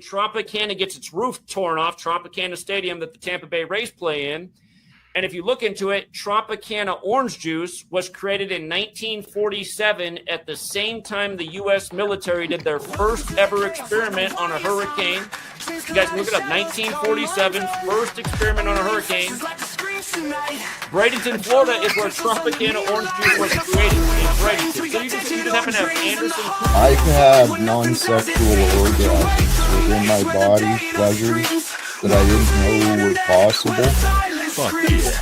Tropicana gets its roof torn off, Tropicana Stadium that the Tampa Bay Rays play in. And if you look into it, Tropicana orange juice was created in 1947 at the same time the U.S. military did their first ever experiment on a hurricane. You guys look it up, 1947, first experiment on a hurricane. Bradenton, Florida is where Tropicana orange juice was created, in Bradenton. So you just happen to have Anderson. I can have non-sexual orgasms within my body, pleasures that I didn't know were possible. Fuck yeah.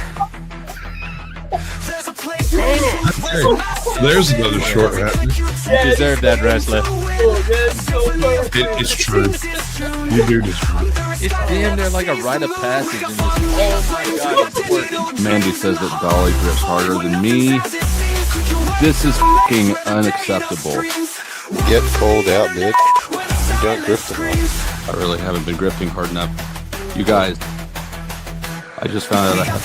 There's another short hat. You deserve that, wrestler. It's true. You do deserve it. It's damn near like a rite of passage in this. Oh my god, it's working. Mandy says that Dolly drifts harder than me. This is fucking unacceptable. Get cold out, bitch. You don't drift enough. I really haven't been grifting hard enough. You guys, I just found out I have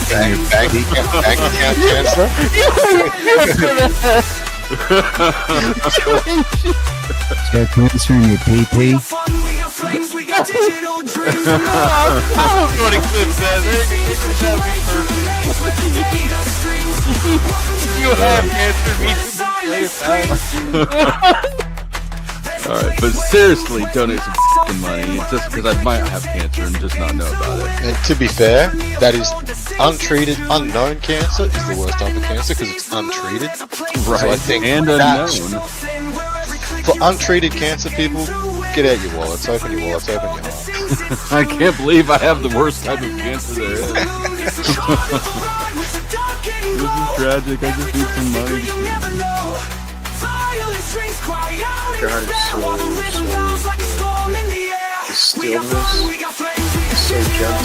cancer. Bank account cancer? Got cancer in your pee-pee? You have cancer. All right, but seriously, donate some fucking money just because I might have cancer and just not know about it. And to be fair, that is untreated, unknown cancer is the worst type of cancer because it's untreated. Right, So I think and that's, unknown. for untreated cancer people, get out your wallets, open your wallets, open your heart. I can't believe I have the worst type of cancer there is. This is tragic. I just need some money to God is so good. The stillness is so gentle.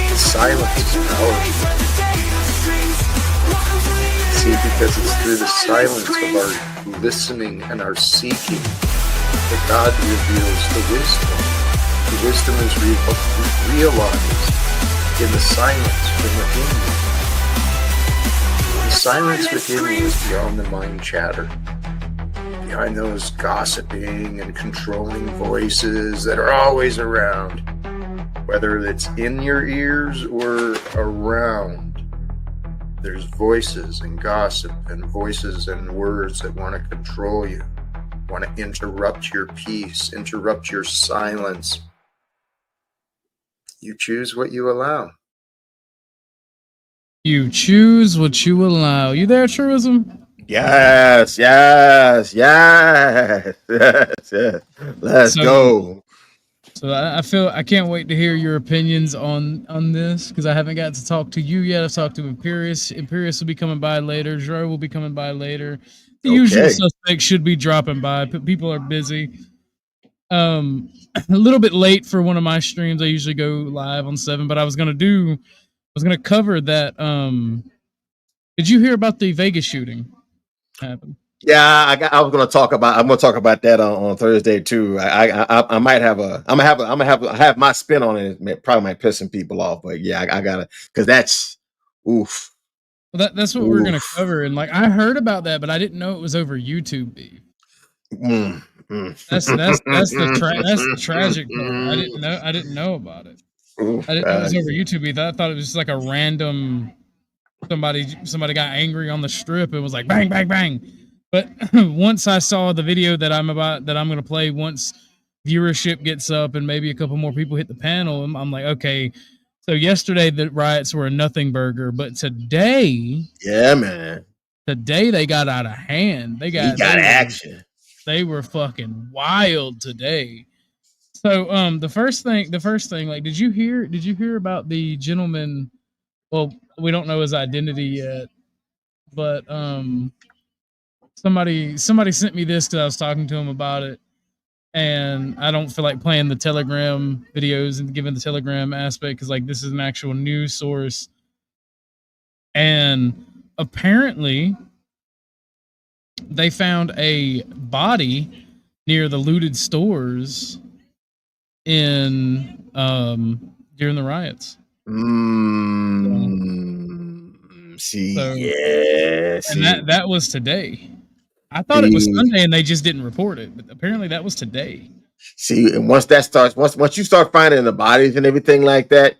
The silence is powerful. See, because it's through the silence of our listening and our seeking that God reveals the wisdom. The wisdom is realized in the silence from within you. The silence within you is beyond the mind chatter, behind those gossiping and controlling voices that are always around, whether it's in your ears or around. There's voices and gossip and voices and words that want to control you, want to interrupt your peace, interrupt your silence. You choose what you allow. You choose what you allow. You there, Truism? Yes. Let's go. So I feel I can't wait to hear your opinions on this because I haven't got to talk to you yet. I've talked to Imperius. Imperius will be coming by later. Dro will be coming by later. The usual suspects should be dropping by. People are busy. A little bit late for one of my streams. I usually go live on 7, but I was gonna cover that. Did you hear about the Vegas shooting happened? Yeah, I'm gonna talk about that on Thursday too. I might have have my spin on it. It probably might piss some people off, but yeah, I gotta, because that's oof. Well, that's what we're gonna cover, and like I heard about that, but I didn't know it was over YouTube beef. That's the tragic part. I didn't know about it. I didn't know it was over YouTube beef. I thought it was just like a random somebody got angry on the strip and was like bang bang bang. But once I saw the video that I'm going to play, once viewership gets up and maybe a couple more people hit the panel, I'm like, okay. So yesterday the riots were a nothing burger, but today, yeah, man, today they got out of hand. They got action. They were fucking wild today. So the first thing, like, did you hear about the gentleman? Well, we don't know his identity yet, but somebody sent me this because I was talking to him about it, and I don't feel like playing the Telegram videos and giving the Telegram aspect because like this is an actual news source, and apparently they found a body near the looted stores in during the riots. See, So, yeah, and see, that was today. I thought it was see, Sunday and they just didn't report it, but apparently that was today. see, and once that starts, once you start finding the bodies and everything like that,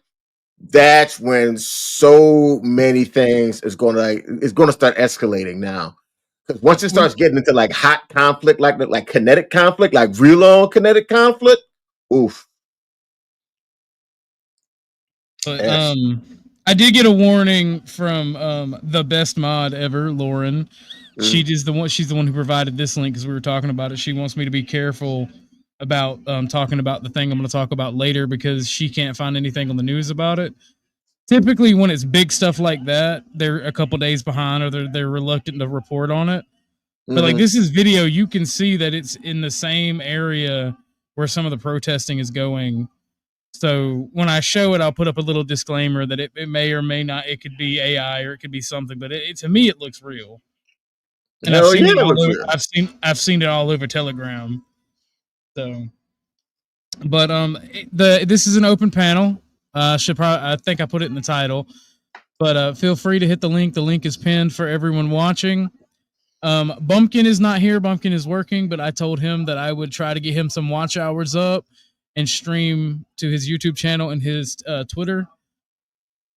that's when so many things is gonna start escalating now. Because once it starts getting into like hot conflict, like kinetic conflict, like real on kinetic conflict, oof. But Yes. I did get a warning from the best mod ever, Lauren. She's the one who provided this link because we were talking about it. She wants me to be careful about talking about the thing I'm going to talk about later because she can't find anything on the news about it. Typically, when it's big stuff like that, they're a couple days behind or they're reluctant to report on it. But like this is video, you can see that it's in the same area where some of the protesting is going. So when I show it, I'll put up a little disclaimer that it may or may not. It could be AI or it could be something, but to me, it looks real. And Hell yeah, it looks real. I've seen it all over Telegram. So, but this is an open panel. I think I put it in the title, but feel free to hit the link. The link is pinned for everyone watching. Bumpkin is not here. Bumpkin is working, but I told him that I would try to get him some watch hours up and stream to his YouTube channel and his Twitter.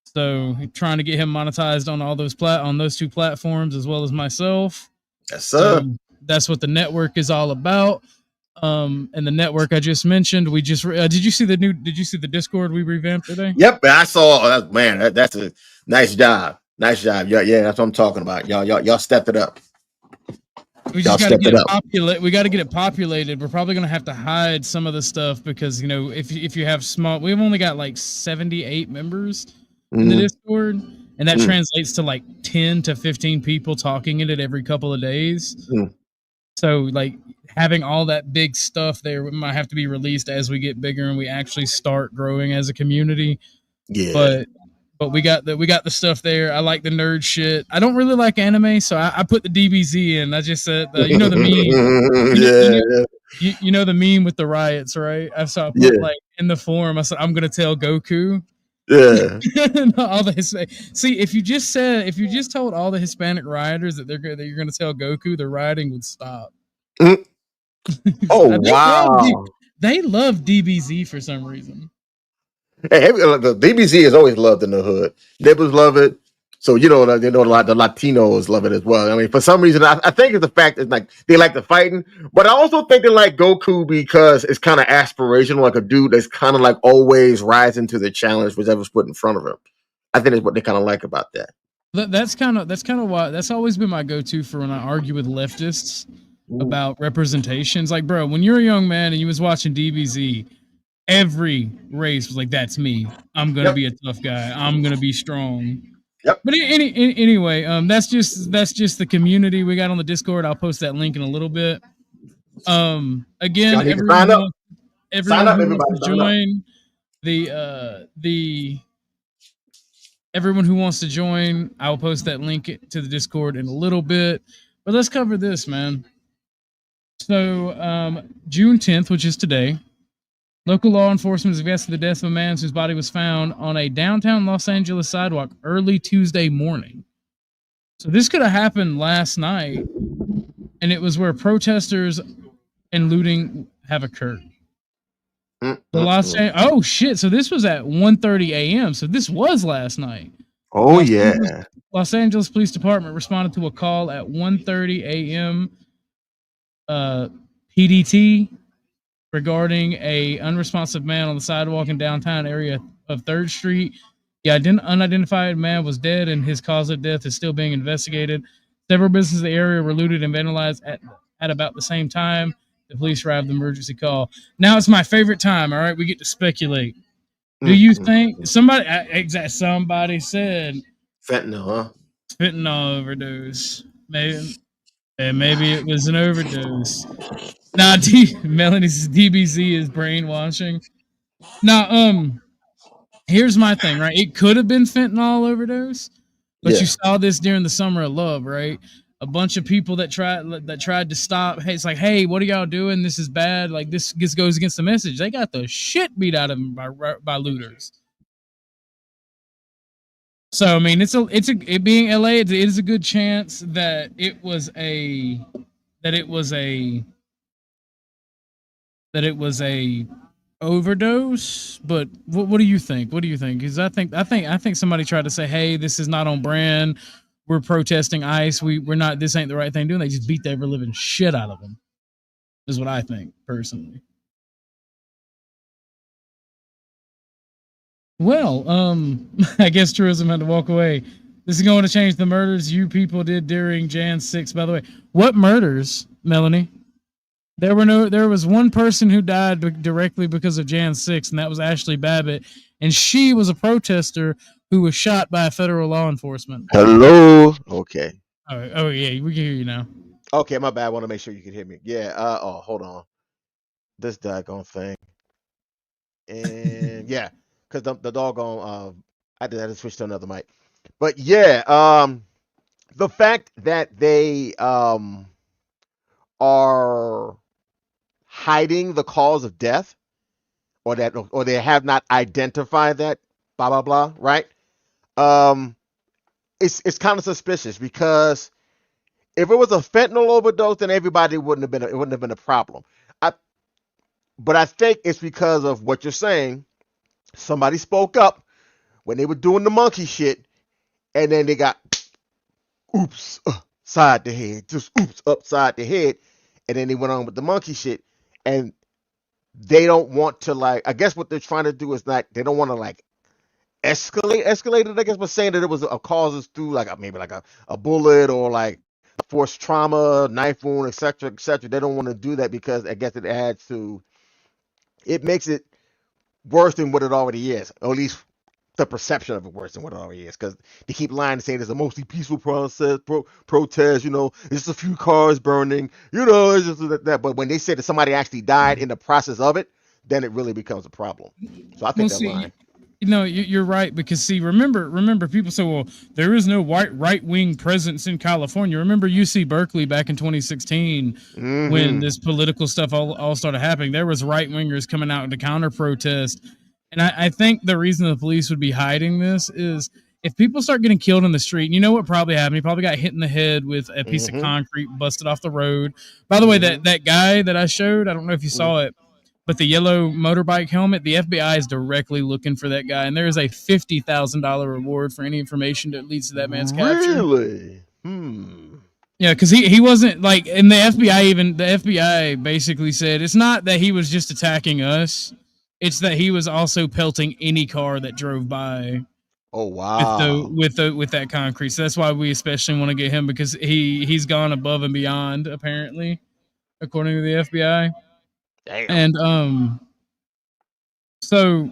So trying to get him monetized on all those on those two platforms as well as myself. Yes, sir. So that's what the network is all about. And the network I just mentioned, we just did you see the Discord we revamped today? Yep, I saw that, man. That's a nice job. Nice job. Yeah, that's what I'm talking about. Y'all stepped it up. We just got to get it populated. We got to get it populated. We're probably going to have to hide some of the stuff because, you know, if you have small, we've only got like 78 members in the Discord, and that translates to like 10 to 15 people talking in it every couple of days. So like having all that big stuff there might have to be released as we get bigger and we actually start growing as a community. Yeah. But we got the stuff there. I like the nerd shit. I don't really like anime, so I put the DBZ in. I just said, you know the meme. You know the meme with the riots, right? I put like in the forum. I said I'm gonna tell Goku. Yeah. All the see if you just told all the Hispanic rioters that you're gonna tell Goku, the rioting would stop. Oh wow! They love DBZ for some reason. Hey, the DBZ is always loved in the hood. Neighbors love it. So the Latinos love it as well. I mean, for some reason, I think it's the fact that like they like the fighting, but I also think they like Goku because it's kind of aspirational, like a dude that's kind of like always rising to the challenge whatever's put in front of him. I think that's what they kind of like about that. That's kind of why that's always been my go-to for when I argue with leftists about representations. Like, bro, when you're a young man and you was watching DBZ, every race was like, "That's me. I'm gonna be a tough guy. I'm gonna be strong." Yep. But anyway, that's just the community we got on the Discord. I'll post that link in a little bit. Again, everyone who wants to join everyone who wants to join, I will post that link to the Discord in a little bit. But let's cover this, man. So, June 10th, which is today. Local law enforcement has investigated the death of a man whose body was found on a downtown Los Angeles sidewalk early Tuesday morning. So this could have happened last night, and it was where protesters and looting have occurred. Oh shit! So this was at 1:30 a.m. So this was last night. Oh Los Angeles Police Department responded to a call at 1:30 a.m. PDT. Regarding a unresponsive man on the sidewalk in downtown area of 3rd Street. The unidentified man was dead and his cause of death is still being investigated. Several businesses in the area were looted and vandalized at about the same time. The police arrived the emergency call. Now it's my favorite time, all right? We get to speculate. Do you think somebody said fentanyl, huh? Fentanyl overdose. Maybe it was an overdose. Nah, Melanie's DBZ is brainwashing. Now, here's my thing, right? It could have been fentanyl overdose, but you saw this during the Summer of Love, right? A bunch of people that tried to stop. Hey, it's like, hey, what are y'all doing? This is bad. Like this goes against the message. They got the shit beat out of them by looters. So I mean, it being LA, it is a good chance that it was a overdose. But what do you think? What do you think? Because I think somebody tried to say, hey, this is not on brand. We're protesting ICE. We're not. This ain't the right thing doing. They just beat the ever living shit out of them. Is what I think personally. Well, I guess tourism had to walk away. This is going to change the murders you people did during Jan 6. By the way, what murders, Melanie? There was one person who died directly because of Jan 6, and that was Ashley Babbitt, and she was a protester who was shot by federal law enforcement. Hello. Okay. Oh yeah, we can hear you now. Okay, my bad. I want to make sure you can hear me. Yeah. Hold on. This daggone thing. And yeah, because the doggone I had to switch to another mic. But yeah, the fact that they are hiding the cause of death, or they have not identified that, blah blah blah, right? Um, it's kind of suspicious because if it was a fentanyl overdose, then everybody it wouldn't have been a problem. But I think it's because of what you're saying. Somebody spoke up when they were doing the monkey shit, and then they got oops side the head, just oops upside the head, and then they went on with the monkey shit, and they don't want to, like, I guess what they're trying to do is not, they don't want to like escalate it, I guess, but saying that it was a causes through like maybe like a bullet or like forced trauma, knife wound, etc., etc. They don't want to do that because I guess it makes it worse than what it already is, or at least the perception of it worse than what it already is, because they keep lying and saying it's a mostly peaceful protest, it's just a few cars burning, it's just that. But when they say that somebody actually died in the process of it, then it really becomes a problem. So I think they're lying. You're right, because see, remember, people say, well, there is no right wing presence in California. Remember UC Berkeley back in 2016 when this political stuff all started happening. There was right wingers coming out to counter protest, and I think the reason the police would be hiding this is if people start getting killed in the street. You know what probably happened? He probably got hit in the head with a piece of concrete, busted off the road. By the way, that guy that I showed, I don't know if you saw it, but the yellow motorbike helmet, the FBI is directly looking for that guy, and there is a $50,000 reward for any information that leads to that man's capture. Really? Yeah, because he wasn't like, and the FBI basically said it's not that he was just attacking us, it's that he was also pelting any car that drove by. Oh wow! With that concrete, so that's why we especially want to get him, because he's gone above and beyond, apparently, according to the FBI. Damn. And so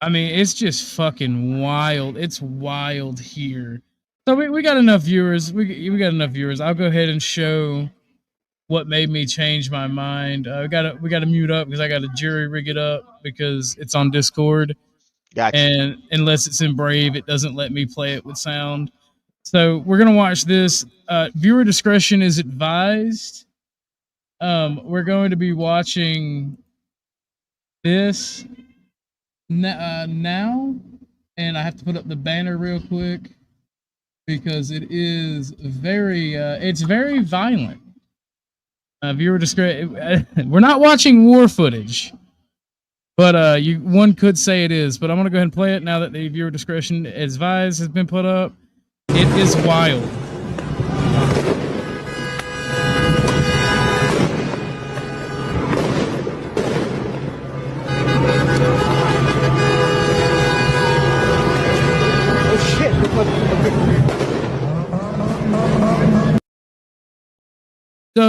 I mean, it's just fucking wild. It's wild here. So we got enough viewers. We got enough viewers. I'll go ahead and show what made me change my mind. We gotta mute up because I gotta jury rig it up because it's on Discord. Gotcha. And unless it's in Brave, it doesn't let me play it with sound. So we're gonna watch this. Viewer discretion is advised. We're going to be watching this now, and I have to put up the banner real quick because it is it's very violent. Viewer discretion. We're not watching war footage, but one could say it is. But I'm gonna go ahead and play it now that the viewer discretion advised has been put up. It is wild.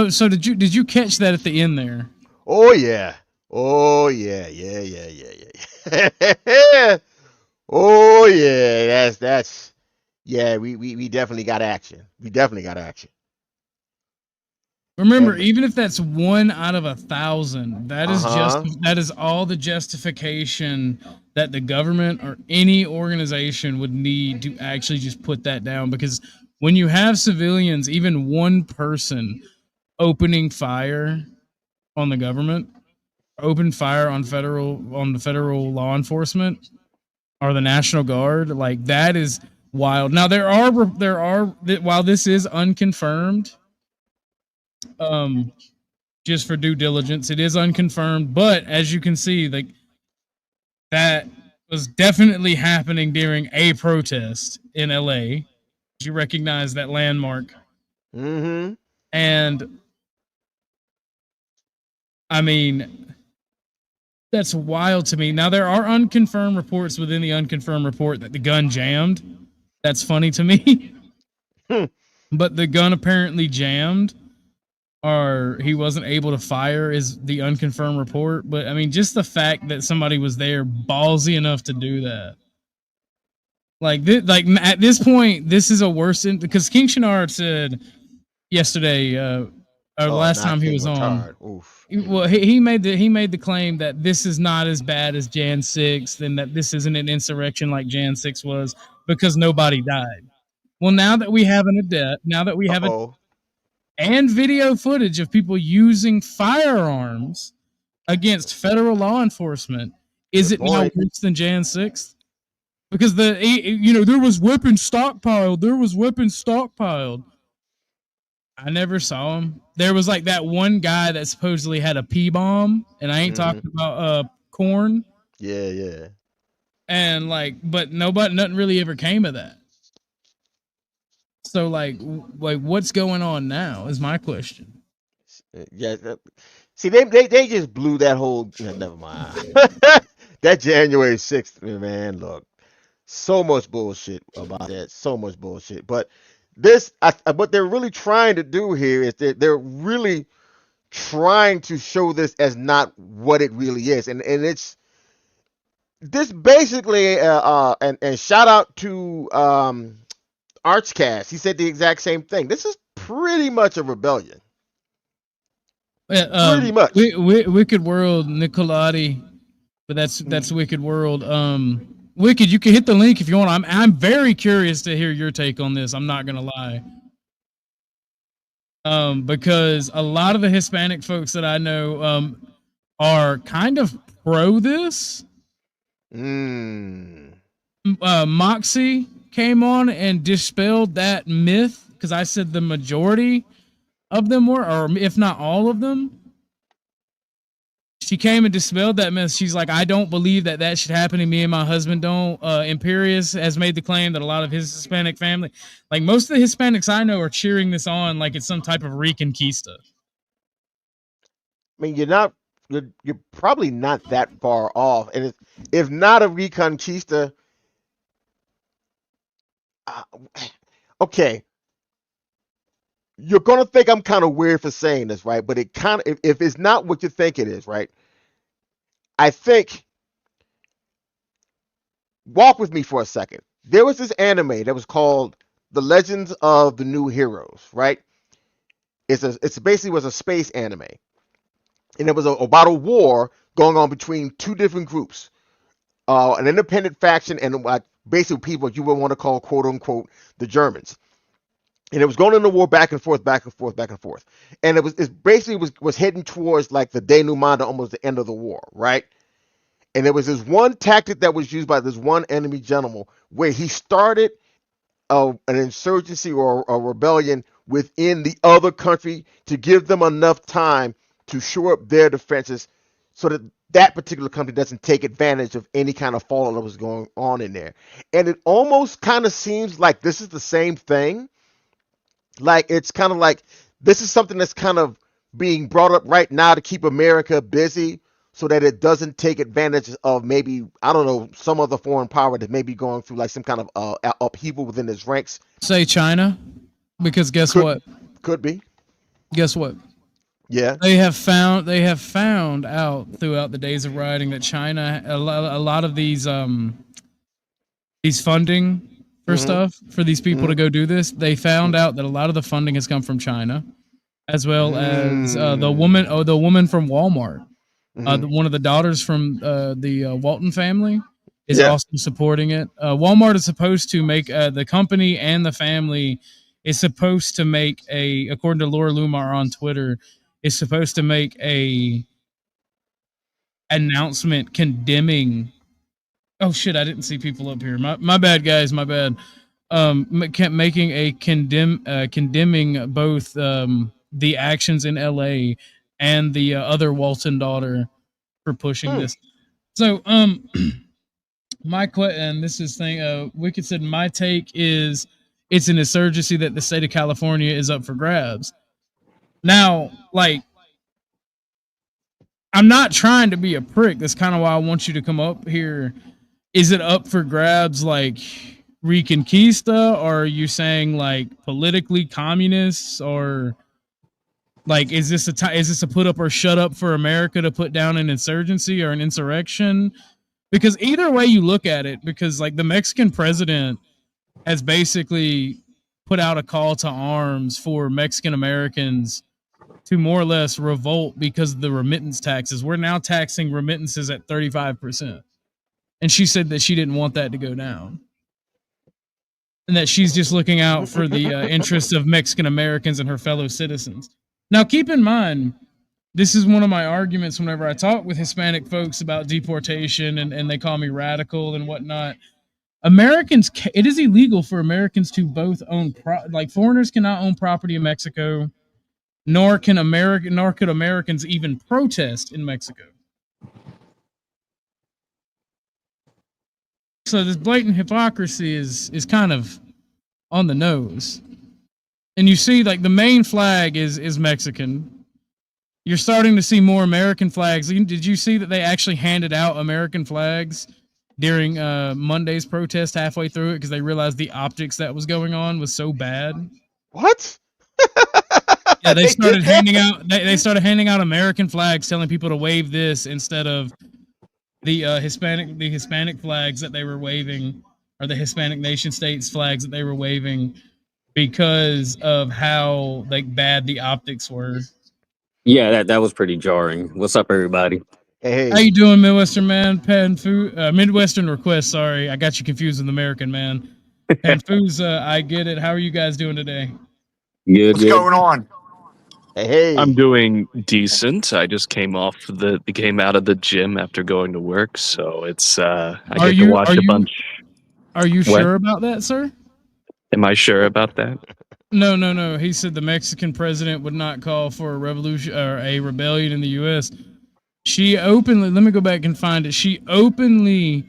So did you catch that at the end there? Oh yeah. Oh yeah. Oh yeah. That's yeah. We definitely got action. Remember, even if that's 1 out of 1,000, that is that is all the justification that the government or any organization would need to actually just put that down. Because when you have civilians, even one person opening fire on the government, open fire on the federal law enforcement or the National Guard, like that is wild. Now there are while this is unconfirmed, just for due diligence, it is unconfirmed. But as you can see, like that was definitely happening during a protest in LA. You recognize that landmark. Mm-hmm. And I mean, that's wild to me. Now, there are unconfirmed reports within the unconfirmed report that the gun jammed. That's funny to me. But the gun apparently jammed, or he wasn't able to fire, is the unconfirmed report. But I mean, just the fact that somebody was there ballsy enough to do that. Like at this point, this is a worse because King Shinard said yesterday, or last time he was on. Oof. Well, he made the claim that this is not as bad as Jan 6th, and that this isn't an insurrection like Jan 6 was because nobody died. Well, now that we have and video footage of people using firearms against federal law enforcement, is it now worse than Jan 6th? Because there was weapons stockpiled. I never saw him. There was like that one guy that supposedly had a P bomb, and I ain't talking about corn. Yeah. And but nothing really ever came of that. So like what's going on now is my question. Yeah. See, they just blew that whole. Never mind. That January 6th, man. Look, so much bullshit about that. So much bullshit. But what they're really trying to do here is they're really trying to show this as not what it really is, and it's this basically. And shout out to Archcast. He said the exact same thing. This is pretty much a rebellion. Pretty much. Wicked World, Nicolati, but that's Wicked World. Wicked, you can hit the link if you want. I'm very curious to hear your take on this. I'm not gonna lie. Because a lot of the Hispanic folks that I know are kind of pro this. Moxie came on and dispelled that myth because I said the majority of them were, or if not all of them. She came and dispelled that myth. She's like, I don't believe that should happen to me and my husband don't. Imperius has made the claim that a lot of his Hispanic family, like most of the Hispanics I know, are cheering this on like it's some type of reconquista. I mean, you're probably not that far off. And if not a reconquista, okay, you're gonna think I'm kind of weird for saying this, right? But it kind of, if it's not what you think it is, right? I think, walk with me for a second. There was this anime that was called The Legends of the New Heroes, right? It's basically was a space anime, and it was about a war going on between two different groups, an independent faction and basically people you would want to call quote unquote the Germans. And it was going in the war back and forth. And it basically was heading towards like the denouement, almost the end of the war, right? And there was this one tactic that was used by this one enemy general where he started an insurgency or a rebellion within the other country to give them enough time to shore up their defenses so that particular country doesn't take advantage of any kind of fallout that was going on in there. And it almost kind of seems like this is the same thing. Like, it's kind of like this is something that's kind of being brought up right now to keep America busy so that it doesn't take advantage of maybe, I don't know, some other foreign power that may be going through like some kind of upheaval within its ranks. Say China, because what? Could be. Guess what? Yeah. They have found out throughout the days of writing that China, a lot of these funding for stuff for these people to go do this, they found out that a lot of the funding has come from China, as well as the woman from Walmart. One of the daughters from the Walton family is also supporting it. Walmart is supposed to make the company and the family is supposed to make according to Laura Lumar on Twitter, is supposed to make a announcement condemning. Oh shit! I didn't see people up here. My bad, guys. My bad. making a condemning both the actions in L.A. and the other Walton daughter for pushing this. So, my question, this is thing. Wicked said my take is it's an insurgency that the state of California is up for grabs. Now, like, I'm not trying to be a prick. That's kind of why I want you to come up here. Is it up for grabs, like Reconquista, or are you saying like politically communists, or like is this a put up or shut up for America to put down an insurgency or an insurrection? Because either way you look at it, because like the Mexican president has basically put out a call to arms for Mexican Americans to more or less revolt because of the remittance taxes. We're now taxing remittances at 35%. And she said that she didn't want that to go down. And that she's just looking out for the interests of Mexican Americans and her fellow citizens. Now, keep in mind, this is one of my arguments whenever I talk with Hispanic folks about deportation and they call me radical and whatnot. Americans, it is illegal for Americans to both own, like foreigners cannot own property in Mexico, nor could Americans even protest in Mexico. So this blatant hypocrisy is kind of on the nose. And you see, like, the main flag is Mexican. You're starting to see more American flags. Did you see that they actually handed out American flags during Monday's protest halfway through it because they realized the optics that was going on was so bad? What? Yeah, they started handing out. They started handing out American flags, telling people to wave this instead of the Hispanic flags that they were waving, or the Hispanic nation states flags that they were waving, because of how like bad the optics were. Yeah, that was pretty jarring. What's up, everybody? Hey, how you doing, Midwestern man? Midwestern request. Sorry, I got you confused with American man. Panfusa, I get it. How are you guys doing today? Good. What's going on? Hey, I'm doing decent. I just came out of the gym after going to work, so it's I get to watch a bunch. Are you sure about that, sir? Am I sure about that? No. He said the Mexican president would not call for a revolution or a rebellion in the U.S. She openly, let me go back and find it. She openly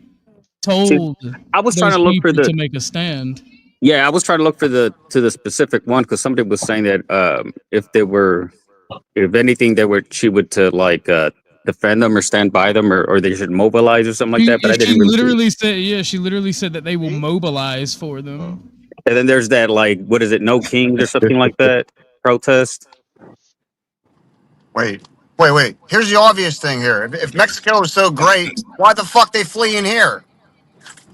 told I was trying to look for to make a stand. Yeah, I was trying to look for the specific one because somebody was saying that if anything, she would to like defend them or stand by them or they should mobilize or something like that. But I didn't literally say, she literally said that they will mobilize for them. And then there's that like, what is it, No Kings or something like that protest. Wait. Here's the obvious thing here. If Mexico is so great, why the fuck they fleeing here?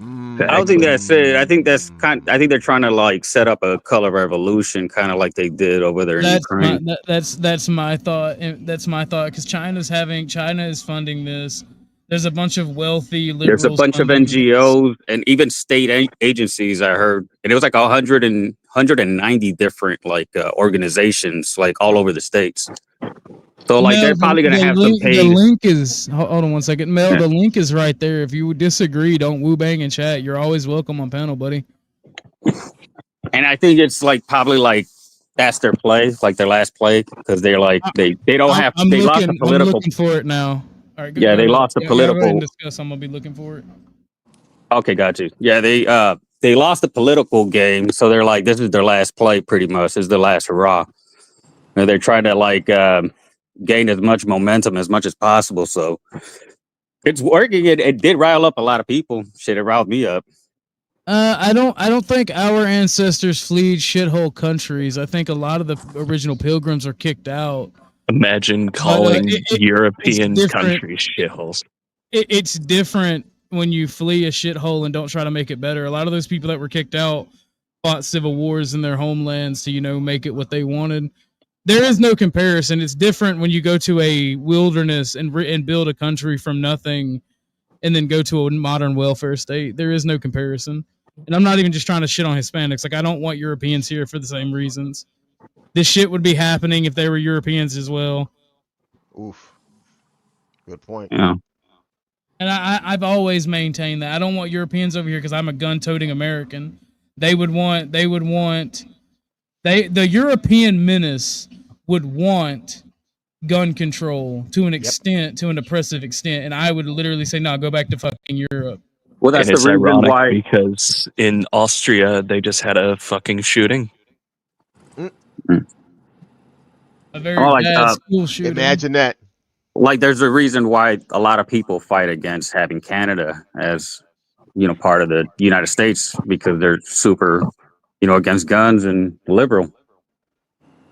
I don't think that's it. I think they're trying to like set up a color revolution, kind of like they did over there in Ukraine. That's my thought. That's my thought because China is funding this. There's a bunch of wealthy liberals. There's a bunch of NGOs and even state agencies. I heard, and it was like 190 different like organizations, like all over the states. So like they're probably gonna have some paid. The link is hold on one second, Mel. The link is right there. If you disagree, don't woo bang in chat. You're always welcome on panel, buddy. And I think it's like probably like that's their play, like their last play, because they're like they don't have. They lost the political. I'm looking for it now. All right, yeah, they lost the political. Go ahead and discuss. I'm gonna be looking for it. Okay, got you. Yeah, they lost the political game, so they're like this is their last play, pretty much. This is their last hurrah. And they're trying to like. Gain as much momentum as much as possible, so it's working. It did rile up a lot of people. Shit, it riled me up. I don't think our ancestors fled shithole countries. I think a lot of the original pilgrims are kicked out. Imagine calling European countries shitholes. It's different when you flee a shithole and don't try to make it better. A lot of those people that were kicked out fought civil wars in their homelands to make it what they wanted. There is no comparison. It's different when you go to a wilderness and build a country from nothing and then go to a modern welfare state. There is no comparison. And I'm not even just trying to shit on Hispanics. Like, I don't want Europeans here for the same reasons. This shit would be happening if they were Europeans as well. Oof. Good point. Yeah. And I've always maintained that. I don't want Europeans over here because I'm a gun-toting American. the European menace would want gun control to an extent, to an oppressive extent, and I would literally say, no, go back to fucking Europe. Well, that's and it's the reason ironic why. because in Austria they just had a fucking shooting. A very bad school shooting. Imagine that. Like, there's a reason why a lot of people fight against having Canada as, part of the United States, because they're super, against guns and liberal.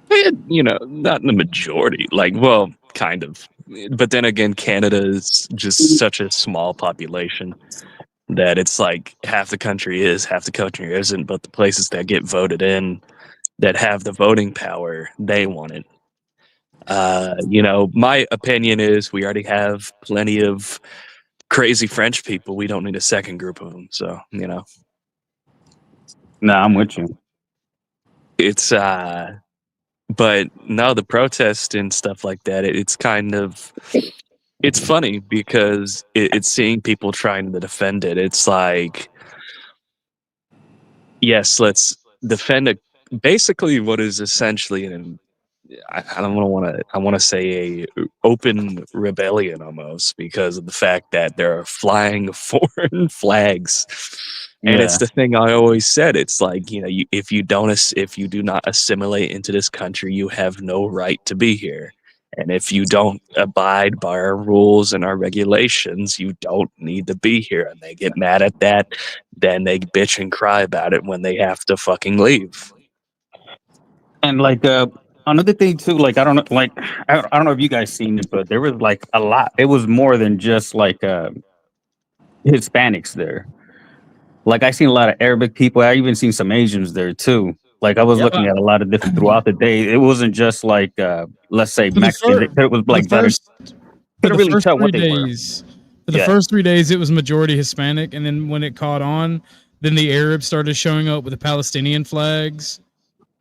And, not the majority. Like, well, kind of. But then again, Canada is just such a small population that it's like half the country is, half the country isn't. But the places that get voted in that have the voting power, they want it. My opinion is we already have plenty of crazy French people. We don't need a second group of them. So, No, I'm with you. It's, but no, the protest and stuff like that, it's kind of, it's funny because it's seeing people trying to defend it. It's like, yes, let's defend basically what is essentially I want to say a open rebellion almost, because of the fact that there are flying foreign flags. And it's the thing I always said. It's like, if you do not assimilate into this country, you have no right to be here. And if you don't abide by our rules and our regulations, you don't need to be here. And they get mad at that. Then they bitch and cry about it when they have to fucking leave. And like another thing too, like I don't know if you guys seen it, but there was like a lot. It was more than just like Hispanics there. Like I seen a lot of Arabic people. I even seen some Asians there too. Like I was looking at a lot of different throughout the day. It wasn't just like let's say Mexican. It was like better. Couldn't really tell what they were. For the first 3 days, it was majority Hispanic, and then when it caught on, then the Arabs started showing up with the Palestinian flags.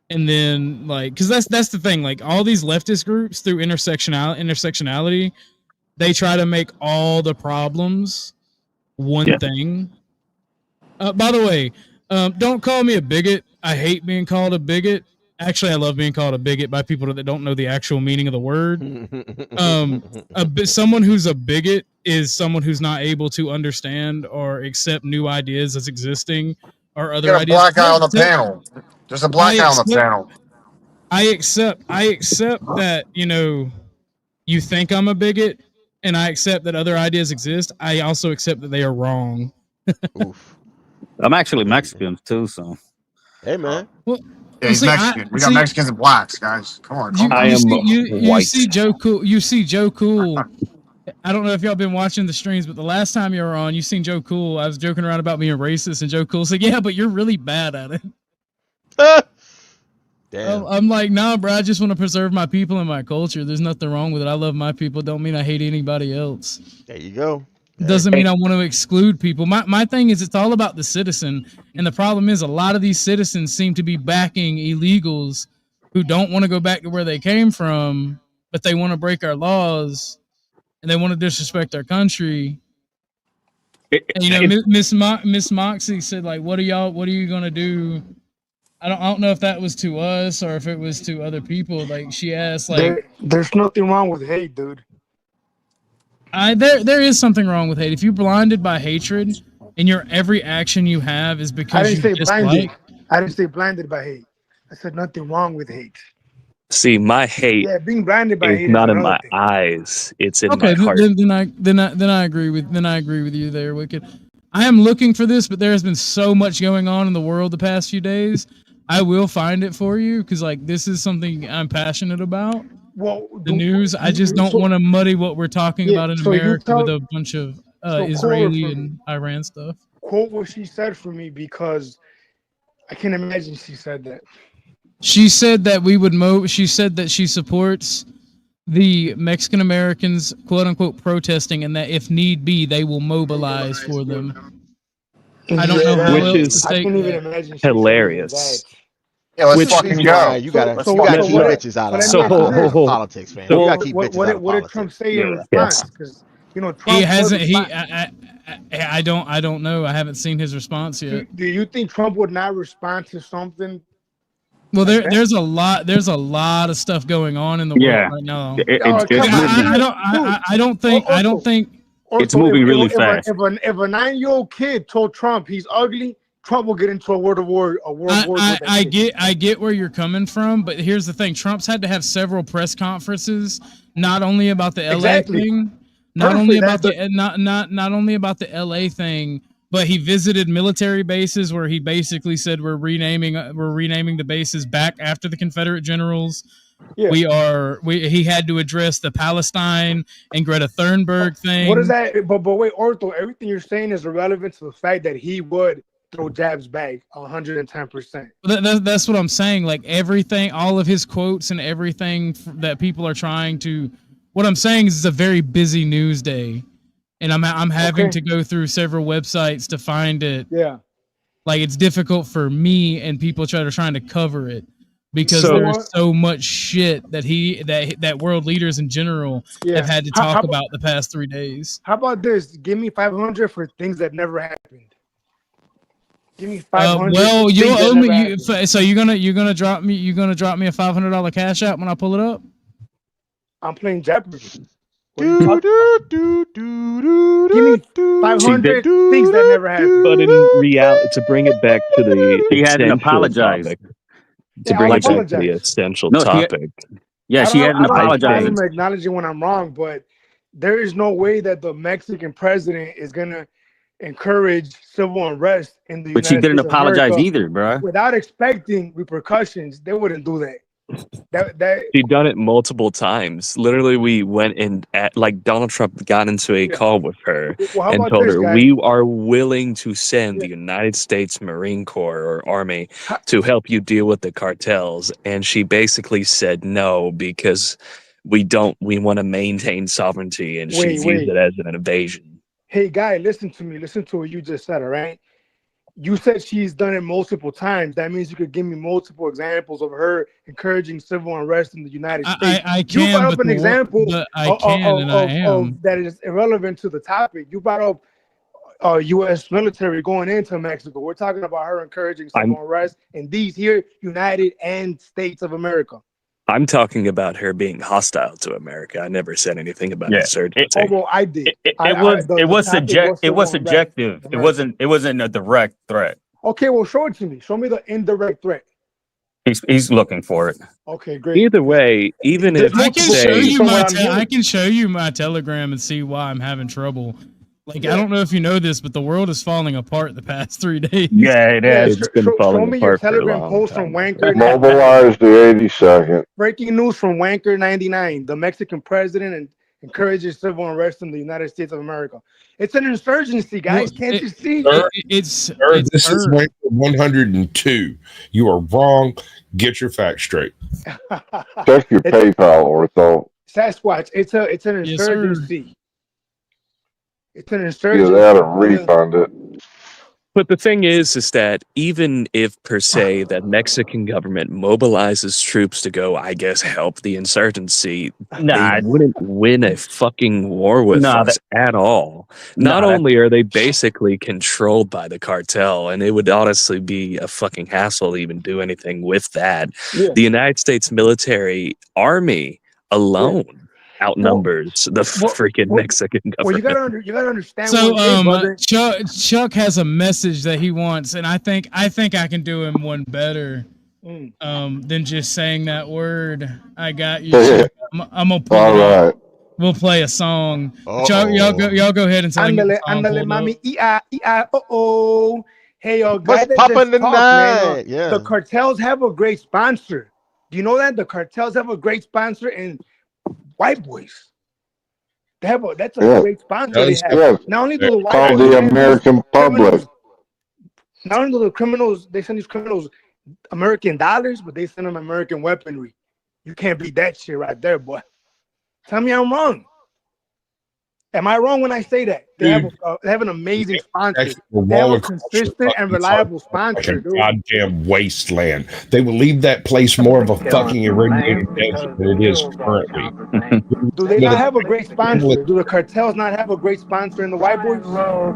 And then, like, because that's the thing, like, all these leftist groups through intersectionality, they try to make all the problems one thing. By the way, don't call me a bigot. I hate being called a bigot. Actually, I love being called a bigot by people that don't know the actual meaning of the word. Someone who's a bigot is someone who's not able to understand or accept new ideas as existing or other ideas. Black guy on the panel. There's a black guy on the panel. I accept that, you think I'm a bigot, and I accept that other ideas exist. I also accept that they are wrong. I'm actually Mexican too, so. Hey, man. Well, yeah, he's Mexican. We got Mexicans and blacks, guys. Come on. You see Joe Cool. You see Joe Cool. I don't know if y'all been watching the streams, but the last time you were on, you seen Joe Cool. I was joking around about being racist, and Joe Cool said, "Yeah, but you're really bad at it." Damn. I'm like, nah, bro. I just want to preserve my people and my culture. There's nothing wrong with it. I love my people. Don't mean I hate anybody else. There you go. Doesn't mean I want to exclude people. My thing is, it's all about the citizen. And the problem is, a lot of these citizens seem to be backing illegals who don't want to go back to where they came from, but they want to break our laws and they want to disrespect our country. And, Miss Moxie said, like, what are you going to do? I don't know if that was to us or if it was to other people. Like, she asked, like, there's nothing wrong with hate, dude. There is something wrong with hate. If you're blinded by hatred and your every action you have is because you dislike. I didn't say blinded by hate. I said nothing wrong with hate. See, my hate being blinded by hate is not in my eyes. It's in my heart. Then I agree with you there, Wicked. I am looking for this, but there has been so much going on in the world the past few days. I will find it for you because, like, this is something I'm passionate about. Well, the news. I just don't want to muddy what we're talking about in America with a bunch of Israeli and Iran stuff. Quote what she said for me, because I can imagine she said that. She said that we would She said that she supports the Mexican Americans, quote unquote, protesting, and that if need be, they will mobilize for them. I don't know how else to say. I can't even imagine. Hilarious. Yeah, let's fucking go. You gotta keep bitches out of politics, man. You gotta keep bitches out of politics. What did Trump say in response? Because You know, Trump He hasn't. would He. respond- I don't know. I haven't seen his response yet. Do you think Trump would not respond to something? Well, like that? there's a lot of stuff going on in the Yeah. world right now. Come on, I don't think. It's moving really fast. If a 9-year-old kid told Trump he's ugly, Trump will get into a world war. I get where you're coming from, but here's the thing: Trump's had to have several press conferences, not only about the LA thing, not only about not only about the LA thing, but he visited military bases where he basically said we're renaming the bases back after the Confederate generals. Yeah. He had to address the Palestine and Greta Thunberg thing. What is that? But wait, Ortho, everything you're saying is irrelevant to the fact that he would throw jabs back 110%. That's what I'm saying. Like everything, all of his quotes and everything that people are trying to. What I'm saying is it's a very busy news day, and I'm having to go through several websites to find it. Yeah. Like it's difficult for me and people trying to cover it because there's so much shit that world leaders in general have had to talk about the past 3 days. How about this? Give me 500 for things that never happened. Give me 500. Well, you'll owe me. So you're gonna drop me a $500 cash out when I pull it up. I'm playing Jeopardy. Give me 500 things that never happened. But in reality, to bring it back to the He hadn't essential apologized. topic, to bring it back to the essential topic. She hadn't apologized. I'm acknowledging when I'm wrong, but there is no way that the Mexican president is gonna encourage civil unrest in the United States. But she didn't apologize America either, bro. without expecting repercussions. They wouldn't do that. She'd done it multiple times. Literally, we went in like Donald Trump got into a call with her Well, how and about told this, her guys? we are willing to send the United States Marine Corps or Army to help you deal with the cartels. And she basically said no because we want to maintain sovereignty, and she views it as an invasion. Hey, guy, listen to me. Listen to what you just said, all right? You said she's done it multiple times. That means you could give me multiple examples of her encouraging civil unrest in the United States. I You can, brought up but an example of that is irrelevant to the topic. You brought up U.S. military going into Mexico. We're talking about her encouraging civil unrest in these here United States of America. I'm talking about her being hostile to America. I never said anything about insurgency. Well, I did. It was subjective. It wasn't a direct threat. Okay, well, show it to me. Show me the indirect threat. He's looking for it. Okay, great. Either way, even if I can show you my Telegram and see why I'm having trouble. Like, I don't know if you know this, but the world is falling apart the past 3 days. Yeah, it is. It's been falling apart for a Telegram long post time. from Wanker. Mobilize the 82nd. Breaking news from Wanker 99. The Mexican president encourages civil unrest in the United States of America. It's an insurgency, guys. Can't you see? This is Wanker 102. You are wrong. Get your facts straight. Check your PayPal, Ortho. Sasquatch. It's an insurgency. It's an insurgency. You gotta refund it. But the thing is that even if per se that Mexican government mobilizes troops to go, I guess, help the insurgency, they wouldn't win a fucking war with us at all. Not only are they basically controlled by the cartel, and it would honestly be a fucking hassle to even do anything with that. Yeah. The United States military army alone outnumbers the freaking Mexican government. Well, you gotta understand. So, Chuck has a message that he wants, and I think I can do him one better than just saying that word. I got you. Chuck. I'm gonna pull it up. We'll play a song. Chuck, y'all go ahead and tell him. Andale, mami, oh. Hey, yo, what's popping tonight? Yeah. The cartels have a great sponsor. Do you know that the cartels have a great sponsor in White Boys? That's a great sponsor they have. Not only do the white boys, the American public. Not only do the criminals, they send these criminals American dollars, but they send them American weaponry. You can't beat that shit right there, boy. Tell me I'm wrong. Am I wrong when I say that? They have an amazing sponsor. Actual They have a roller coaster consistent and fucking reliable park like sponsor, a dude. goddamn wasteland. They will leave that place more of a fucking irradiated desert than it is currently. Do they not have a great sponsor? Do the cartels not have a great sponsor in the White Boys? Oh,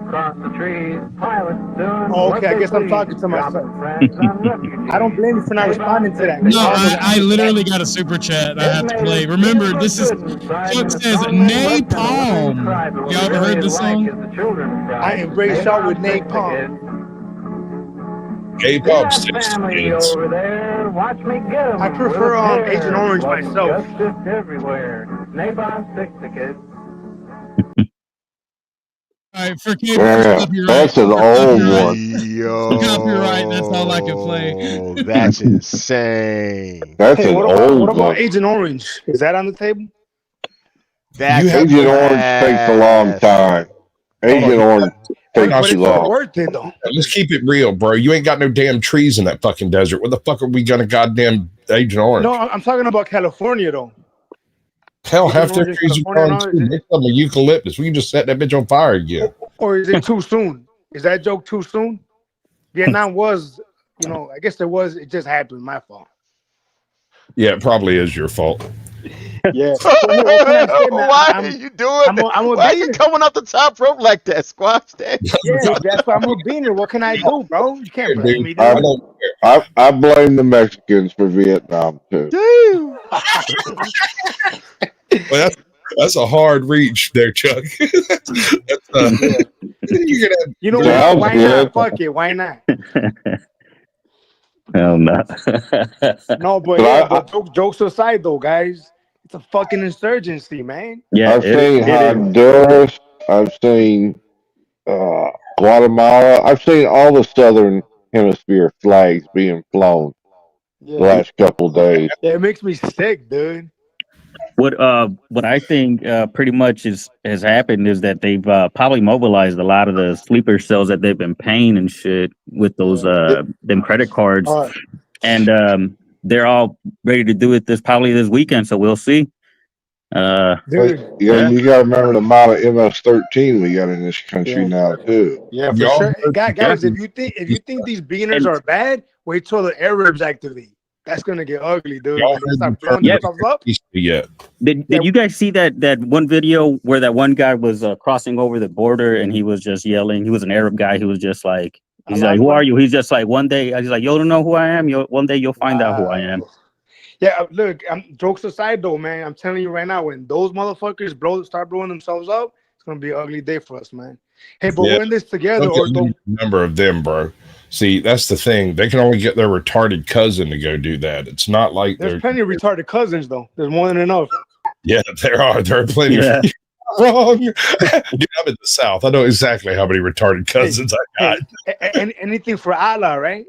okay, I guess I'm talking to myself. I don't blame you for not responding to that. No, I literally got a super chat I have to play. Remember, this is Chuck says napalm. Y'all ever heard this song? I embrace y'all with napalm. K-pop sticks to kids. I prefer Agent Orange myself. All right, for Yeah, that's an old one. Yo, copyright. That's all I can play. That's insane. Hey, what about Agent Orange? Is that on the table? Agent Orange takes a long time. Agent Orange takes too long. Worth it though. Let's keep it real, bro. You ain't got no damn trees in that fucking desert. What the fuck are we gonna goddamn Agent Orange? No, I'm talking about California though. Hell, half their trees are gone too. Most of them are eucalyptus. We can just set that bitch on fire again. Or is it too soon? Is that joke too soon? Vietnam was, I guess it just happened. My fault. Yeah, it probably is your fault. Yeah. Why are you doing that? Why are you coming off the top rope like that? Squash that. Yeah, that's why I'm a beaner. What can I do, bro? You can't blame me, dude. I blame the Mexicans for Vietnam too. Well, that's a hard reach there, Chuck. You know what? Why not? Fuck it. Why not? Hell no. No, but jokes aside, though, guys, it's a fucking insurgency, man. Yeah, I've seen Honduras. I've seen Guatemala. I've seen all the Southern Hemisphere flags being flown the last couple of days. Yeah, it makes me sick, dude. What I think pretty much has happened is that they've probably mobilized a lot of the sleeper cells that they've been paying and shit with those them credit cards, and they're all ready to do it this weekend. So we'll see. You gotta remember the amount of MS-13 we got in this country now too. Yeah, for sure. Guys, if you think these beginners are bad, wait till the Arabs activate. That's gonna get ugly, dude. Did you guys see that one video where that one guy was crossing over the border and he was just yelling? He was an Arab guy. He was just like, "Who are you?" He's just like, "One day," he's like, "You don't know who I am. One day you'll find out who I am." Yeah, look. Jokes aside, though, man, I'm telling you right now, when those motherfuckers start blowing themselves up, it's gonna be an ugly day for us, man. Hey, but we're in this together. Number of them, bro. See, that's the thing. They can only get their retarded cousin to go do that. It's not like there's plenty of retarded cousins, though. There's more than enough. Yeah, there are. There are plenty of wrong. Dude, I'm in the South. I know exactly how many retarded cousins I got. Anything for Allah, right?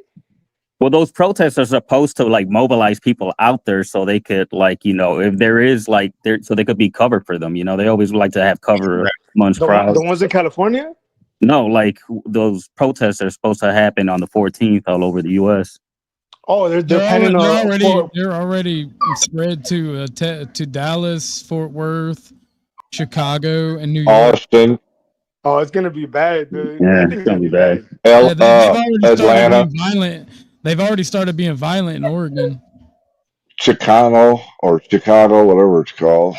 Well, those protests are supposed to mobilize people out there so they could if there is so they could be covered for them. They always like to have cover amongst crowds. The ones in California? No, those protests are supposed to happen on the 14th all over the U.S. Oh, they're already spread to Dallas, Fort Worth, Chicago, and New York. Austin. Oh, it's gonna be bad, dude. Yeah, it's gonna be bad. Atlanta. They've already started being violent in Oregon. Chicano, whatever it's called.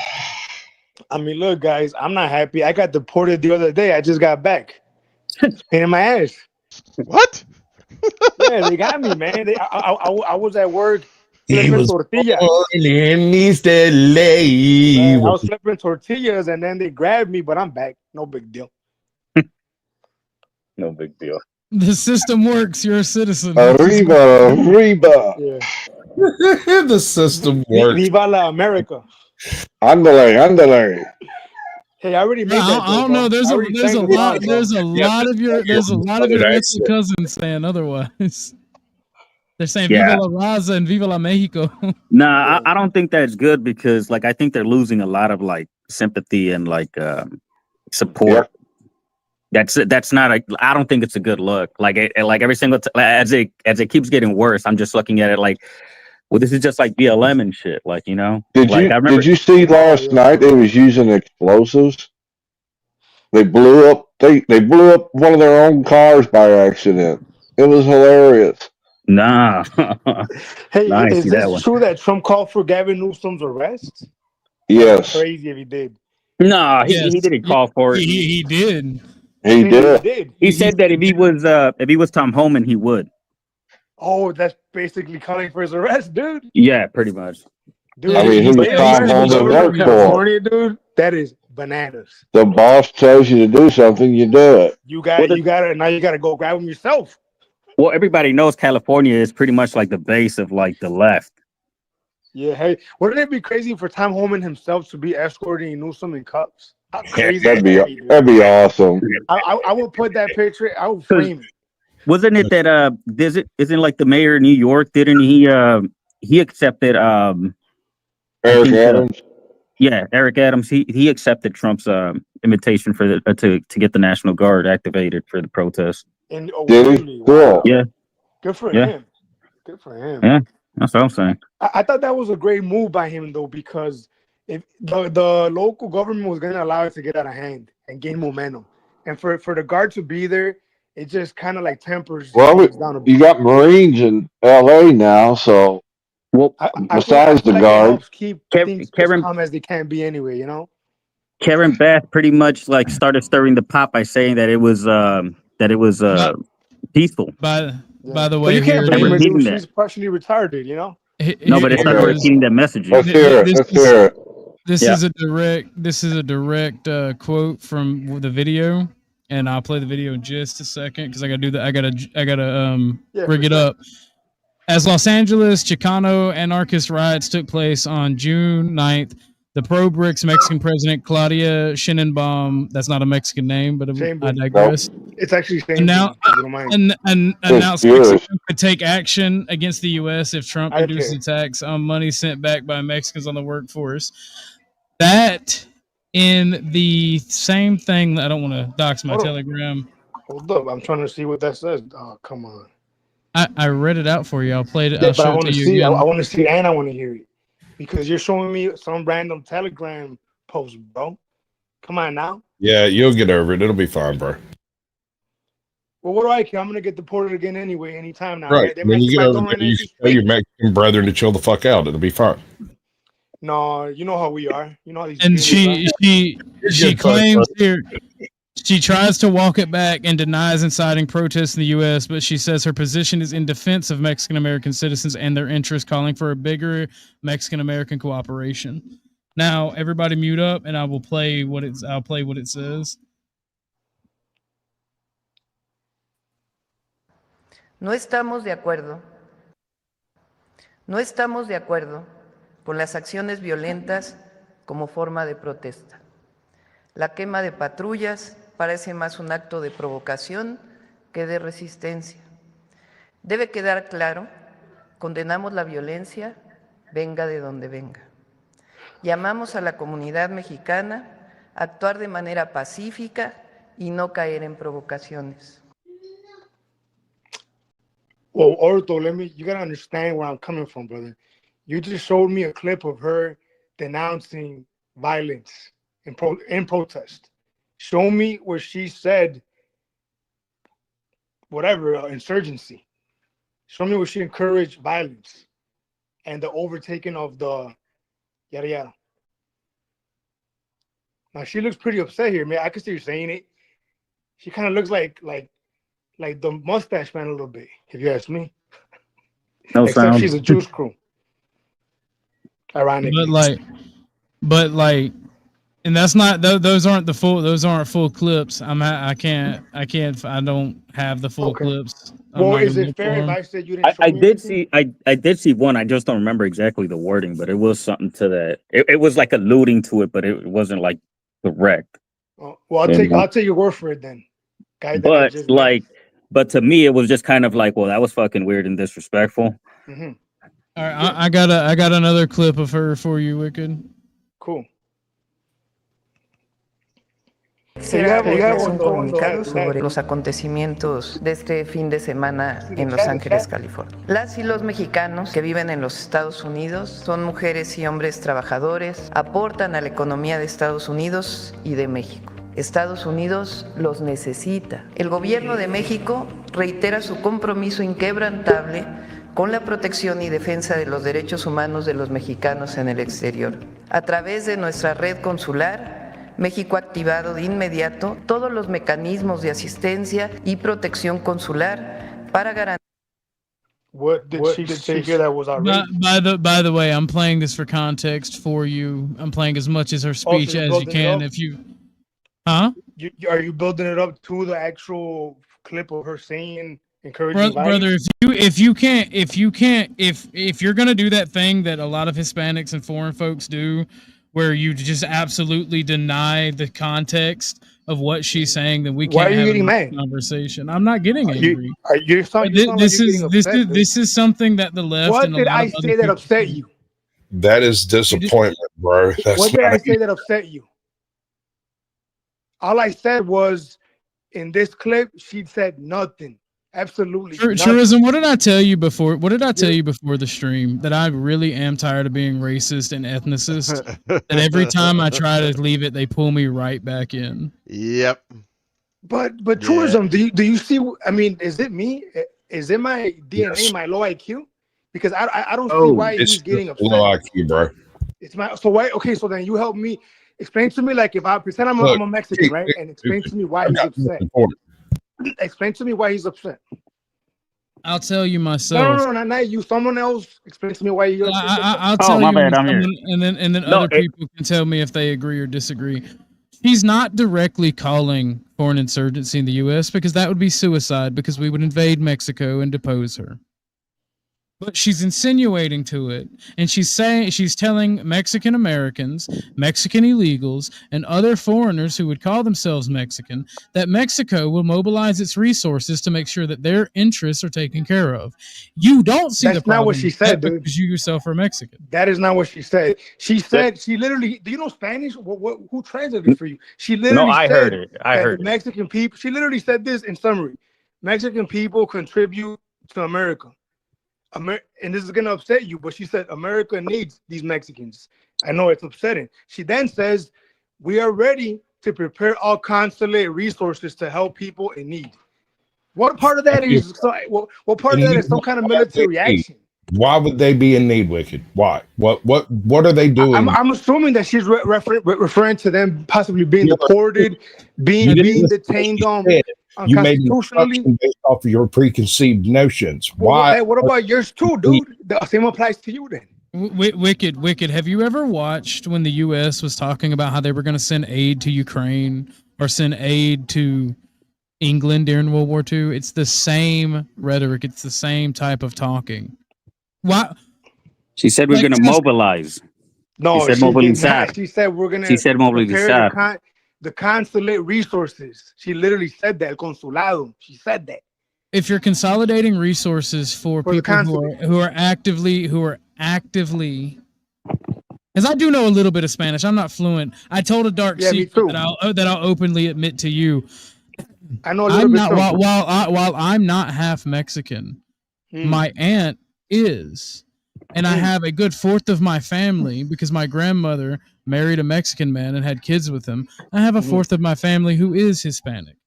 I mean, look, guys, I'm not happy. I got deported the other day. I just got back. It's pain in my ass. What? Yeah, they got me, man. I was at work flipping tortillas. I was flipping tortillas, and then they grabbed me, but I'm back. No big deal. No big deal. The system works. You're a citizen. Arriba. Yeah. The system works. Viva la America. Andale. Hey, I already made that. I don't know. There's a lot of your extra cousins saying otherwise. They're saying Viva la Raza and Viva la Mexico. Nah, I don't think that's good because I think they're losing a lot of sympathy and support. Yeah. That's not I don't think it's a good look. Every single as it keeps getting worse, I'm just looking at it well, this is just like BLM and shit. Did you see last night they was using explosives? They blew up. They blew up one of their own cars by accident. It was hilarious. Nah. Hey, Nah, I ain't is see that this one. true that Trump called for Gavin Newsom's arrest? Yes, Crazy if he did. No, Yes, he didn't call for it. he did. he He did. did. He said that if he was Tom Homan, he would. Oh, that's basically calling for his arrest, dude. Yeah, pretty much. Dude, I mean, if who he does did Tom the Holman governor of work for? California, dude, that is bananas. The boss tells you to do something, you do it. You got now you got to go grab him yourself. Well, everybody knows California is pretty much like the base of like the left. Yeah, hey, wouldn't it be crazy for Tom Homan himself to be escorting Newsom in cups? How crazy That'd would be dude? that'd be awesome. I would put that picture. I would frame it. Wasn't it that isn't like the mayor of New York? Didn't he accepted Eric Adams? Yeah, Eric Adams. He accepted Trump's invitation for to get the National Guard activated for the protest. And Did he? Cool. Yeah. Good for Yeah. him. Good for him. Yeah, that's what I'm saying. I thought that was a great move by him though, because if the local government was going to allow it to get out of hand and gain momentum, and for the guard to be there, it just kind of like tempers Well, things down a bit. you got Marines in L.A. now, so well, besides the It guard, helps keep things as calm as they can be anyway, you know. Karen Bath pretty much like started stirring the pot by saying that it was peaceful. By the But way, you can't here blame her, repeating dude. that. She's partially retarded, you know. No, but they started Here's- repeating that messaging. let's hear it. Let's hear it. This Yeah. is a direct quote from the video, and I'll play the video in just a second because I gotta do that. I gotta Yeah, bring for it sure. up. As Los Angeles Chicano anarchist riots took place on June 9th, the pro-BRICS Mexican president Claudia Sheinbaum, that's not a Mexican name, but I Sheinbaum. digress. It's actually saying Now, announced Jewish. Mexico could take action against the U.S. if Trump Okay. reduces tax on money sent back by Mexicans on the workforce. That in the same thing, I don't want to dox my Hold on. Telegram. Hold up, I'm trying to see what that says. Oh, come on. I read it out for you. I'll play it. Yeah, I'll but I show it want to to you see. I again. want to see, and I want to hear it, because you're showing me some random Telegram post, bro. Come on now. Yeah, you'll get over it. It'll be fine, bro. Well, what do I care? I'm gonna get deported again anyway, anytime now. Right. They When might you get get back over on there, right you can tell your Mexican brethren to chill the fuck out. It'll be fine. No, you know how we are. You know how these. And Canadians she good, claims bud. here she tries to walk it back and denies inciting protests in the U.S., but she says her position is in defense of Mexican American citizens and their interests, calling for a bigger Mexican American cooperation. Now, everybody mute up, and I'll play what it says. No estamos de acuerdo con las acciones violentas como forma de protesta. La quema de patrullas parece más un acto de provocación que de resistencia. Debe quedar claro, condenamos la violencia, venga de donde venga. Llamamos a la comunidad mexicana a actuar de manera pacífica y no caer en provocaciones. Well, Orto, you gotta understand where I'm coming from, brother. You just showed me a clip of her denouncing violence in protest. Show me where she said whatever insurgency. Show me where she encouraged violence and the overtaking of the yada yada. Now she looks pretty upset here, man. I can see her saying it. She kind of looks like the mustache man a little bit, if you ask me. No Except sound. she's a Juice Crew. Ironically. But like, and that's not those aren't full clips. I don't have the full clips. Well, is it fair if I said you didn't show I me did anything? I did see one. I just don't remember exactly the wording, but it was something to that. It was like alluding to it, but it wasn't like direct. Oh, well, I'll take your word for it then. Guy that I But just like, but to me, it was just kind of like, well, that was fucking weird and disrespectful. Mm-hmm. All right, I got another clip of her for you, Wicked. Cool. Quisiera hacerles un comunicado sobre los acontecimientos de este fin de semana en Los Ángeles, California. Las y los mexicanos que viven en los Estados Unidos son mujeres y hombres trabajadores, aportan a la economía de Estados Unidos y de México. Estados Unidos los necesita. El gobierno de México reitera su compromiso inquebrantable con la protección y defensa de los derechos humanos de los mexicanos en el exterior. A través de nuestra red consular, México ha activado de inmediato todos los mecanismos de asistencia y protección consular para garantizar. What did she say here that was outrageous? By the way, I'm playing this for context for you. I'm playing as much as her speech as you can. If you, are you building it up to the actual clip of her saying encouraging brother? If you're gonna do that thing that a lot of Hispanics and foreign folks do, where you just absolutely deny the context of what she's saying, then we can't have a conversation. I'm not getting angry. This is something that the left. What and a did lot I of other say that people upset you? That is disappointment, bro. What did I say that upset you? All I said was, in this clip, she said nothing. Absolutely. Tourism. What did I tell you before? What did I tell you before the stream? That I really am tired of being racist and ethnicist. That every time I try to leave it, they pull me right back in. Yep. But tourism. Do you see? I mean, is it me? Is it my DNA, my low IQ? Because I don't see why he's getting upset. Low IQ, bro. It's my why? Okay, so then you help me explain to me. Like if I pretend I'm a Mexican, right? And explain to me why he's upset. Explain to me why he's upset. I'll tell you myself. No, not you. Someone else. Explain to me why you're upset. I'll tell you. Bad, and then other people can tell me if they agree or disagree. She's not directly calling for an insurgency in the U.S. because that would be suicide because we would invade Mexico and depose her. But she's insinuating to it, and she's telling Mexican Americans, Mexican illegals, and other foreigners who would call themselves Mexican that Mexico will mobilize its resources to make sure that their interests are taken care of. You don't see the problem. That's not what she said, dude. Because you yourself are Mexican. That is not what she said. She said she literally. Do you know Spanish? Who translated it for you? She literally. No, I heard it. I heard it. Mexican people. She literally said this in summary: Mexican people contribute to America. And this is going to upset you, but she said America needs these Mexicans. I know it's upsetting. She then says, we are ready to prepare all consulate resources to help people in need. What part of that is what part of that is some kind of military action? Why would they be in need, Wicked? Why? What are they doing? I'm assuming that she's referring to them possibly being deported, being detained you made an based off of your preconceived notions. Why? Hey, what about yours too, dude? The same applies to you then. Wicked. Have you ever watched when the U.S. was talking about how they were going to send aid to Ukraine or send aid to England during World War II? It's the same rhetoric. It's the same type of talking. Why? She said we're going to mobilize. No, she said mobilizar. She said we're going to. She said mobilizar. The consulate resources. She literally said that. El consulado. She said that. If you're consolidating resources for people who are actively, because I do know a little bit of Spanish. I'm not fluent. I told a dark secret that I'll openly admit to you. I know a little bit. While I'm not half Mexican, my aunt is, and I have a good fourth of my family because my grandmother married a Mexican man and had kids with him. I have a fourth of my family who is Hispanic.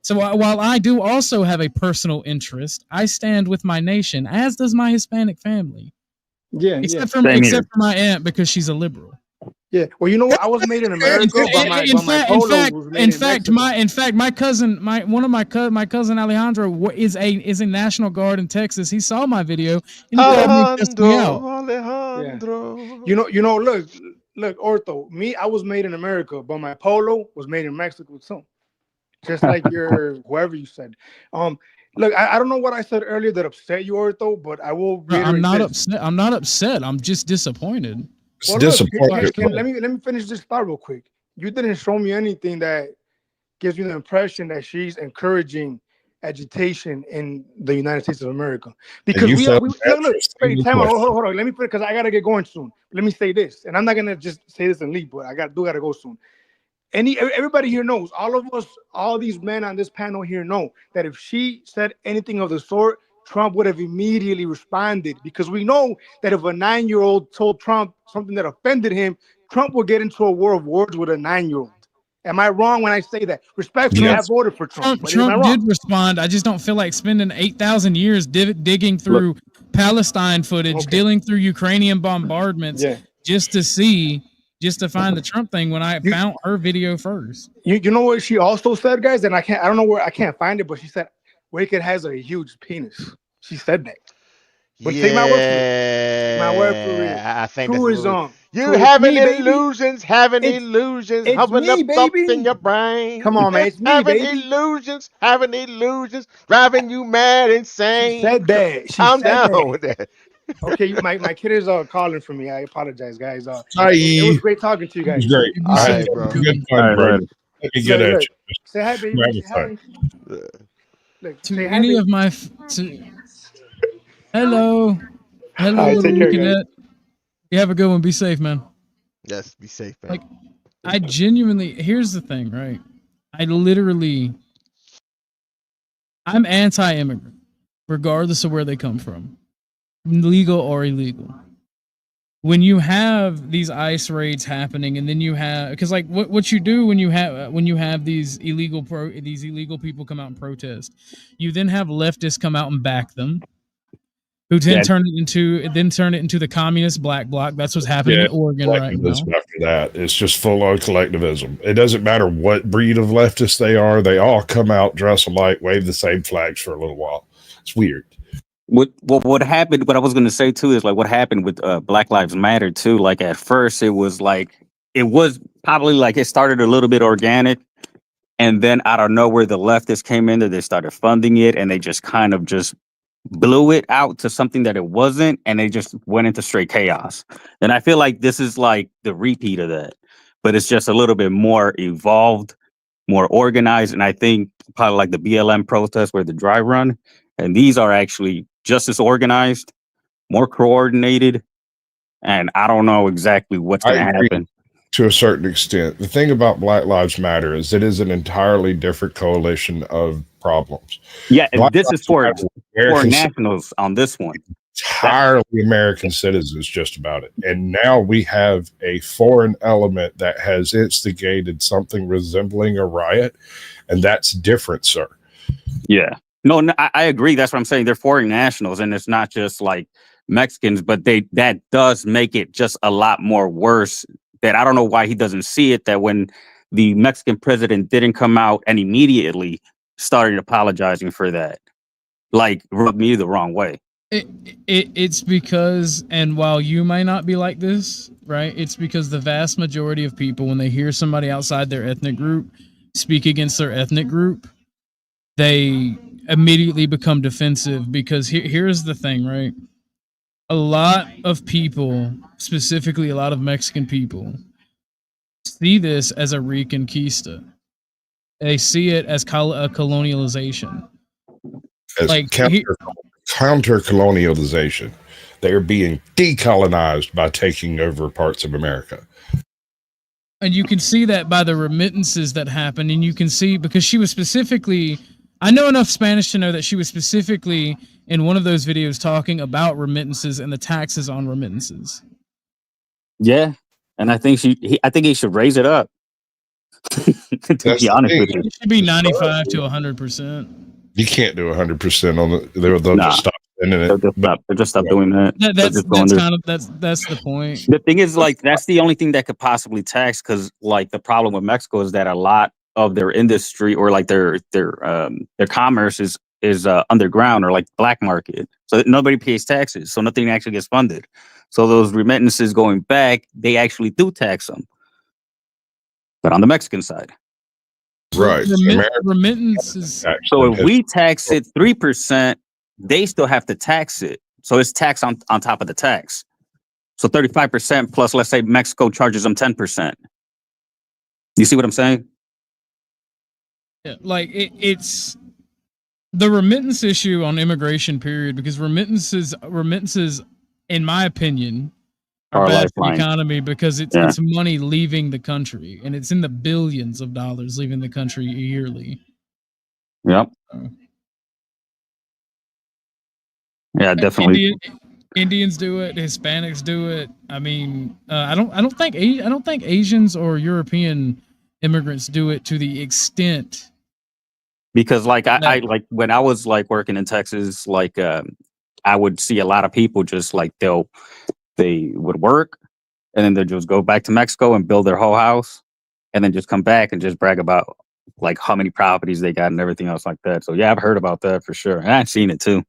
So while I do also have a personal interest, I stand with my nation, as does my Hispanic family. Yeah, except for my aunt because she's a liberal. Yeah, well, you know what? I was made in America. In fact, my cousin, my cousin Alejandro is a National Guard in Texas. He saw my video and he Alejandro. You know, look, Ortho. Me, I was made in America, but my polo was made in Mexico too. Just like your whoever you said. Look, I don't know what I said earlier that upset you, Ortho, but I will. I'm not upset. I'm not upset. I'm just disappointed. Well, look, let me finish this thought real quick. You didn't show me anything that gives you the impression that she's encouraging agitation in the United States of America. Because hold on. Let me put it because I gotta get going soon. Let me say this, and I'm not gonna just say this and leave, but I gotta go soon. Everybody here knows, all of us, all these men on this panel here know that if she said anything of the sort, Trump would have immediately responded, because we know that if a 9-year-old told Trump something that offended him, Trump would get into a war of words with a 9-year-old. Am I wrong when I say that? Respectfully, I voted for Trump. But am I Trump wrong? did respond. I just don't feel like spending 8,000 years digging through Palestine footage, digging through Ukrainian bombardments, just to find the Trump thing when I found her video first. You know what she also said, guys, and I don't know where, I can't find it, but she said Wicked has a huge penis. She said that. But take my word for it. Take my word for it. I think True that's is a little. You True, it's having me, baby. illusions, It's hovering me, up baby. in your brain. Come on, man, it's me, having baby. illusions, driving you mad, insane. She said that. Calm down with that. Okay, my kid is calling for me. I apologize, guys. Hi. It was great talking to you guys. It was great. All I right, had bro. good fun, bro. Let me get at you. Say hi, baby. Grab Say a hi. Look, To say hi, any baby. of my hello All right, little take care, cadet. You have a good one. Be safe, man. Yes, be safe, man. Like, I genuinely, here's the thing, right? I'm anti-immigrant, regardless of where they come from, legal or illegal. When you have these ICE raids happening, and then you have, because like what you do when you have these illegal people come out and protest, you then have leftists come out and back them, who then turn it into the communist black bloc. That's what's happening in Oregon right now. After that, it's just full on collectivism. It doesn't matter what breed of leftists they are; they all come out, dress alike, wave the same flags for a little while. It's weird. What happened? What I was going to say too is like what happened with Black Lives Matter too. Like at first, it was probably like it started a little bit organic, and then out of nowhere, the leftists came in there. They started funding it, and they just kind of just blew it out to something that it wasn't, and they just went into straight chaos. And I feel like this is like the repeat of that, but it's just a little bit more evolved, more organized, and I think probably like the BLM protests where the dry run, and these are actually just as organized, more coordinated, and I don't know exactly what's going to happen. To a certain extent. The thing about Black Lives Matter is it is an entirely different coalition of problems. Yeah, Black this is for American nationals on this one. Entirely American citizens, just about it. And now we have a foreign element that has instigated something resembling a riot, and that's different, sir. Yeah. No, I agree. That's what I'm saying. They're foreign nationals, and it's not just like Mexicans, but that does make it just a lot more worse. That I don't know why he doesn't see it. That when the Mexican president didn't come out and immediately started apologizing for that, like rubbed me the wrong way. It's because, and while you may not be like this, right? It's because the vast majority of people, when they hear somebody outside their ethnic group speak against their ethnic group, they immediately become defensive. Because here's the thing, right? A lot of people, specifically a lot of Mexican people, see this as a reconquista. They see it as a colonialization. As like counter-colonialization. They are being decolonized by taking over parts of America. And you can see that by the remittances that happen. And you can see, because she was specifically, I know enough Spanish to know that she was specifically in one of those videos talking about remittances and the taxes on remittances. Yeah, and I think he should raise it up. To be honest with you, it should be 95 to 100%. You can't do 100% on the. They'll just stop sending it. They'll just stop doing that. That's the point. The thing is, like, that's the only thing that could possibly tax, because like the problem with Mexico is that a lot of their industry or like their commerce is underground or like black market, so nobody pays taxes, so nothing actually gets funded. So those remittances going back, they actually do tax them, but on the Mexican side, right? Remittances. So if we tax it 3%, they still have to tax it, so it's tax on top of the tax. So 35% plus, let's say Mexico charges them 10%. You see what I'm saying? Yeah, like it's the remittance issue on immigration, period, because remittances, in my opinion, are bad for the economy, because it's money leaving the country, and it's in the billions of dollars leaving the country yearly. Yep. Yeah, definitely. Indians do it. Hispanics do it. I mean, I don't think Asians or European immigrants do it to the extent. Because like I like when I was like working in Texas, like I would see a lot of people just like they would work and then they'll just go back to Mexico and build their whole house and then just come back and just brag about like how many properties they got and everything else like that. So yeah, I've heard about that for sure. And I've seen it too.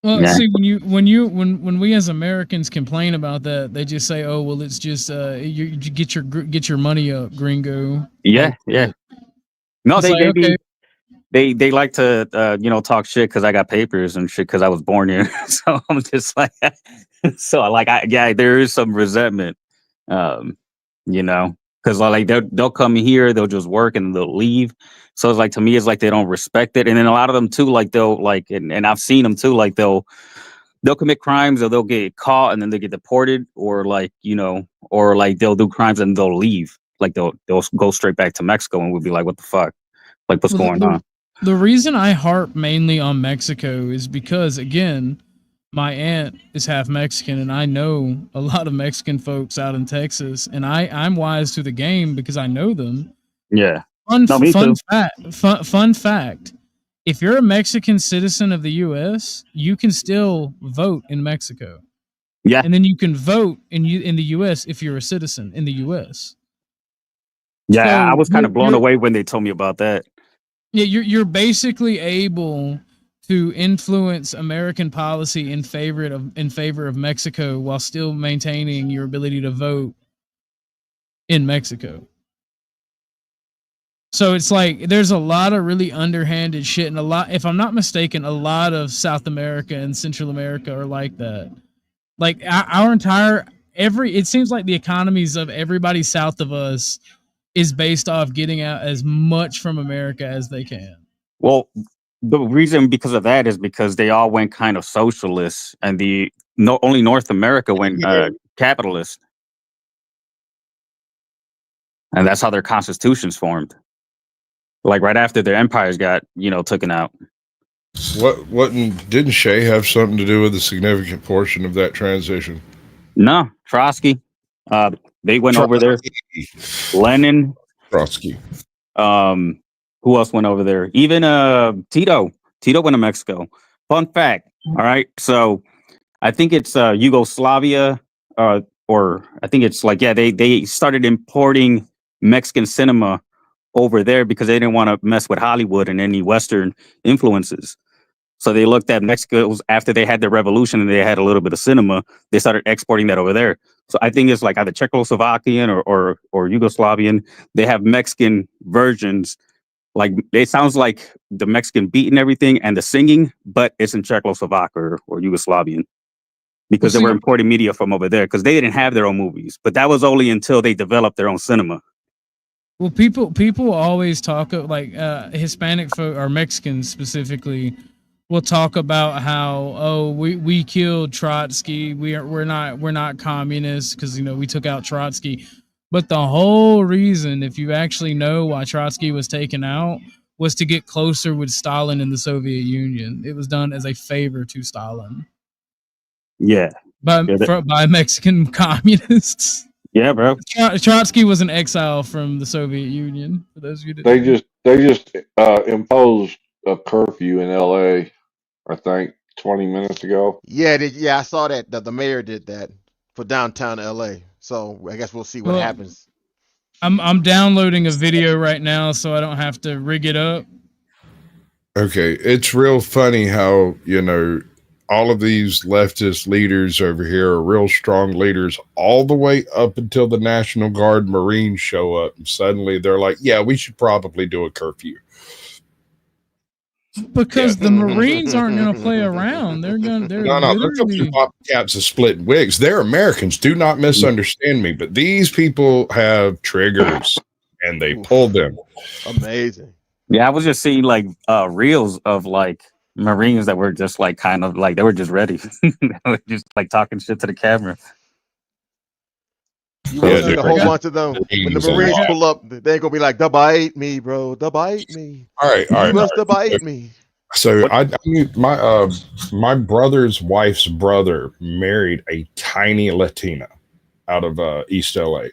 Well, Yeah. see, when we as Americans complain about that, they just say, "Oh, well, it's just you get your money up, gringo." Yeah, Like, yeah. No, it's they like, okay. they like to talk shit because I got papers and shit because I was born here. So I'm just like, so like there is some resentment, because like they'll come here, they'll just work and they'll leave. So it's like to me, it's like they don't respect it, and then a lot of them too, like they'll like, and I've seen them too, like they'll commit crimes or they'll get caught and then they get deported, or like or like they'll do crimes and they'll leave, like they'll go straight back to Mexico, and we'll be like, what the fuck, like what's going on? The reason I harp mainly on Mexico is because, again, my aunt is half Mexican, and I know a lot of Mexican folks out in Texas, and I'm wise to the game because I know them. Yeah. Fun too. fact. If you're a Mexican citizen of the U.S., you can still vote in Mexico. Yeah. And then you can vote in the U.S. if you're a citizen in the U.S. Yeah, So I was kind of blown away when they told me about that. Yeah, you're basically able to influence American policy in favor of Mexico while still maintaining your ability to vote in Mexico. So it's like there's a lot of really underhanded shit, and if I'm not mistaken, a lot of South America and Central America are like that. Like our entire it seems like the economies of everybody south of us is based off getting out as much from America as they can. Well, the reason because of that is because they all went kind of socialist, and only North America went capitalist, and that's how their constitutions formed. Like right after their empires got taken out. Didn't Shea have something to do with a significant portion of that transition? No, Trotsky. They went over there. Lenin. Trotsky. Who else went over there? Even Tito. Tito went to Mexico. Fun fact. All right. So I think it's Yugoslavia, or I think it's like, they started importing Mexican cinema over there because they didn't want to mess with Hollywood and any Western influences. So they looked at Mexico after they had the revolution and they had a little bit of cinema. They started exporting that over there. So I think it's like either Czechoslovakian or Yugoslavian. They have Mexican versions. Like it sounds like the Mexican beat and everything and the singing, but it's in Czechoslovak or Yugoslavian because they were importing media from over there because they didn't have their own movies. But that was only until they developed their own cinema. Well, people always talk like Hispanic folk or Mexicans specifically will talk about how we killed Trotsky. We're not communists because we took out Trotsky. But the whole reason, if you actually know why Trotsky was taken out, was to get closer with Stalin in the Soviet Union. It was done as a favor to Stalin. Yeah. By Mexican communists. Yeah, bro. Trotsky was an exile from the Soviet Union. For those of you that they just imposed a curfew in L.A. I think 20 minutes ago. Yeah, I saw that. The mayor did that for downtown L.A. So I guess we'll see what happens. I'm downloading a video right now, so I don't have to rig it up. Okay, it's real funny how all of these leftist leaders over here are real strong leaders all the way up until the National Guard Marines show up. And suddenly they're like, yeah, we should probably do a curfew. Because the Marines aren't going to play around. They're some pop caps of split wigs. They're Americans. Do not misunderstand me. But these people have triggers and they pull them. Amazing. Yeah, I was just seeing like reels of like Marines that were just like kind of like they were just ready. They were just like talking shit to the camera. A whole bunch of them. When the Marines pull up, they ain't gonna be like, "Da bite me, bro. Da bite me." All right. You must da bite me. So my brother's wife's brother married a tiny Latina out of East LA.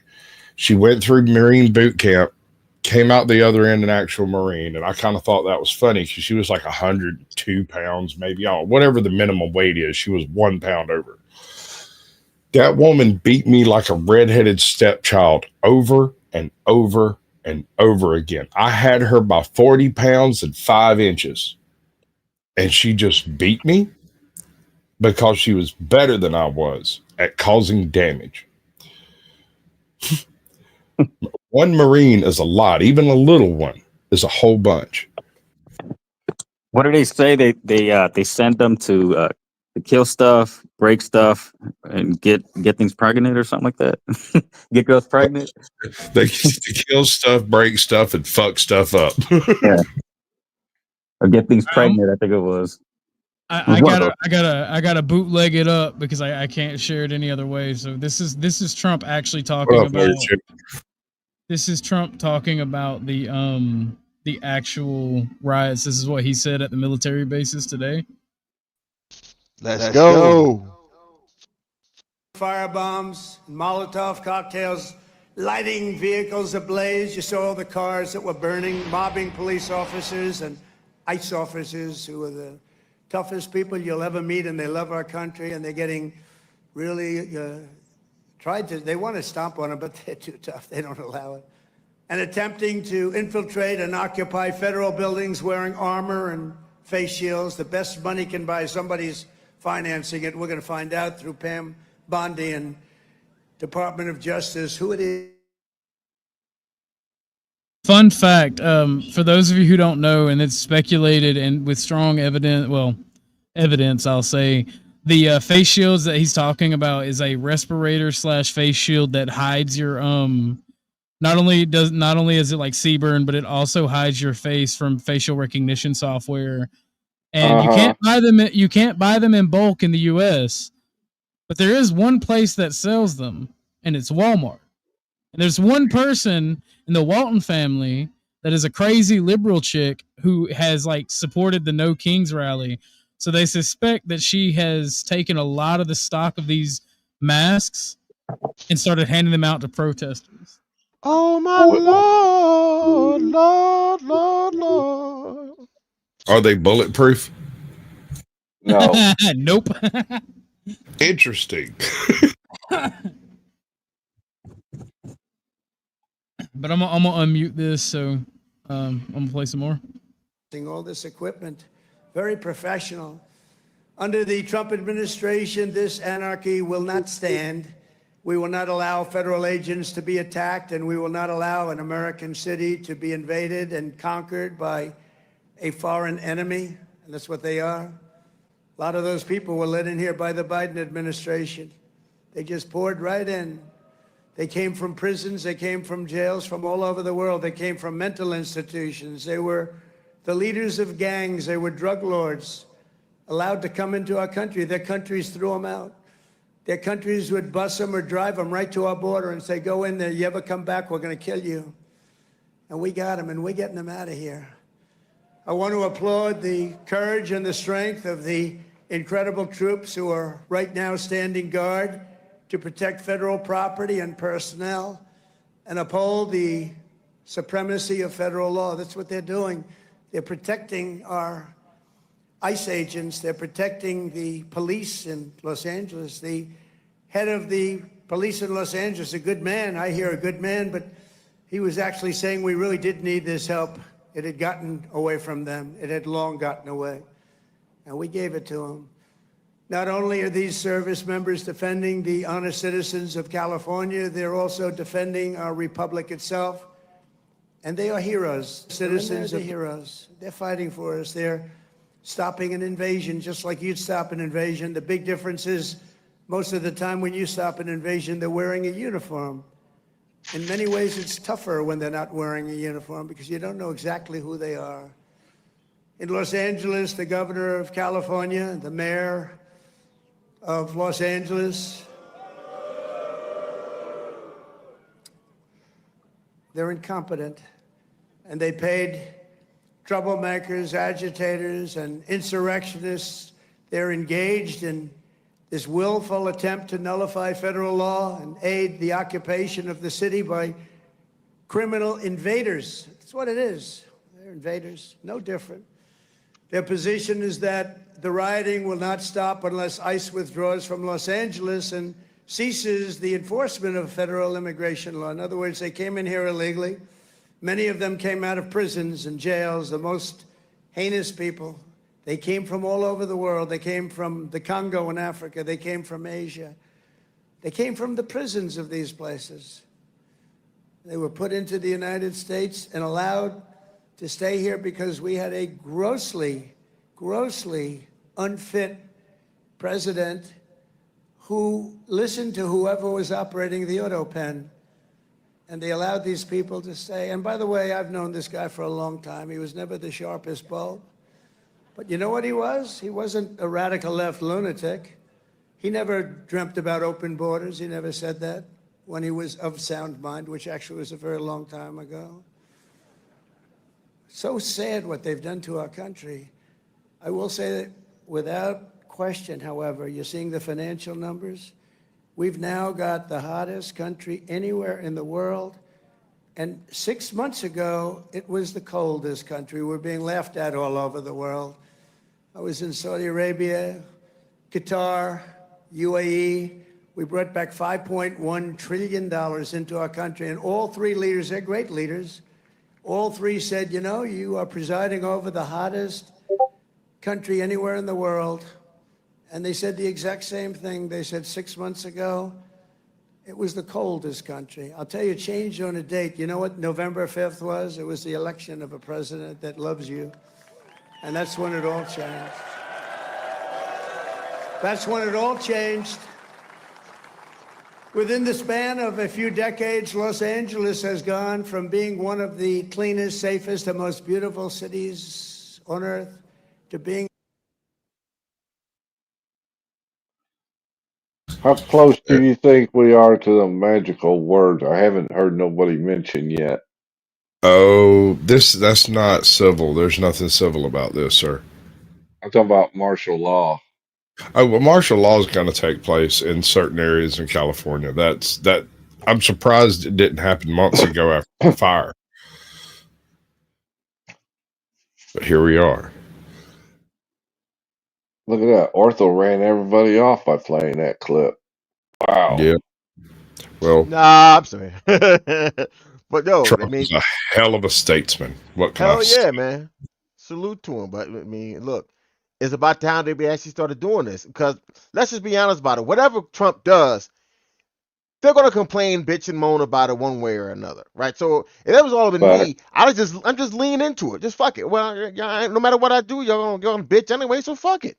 She went through Marine boot camp, came out the other end an actual Marine, and I kind of thought that was funny because she was like 102 pounds, maybe, whatever the minimum weight is. She was 1 pound over. That woman beat me like a redheaded stepchild over and over and over again. I had her by 40 pounds and 5 inches, and she just beat me because she was better than I was at causing damage. One Marine is a lot. Even a little one is a whole bunch. What do they say? They send them to kill stuff, break stuff, and get things pregnant or something like that. Get girls pregnant. They kill stuff, break stuff, and fuck stuff up. Yeah. Or get things pregnant. I think it was. I gotta bootleg it up because I can't share it any other way. So this is Trump actually talking about. This is Trump talking about the actual riots. This is what he said at the military bases today. Let's go. Firebombs, Molotov cocktails, lighting vehicles ablaze. You saw the cars that were burning, mobbing police officers and ICE officers who are the toughest people you'll ever meet, and they love our country, and they're getting really they want to stomp on them, but they're too tough. They don't allow it. And attempting to infiltrate and occupy federal buildings wearing armor and face shields. The best money can buy, somebody's financing it. We're going to find out through Pam Bondi and Department of Justice who it is. Fun fact, for those of you who don't know, and it's speculated and with strong evidence, I'll say, the face shields that he's talking about is a respirator / face shield that hides your not only is it like CBRN, but it also hides your face from facial recognition software. And you can't buy them in bulk in the US, but there is one place that sells them, and it's Walmart. And there's one person in the Walton family that is a crazy liberal chick who has supported the No Kings rally. So they suspect that she has taken a lot of the stock of these masks and started handing them out to protesters. Oh my Lord, Lord, Lord, Lord. Are they bulletproof? No. Nope. Interesting. But I'm gonna unmute this, so I'm gonna play some more. All this equipment, very professional. Under the Trump administration, this anarchy will not stand. We will not allow federal agents to be attacked, and we will not allow an American city to be invaded and conquered by a foreign enemy, and that's what they are. A lot of those people were let in here by the Biden administration. They just poured right in. They came from prisons, they came from jails from all over the world. They came from mental institutions. They were the leaders of gangs. They were drug lords allowed to come into our country. Their countries threw them out. Their countries would bus them or drive them right to our border and say, go in there, you ever come back, we're going to kill you. And we got them, and we're getting them out of here. I want to applaud the courage and the strength of the incredible troops who are right now standing guard to protect federal property and personnel and uphold the supremacy of federal law. That's what they're doing. They're protecting our ICE agents. They're protecting the police in Los Angeles. The head of the police in Los Angeles, a good man, I hear a good man, but he was actually saying we really did need this help. It had gotten away from them. It had long gotten away. And we gave it to them. Not only are these service members defending the honest citizens of California, they're also defending our republic itself. And they are heroes. Citizens are heroes. They're fighting for us. They're stopping an invasion just like you'd stop an invasion. The big difference is most of the time when you stop an invasion, they're wearing a uniform. In many ways, it's tougher when they're not wearing a uniform because you don't know exactly who they are. In Los Angeles, the governor of California, the mayor of Los Angeles, they're incompetent, and they paid troublemakers, agitators, and insurrectionists. They're engaged in this willful attempt to nullify federal law and aid the occupation of the city by criminal invaders. That's what it is. They're invaders, no different. Their position is that the rioting will not stop unless ICE withdraws from Los Angeles and ceases the enforcement of federal immigration law. In other words, they came in here illegally. Many of them came out of prisons and jails, the most heinous people. They came from all over the world. They came from the Congo in Africa. They came from Asia. They came from the prisons of these places. They were put into the United States and allowed to stay here because we had a grossly, grossly unfit president who listened to whoever was operating the auto pen. And they allowed these people to stay. And by the way, I've known this guy for a long time. He was never the sharpest bulb. But you know what he was? He wasn't a radical left lunatic. He never dreamt about open borders. He never said that when he was of sound mind, which actually was a very long time ago. So sad what they've done to our country. I will say that without question, however, you're seeing the financial numbers. We've now got the hottest country anywhere in the world. And 6 months ago, it was the coldest country. We're being laughed at all over the world. I was in Saudi Arabia, Qatar, UAE. We brought back $5.1 trillion into our country. And all three leaders, they're great leaders, all three said, you know, you are presiding over the hottest country anywhere in the world. And they said the exact same thing. They said 6 months ago, it was the coldest country. I'll tell you, it changed on a date. You know what November 5th was? It was the election of a president that loves you. And that's when it all changed. That's when it all changed. Within the span of a few decades, Los Angeles has gone from being one of the cleanest, safest, and most beautiful cities on earth to being. How close do you think we are to the magical word? I haven't heard nobody mention yet. Oh, that's not civil. There's nothing civil about this, sir. I'm talking about martial law. Oh, well, martial law is going to take place in certain areas in California. That. I'm surprised it didn't happen months ago after the fire. But here we are. Look at that. Ortho ran everybody off by playing that clip. Wow. Yeah. Well, Nah, I'm sorry. But no, Trump I mean, is a hell of a statesman. What can I hell say? yeah, man. Salute to him. But I mean, look, it's about time they actually started doing this. Because let's just be honest about it. Whatever Trump does, they're gonna complain, bitch, and moan about it one way or another, right? So if that was all been me, I'm just leaning into it. Just fuck it. Well, no matter what I do, you're gonna bitch anyway. So fuck it.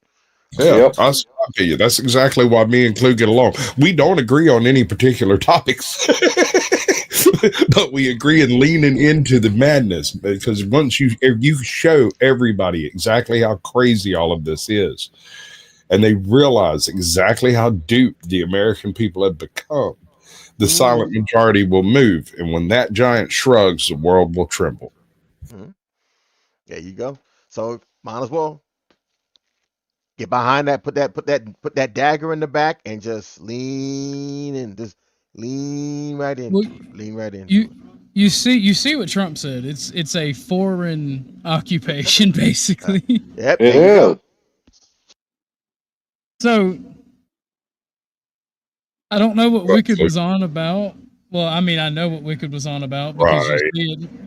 Yeah, Yep. I tell you, that's exactly why me and Clue get along. We don't agree on any particular topics, but we agree in leaning into the madness, because once you show everybody exactly how crazy all of this is, and they realize exactly how duped the American people have become, the silent majority will move. And when that giant shrugs, the world will tremble. There you go. So might as well get behind that, put that dagger in the back, and just lean and just lean right into it. Lean right into it. You see what Trump said. It's a foreign occupation, basically. Yep, it is. So I don't know what Wicked was on about. Well, I mean, I know what Wicked was on about because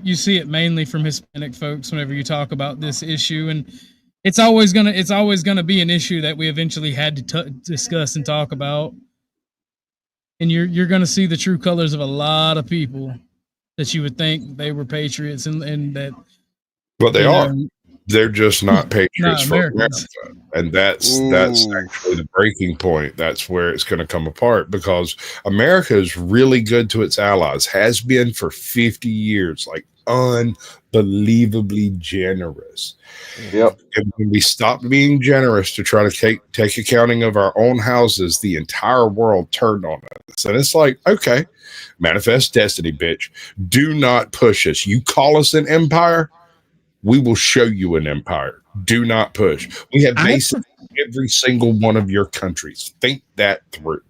you see it mainly from Hispanic folks whenever you talk about this issue, and it's always gonna be an issue that we eventually had to discuss and talk about. And you're gonna see the true colors of a lot of people that you would think they were patriots and that. But they are. They're just not patriots not for Americans. America. And that's actually the breaking point. That's where it's going to come apart, because America is really good to its allies, has been for 50 years, like unbelievably generous. Yep. And when we stop being generous to try to take accounting of our own houses, the entire world turned on us. And it's like, okay, manifest destiny, bitch. Do not push us. You call us an empire, we will show you an empire. Do not push. We have bases in every single one of your countries. Think that through.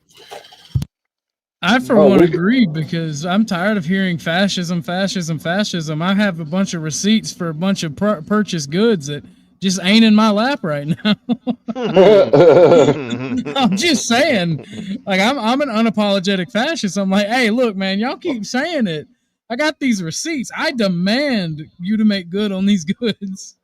I, for one, agree because I'm tired of hearing fascism, fascism, fascism. I have a bunch of receipts for a bunch of purchased goods that just ain't in my lap right now. I'm just saying, like I'm an unapologetic fascist. I'm like, hey, look, man, y'all keep saying it. I got these receipts. I demand you to make good on these goods.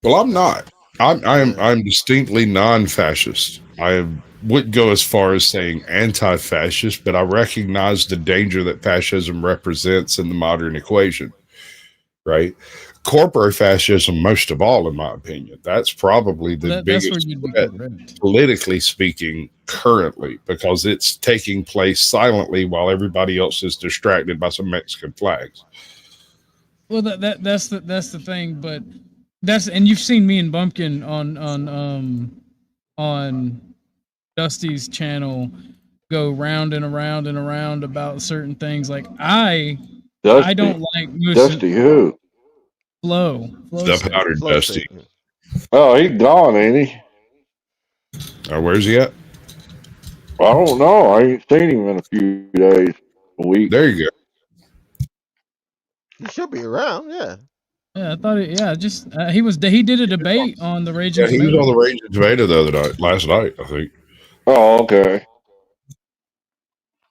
Well, I'm not. I'm distinctly non-fascist. I wouldn't go as far as saying anti-fascist, but I recognize the danger that fascism represents in the modern equation. Right? Corporate fascism, most of all, in my opinion, that's probably the biggest threat, politically speaking, currently, because it's taking place silently while everybody else is distracted by some Mexican flags. Well, that's the thing, but and you've seen me and Bumpkin on Dusty's channel go round and around and around about certain things. Like I don't like Dusty who? Flo The powdered Dusty. Oh, he's gone, ain't he? Where's he at? I don't know. I ain't seen him in a few days, a week. There you go. He should be around, yeah. Yeah, I thought he did a debate on the Raging Tomato. He was on the Raging Tomato the other night, last night, I think. Oh, okay.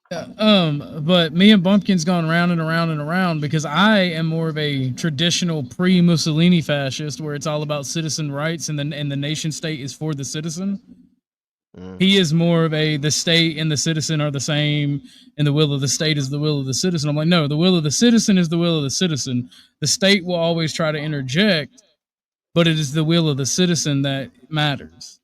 But me and Bumpkin's gone round and around and around because I am more of a traditional pre-Mussolini fascist, where it's all about citizen rights and the nation state is for the citizen. He is more of the state and the citizen are the same, and the will of the state is the will of the citizen. I'm like, no, the will of the citizen is the will of the citizen. The state will always try to interject, but it is the will of the citizen that matters.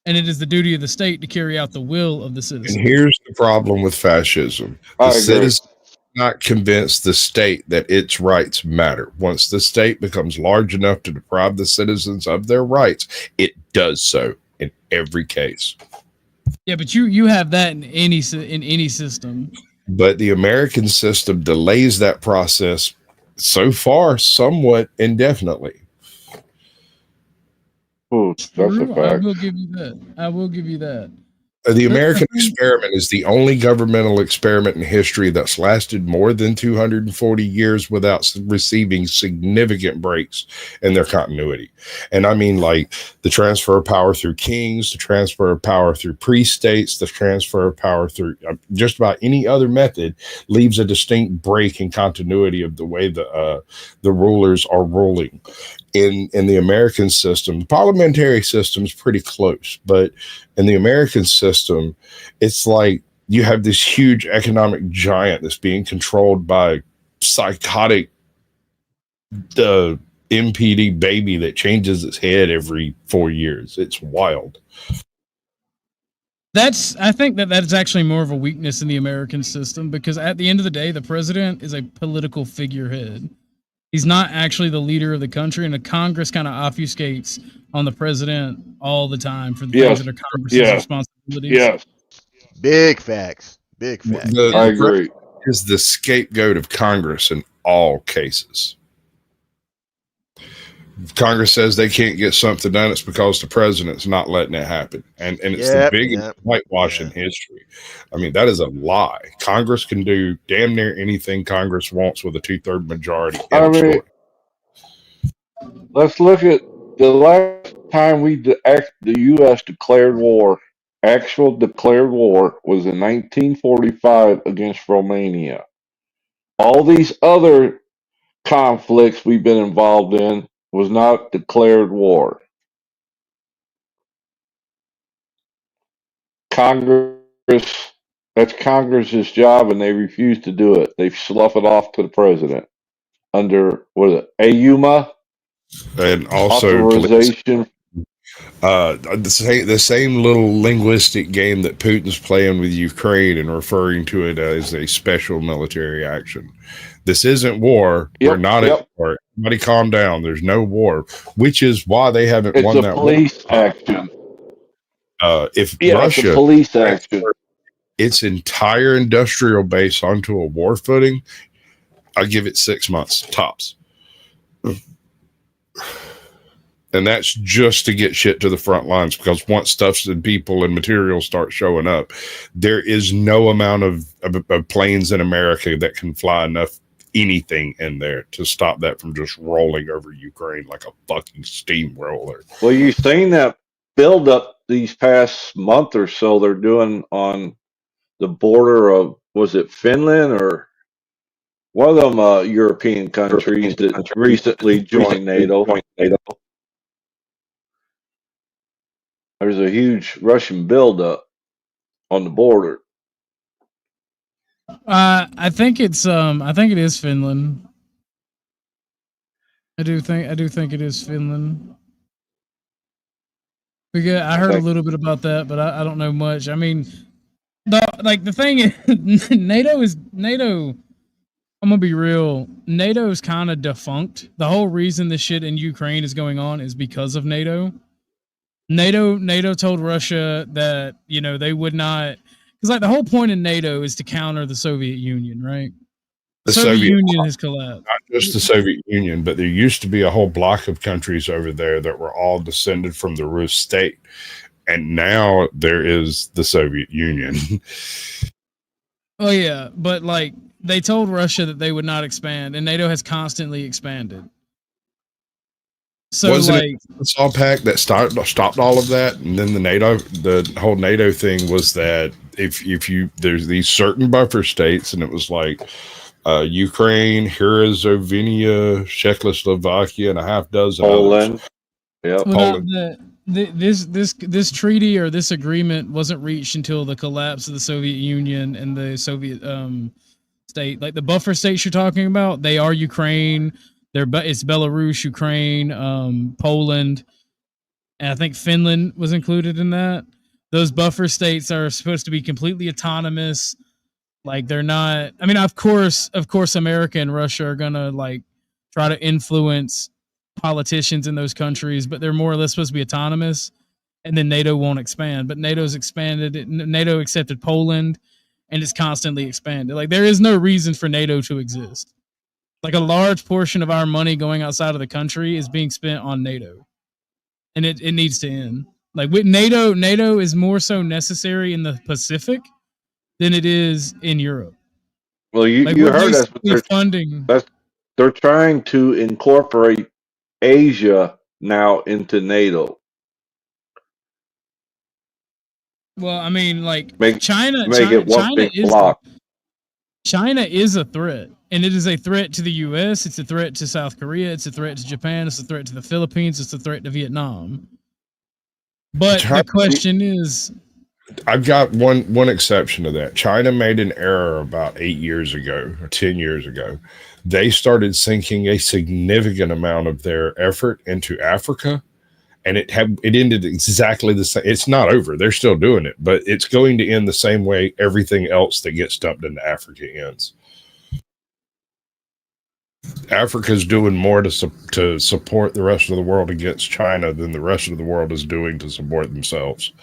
And it is the duty of the state to carry out the will of the citizen. And here's the problem with fascism. The citizen not convince the state that its rights matter. Once the state becomes large enough to deprive the citizens of their rights, it does so in every case. Yeah, but you have that in any system. But the American system delays that process so far somewhat indefinitely. Oh, that's a fact. I will give you that. The American experiment is the only governmental experiment in history that's lasted more than 240 years without receiving significant breaks in their continuity. And I mean, like the transfer of power through kings, the transfer of power through pre-states, the transfer of power through just about any other method leaves a distinct break in continuity of the way the rulers are ruling. In the American system, the parliamentary system is pretty close, but in the American system, it's like you have this huge economic giant that's being controlled by psychotic MPD baby that changes its head every 4 years. It's wild. I think that is actually more of a weakness in the American system, because at the end of the day, the president is a political figurehead. He's not actually the leader of the country, and the Congress kind of obfuscates on the president all the time for the things that are Congress's responsibilities. Yes. Big facts. Big facts. I agree. Is the scapegoat of Congress in all cases. If Congress says they can't get something done, it's because the president's not letting it happen. And it's the biggest whitewash in history. I mean, that is a lie. Congress can do damn near anything Congress wants with a 2/3 majority. Let's look at the last time the U.S. declared war. Actual declared war was in 1945 against Romania. All these other conflicts we've been involved in was not declared war. That's Congress's job, and they refuse to do it. They slough it off to the president under, what is it, AUMA? And also authorization. The same little linguistic game that Putin's playing with Ukraine and referring to it as a special military action. This isn't war. We're not at war. Everybody calm down. There's no war, which is why they haven't won that war. It's a police action. If Russia, it's a police action, its entire industrial base onto a war footing, I give it 6 months tops. And that's just to get shit to the front lines, because once stuff and people and materials start showing up, there is no amount of planes in America that can fly enough anything in there to stop that from just rolling over Ukraine like a fucking steamroller. Well, you've seen that build up these past month or so they're doing on the border of, was it Finland or one of them European countries that recently joined NATO? There's a huge Russian buildup on the border. I think it is Finland. I do think it is Finland. Because I heard a little bit about that, but I don't know much. I mean, the thing is, NATO. I'm gonna be real. NATO's kind of defunct. The whole reason this shit in Ukraine is going on is because of NATO. NATO told Russia that they would not, because like the whole point in NATO is to counter the Soviet Union, right? The Soviet Union has collapsed. Not just the Soviet Union, but there used to be a whole block of countries over there that were all descended from the Rus state. And now there is the Soviet Union. Oh yeah, but like they told Russia that they would not expand, and NATO has constantly expanded. So wasn't like it the Warsaw Pact that stopped all of that, and then the whole NATO thing was that if you there's these certain buffer states, and it was like Ukraine, Herzegovina, Czechoslovakia, and a half dozen Poland. Yeah, Poland. This treaty or this agreement wasn't reached until the collapse of the Soviet Union and the Soviet state. Like the buffer states you're talking about, they are Ukraine. It's Belarus, Ukraine, Poland, and I think Finland was included in that. Those buffer states are supposed to be completely autonomous. Like they're not. I mean, of course, America and Russia are gonna like try to influence politicians in those countries, but they're more or less supposed to be autonomous. And then NATO won't expand, but NATO's expanded. NATO accepted Poland, and it's constantly expanded. Like there is no reason for NATO to exist. Like a large portion of our money going outside of the country is being spent on NATO, and it needs to end. Like with NATO is more so necessary in the Pacific than it is in Europe. Well, you heard that's what they're funding. They're trying to incorporate Asia now into NATO. Well, I mean, like China is a threat, and it is a threat to the U.S. It's a threat to South Korea. It's a threat to Japan. It's a threat to the Philippines. It's a threat to Vietnam. But the question is, I've got one exception to that. China made an error about 8 years ago or 10 years ago. They started sinking a significant amount of their effort into Africa, and it ended exactly the same. It's not over. They're still doing it, but it's going to end the same way everything else that gets dumped into Africa ends. Africa's doing more to support the rest of the world against China than the rest of the world is doing to support themselves.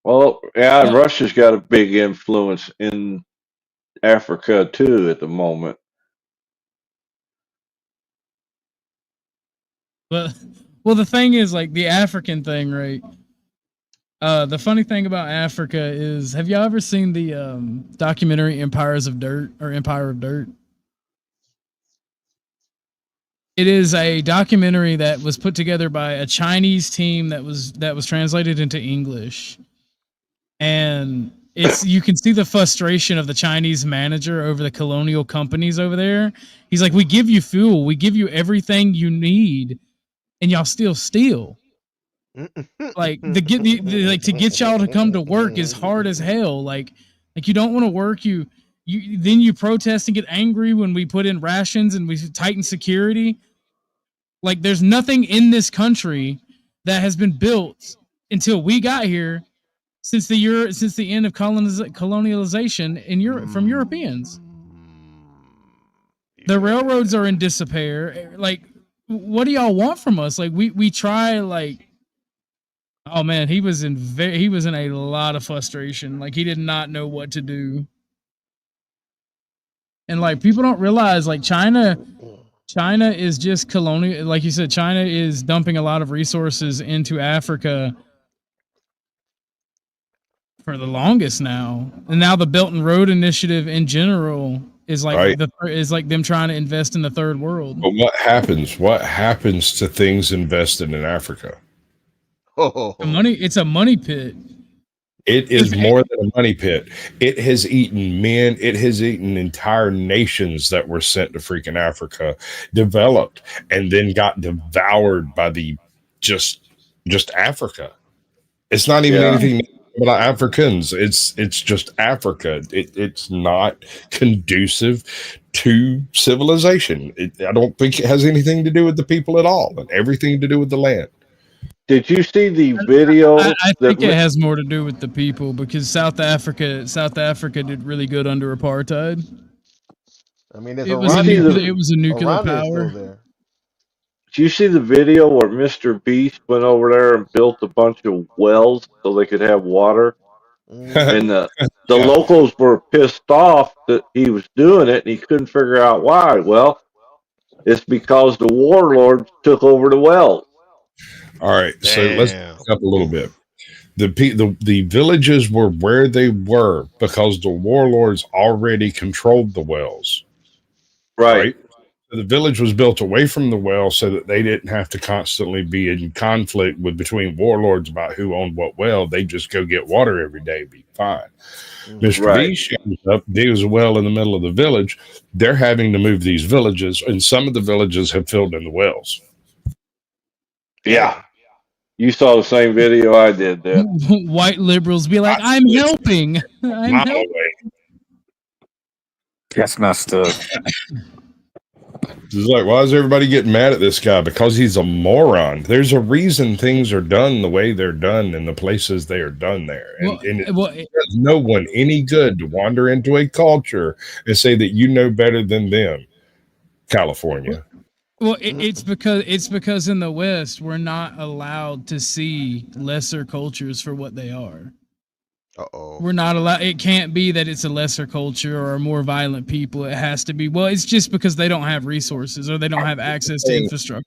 Well, yeah, Russia's got a big influence in Africa too at the moment. But well, the thing is, like the African thing, right? The funny thing about Africa is, have y'all ever seen the documentary Empires of Dirt or Empire of Dirt? It is a documentary that was put together by a Chinese team that was translated into English. And you can see the frustration of the Chinese manager over the colonial companies over there. He's like, we give you fuel, we give you everything you need, and y'all still steal. Like to get y'all to come to work is hard as hell. Like you don't want to work. You then you protest and get angry when we put in rations and we tighten security. Like there's nothing in this country that has been built until we got here since the end of colonialization in Europe from Europeans. The railroads are in disrepair. Like, what do y'all want from us? Like we try like. Oh man, he was in a lot of frustration. Like he did not know what to do. And like people don't realize, like China is just colonial. Like you said, China is dumping a lot of resources into Africa for the longest now, and now the Belt and Road Initiative in general is like Right. is like them trying to invest in the third world. But what happens? What happens to things invested in Africa? It's a money pit. It is more than a money pit. It has eaten men. It has eaten entire nations that were sent to freaking Africa, developed, and then got devoured by the just Africa. It's not even anything about Africans. It's just Africa. It's not conducive to civilization. I don't think it has anything to do with the people at all, and everything to do with the land. Did you see the video? I think it has more to do with the people, because South Africa did really good under apartheid. I mean, there's it was a nuclear power. Did you see the video where Mr. Beast went over there and built a bunch of wells so they could have water? And the locals were pissed off that he was doing it, and he couldn't figure out why. Well, it's because the warlords took over the wells. All right, so let's back up a little bit. The villages were where they were because the warlords already controlled the wells. Right? So the village was built away from the well so that they didn't have to constantly be in conflict between warlords about who owned what well. They just go get water every day, be fine. Mr. B shows up, digs a well in the middle of the village. They're having to move these villages, and some of the villages have filled in the wells. Yeah. You saw the same video I did then. White liberals be like, I'm helping. I'm helping. That's messed up. It's like, why is everybody getting mad at this guy? Because he's a moron. There's a reason things are done the way they're done in the places they are done there. And, it does no one any good to wander into a culture and say that you know better than them. California. Well, it's because in the West we're not allowed to see lesser cultures for what they are. We're not allowed. It can't be that it's a lesser culture or a more violent people. It has to be. Well, it's just because they don't have resources or they don't have access to infrastructure.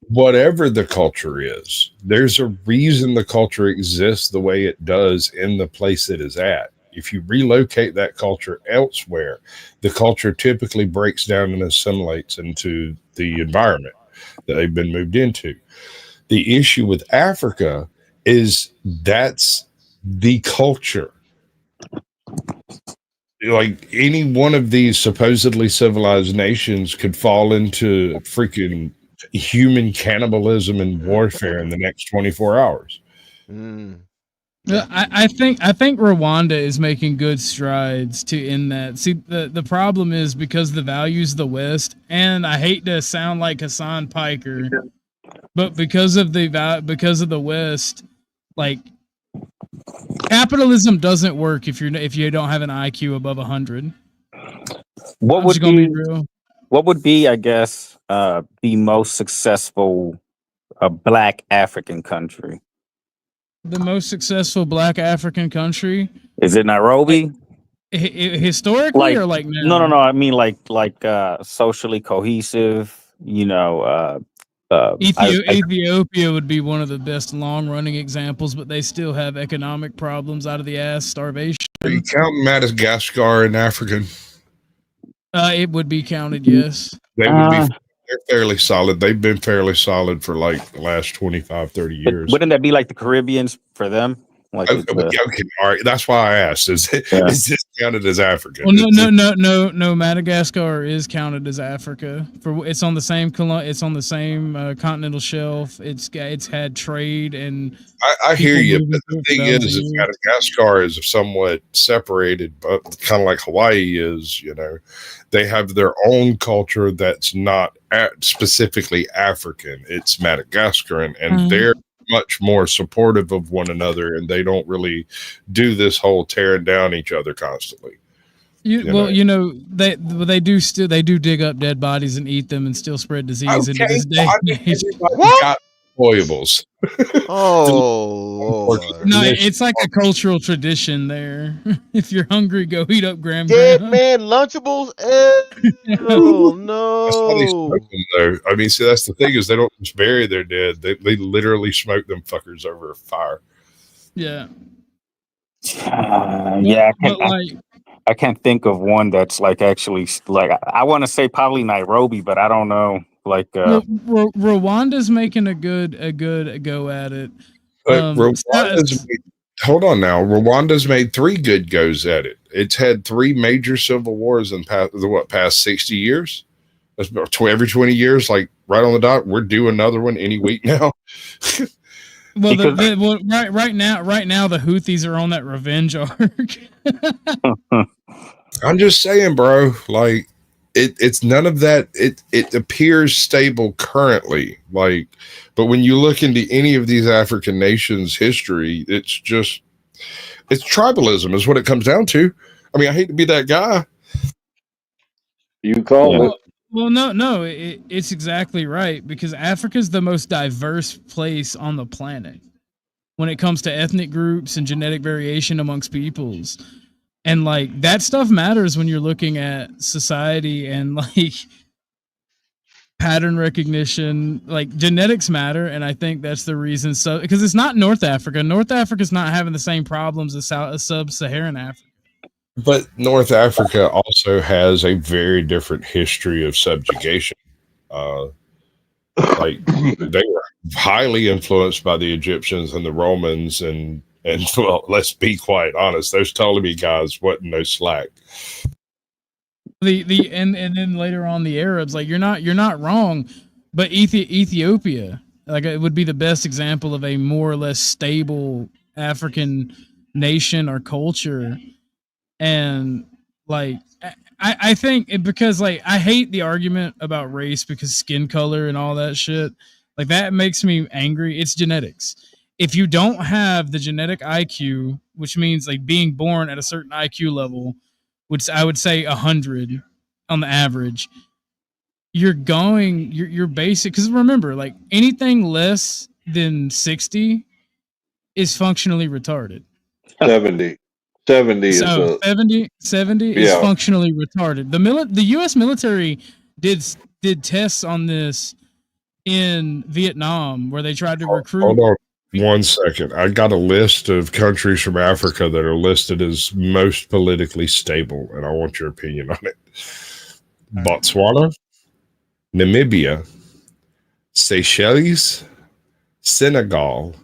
Whatever the culture is, there's a reason the culture exists the way it does in the place it is at. If you relocate that culture elsewhere, the culture typically breaks down and assimilates into the environment that they've been moved into. The issue with Africa is that's the culture. Like any one of these supposedly civilized nations could fall into freaking human cannibalism and warfare in the next 24 hours. I think Rwanda is making good strides to end that. See, the problem is because the values of the West, and I hate to sound like Hassan Piker, but because of the West, like capitalism doesn't work if you don't have an IQ above 100. What would be, I guess, the most successful Black African country? The most successful Black African country? Is it Nairobi? Historically, or like now? No. I mean, like socially cohesive. You know, Ethiopia would be one of the best long-running examples, but they still have economic problems out of the ass, starvation. Are you counting Madagascar and African? It would be counted, yes. They would be. They're fairly solid. They've been fairly solid for like the last 25, 30 years. Wouldn't that be like the Caribbeans for them? Like okay, all right. That's why I asked. Is this counted as African? Well, no. Madagascar is counted as Africa. It's on the same continental shelf. It's had trade and. I hear you, but the thing is Madagascar is somewhat separated, but kind of like Hawaii is. You know, they have their own culture that's not specifically African. It's Madagascar, and they're much more supportive of one another, and they don't really do this whole tearing down each other constantly. They do dig up dead bodies and eat them and still spread disease into this day. foibles. Oh Lord. No, it's like a cultural tradition there. If you're hungry, go eat up Graham Dead Graham. man Lunchables? Oh That's how they smoke no. them, though. I mean, see, that's the thing is they don't just bury their dead; they literally smoke them fuckers over a fire. Yeah. Yeah, I can't think of one that's like actually like I want to say probably Nairobi, but I don't know. Like Rwanda's making a good go at it. Hold on now. Rwanda's made 3 good goes at it. It's had 3 major civil wars in past 60 years. That's about every 20 years, like right on the dot. We're due another one any week now. Well, right now, the Houthis are on that revenge arc. I'm just saying, bro. Like, it's none of that. It appears stable currently. Like, but when you look into any of these African nations' history, it's tribalism is what it comes down to. I mean, I hate to be that guy. You call it. Well, no, it's exactly right because Africa's the most diverse place on the planet when it comes to ethnic groups and genetic variation amongst peoples. And like that stuff matters when you're looking at society and like pattern recognition, like genetics matter. And I think that's the reason. So, because it's not North Africa. North Africa's not having the same problems as sub-Saharan Africa. But North Africa also has a very different history of subjugation. Like they were highly influenced by the Egyptians and the Romans, and well, let's be quite honest, those Ptolemy guys wasn't no slack. And then later on the Arabs, like you're not wrong, but Ethiopia, like it would be the best example of a more or less stable African nation or culture. And like I think because like I hate the argument about race because skin color and all that shit, like that makes me angry. It's genetics. If you don't have the genetic IQ, which means like being born at a certain IQ level, which I would say 100 on the average, you're basic. Because remember, like anything less than 60 is functionally retarded. 70. 70 is so 70 is functionally retarded. The U.S. military did tests on this in Vietnam where they tried to recruit. Hold on 1 second. I got a list of countries from Africa that are listed as most politically stable, and I want your opinion on it. Botswana, Namibia, Seychelles, Senegal,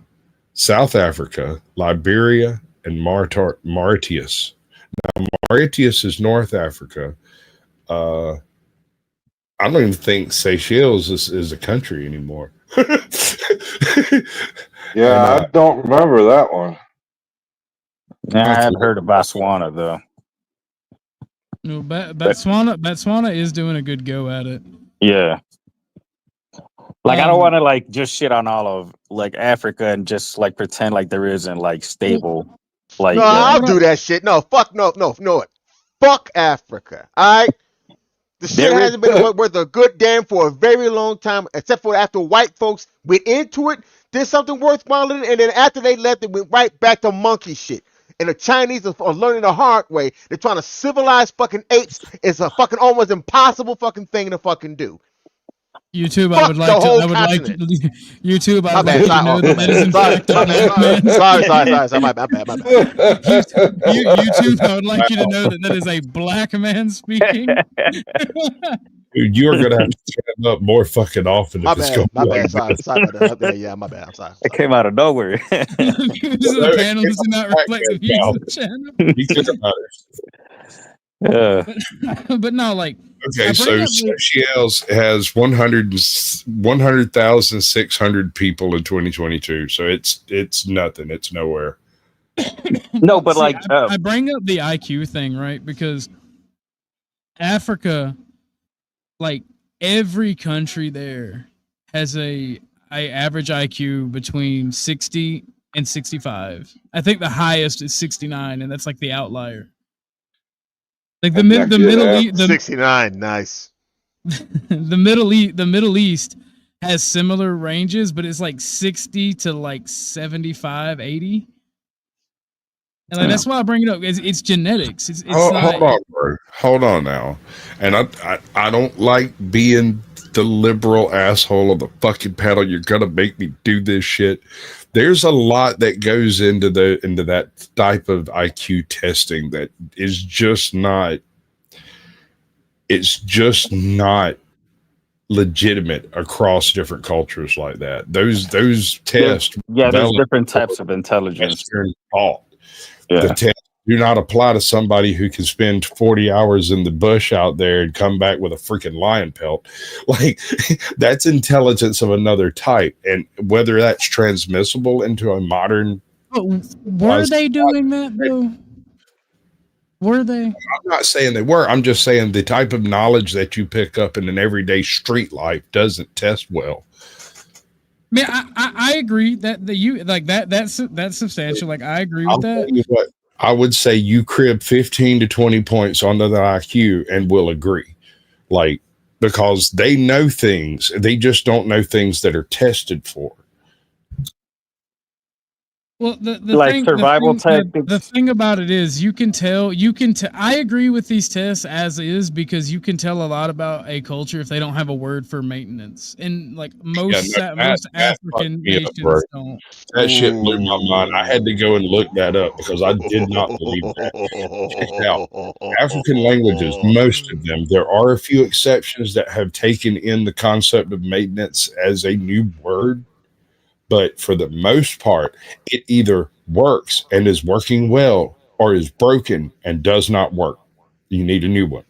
South Africa, Liberia, and Mauritius. Now, Mauritius is North Africa. I don't even think Seychelles is a country anymore. Yeah, I don't remember that one. I hadn't heard of Botswana though. No, Botswana is doing a good go at it. Yeah. Like I don't want to like just shit on all of like Africa and just like pretend like there isn't like stable. Like no, I'll do that shit. No, fuck no. Fuck Africa. All right. The shit hasn't been worth a good damn for a very long time, except for after white folks went into it, did something worthwhile, and then after they left, it went right back to monkey shit. And the Chinese are learning the hard way. They're trying to civilize fucking apes. It's a fucking almost impossible fucking thing to fucking do. YouTube, I would like to know that that is in fact a black man. Sorry, my bad. YouTube, I would like you to know that is a black man speaking. Dude, you're going to have to stand up more fucking often if it's going my bad. Sorry about that. Yeah, my bad. I'm sorry. It came out of nowhere. The panel does not reflect the views of the channel. But no, like okay, so Seychelles has 100,600 people in 2022. So it's nothing. It's nowhere. No, but like I bring up the IQ thing, right? Because Africa, like every country there has a average IQ between 60 and 65. I think the highest is 69, and that's like the outlier. Like the Middle East, 69, nice. The Middle East has similar ranges, but it's like 60 to like 75, 80. And like, that's why I bring it up. It's genetics. It's Hold not. on, bro. Hold on now. And I don't like being the liberal asshole of the fucking panel. You're gonna make me do this shit. There's a lot that goes into that type of IQ testing that is just not. It's just not legitimate across different cultures like that. Those tests, There's different types of intelligence. Western thought. Yeah. The tests do not apply to somebody who can spend 40 hours in the bush out there and come back with a freaking lion pelt. Like, that's intelligence of another type. And whether that's transmissible into a modern. But were they doing that though? Were they? I'm not saying they were. I'm just saying the type of knowledge that you pick up in an everyday street life doesn't test well. Man, I agree that that's substantial. Like, I agree with that. I would say you crib 15 to 20 points on the IQ and we'll agree. Like, because they know things, they just don't know things that are tested for. Well, the like thing, survival the thing about it is you can tell. I agree with these tests as is, because you can tell a lot about a culture if they don't have a word for maintenance. And like most African nations don't. That shit blew my mind. I had to go and look that up because I did not believe that. Check it out. African languages, most of them, there are a few exceptions that have taken in the concept of maintenance as a new word. But for the most part, it either works and is working well or is broken and does not work. You need a new one.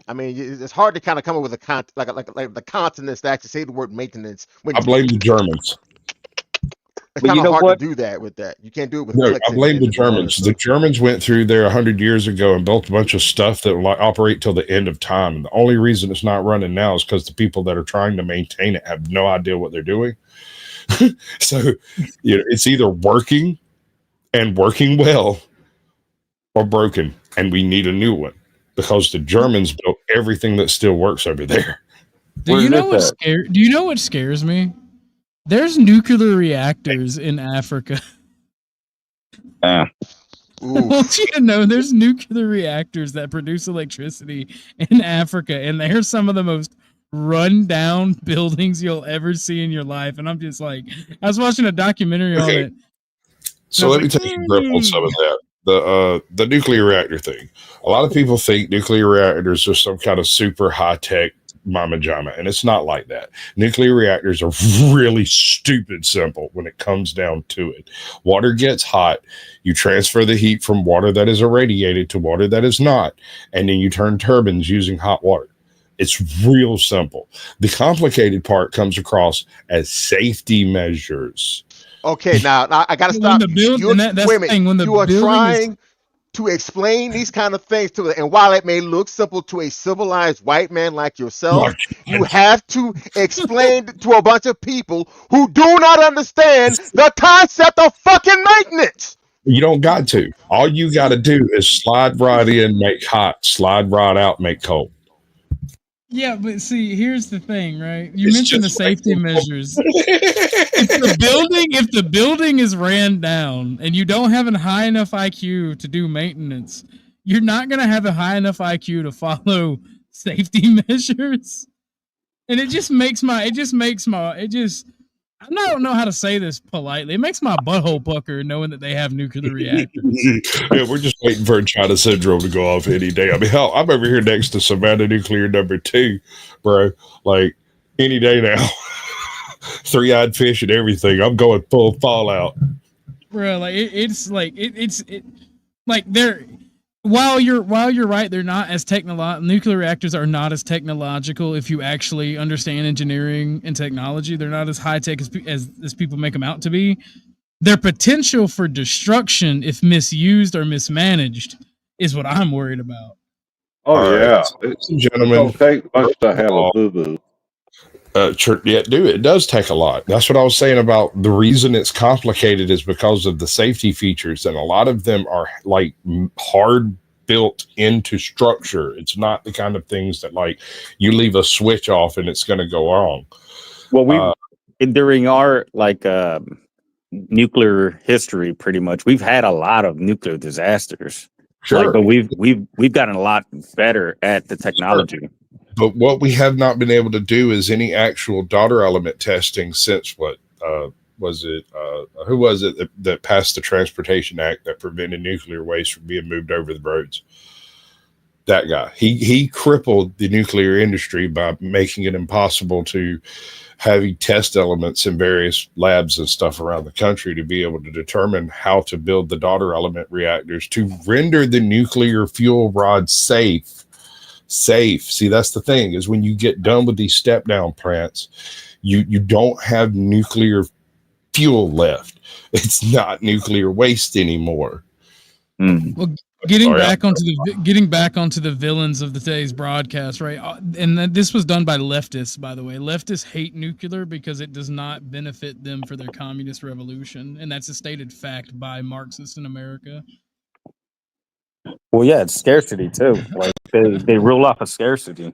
I mean, it's hard to kind of come up with like the consonants to actually say the word maintenance. I blame the Germans. It's kind of hard to do that with that. You can't do it with. No, I blame the Germans. The Germans went through there 100 years ago and built a bunch of stuff that will operate till the end of time. And the only reason it's not running now is because the people that are trying to maintain it have no idea what they're doing. So, it's either working and working well or broken, and we need a new one because the Germans built everything that still works over there. Do you know what scares me? There's nuclear reactors in Africa. I want you to know there's nuclear reactors that produce electricity in Africa, and they're some of the most run-down buildings you'll ever see in your life. And I'm just like, I was watching a documentary on it. So let me take a grip on some of that. The nuclear reactor thing. A lot of people think nuclear reactors are some kind of super high-tech mama jama, and it's not like that. Nuclear reactors are really stupid simple when it comes down to it. Water gets hot, you transfer the heat from water that is irradiated to water that is not, and then you turn turbines using hot water. It's real simple. The complicated part comes across as safety measures. Okay, now I got to stop. Wait a minute. You are trying to explain these kind of things to it, and while it may look simple to a civilized white man like yourself, you have to explain to a bunch of people who do not understand the concept of fucking maintenance. You don't got to. All you got to do is slide right in, make hot, slide right out, make cold. Yeah, but see, here's the thing, right? You mentioned the safety measures. If the building is ran down and you don't have a high enough IQ to do maintenance, you're not going to have a high enough IQ to follow safety measures. And I don't know how to say this politely. It makes my butthole pucker knowing that they have nuclear reactors. Yeah, we're just waiting for a China syndrome to go off any day. I mean, hell, I'm over here next to Savannah Nuclear number 2, bro. Like, any day now. Three-eyed fish and everything. I'm going full Fallout. Bro, like, While you're right, they're not as nuclear reactors are not as technological. If you actually understand engineering and technology, they're not as high tech as people make them out to be. Their potential for destruction, if misused or mismanaged, is what I'm worried about. Oh yeah, gentlemen, it don't take much to have a boo boo. It does take a lot. That's what I was saying about the reason it's complicated is because of the safety features, and a lot of them are like hard built into structure. It's not the kind of things that like you leave a switch off and it's going to go wrong. Well, during our nuclear history, pretty much, we've had a lot of nuclear disasters. Sure. But we've gotten a lot better at the technology. Sure. But what we have not been able to do is any actual daughter element testing since what was it? Who was it that passed the Transportation Act that prevented nuclear waste from being moved over the roads? That guy. He crippled the nuclear industry by making it impossible to have test elements in various labs and stuff around the country to be able to determine how to build the daughter element reactors to render the nuclear fuel rod safe. See, that's the thing, is when you get done with these step down plants, you don't have nuclear fuel left. It's not nuclear waste anymore. Well, getting back onto the villains of today's broadcast, right? And this was done by leftists, by the way. Leftists hate nuclear because it does not benefit them for their communist revolution, and that's a stated fact by Marxists in America. Well, yeah, it's scarcity too. Like they rule off of scarcity.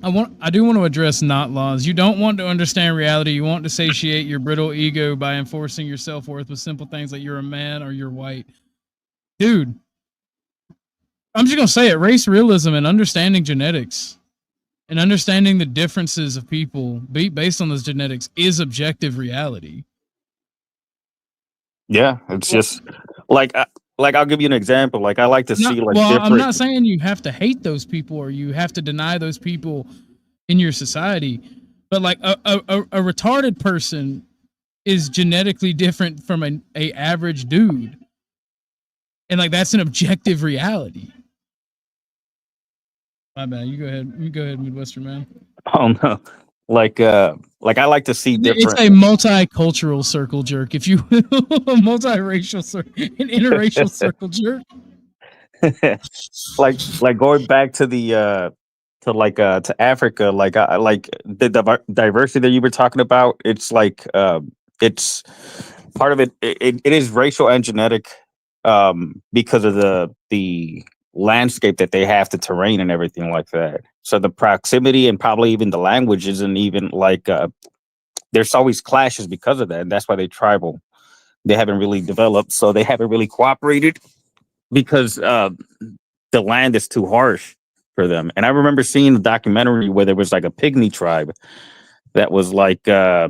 I do want to address not laws. You don't want to understand reality. You want to satiate your brittle ego by enforcing your self-worth with simple things like you're a man or you're white. Dude, I'm just going to say it. Race realism and understanding genetics and understanding the differences of people based on those genetics is objective reality. Yeah, it's just like I'll give you an example. Like I like to see different. I'm not saying you have to hate those people or you have to deny those people in your society, but like a retarded person is genetically different from a average dude, and like that's an objective reality. My bad. You go ahead, Midwestern man. Oh no. Like I like to see different. It's a multicultural circle jerk, if you will, a multiracial circle, an interracial circle jerk. like going back to the to Africa, like the diversity that you were talking about. It's like it's part of it. It is racial and genetic because of the landscape that they have, the terrain and everything like that. So the proximity and probably even the language isn't even like there's always clashes because of that. And that's why they tribal. They haven't really developed, so they haven't really cooperated because the land is too harsh for them. And I remember seeing a documentary where there was like a pygmy tribe that was like nah,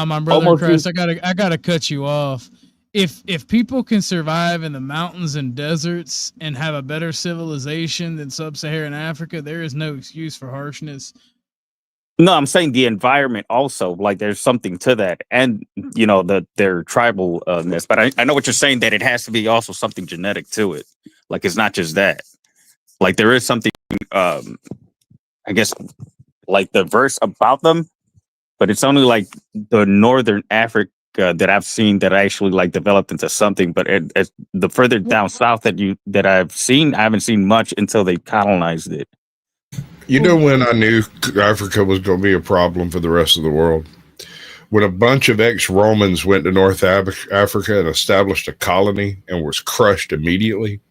my brother Chris, I gotta cut you off. If people can survive in the mountains and deserts and have a better civilization than sub-Saharan Africa, there is no excuse for harshness. No, I'm saying the environment also, like there's something to that, and you know their tribalness. But I know what you're saying, that it has to be also something genetic to it. Like it's not just that. Like there is something, I guess, like diverse about them, but it's only like the northern Africa that I've seen that actually like developed into something. But as the further down south that I've seen, I haven't seen much until they colonized it. You know when I knew Africa was going to be a problem for the rest of the world? When a bunch of ex-Romans went to North Africa and established a colony and was crushed immediately.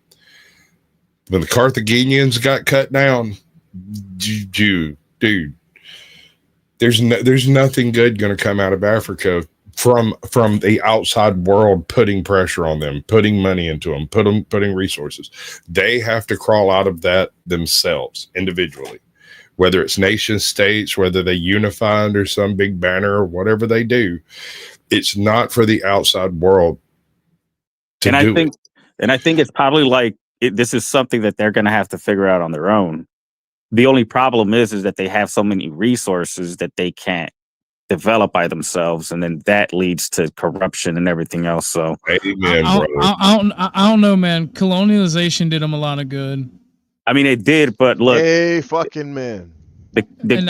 When the Carthaginians got cut down, dude, there's nothing good going to come out of Africa from the outside world putting pressure on them, putting money into them, putting resources. They have to crawl out of that themselves individually, whether it's nation states, whether they unify under some big banner or whatever they do. It's not for the outside world to do it. And I think it's probably like this is something that they're going to have to figure out on their own. The only problem is that they have so many resources that they can't develop by themselves, and then that leads to corruption and everything else. So, amen, I don't know, man. Colonialization did them a lot of good. I mean, it did, but look, hey, fucking man. I mean,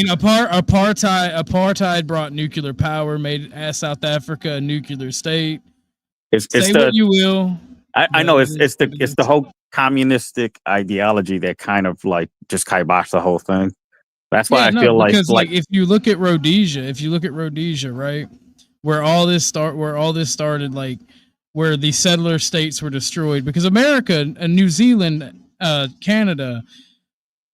apartheid brought nuclear power, made South Africa a nuclear state. Say what you will. I know it's the whole communistic ideology that kind of like just kiboshed the whole thing. That's why I feel like if you look at Rhodesia, right, where all this started, like where the settler states were destroyed because America and New Zealand, Canada,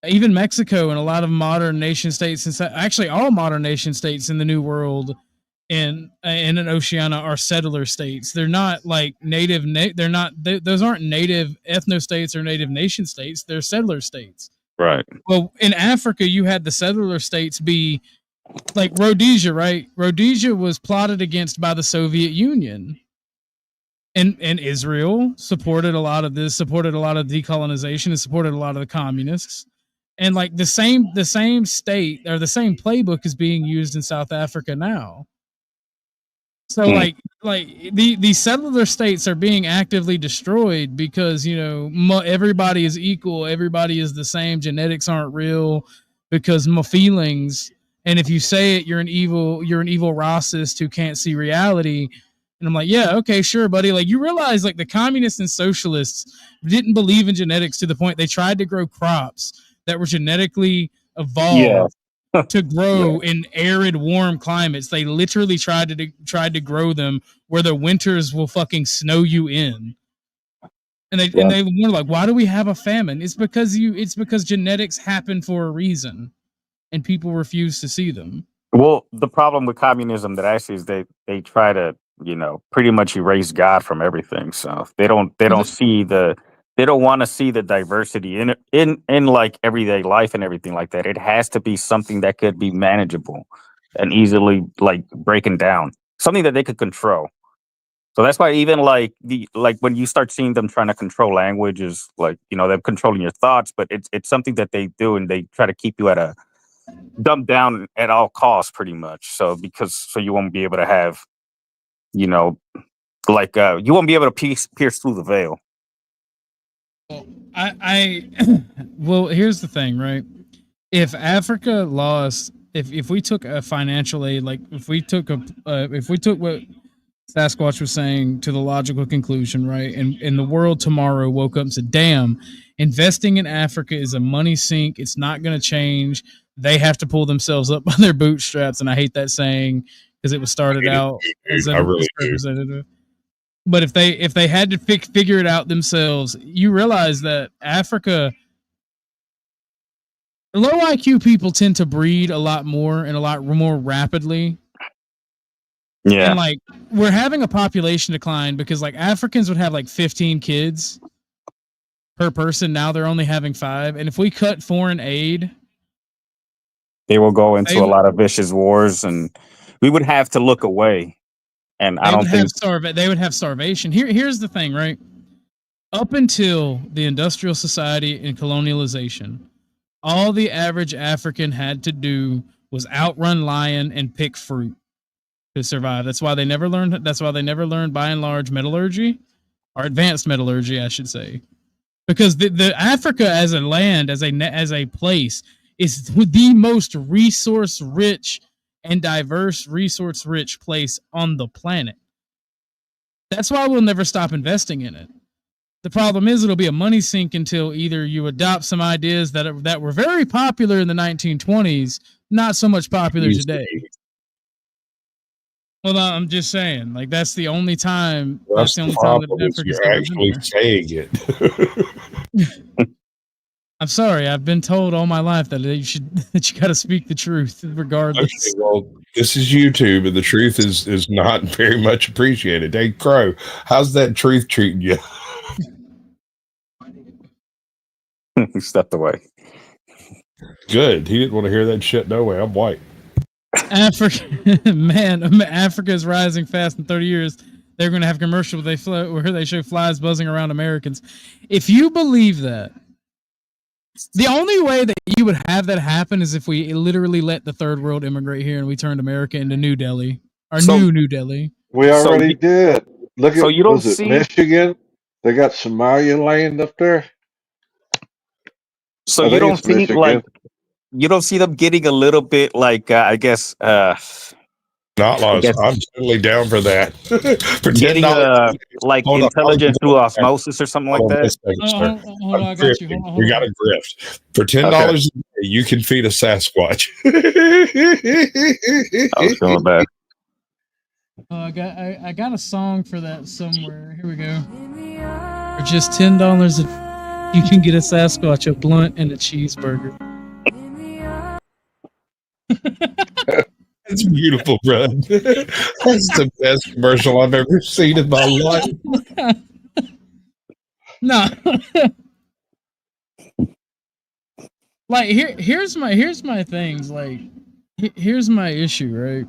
Even Mexico and a lot of modern nation states, and actually all modern nation states in the New World and in an Oceania are settler states. They're not like native. They're not. Those aren't native ethno states or native nation states. They're settler states. Right. Well, in Africa, you had the settler states be like Rhodesia, right? Rhodesia was plotted against by the Soviet Union. And Israel supported a lot of this, supported a lot of decolonization, and supported a lot of the communists. And like the same state or the same playbook is being used in South Africa now. So like the settler states are being actively destroyed because everybody is equal, everybody is the same, genetics aren't real because my feelings. And if you say it, you're an evil racist who can't see reality. And I'm like, yeah, okay, sure, buddy. Like you realize like the communists and socialists didn't believe in genetics to the point they tried to grow crops that were genetically evolved to grow in arid, warm climates. They literally tried to grow them where the winters will fucking snow you in. And they were like, why do we have a famine? It's because genetics happen for a reason, and people refuse to see them. Well, the problem with communism that I see is they try to pretty much erase God from everything. So they don't see they don't want to see the diversity in like everyday life and everything like that. It has to be something that could be manageable and easily like breaking down, something that they could control. So that's why even like when you start seeing them trying to control languages, like them controlling your thoughts, but it's something that they do, and they try to keep you at a dumbed down at all costs, pretty much. So you won't be able to have, you won't be able to pierce through the veil. Well, here's the thing, right? If Africa lost, if we took a financial aid, like if we took what Sasquatch was saying to the logical conclusion, right? And the world tomorrow woke up and said, damn, investing in Africa is a money sink. It's not going to change. They have to pull themselves up by their bootstraps. And I hate that saying because it was started out as a representative. But if they had to figure it out themselves, you realize that Africa, low IQ people tend to breed a lot more and a lot more rapidly. Yeah. And like we're having a population decline because like Africans would have like 15 kids per person. Now they're only having 5. And if we cut foreign aid, they will go into a lot of vicious wars, and we would have to look away. And I don't think they would have starvation. Here's the thing, right? Up until the industrial society and colonialization, all the average African had to do was outrun lion and pick fruit to survive. That's why they never learned by and large metallurgy, or advanced metallurgy, I should say. Because the Africa as a land, as a place, is the most resource rich and diverse, resource rich place on the planet. That's why we'll never stop investing in it. The problem is it'll be a money sink until either you adopt some ideas that were very popular in the 1920s, not so much popular today. Well, I'm just saying, like that's the only time. That's the problem is you're actually saying it. I'm sorry. I've been told all my life that you got to speak the truth, regardless. Okay, well, this is YouTube, and the truth is not very much appreciated. Hey, Crow, how's that truth treating you? He stepped away. Good. He didn't want to hear that shit. No way. I'm white. Africa is rising fast in 30 years. They're going to have a commercial where they show flies buzzing around Americans. If you believe that, the only way that you would have that happen is if we literally let the third world immigrate here and we turned America into New Delhi. New Delhi. We already did. Look at you don't was it Michigan? They got Somaliland up there. So you don't see you don't see them getting a little bit like I guess not lost. I'm totally down for that. For getting like intelligence through osmosis or something like that. Hold on, I got you. We got a grift. For $10 a day, you can feed a Sasquatch. I was feeling bad. I got a song for that somewhere. Here we go. For just $10 a You can get a Sasquatch, a blunt, and a cheeseburger. It's beautiful, bro. That's the best commercial I've ever seen in my life. No. Like here's my things. Like here's my issue, right?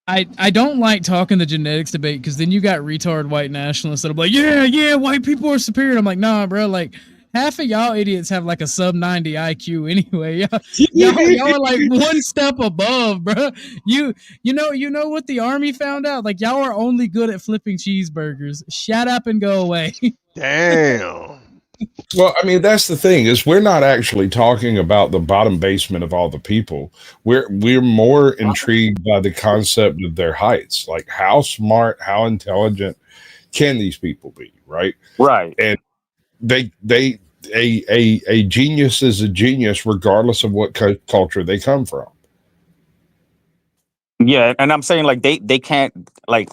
I don't like talking the genetics debate because then you got retard white nationalists that are like, yeah, white people are superior. And I'm like, nah, bro. Like half of y'all idiots have like a sub 90 IQ anyway. Y'all are like one step above, bro. You know what the army found out? Like y'all are only good at flipping cheeseburgers. Shut up and go away. Damn. Well, I mean, that's the thing is we're not actually talking about the bottom basement of all the people. We're more intrigued by the concept of their heights, like how smart, how intelligent can these people be, right? Right. And a genius is a genius regardless of what culture they come from. Yeah, and I'm saying like they can't like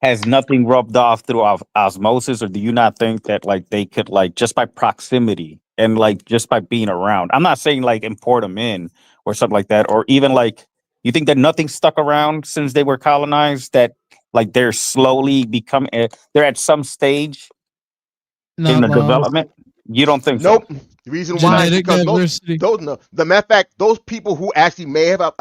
has nothing rubbed off through osmosis, or do you not think that like they could like just by proximity and like just by being around? I'm not saying like import them in or something like that, or even like you think that nothing stuck around since they were colonized, that like they're slowly becoming they're at some stage in the development. You don't think Nope. so? The reason why is Genetic because diversity. those no, the matter of fact, those people who actually may have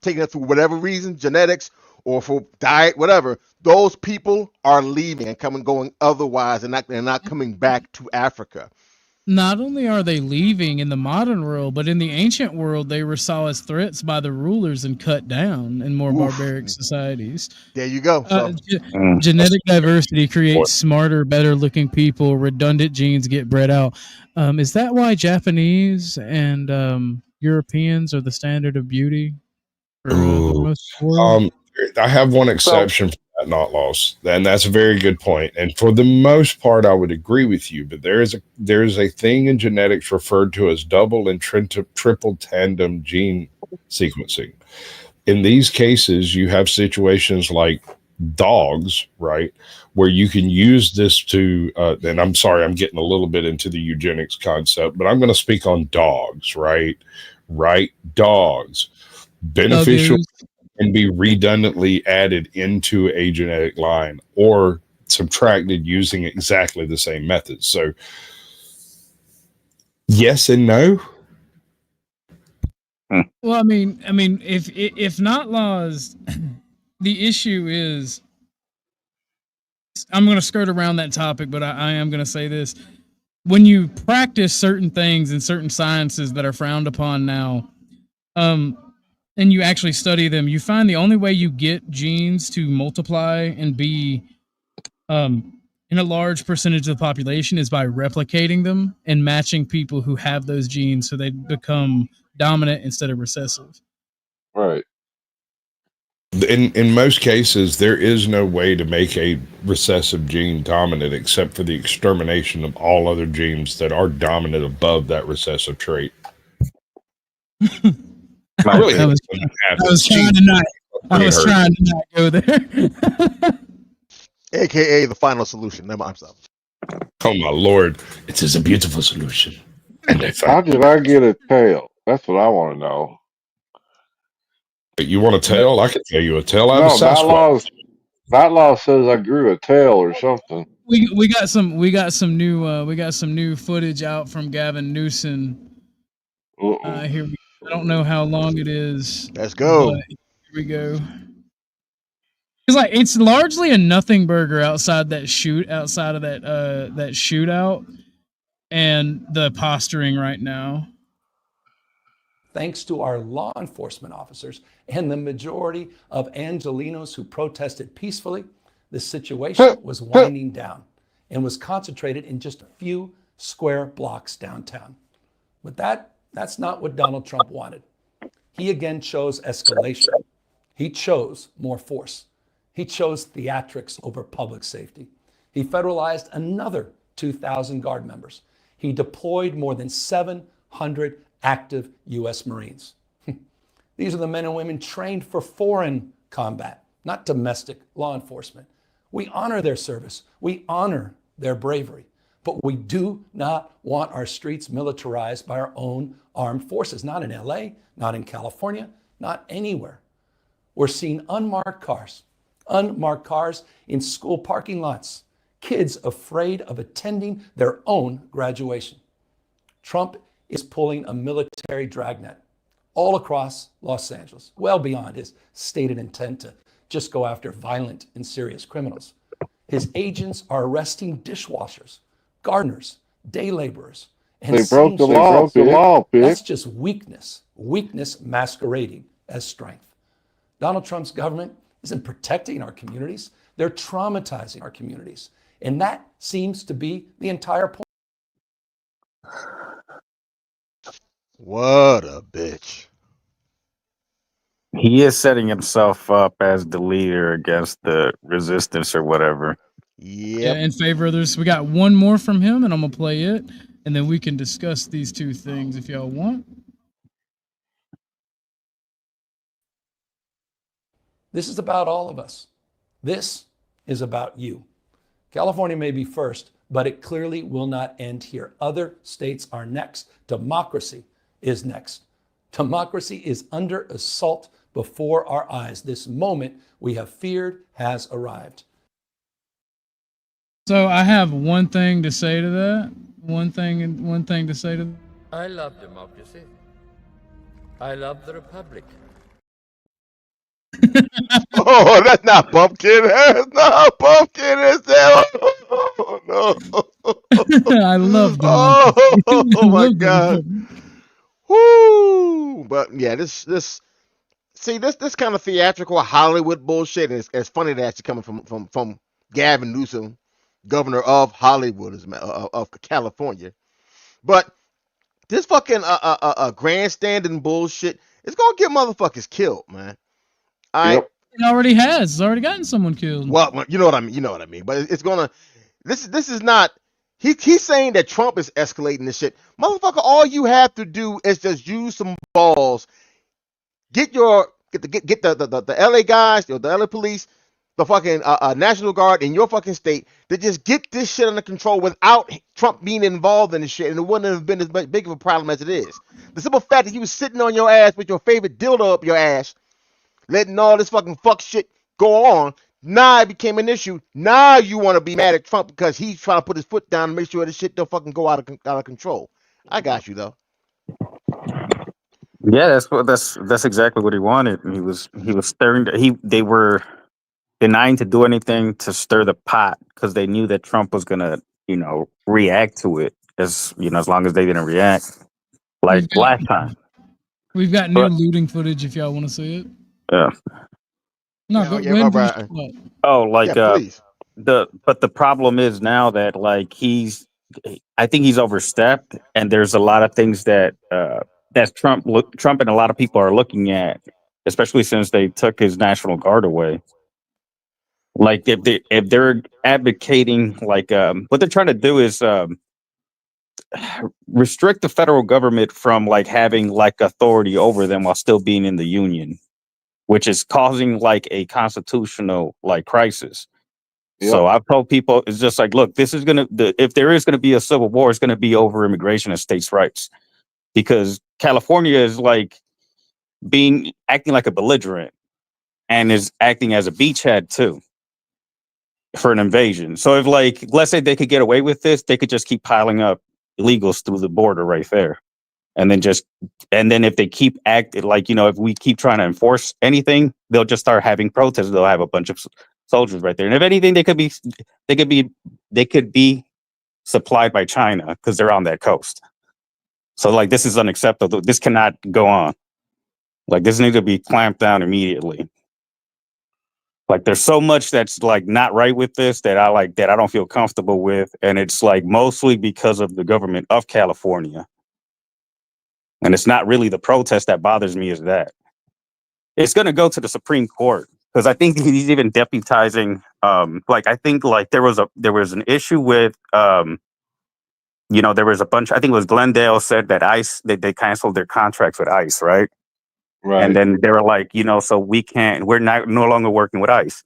taken it for whatever reason, genetics or for diet, whatever, those people are leaving and coming going otherwise, and they're not coming back to Africa. Not only are they leaving in the modern world, but in the ancient world, they were saw as threats by the rulers and cut down in more barbaric societies. There you go. So Genetic diversity creates smarter, better-looking people. Redundant genes get bred out. Is that why Japanese and Europeans are the standard of beauty for the most of the world? I have one exception for that, not loss, and that's a very good point. And for the most part, I would agree with you. But there is a thing in genetics referred to as double and triple tandem gene sequencing. In these cases, you have situations like dogs, right, where you can use this to. And I'm sorry, I'm getting a little bit into the eugenics concept, but I'm going to speak on dogs, right? Dogs, beneficial. And be redundantly added into a genetic line or subtracted using exactly the same methods. So, yes and no. Well, I mean, if not laws, the issue is. I'm going to skirt around that topic, but I am going to say this: when you practice certain things in certain sciences that are frowned upon now, and you actually study them, you find the only way you get genes to multiply and be in a large percentage of the population is by replicating them and matching people who have those genes so they become dominant instead of recessive. Right. In most cases, there is no way to make a recessive gene dominant except for the extermination of all other genes that are dominant above that recessive trait. I was trying to not go there. AKA the final solution. Never mind. Oh my lord, it is a beautiful solution. And how did I get a tail? That's what I want to know. You want a tail? I can tell you a tail out No, of Sasquatch. that law says I grew a tail or something. We got some new footage out from Gavin Newsom. Here I don't know how long it is. Let's go. Here we go. It's largely a nothing burger outside of that shootout and the posturing right now. Thanks to our law enforcement officers and the majority of Angelenos who protested peacefully, the situation was winding down and was concentrated in just a few square blocks downtown. But that's not what Donald Trump wanted. He again chose escalation. He chose more force. He chose theatrics over public safety. He federalized another 2,000 Guard members. He deployed more than 700 active U.S. Marines. These are the men and women trained for foreign combat, not domestic law enforcement. We honor their service. We honor their bravery. But we do not want our streets militarized by our own armed forces. Not in LA, not in California, not anywhere. We're seeing unmarked cars in school parking lots, kids afraid of attending their own graduation. Trump is pulling a military dragnet all across Los Angeles, well beyond his stated intent to just go after violent and serious criminals. His agents are arresting dishwashers, gardeners, day laborers, and They broke the law, That's just weakness masquerading as strength. Donald Trump's government isn't protecting our communities. They're traumatizing our communities. And that seems to be the entire point. What a bitch. He is setting himself up as the leader against the resistance or whatever. Yeah, in favor of this. We got one more from him, and I'm gonna play it, and then we can discuss these two things if y'all want. This is about all of us. This is about you. California may be first, but it clearly will not end here. Other states are next. Democracy is next. Democracy is under assault before our eyes. This moment we have feared has arrived. So I have one thing to say to that. One thing to say to that. I love democracy. I love the republic. Oh, that's not Pumpkin. That's not Pumpkin. Is that? Oh, no. I love democracy. Oh my love God. Woo! But yeah, this kind of theatrical Hollywood bullshit is it's funny that it's coming from Gavin Newsom, governor of Hollywood, of California. But this fucking grandstanding bullshit is gonna get motherfuckers killed, man. It already has. It's already gotten someone killed. Well, you know what I mean. You know what I mean. But it's gonna. This is not. He's saying that Trump is escalating this shit. Motherfucker, all you have to do is just use some balls. Get the LA guys, the LA police, the fucking National Guard in your fucking state to just get this shit under control without Trump being involved in this shit, and it wouldn't have been as big of a problem as it is. The simple fact that he was sitting on your ass with your favorite dildo up your ass, letting all this fucking fuck shit go on. Now it became an issue. Now you want to be mad at Trump because he's trying to put his foot down and make sure this shit don't fucking go out of control. I got you though. Yeah, that's exactly what he wanted. He was stirring. They were denying to do anything to stir the pot because they knew that Trump was gonna react to it as long as they didn't react like last time. We've got new looting footage if y'all want to see it. Yeah. No, go ahead. Please. But the problem is now that I think he's overstepped, and there's a lot of things that Trump and a lot of people are looking at, especially since they took his National Guard away. Like if they're advocating what they're trying to do is restrict the federal government from having authority over them while still being in the union, which is causing a constitutional crisis. Yep. So I've told people it's just look, this is if there is gonna be a civil war, it's gonna be over immigration and states' rights, because California is acting like a belligerent and is acting as a beachhead too for an invasion. So if let's say they could get away with this, they could just keep piling up illegals through the border right there. And then if they keep acting if we keep trying to enforce anything, they'll just start having protests. They'll have a bunch of soldiers right there. And if anything, they could be supplied by China because they're on that coast. So this is unacceptable. This cannot go on. This needs to be clamped down immediately. There's so much that's not right with this that I don't feel comfortable with. And it's mostly because of the government of California. And it's not really the protest that bothers me, is that it's going to go to the Supreme Court, because I think he's even deputizing. I think there was an issue with, there was a bunch. I think it was Glendale said that ICE they canceled their contracts with ICE, right? Right. And then they were so we're no longer working with ICE.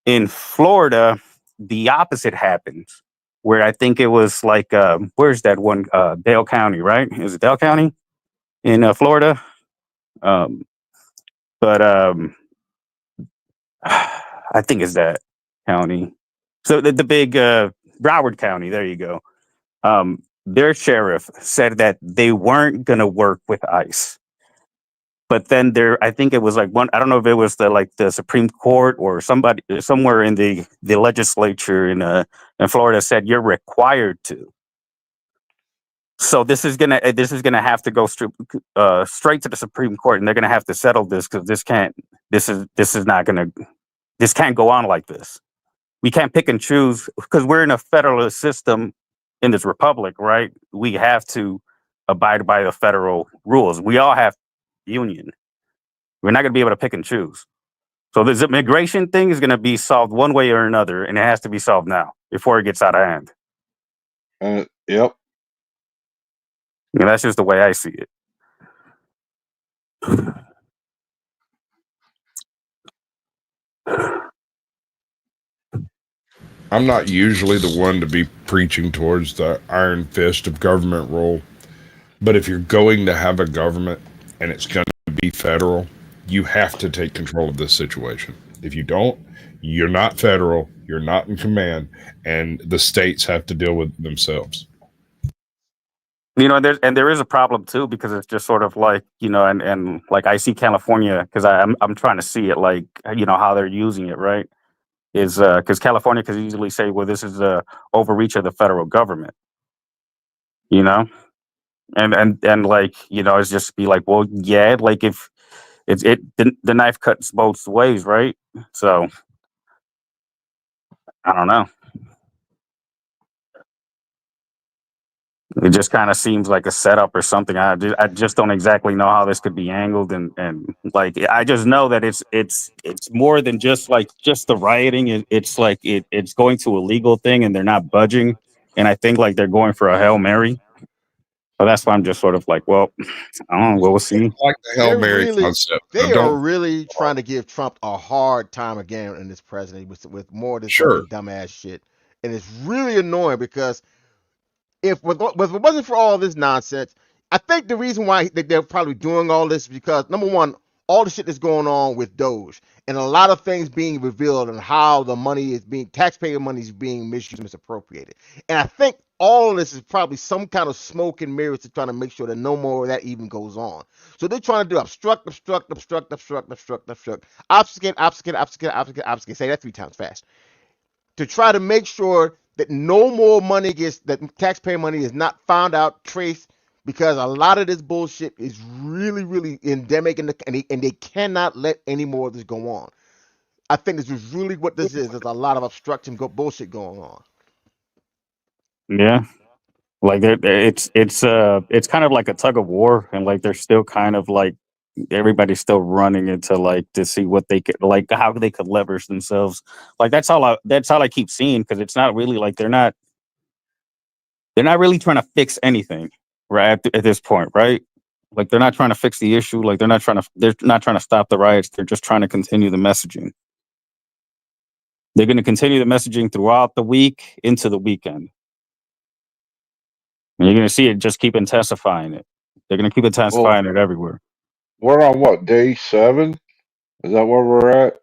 In Florida, the opposite happens. where I think it was like where's that one? Dale County, right? Is it Dale County in Florida? Um, but I think it's that county. So the big Broward County. There you go. Their sheriff said that they weren't going to work with ICE. But then I think it was like one. I don't know if it was the Supreme Court or somebody somewhere in the legislature in Florida said you're required to. So this is gonna have to go straight to the Supreme Court, and they're gonna have to settle this because this can't go on like this. We can't pick and choose because we're in a federalist system in this republic, right? We have to abide by the federal rules. We all have union. We're not going to be able to pick and choose. So this immigration thing is going to be solved one way or another, and it has to be solved now before it gets out of hand. Yep. And that's just the way I see it. I'm not usually the one to be preaching towards the iron fist of government rule, but if you're going to have a government and it's going to be federal, you have to take control of this situation. If you don't, you're not federal, you're not in command, and the states have to deal with it themselves. There is a problem too because it's just sort of like and like I see California because I'm trying to see it like how they're using it, right? Is because California could easily say, well, this is a overreach of the federal government, you know, and like it's just be like, well, yeah, like if the knife cuts both ways, right? So I don't know. It just kind of seems like a setup or something. I just don't exactly know how this could be angled, and like I just know that it's more than just the rioting. It's like it's going to a legal thing, and they're not budging. And I think like they're going for a Hail Mary. So that's why I'm just sort of like, well, I don't know. We'll see. I like the Hail Mary concept. They are really trying to give Trump a hard time again in this president with more of this fucking dumbass shit, and it's really annoying because if it wasn't for all this nonsense, I think the reason why they're probably doing all this is because number one, all the shit that's going on with Doge and a lot of things being revealed and how the money is being taxpayer money is being misused and misappropriated. And I think all of this is probably some kind of smoke and mirrors to try to make sure that no more of that even goes on. So they're trying to do obstruct, obfuscate. Say that 3 times fast to try to make sure that no more money that taxpayer money is not found out, traced, because a lot of this bullshit is really, really endemic, and they cannot let any more of this go on. I think this is really what this is. There's a lot of obstruction bullshit going on. Yeah, like it's kind of like a tug of war, and like they're still kind of like everybody's still running into like to see what they could like how they could leverage themselves. Like that's all I keep seeing because it's not really like they're not really trying to fix anything right at this point, right? Like they're not trying to fix the issue. Like they're not trying to stop the riots. They're just trying to continue the messaging. They're going to continue the messaging throughout the week into the weekend. And you're going to see it just keep intensifying it. They're going to keep intensifying it everywhere. We're on what, day 7? Is that where we're at?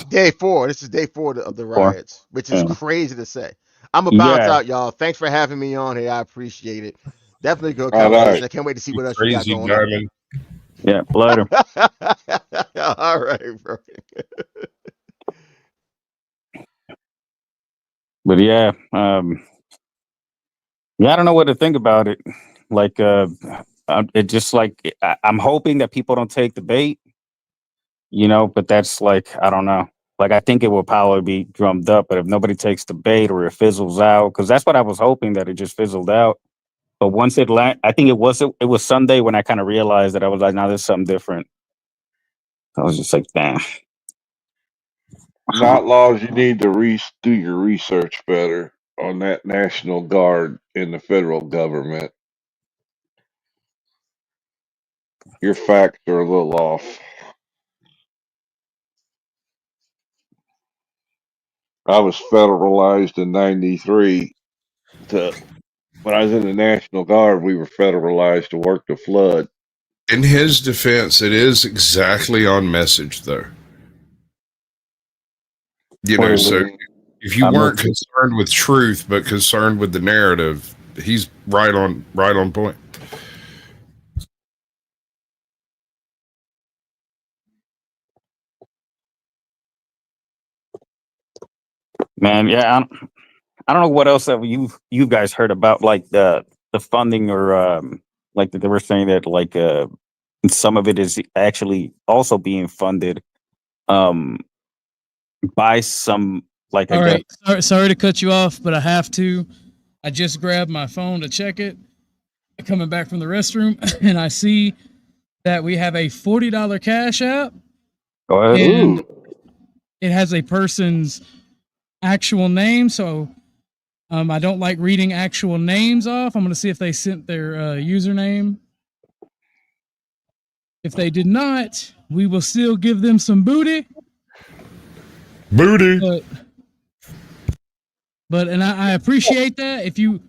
Day 4. This is day 4 of the riots, which is crazy to say. I'm gonna bounce out, y'all. Thanks for having me on here. I appreciate it. Definitely good conversation. I can't wait to see what else you got going on. Yeah, later. All right, bro. But yeah, I don't know what to think about it. Like, it just like I'm hoping that people don't take the bait, But that's like I don't know. Like I think it will probably be drummed up, but if nobody takes the bait or it fizzles out, because that's what I was hoping that it just fizzled out. But once I think it was Sunday when I kind of realized that I was like, now there's something different. I was just like, damn. Not laws. You need to do your research better on that National Guard in the federal government. Your facts are a little off. I was federalized in '93. When I was in the National Guard, we were federalized to work the flood. In his defense, it is exactly on message, though. You know, so if you weren't concerned with truth but concerned with the narrative, he's right on point. Man, yeah, I don't know what else have you guys heard about, like the funding, or like they were saying that, like some of it is actually also being funded um by some, like, I All guess. right. Sorry to cut you off, but I have to. I just grabbed my phone to check it. Coming back from the restroom, and I see that we have a $40 Cash App, Go ahead. and it has a person's actual name. So I don't like reading actual names off. I'm going to see if they sent their username. If they did not, we will still give them some booty. Booty. But and I appreciate that. If you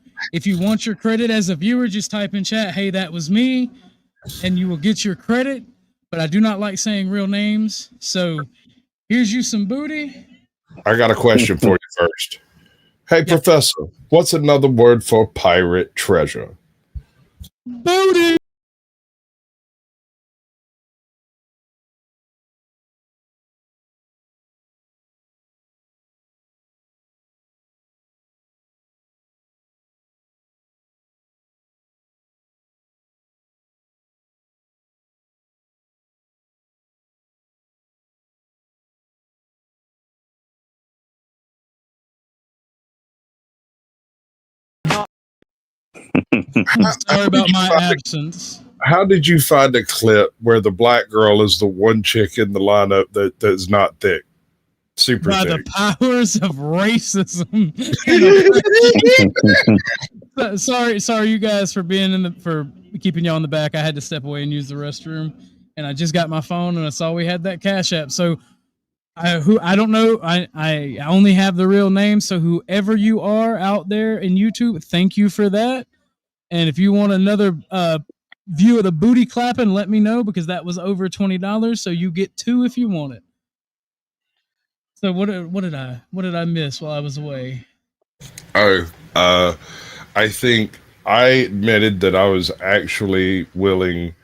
want your credit as a viewer, just type in chat, "Hey, that was me," and you will get your credit. But I do not like saying real names. So here's you some booty. I got a question for you first. Hey, Professor, what's another word for pirate treasure? Booty. Sorry about my absence. How did you find a clip where the black girl is the one chick in the lineup that's not thick? Super By thick. the powers of racism. Sorry, you guys, for being for keeping y'all in the back. I had to step away and use the restroom, and I just got my phone and I saw we had that Cash App. So I don't know. I only have the real name. So whoever you are out there in YouTube, thank you for that. And if you want another view of the booty clapping, let me know, because that was over $20. So you get 2 if you want it. So what did I miss while I was away? Oh, I think I admitted that I was actually willing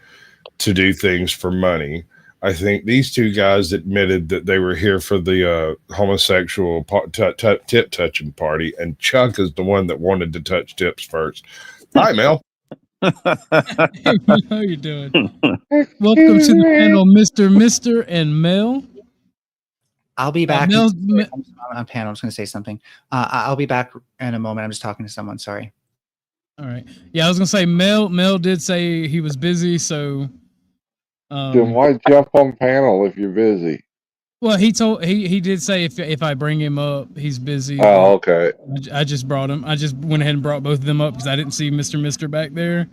to do things for money. I think these two guys admitted that they were here for the homosexual tip touching party, and Chuck is the one that wanted to touch tips first. Hi, Mel. How you doing? Welcome to the panel, Mr. and Mel. I'll be back. Mel's, on panel. I'm just going to say something. I'll be back in a moment. I'm just talking to someone. Sorry. All right. Yeah, I was going to say Mel did say he was busy, so. Then why jump on panel if you're busy? Well, he did say if I bring him up, he's busy. Oh, okay. I just brought him. I just went ahead and brought both of them up because I didn't see Mr. I there.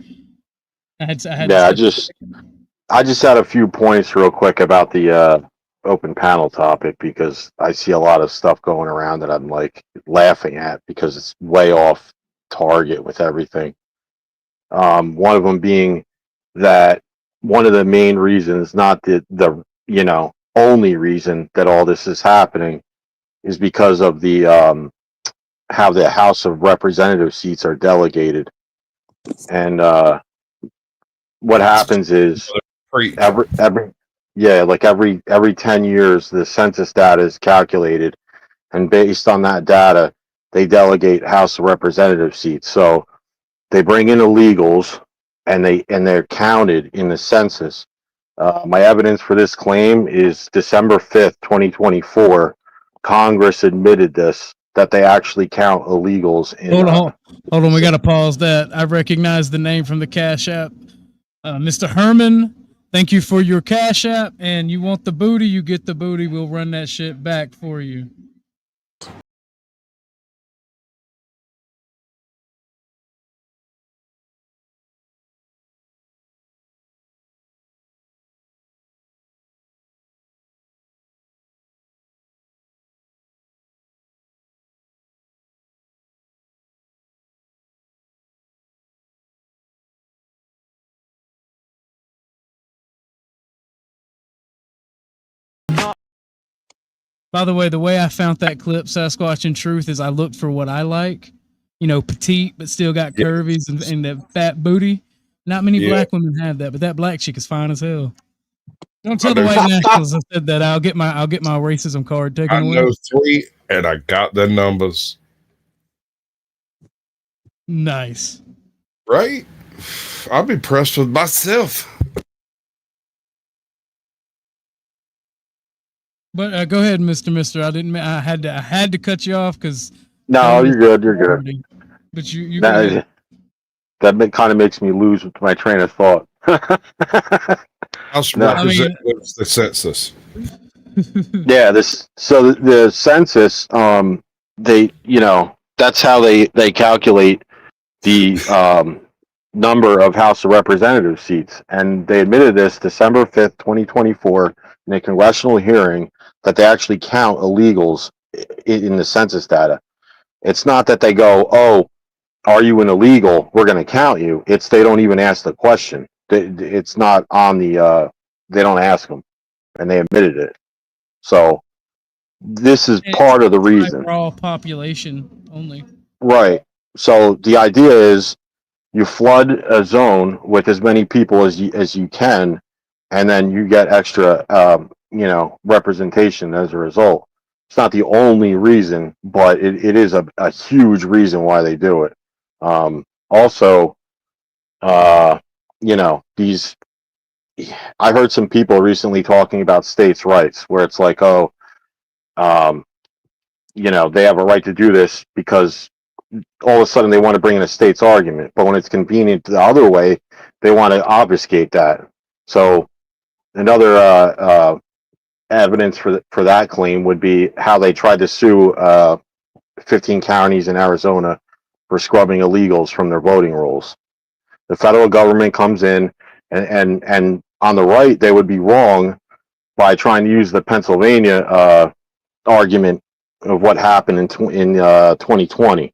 I just had a few points real quick about the open panel topic, because I see a lot of stuff going around that I'm like laughing at because it's way off target with everything. One of them being that one of the main reasons, not the only reason that all this is happening, is because of the how the House of Representative seats are delegated. And what happens is every 10 years the census data is calculated, and based on that data they delegate House of Representative seats. So they bring in illegals, and they're counted in the census. My evidence for this claim is December 5th, 2024. Congress admitted this, that they actually count illegals in. Hold on. We got to pause that. I recognize the name from the Cash App. Mr. Herman, thank you for your Cash App. And you want the booty, you get the booty. We'll run that shit back for you. By the way I found that clip, Sasquatch in Truth, is I looked for what I like. You know, petite but still got Yeah. curvies and that fat booty. Not many Yeah. black women have that, but that black chick is fine as hell. Don't I tell the know, white nationalists I said that. I'll get my racism card taken I away. know 3, and I got the numbers. Nice. Right? I'm impressed with myself. But go ahead, Mister. I didn't. I had to cut you off because. No, you're good. You're good. But you go ahead. That kind of makes me lose my train of thought. House No. representatives, the census. Yeah, the census, they, that's how they calculate the number of House of Representatives seats, and they admitted this December 5th, 2024, in a congressional hearing, that they actually count illegals in the census data. It's not that they go, oh, are you an illegal? We're going to count you. It's they don't even ask the question. It's not on the. They don't ask them, and they admitted it. So this is part of the reason, Raw population only. right? So the idea is you flood a zone with as many people as you can, and then you get extra, representation as a result. It's not the only reason, but it is a huge reason why they do it. Also, these. I heard some people recently talking about states' rights, where it's like, oh, they have a right to do this because all of a sudden they want to bring in a state's argument. But when it's convenient the other way, they want to obfuscate that. So another evidence for that claim would be how they tried to sue 15 counties in Arizona for scrubbing illegals from their voting rolls. The federal government comes in, and on the right, they would be wrong by trying to use the Pennsylvania argument of what happened in 2020.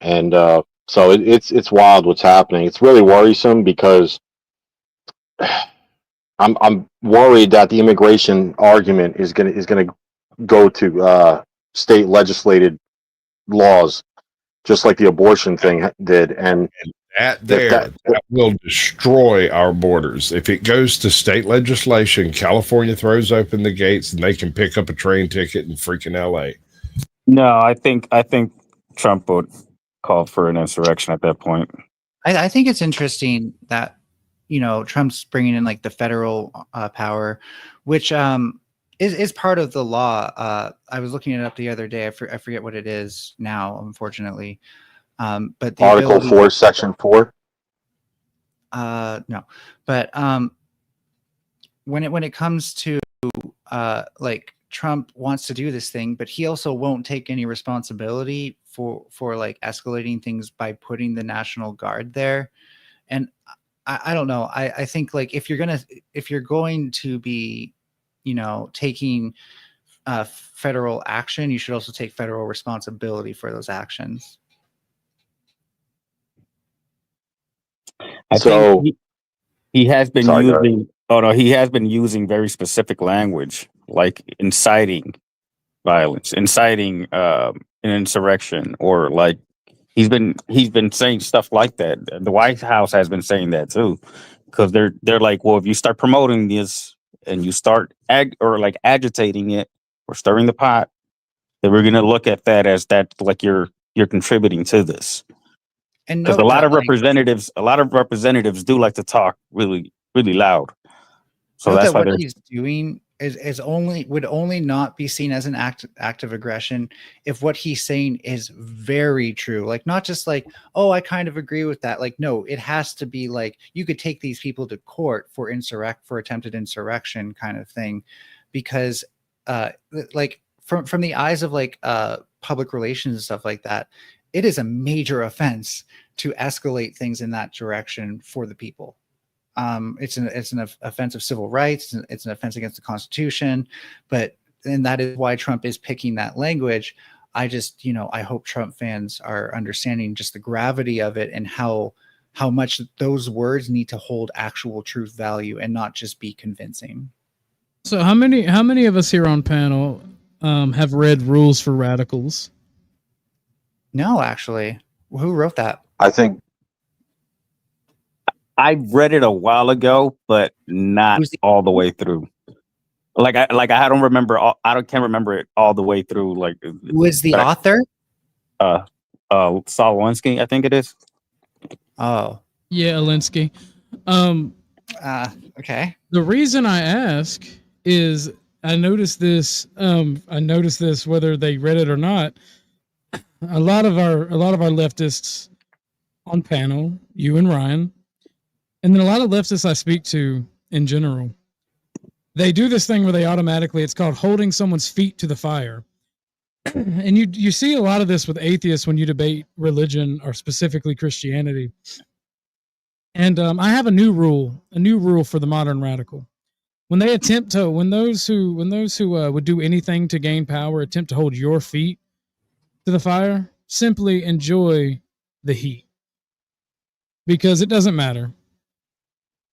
And so it's wild what's happening. It's really worrisome because I'm worried that the immigration argument is gonna go to state legislated laws, just like the abortion thing did. And that will destroy our borders. If it goes to state legislation, California throws open the gates and they can pick up a train ticket in freaking LA. No, I think Trump would call for an insurrection at that point. I think it's interesting that Trump's bringing in like the federal power, which is part of the law. I was looking it up the other day. I forget what it is now, unfortunately. But the Article 4, Section 4. No, but when it comes to like Trump wants to do this thing, but he also won't take any responsibility for like escalating things by putting the National Guard there. And I don't know. I think like if you're going to be, taking federal action, you should also take federal responsibility for those actions. I think he has been using. Oh no, he has been using very specific language, like inciting violence, inciting an insurrection, or like he's been saying stuff like that. The White House has been saying that too, because they're like, well, if you start promoting this and you start agitating it or stirring the pot, then we're gonna look at that as that like you're contributing to this. And because a lot of representatives do like to talk really, really loud. So that's why what he's doing would only not be seen as an act of aggression if what he's saying is very true. Like not just like, oh, I kind of agree with that. Like, no, it has to be like you could take these people to court for attempted insurrection kind of thing, because like from the eyes of like public relations and stuff like that, it is a major offense to escalate things in that direction for the people. It's an offense of civil rights. It's an offense against the Constitution, and that is why Trump is picking that language. I just, I hope Trump fans are understanding just the gravity of it and how much those words need to hold actual truth value and not just be convincing. So how many of us here on panel have read Rules for Radicals? No, actually. Who wrote that? I think I read it a while ago, but not all the way through. I don't remember. Can't remember it all the way through. Who is the author? Saul Alinsky, I think it is. Oh, yeah, Alinsky. Okay. The reason I ask is I noticed this. I noticed this whether they read it or not. A lot of our leftists on panel, you and Ryan, and then a lot of leftists I speak to in general, they do this thing where they automatically, it's called holding someone's feet to the fire. And you see a lot of this with atheists when you debate religion or specifically Christianity. And I have a new rule for the modern radical. When they attempt to, when those who would do anything to gain power attempt to hold your feet to the fire, simply enjoy the heat, because it doesn't matter.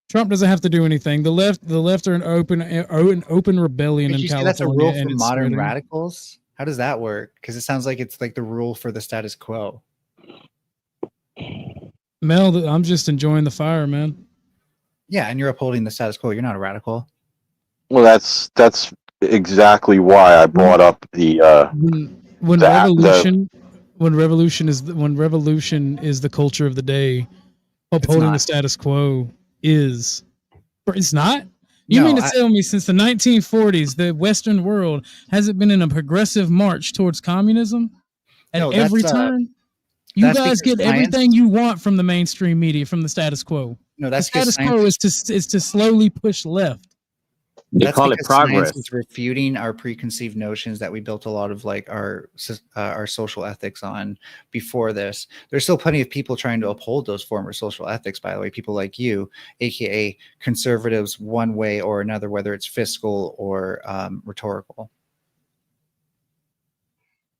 Trump doesn't have to do anything. The left are an open rebellion Did in you say California. that's a rule for and it's modern spreading. radicals? How does that work? Because it sounds like it's like the rule for the status quo. Mel, I'm just enjoying the fire, man. Yeah, and you're upholding the status quo. You're not a radical. well, that's exactly why I brought up the When the- revolution is the culture of the day, upholding the status quo is. It's not. You mean to tell me since the 1940s, the Western world hasn't been in a progressive march towards communism at every turn? You guys get everything you want from the mainstream media, from the status quo. No, that's the status quo is to slowly push left. They call it progress. Science is refuting our preconceived notions that we built a lot of like our social ethics on before this. There's still plenty of people trying to uphold those former social ethics, by the way, people like you, aka conservatives, one way or another, whether it's fiscal or rhetorical.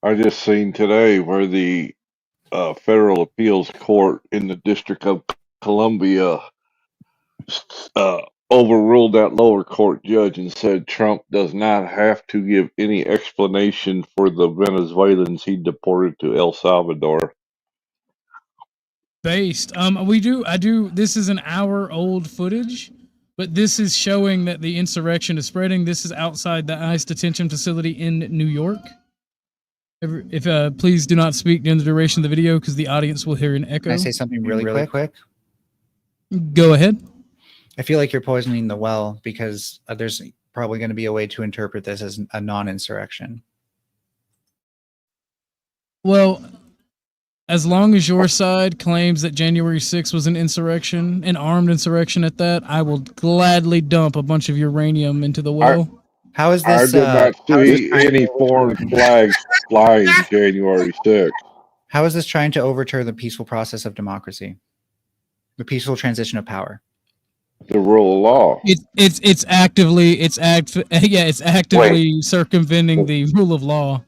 I just seen today where the federal appeals court in the District of Columbia overruled that lower court judge and said Trump does not have to give any explanation for the Venezuelans he deported to El Salvador. Based. I do. This is an hour-old footage, but this is showing that the insurrection is spreading. This is outside the ICE detention facility in New York. If please do not speak during the duration of the video because the audience will hear an echo. Can I say something really quick? Go ahead. I feel like you're poisoning the well because there's probably going to be a way to interpret this as a non-insurrection. Well, as long as your side claims that January 6th was an insurrection, an armed insurrection at that, I will gladly dump a bunch of uranium into the well. How is I this? did not see any foreign flags flying January 6th. How is this trying to overturn the peaceful process of democracy, the peaceful transition of power? The rule of law. It's actively circumventing the rule of law.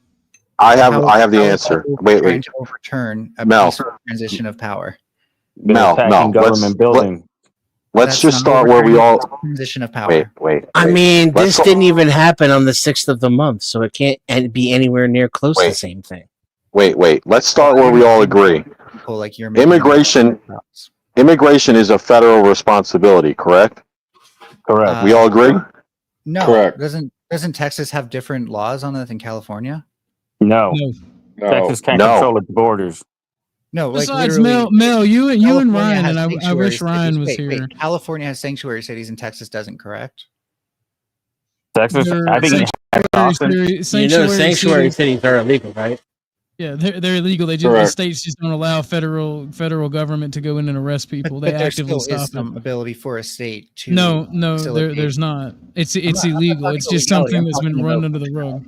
I have the answer. Wait. Trying to overturn a Mel. peaceful transition of power. Mel. Let's just start where we all transition of power. Wait. I mean, this didn't even happen on the 6th of the month, so it can't be anywhere near close to the same thing. Wait. Let's start where we all agree. People like you're Immigration is a federal responsibility, correct? Correct. We all agree? No. Correct. Doesn't Texas have different laws on it than California? No. Texas can't control its borders. No, like Besides, literally, Mel, you and California Ryan, has and I sanctuary wish Ryan was cities. here. Wait, California has sanctuary cities and Texas doesn't, correct? Texas, I think sanctuary cities are illegal, right? Yeah, they're illegal. The states just don't allow federal government to go in and arrest people. They But there actively still is stop some it. ability for a state to No, facilitate. there's not. It's I'm not illegal. talking It's just illegality, something I'm that's been talking run about under the rug.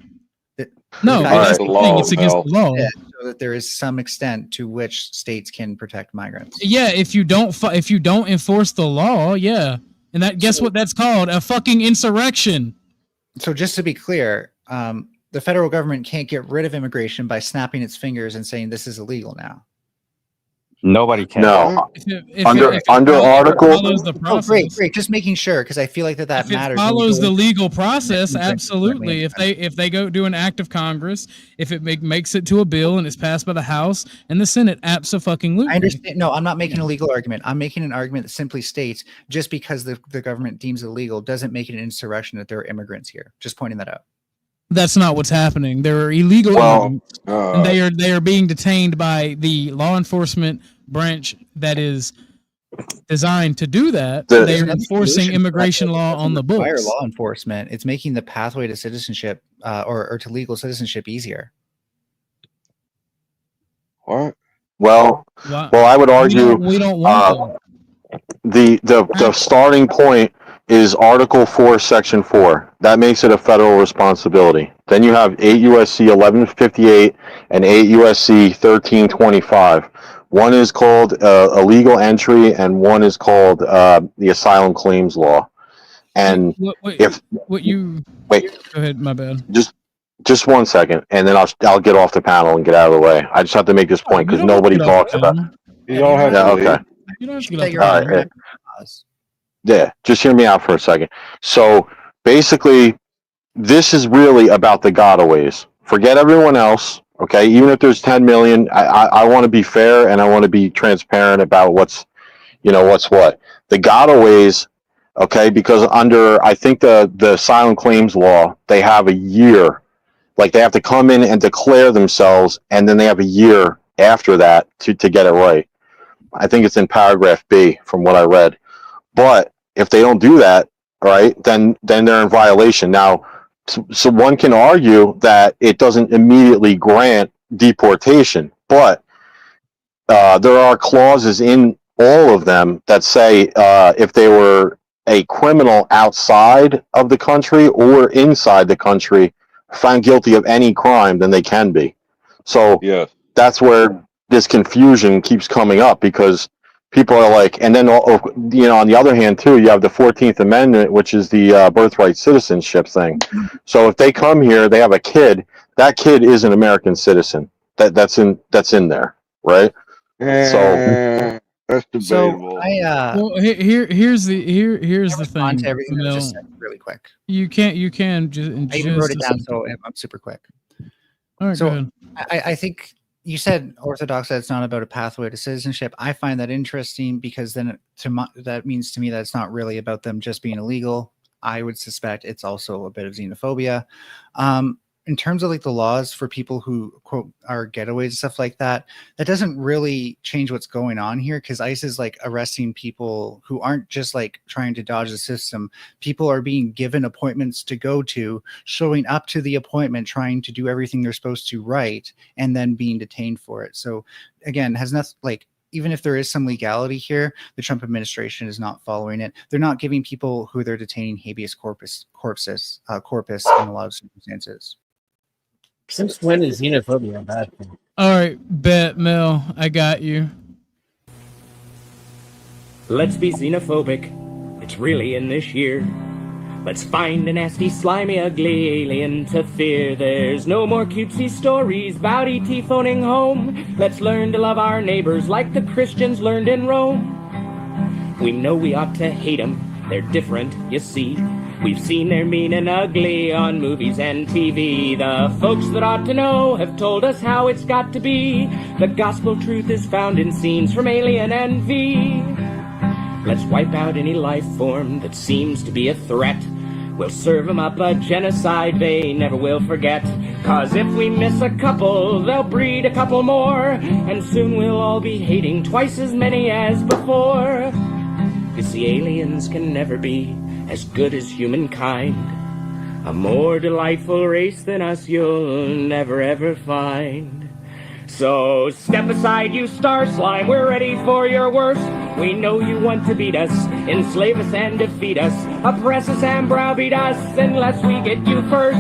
the No, fact that's that- the thing. It's against the law. Yeah, so that there is some extent to which states can protect migrants. Yeah, if you don't enforce the law, yeah, and guess what that's called? A fucking insurrection. So just to be clear, the federal government can't get rid of immigration by snapping its fingers and saying this is illegal now. Nobody can. No. If Under it article. follows the Oh, process. great. Just making sure because I feel like that If it matters. follows the legal process, absolutely. If they go do an act of Congress, if it makes it to a bill and it's passed by the House and the Senate, absolutely. I understand. No, I'm not making a legal argument. I'm making an argument that simply states just because the government deems it illegal doesn't make it an insurrection that there are immigrants here. Just pointing that out. That's not what's happening. There are illegal immigrants, and they are being detained by the law enforcement branch that is designed to do that. They are enforcing immigration law on the books. Law enforcement. It's making the pathway to citizenship or to legal citizenship easier. What? Well, I would argue we don't want the starting point is Article 4, Section 4. That makes it a federal responsibility. Then you have 8 U.S.C. 1158 and 8 U.S.C. 1325. One is called illegal entry, and one is called the asylum claims law. And wait, go ahead, my bad. Just 1 second, and then I'll get off the panel and get out of the way. I just have to make this point because nobody talks about it. You don't have to leave. Okay. You don't have to get All right. Yeah, just hear me out for a second. So basically, this is really about the gotaways. Forget everyone else, okay? Even if there's 10 million, I want to be fair and I want to be transparent about what's what. The gotaways, okay, because under, I think the asylum claims law, they have a year. Like they have to come in and declare themselves, and then they have a year after that to get it right. I think it's in paragraph B from what I read. But if they don't do that, right, then they're in violation. Now, so one can argue that it doesn't immediately grant deportation, but there are clauses in all of them that say if they were a criminal outside of the country or inside the country, found guilty of any crime, then they can be. So that's where this confusion keeps coming up because people are like, and then, on the other hand, too, you have the 14th Amendment, which is the birthright citizenship thing. So if they come here, they have a kid, that kid is an American citizen. That's in there, right? So that's debatable. Well, here's the thing. To everything that was just said really quick. You can just. I even wrote it down, so I'm super quick. All right, so go ahead. I think you said Orthodox that it's not about a pathway to citizenship. I find that interesting because then that means to me that it's not really about them just being illegal. I would suspect it's also a bit of xenophobia. In terms of like the laws for people who quote are getaways and stuff like that, that doesn't really change what's going on here because ICE is like arresting people who aren't just like trying to dodge the system. People are being given appointments to go to, showing up to the appointment, trying to do everything they're supposed to right, and then being detained for it. So again, has nothing like, even if there is some legality here, the Trump administration is not following it. They're not giving people who they're detaining habeas corpus in a lot of circumstances. Since when is xenophobia a bad thing? All right, bet, Mel. I got you. Let's be xenophobic. It's really in this year. Let's find a nasty, slimy, ugly alien to fear. There's no more cutesy stories about E.T. phoning home. Let's learn to love our neighbors like the Christians learned in Rome. We know we ought to hate them. They're different, you see. We've seen they're mean and ugly on movies and TV. The folks that ought to know have told us how it's got to be. The gospel truth is found in scenes from Alien and V. Let's wipe out any life form that seems to be a threat. We'll serve them up a genocide they never will forget. 'Cause if we miss a couple, they'll breed a couple more. And soon we'll all be hating twice as many as before. You see, aliens can never be as good as humankind. A more delightful race than us you'll never ever find. So step aside, you star slime, we're ready for your worst. We know you want to beat us, enslave us and defeat us, oppress us and browbeat us unless we get you first.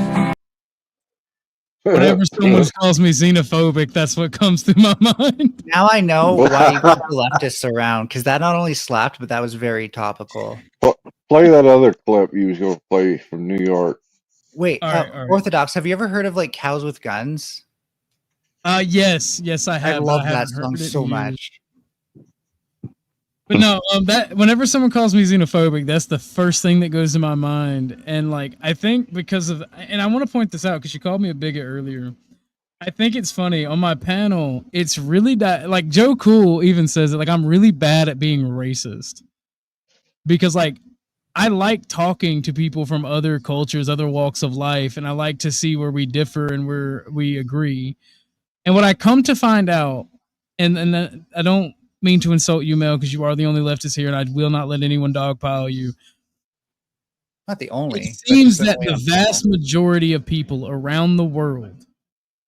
Whenever someone calls me xenophobic, that's what comes to my mind. Now I know why you put the leftists around, because that not only slapped, but that was very topical. Play that other clip you was going to play from New York. Wait, all right. Orthodox, have you ever heard of like Cows with Guns? Yes, I have. I love that song so much. But no, that whenever someone calls me xenophobic, that's the first thing that goes to my mind. And like, I think because of, and I want to point this out because you called me a bigot earlier. I think it's funny on my panel. It's really like Joe Cool even says it. Like, I'm really bad at being racist because like I like talking to people from other cultures, other walks of life, and I like to see where we differ and where we agree. And what I come to find out, and I don't mean to insult you, Mel, because you are the only leftist here, and I will not let anyone dogpile you. Not the only. It seems that the vast majority of people around the world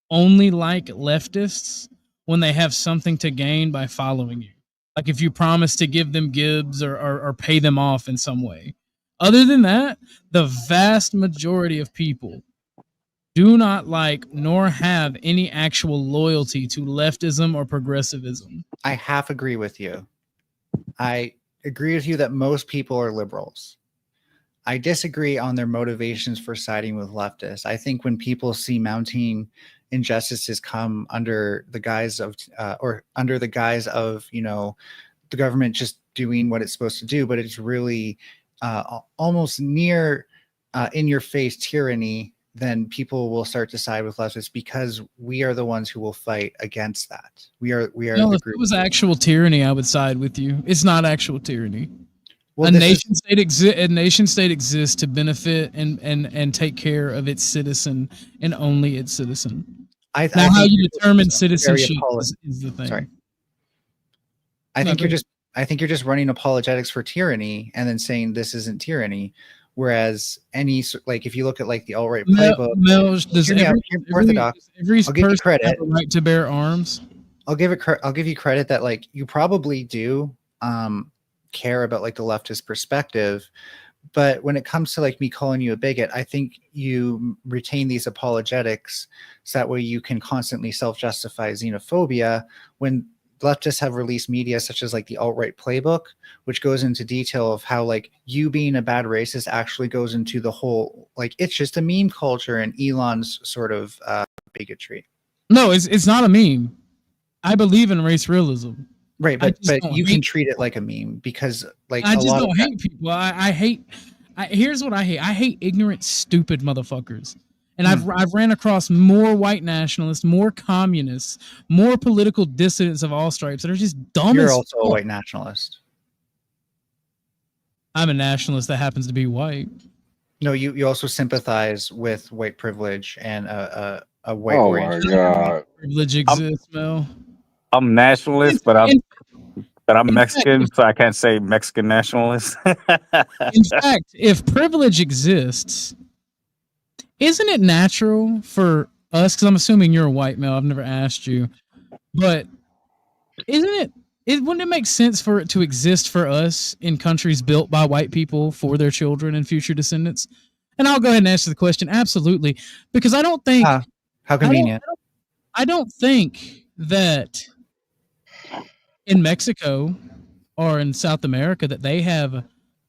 only like leftists when they have something to gain by following you. Like if you promise to give them gibs or pay them off in some way. Other than that, the vast majority of people do not like nor have any actual loyalty to leftism or progressivism. I half agree with you. I agree with you that most people are liberals. I disagree on their motivations for siding with leftists. I think when people see mounting injustices come under the guise of, you know, the government just doing what it's supposed to do, but it's really almost near in your face tyranny, then people will start to side with leftists because we are the ones who will fight against that. We are No, the if group. it was actual tyranny, I would side with you. It's not actual tyranny. Well, a nation state exists to benefit and take care of its citizen and only its citizen. I now, how think you you're determine just very citizenship is the thing. Sorry. I think you're just running apologetics for tyranny and then saying this isn't tyranny. Whereas if you look at like the alt-right playbook, does Orthodox, every I'll give you person credit. have a right to bear arms? I'll give you credit that like you probably do care about like the leftist perspective, but when it comes to like me calling you a bigot, I think you retain these apologetics so that way you can constantly self-justify xenophobia when leftists have released media such as like the alt-right playbook, which goes into detail of how like you being a bad racist actually goes into the whole, like it's just a meme culture and Elon's sort of bigotry. No, it's not a meme. I believe in race realism. Right, but you can treat it like a meme because like I just don't hate people. I hate. Here's what I hate. I hate ignorant, stupid motherfuckers. And I've ran across more white nationalists, more communists, more political dissidents of all stripes that are just dumb. You're also a white nationalist. I'm a nationalist that happens to be white. No, you also sympathize with white privilege and a white Oh my God. Privilege exists, Mel. I'm nationalist, but I'm Mexican, so I can't say Mexican nationalist. In fact, if privilege exists, isn't it natural for us? Because I'm assuming you're a white male. I've never asked you, but wouldn't it make sense for it to exist for us in countries built by white people for their children and future descendants? And I'll go ahead and answer the question. Absolutely, because I don't think how convenient. I don't think that in Mexico or in South America that they have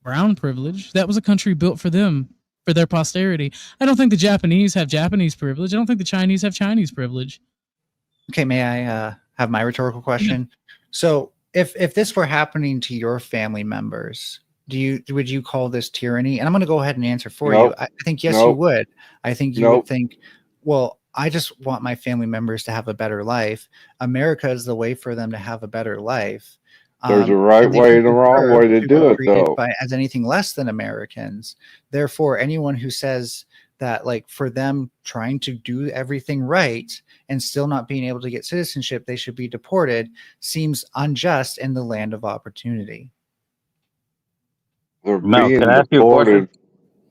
brown privilege. That was a country built for them, for their posterity. I don't think the Japanese have Japanese privilege. I don't think the Chinese have Chinese privilege. Okay, may I have my rhetorical question? Yeah. So if this were happening to your family members, would you call this tyranny? And I'm going to go ahead and answer for you. I think yes, you would. I think you would think, well, I just want my family members to have a better life. America is the way for them to have a better life. There's a right way and a wrong way to do it, though. As anything less than Americans. Therefore, anyone who says that, like, for them trying to do everything right and still not being able to get citizenship, they should be deported, seems unjust in the land of opportunity. They're being deported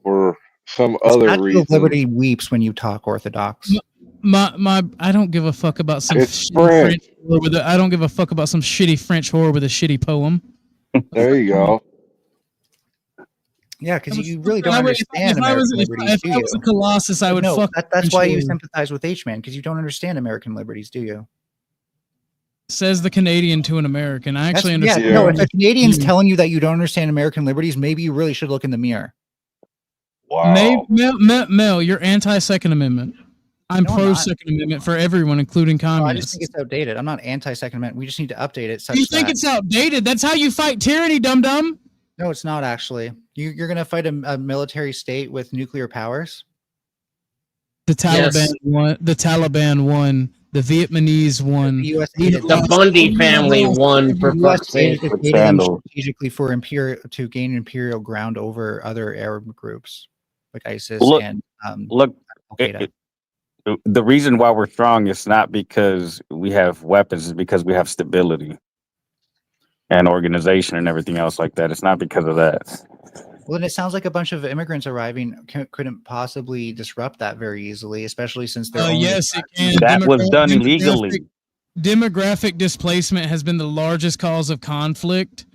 for some other reason. Statue of Liberty weeps when you talk Orthodox. I don't give a fuck about some French whore with I don't give a fuck about some shitty French whore with a shitty poem. There you go. Yeah, because you really don't understand American liberties, do you? If I was a Colossus, I would fuck. That's why you sympathize with H-Man, because you don't understand American liberties, do you? Says the Canadian to an American. I actually understand. Yeah, no, if a Canadian's telling you that you don't understand American liberties, maybe you really should look in the mirror. Wow. Mel, you're anti-Second Amendment. I'm No, I'm pro not. Second Amendment for everyone, including No, I just communists. think it's outdated. I'm not anti-Second Amendment. We just need to update it such You think that it's outdated? That's how you fight tyranny, dum dum. no, it's not actually. You're going to fight a military state with nuclear powers? The Taliban Yes. won. The Taliban won. The Vietnamese won. The U.S. We aided lost- The Bundy we family lost won, for every- U.S. fuck's sake. aided With them scandal. strategically for to gain imperial ground over other Arab groups like ISIS Look, and look. Al-Qaeda. The reason why we're strong is not because we have weapons; it's because we have stability and organization and everything else like that. It's not because of that. Well, then it sounds like a bunch of immigrants arriving couldn't possibly disrupt that very easily, especially since they're only yes, it can. That was done illegally. Demographic displacement has been the largest cause of conflict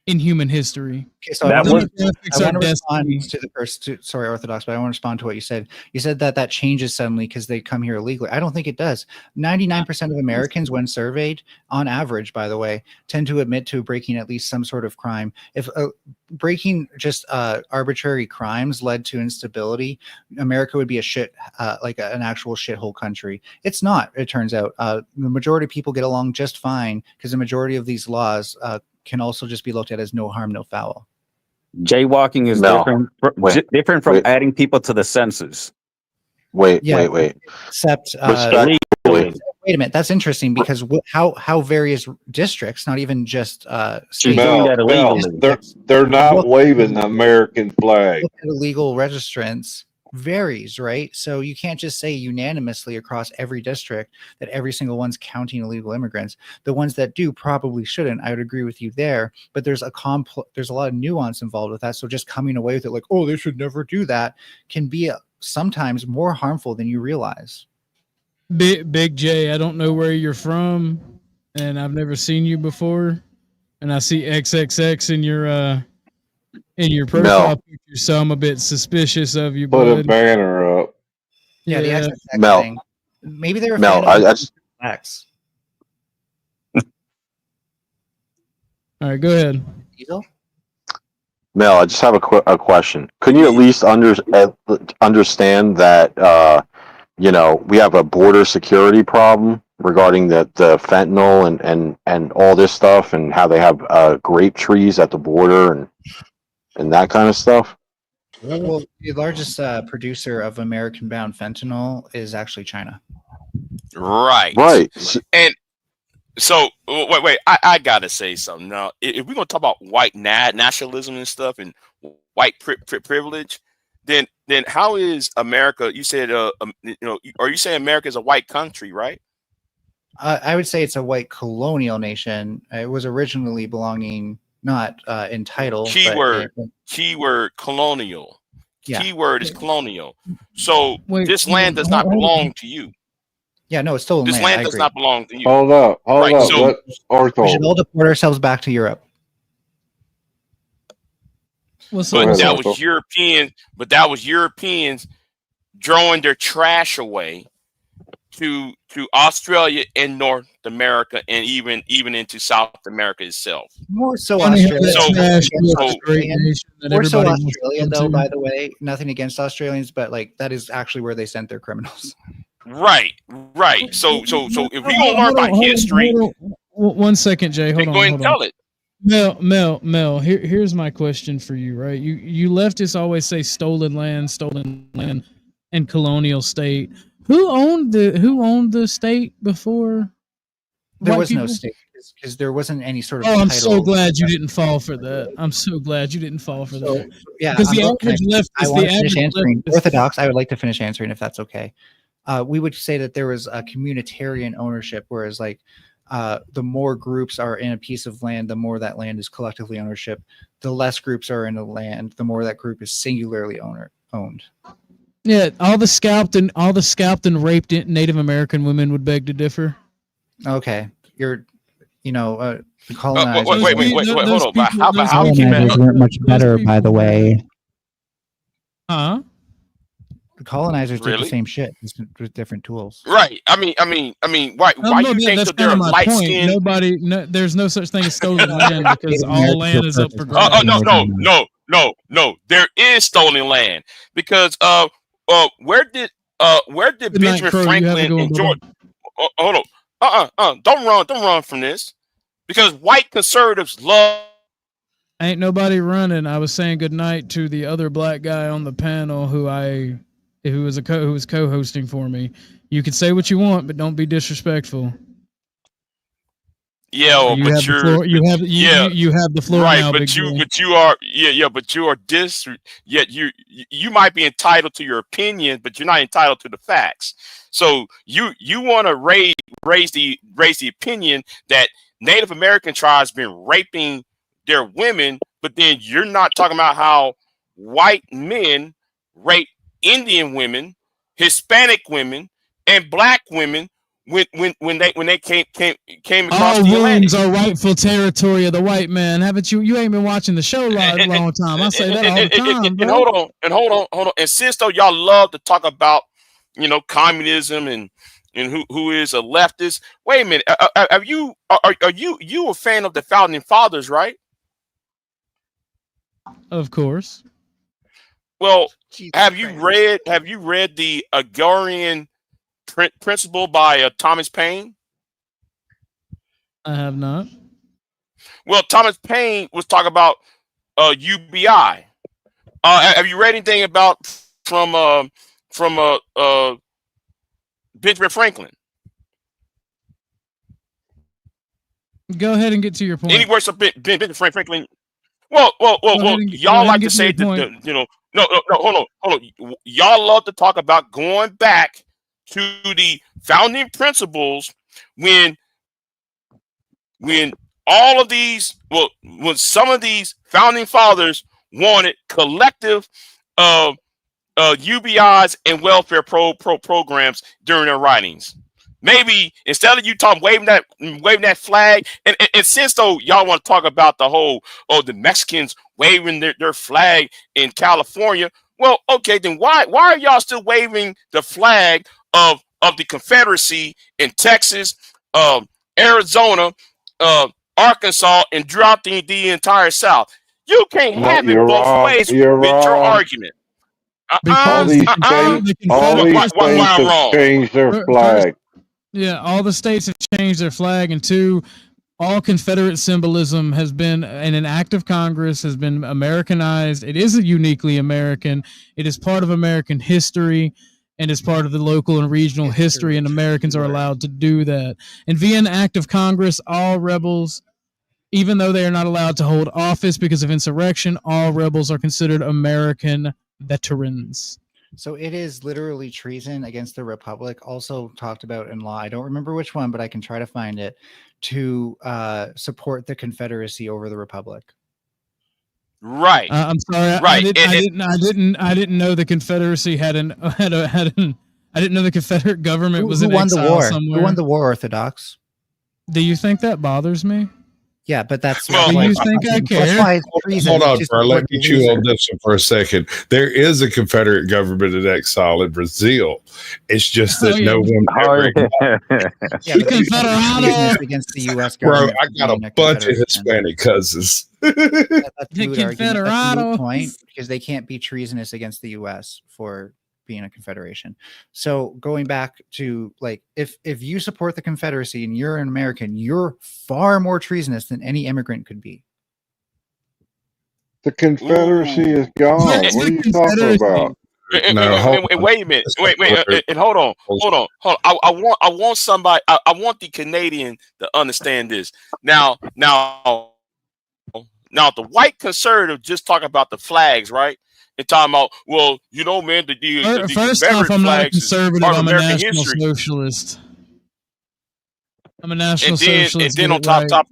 in human history. Okay, so That I was- want to respond destiny. to the first. Sorry, Orthodox, but I want to respond to what you said. You said that changes suddenly because they come here illegally. I don't think it does. 99% of Americans, when surveyed, on average, by the way, tend to admit to breaking at least some sort of crime. If breaking just arbitrary crimes led to instability, America would be like an actual shithole country. It's not. It turns out the majority of people get along just fine because the majority of these laws can also just be looked at as no harm, no foul. Jaywalking is No. different from Wait. adding people to the census. Wait. Except Respectfully, wait a minute, that's interesting because how various districts, not even just She's states, doing that illegally. They're not waving the American flag. look at illegal registrants varies, right? So you can't just say unanimously across every district that every single one's counting illegal immigrants. The ones that do probably shouldn't. I would agree with you there, but there's a lot of nuance involved with that. So just coming away with it like, oh, they should never do that, can be sometimes more harmful than you realize. Big J, I don't know where you're from, and I've never seen you before, and I see XXX in your profile picture, so I'm a bit suspicious of you. Put a bud. banner up. Yeah, the XXX Mel. thing. Maybe they were Mel, fan of I just X. All right, go ahead. Diesel? Mel, I just have a question. Couldn't you at least understand that we have a border security problem regarding the fentanyl and all this stuff, and how they have grape trees at the border and that kind of stuff? Well, the largest producer of American-bound fentanyl is actually China. Right. And so, wait. I gotta say something now. If we're gonna talk about white nationalism and stuff and white privilege, then how is America? You said, are you saying America is a white country, right? I would say it's a white colonial nation. It was originally belonging not in title. Keyword colonial. Yeah. Keyword is colonial. So Wait, this land does not belong to you. Yeah, no, it's stolen This land. land I does agree. not belong to you. Hold up. So, We should all deport ourselves back to Europe. but that was European. But that was Europeans throwing their trash away to Australia and North America, and even into South America itself. More so Funny how Australia. that trash was a great nation that More so everybody wants to Australia, come though, to. by the way. Nothing against Australians, but like that is actually where they sent their criminals. Right. So if we don't learn about history, Hold on. 1 second, Jay. Hold then on. go ahead and hold on. tell it. Mel. Here's my question for you. Right, you leftists always say stolen land, and colonial state. Who owned the state before? There white was no people? state because there wasn't any sort of. Oh, I'm title. so glad you didn't fall for that. I'm so glad you didn't fall for that. Yeah, because the I'm average leftist, I want the to finish average answering. leftist- Orthodox, I would like to finish answering if that's okay. We would say that there was a communitarian ownership, whereas like the more groups are in a piece of land, the more that land is collectively ownership. The less groups are in a land, the more that group is singularly owned. Yeah, all the scalped and raped Native American women would beg to differ. Okay, the colonizers. Wait, hold on. How Colonizers weren't much better, by the way. Huh? The colonizers did Really? the same shit just with different tools. Right. I mean, why you think that's that they're kind of my light point. skinned? There's no such thing as stolen land because all land is up for grabs. No. There is stolen land because where did where did Good night, Benjamin Crow. You have a Franklin good one, and brother. George? Hold on. Don't run from this, because white conservatives love. Ain't nobody running. I was saying good night to the other black guy on the panel who was co-hosting for me. You can say what you want, but don't be disrespectful. Yeah, You but have the you're floor. You have yeah, you have the floor right. now, But big boy. you are but you are yet you might be entitled to your opinion, but you're not entitled to the facts. So you want to raise the opinion that Native American tribes been raping their women, but then you're not talking about how white men rape Indian women, Hispanic women, and black women when they came across All the Atlantic. wounds are rightful territory of the white man. Haven't you? You ain't been watching the show a long time. I say that all the time, bro. And hold on. And since though y'all love to talk about, communism and who is a leftist, wait a minute. Are you a fan of the founding fathers, right? Of course. Well, have you read the Agrarian Principle by Thomas Paine? I have not. Well, Thomas Paine was talking about UBI. Have you read anything about from Benjamin Franklin? Go ahead and get to your point. Any works of Benjamin Franklin? Well. Y'all like to say that no. Hold on. Y'all love to talk about going back to the founding principles when all of these, when some of these founding fathers wanted collective UBIs and welfare programs during their writings. Maybe instead of you waving that flag, and since though y'all want to talk about the whole the Mexicans waving their flag in California, well, okay, then why are y'all still waving the flag of the Confederacy in Texas, Arizona, Arkansas, and throughout the entire South? You can't have it both ways with your argument. All these states have changed their flag. Yeah, all the states have changed their flag, and two, all Confederate symbolism has been in an act of Congress, has been Americanized. It is uniquely American. It is part of American history, and is part of the local and regional history, and Americans are allowed to do that. And via an act of Congress, all rebels, even though they are not allowed to hold office because of insurrection, all rebels are considered American veterans. So it is literally treason against the Republic, also talked about in law. I don't remember which one, but I can try to find it, to support the Confederacy over the Republic. Right. I'm sorry. Right. I didn't know the Confederacy I didn't know the Confederate government was Who in won the exile war? somewhere. Who won the war, Orthodox? Do you think that bothers me? Yeah, but that's Do you think I care? That's why it's treason. Hold on, Just bro. Let support me the chew loser. on this one for a second. There is a Confederate government in exile in Brazil. It's just that no one ever. Yeah, but treasonous against the U.S. Bro, government. I got a bunch of Hispanic cousins. That's a moot argument. That's a Confederados. moot point because they can't be treasonous against the U.S. for being a confederation. So going back to like, if you support the Confederacy and you're an American, you're far more treasonous than any immigrant could be. The Confederacy is gone. What are you talking about? Wait a minute. Wait. And hold on. I want somebody. I want the Canadian to understand this. Now, the white conservative just talk about the flags, right? And talking about, well, man, the First off, I'm not a conservative. I'm a American national history. socialist. I'm a national And socialist. then on top,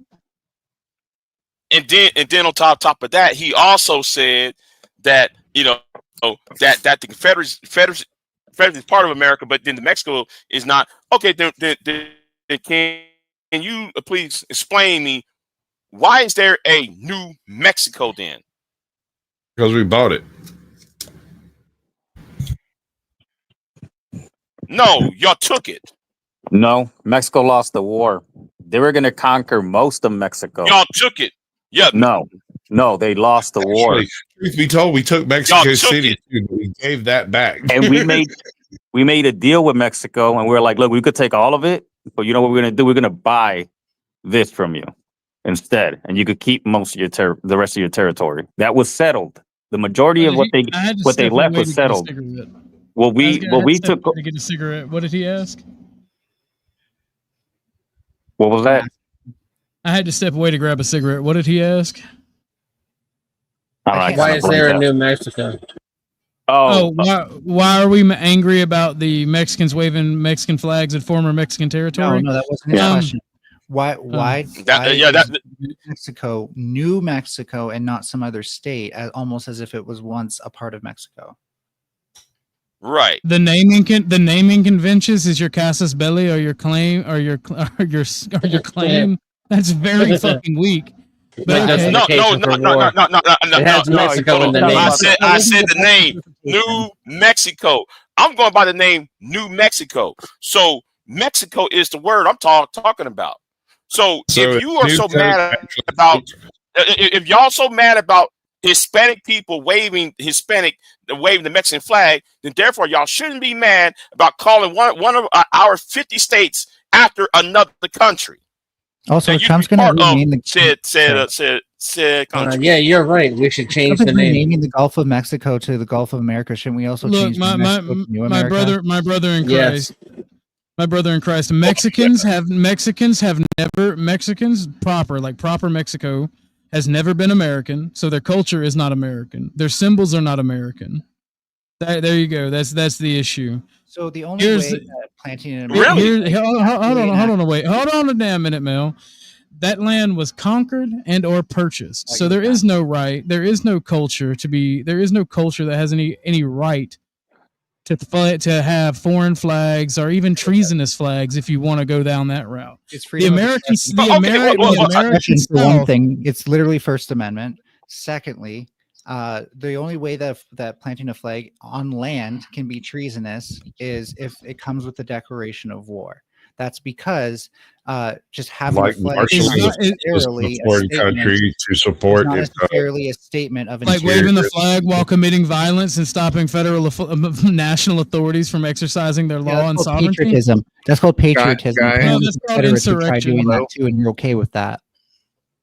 and then on top of that, he also said that that the Confederacy is part of America, but then Mexico is not. Okay, then can you please explain me why is there a New Mexico then? Because we bought it. No, y'all took it. No, Mexico lost the war. They were going to conquer most of Mexico. Y'all took it. Yeah. No, they lost the war. Truth be told, we took Mexico City. We gave that back. And we made We made a deal with Mexico, and we were like, look, we could take all of it, but you know what we're gonna do? We're gonna buy this from you instead, and you could keep most of your the rest of your territory. That was settled. The majority of what they left was settled. Well, we took. To get a cigarette. What did he ask? What was that? I had to step away to grab a cigarette. What did he ask? Why is there a New Mexico? Why are we angry about the Mexicans waving Mexican flags at former Mexican territory? No, that wasn't his question. Why New Mexico and not some other state, almost as if it was once a part of Mexico? Right. The naming conventions is your casus belli or your claim or your claim. That's very fucking weak. But okay. No. It has Mexico in the name. I said the name New Mexico. I'm going by the name New Mexico. So Mexico is the word I'm talking about. So if you are so mad about, if y'all so mad about Hispanic people waving the Mexican flag, then therefore y'all shouldn't be mad about calling one of our 50 states after another country. Also, Trump's going to rename the country. Yeah, you're right. We should change the name. Naming the Gulf of Mexico to the Gulf of America. Shouldn't we also change my brother in Christ? Yes. My brother in Christ. Mexicans proper Mexico has never been American, so their culture is not American. Their symbols are not American. There you go. That's the issue. So the only way that planting in America... Really? Hold on a damn minute, Mel. That land was conquered and or purchased. So there is no right. There is no culture there is no culture that has any right to have foreign flags or even treasonous flags if you want to go down that route. It's freedom. For one thing, it's literally First Amendment. Secondly, the only way that planting a flag on land can be treasonous is if it comes with the declaration of war. That's because just having a flag is not necessarily a statement of like waving the flag while committing violence and stopping federal national authorities from exercising their law and sovereignty. Patriotism. That's called patriotism. No, that's called insurrection. Doing that too, and you're okay with that.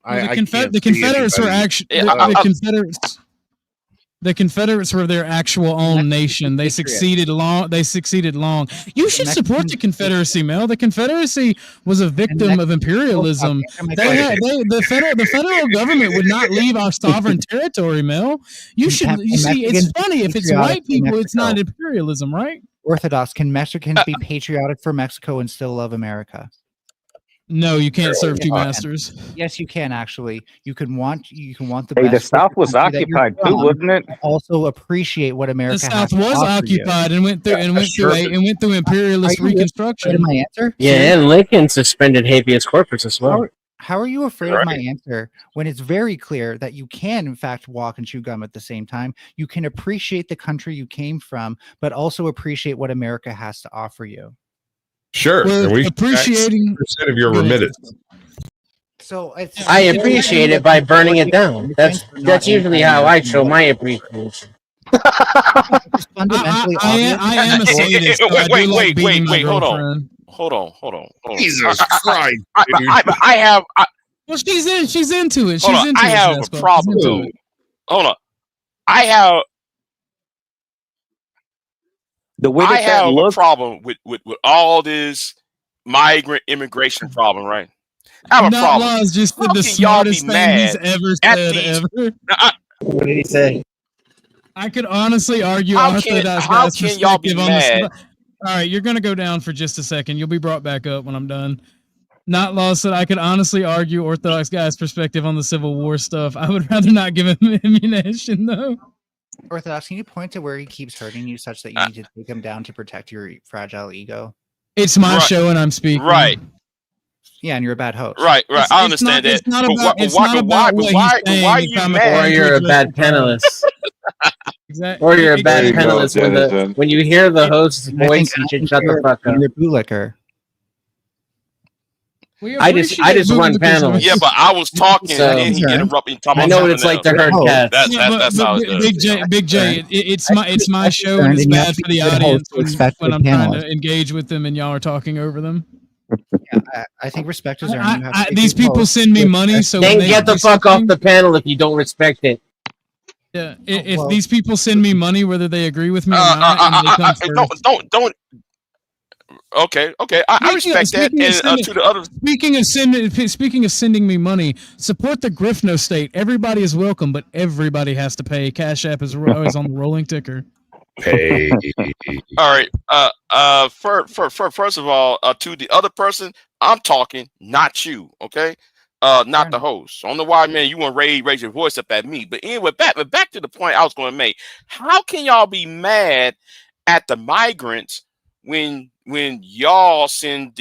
The Confederates were actually the Confederates were their actual own nation. They succeeded long. You should support the Confederacy, Mel. The Confederacy was a victim of imperialism. The federal government would not leave our sovereign territory, Mel. You see, it's funny if it's white people, it's not imperialism, right? Orthodox. Can Mexicans be patriotic for Mexico and still love America? No, you can't serve two masters. Yes, you can actually. You can want the best. The South was occupied too, wasn't it? Also appreciate what America. The South was occupied and went through imperialist reconstruction. Are you my answer? Yeah, and Lincoln suspended habeas corpus as well. How are you afraid of my answer when it's very clear that you can, in fact, walk and chew gum at the same time? You can appreciate the country you came from, but also appreciate what America has to offer you. Sure, and we appreciating % of your remittance. So I appreciate it by burning it down. That's usually how I show my appreciation. I am a sadist. Wait, hold on. Jesus Christ! Well, she's into it. I have a problem. Hold on. I have a problem with all this migrant immigration problem, right? I have a problem. Laws just the smartest thing he's ever said ever. What did he say? I could honestly argue how can y'all be mad? All right, you're gonna go down for just a second. You'll be brought back up when I'm done. Not Law said I could honestly argue Orthodox guy's perspective on the Civil War stuff. I would rather not give him ammunition though. Orthodox, can you point to where he keeps hurting you such that you need to take him down to protect your fragile ego? It's my show and I'm speaking. Right. Yeah, and you're a bad host. Right. I understand that. Why are you mad? Or you're a bad panelist. Exactly. Or you're a bad panelist when you hear the host's voice, you should shut the fuck up. You're a bootlicker. I just run panels. Yeah, but I was talking So- and then he interrupted me talking I about know what it's something like to else. herd cats. That's how it goes. Big J, it's my show and concerned, it's and you have bad to for be the a good host audience to expect when good I'm trying panelists. to engage with them and y'all are talking over them. I think respect is earned. You have to be a These good people host send me to money, expect- so Then when they get the do fuck off something- the panel if you don't respect it. Yeah, if well- these people send me money, whether they agree with me or not, and they come first. Don't. Okay. I respect that. And to the other, Speaking of sending me money, support the Griffno State. Everybody is welcome, but everybody has to pay. Cash App is always on the rolling ticker. Hey. all right. First of all, to the other person, I'm talking, not you. Okay. Not the host. I don't know why, man, you want to raise your voice up at me. But anyway, back to the point I was going to make. How can y'all be mad at the migrants when y'all send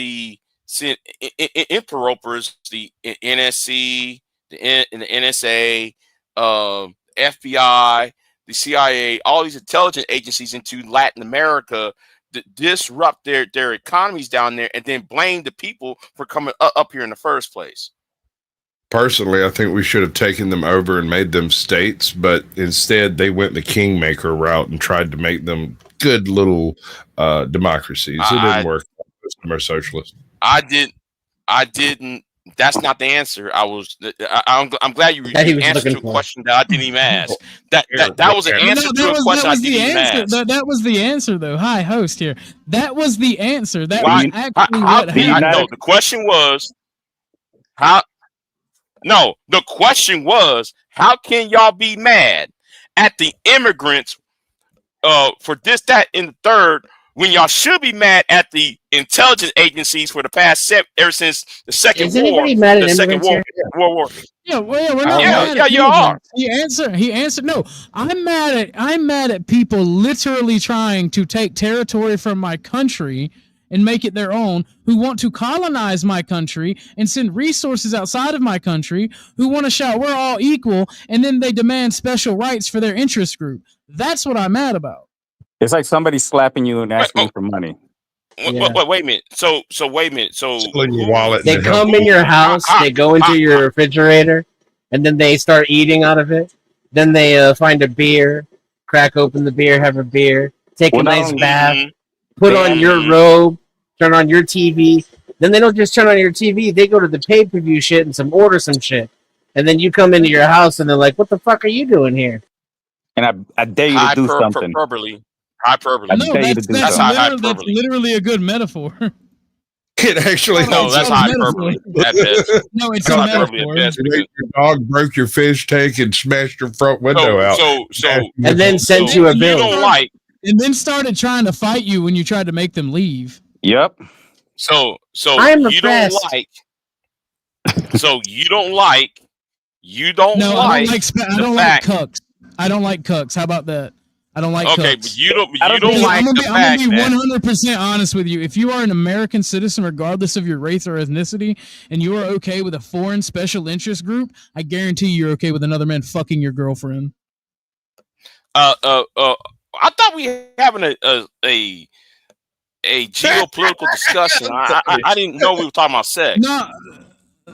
interlopers, the NSC, the NSA, FBI, the CIA, all these intelligence agencies into Latin America to disrupt their economies down there, and then blame the people for coming up here in the first place? Personally, I think we should have taken them over and made them states, but instead they went the kingmaker route and tried to make them good little democracies. It didn't work. Some are socialist. I didn't. That's not the answer. I'm glad you answered to a question that I didn't even ask. That was an answer to a question I didn't even ask. That was the answer, though. Hi, host here. That was the answer. That Why? was actually what happened. No, the question was how. No, the question was, how can y'all be mad at the immigrants for this, that, and the third, when y'all should be mad at the intelligence agencies for the past ever since the Second Is War, anybody mad at the Second immigrants World War. Yeah, we're not mad Yeah, at you are. He answered. No, I'm mad at people literally trying to take territory from my country and make it their own, who want to colonize my country and send resources outside of my country, who want to shout, we're all equal, and then they demand special rights for their interest group. That's what I'm mad about. It's like somebody slapping you and asking you for money. Wait a minute. So wait a minute. So your wallet. They come in your house, they go into your refrigerator, and then they start eating out of it. Then they find a beer, crack open the beer, have a beer, take a nice bath, put on your robe, turn on your TV. Then they don't just turn on your TV, they go to the pay-per-view shit and order some shit. And then you come into your house and they're like, what the fuck are you doing here? And I dare you to do something. Hyperbole. No, that's literally a good metaphor. It actually no, that's hyperbole. No, it's a metaphor. Your dog broke your fish tank and smashed your front window out. And then sent you a bill. And then started trying to fight you when you tried to make them leave. Yep. So I'm you don't impressed. like. So you don't like. You don't No, like. I don't like cucks. I don't like cucks. How about that? I don't like Okay, cucks. but you don't like I'm the gonna fact be that 100% honest with you. If you are an American citizen, regardless of your race or ethnicity, and you are okay with a foreign special interest group, I guarantee you're okay with another man fucking your girlfriend. I thought we were having a geopolitical discussion. I didn't know we were talking about sex. No,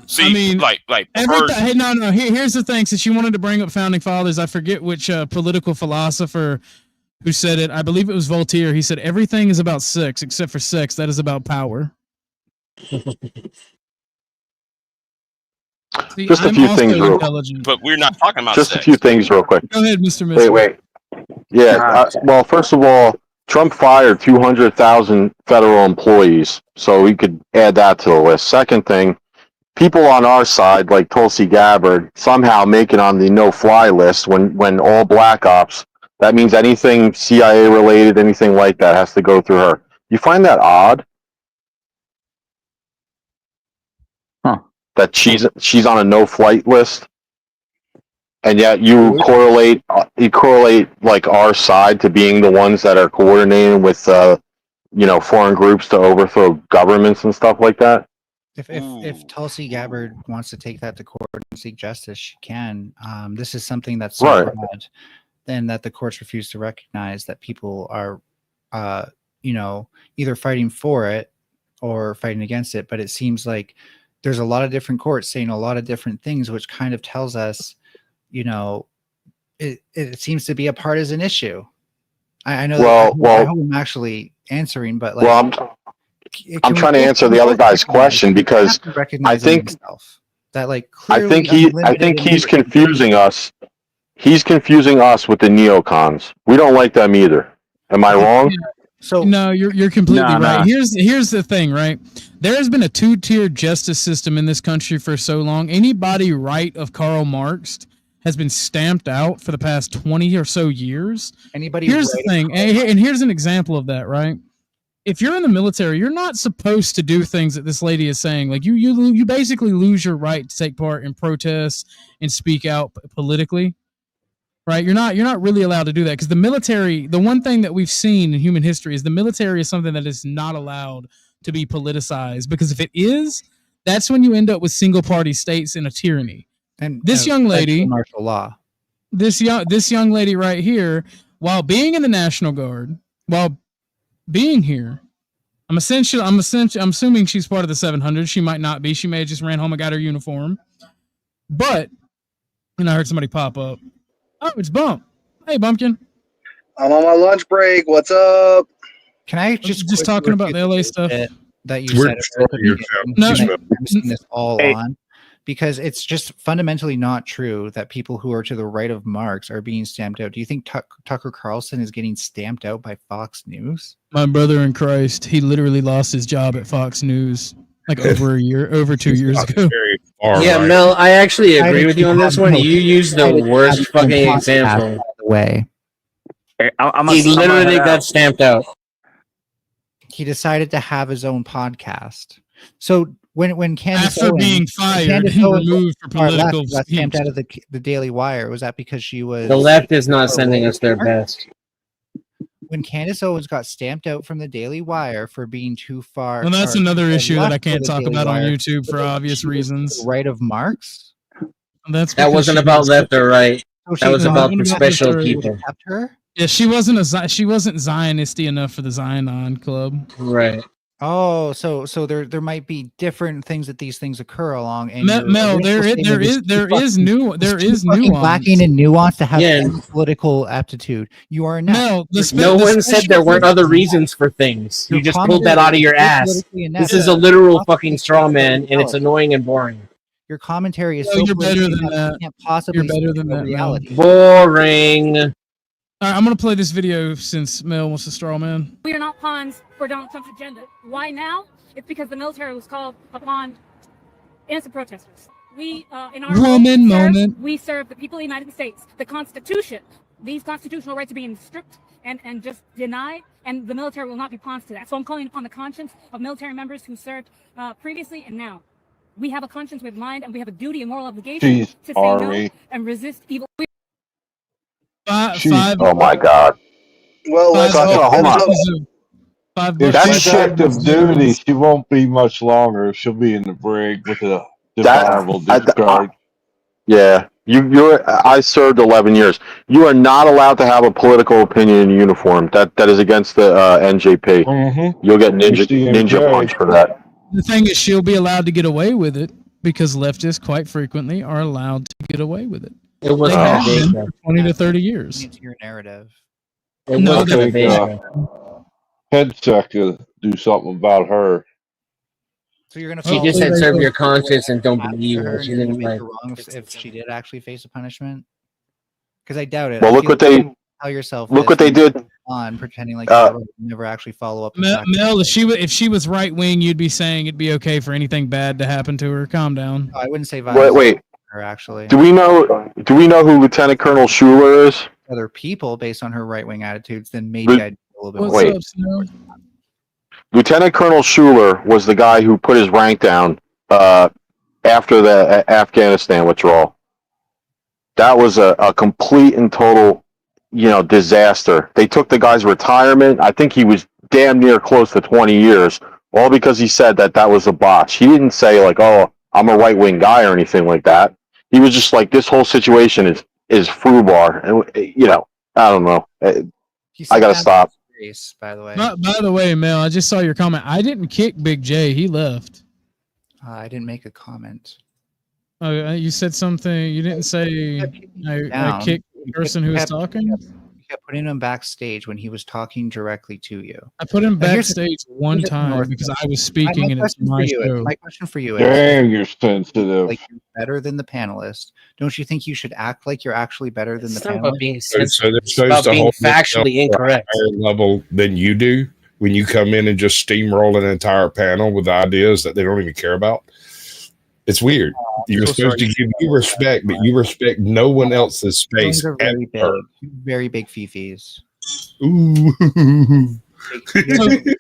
see, I mean, like Hey, no. Here's the thing. Since you wanted to bring up founding fathers, I forget which political philosopher who said it. I believe it was Voltaire. He said everything is about sex except for sex. That is about power. See, Just a I'm few also things real intelligent. But we're not talking about Just sex. a few things real quick. Go ahead, Mr. Mister. Wait. Yeah. Well, first of all, Trump fired 200,000 federal employees, so we could add that to the list. Second thing, people on our side, like Tulsi Gabbard, somehow make it on the no-fly list when all black ops, that means anything CIA related, anything like that has to go through her. You find that odd? Huh. That she's on a no-flight list? And yet you correlate like our side to being the ones that are coordinating with foreign groups to overthrow governments and stuff like that. If Tulsi Gabbard wants to take that to court and seek justice, she can. This is something that's Right. bad, and that the courts refuse to recognize that people are, either fighting for it or fighting against it. But it seems like there's a lot of different courts saying a lot of different things, which kind of tells us, you know, it seems to be a partisan issue. I know. I hope I'm actually answering, but like, I'm trying to answer the other guy's question because I think that like I think he's confusing us. He's confusing us with the neocons. We don't like them either. Am I wrong? So no, you're completely right. Here's the thing, right? There has been a two-tier justice system in this country for so long. Anybody right of Karl Marx has been stamped out for the past 20 or so years. Here's the thing, and here's an example of that, right? If you're in the military, you're not supposed to do things that this lady is saying. Like you basically lose your right to take part in protests and speak out politically. Right, you're not really allowed to do that because the military. The one thing that we've seen in human history is the military is something that is not allowed to be politicized, because if it is, that's when you end up with single party states in a tyranny. And this young lady, martial law. This young lady right here, while being in the National Guard, while being here, I'm assuming she's part of the 700. She might not be. She may have just ran home and got her uniform. But, and I heard somebody pop up. Oh, it's Bump. Hey, Bumpkin. I'm on my lunch break. What's up? Can I just talking about the LA stuff that you said? I'm this all on because it's just fundamentally not true that people who are to the right of Marx are being stamped out. Do you think Tucker Carlson is getting stamped out by Fox News? My brother in Christ, he literally lost his job at Fox News like over 2 years ago. Yeah, right. Mel, I actually agree with you on this one. You used the worst fucking example. Way. He literally got stamped out. He decided to have his own podcast. So when Candace after being fired and removed for political got stamped out of the Daily Wire, was that because she was the left is not sending us their best? When Candace Owens got stamped out from the Daily Wire for being too far, well, that's another issue that I can't talk about on YouTube for obvious reasons. Right of Marx. That wasn't about left or right. That was about the special people. Yeah, she wasn't Zionisty enough for the Zion Club. Right. Oh, so there might be different things that these things occur along. And Mel, there is nuance. Lacking in nuance to have any political aptitude. You are not. No one said there weren't other reasons for things. You just pulled that out of your ass. This is a literal fucking straw man, and it's annoying and boring. Your commentary is you're better than that. Can't possibly you're better than that. Reality. Boring. All right, I'm gonna play this video since Mel wants to straw man. We are not pawns for Donald Trump's agenda. Why now? It's because the military was called upon innocent protesters. We, in our moment, we serve the people of the United States. The Constitution, these constitutional rights are being stripped and just denied, and the military will not be pawns to that. So I'm calling upon the conscience of military members who served previously and now. We have a conscience, we have mind, and we have a duty and moral obligation to say no and resist evil. Oh my God. Well, hold on. If she's active duty, she won't be much longer. She'll be in the brig with a dishonorable discharge. Yeah, I served 11 years. You are not allowed to have a political opinion in uniform. That is against the NJP. Mm-hmm. You'll get ninja punch for that. The thing is, she'll be allowed to get away with it because leftists quite frequently are allowed to get away with it. It was they have been for 20 to 30 years. It's your narrative. No, Headset could do something about her. So you're gonna. She just said serve your conscience and don't believe her. She didn't like. Wrong if she did actually face a punishment, because I doubt it. Well, look what they tell yourself. Look what they did. On pretending like you never actually follow up. Mel, if she was right wing, you'd be saying it'd be okay for anything bad to happen to her. Calm down. No, I wouldn't say violence. Wait. Her actually. Do we know who Lieutenant Colonel Schuler is? Other people based on her right wing attitudes, then maybe I'd a little bit more. Wait. Lieutenant Colonel Schuler was the guy who put his rank down after the Afghanistan withdrawal. That was a complete and total, disaster. They took the guy's retirement. I think he was damn near close to 20 years, all because he said that was a botch. He didn't say like, "Oh, I'm a right-wing guy" or anything like that. He was just like, this whole situation is FUBAR. And, I don't know. I got to stop. By the way. By the way, Mel, I just saw your comment. I didn't kick Big J. He left. I didn't make a comment. Oh, you said something. You didn't say I kicked the person who was talking. You kept putting him backstage when he was talking directly to you. I put him Now, here's the- backstage one here's the time North because Node. I was speaking and it's my show. My question for you is, Damn, you're sensitive. like you're better than the panelists. Don't you think you should act like you're actually better than the It's not about being panelists? So sensitive. they're It's supposed about to being hold themselves factually to a incorrect. higher level than you do when you come in and just steamroll an entire panel with ideas that they don't even care about. It's weird. You're supposed to give you respect, but you respect no one else's space. Those are very big, very big fifis. Ooh.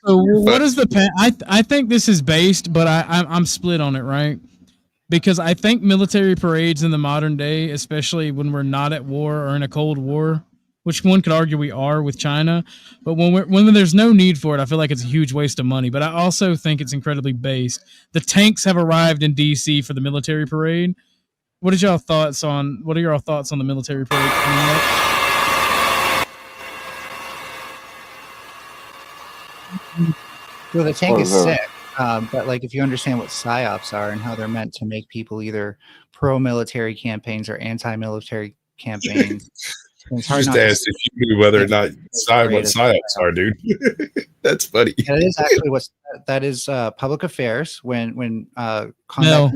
So what is the I think this is based, but I'm split on it, right? Because I think military parades in the modern day, especially when we're not at war or in a cold war, which one could argue we are with China, but when there's no need for it, I feel like it's a huge waste of money. But I also think it's incredibly based. The tanks have arrived in DC for the military parade. What are your thoughts on the military parade coming up? Well, the tank is sick, but like if you understand what psyops are and how they're meant to make people either pro-military campaigns or anti-military campaigns, it's hard Just not asked if you knew whether or not what psyops are, dude. That's funny. That is actually that is public affairs. When combat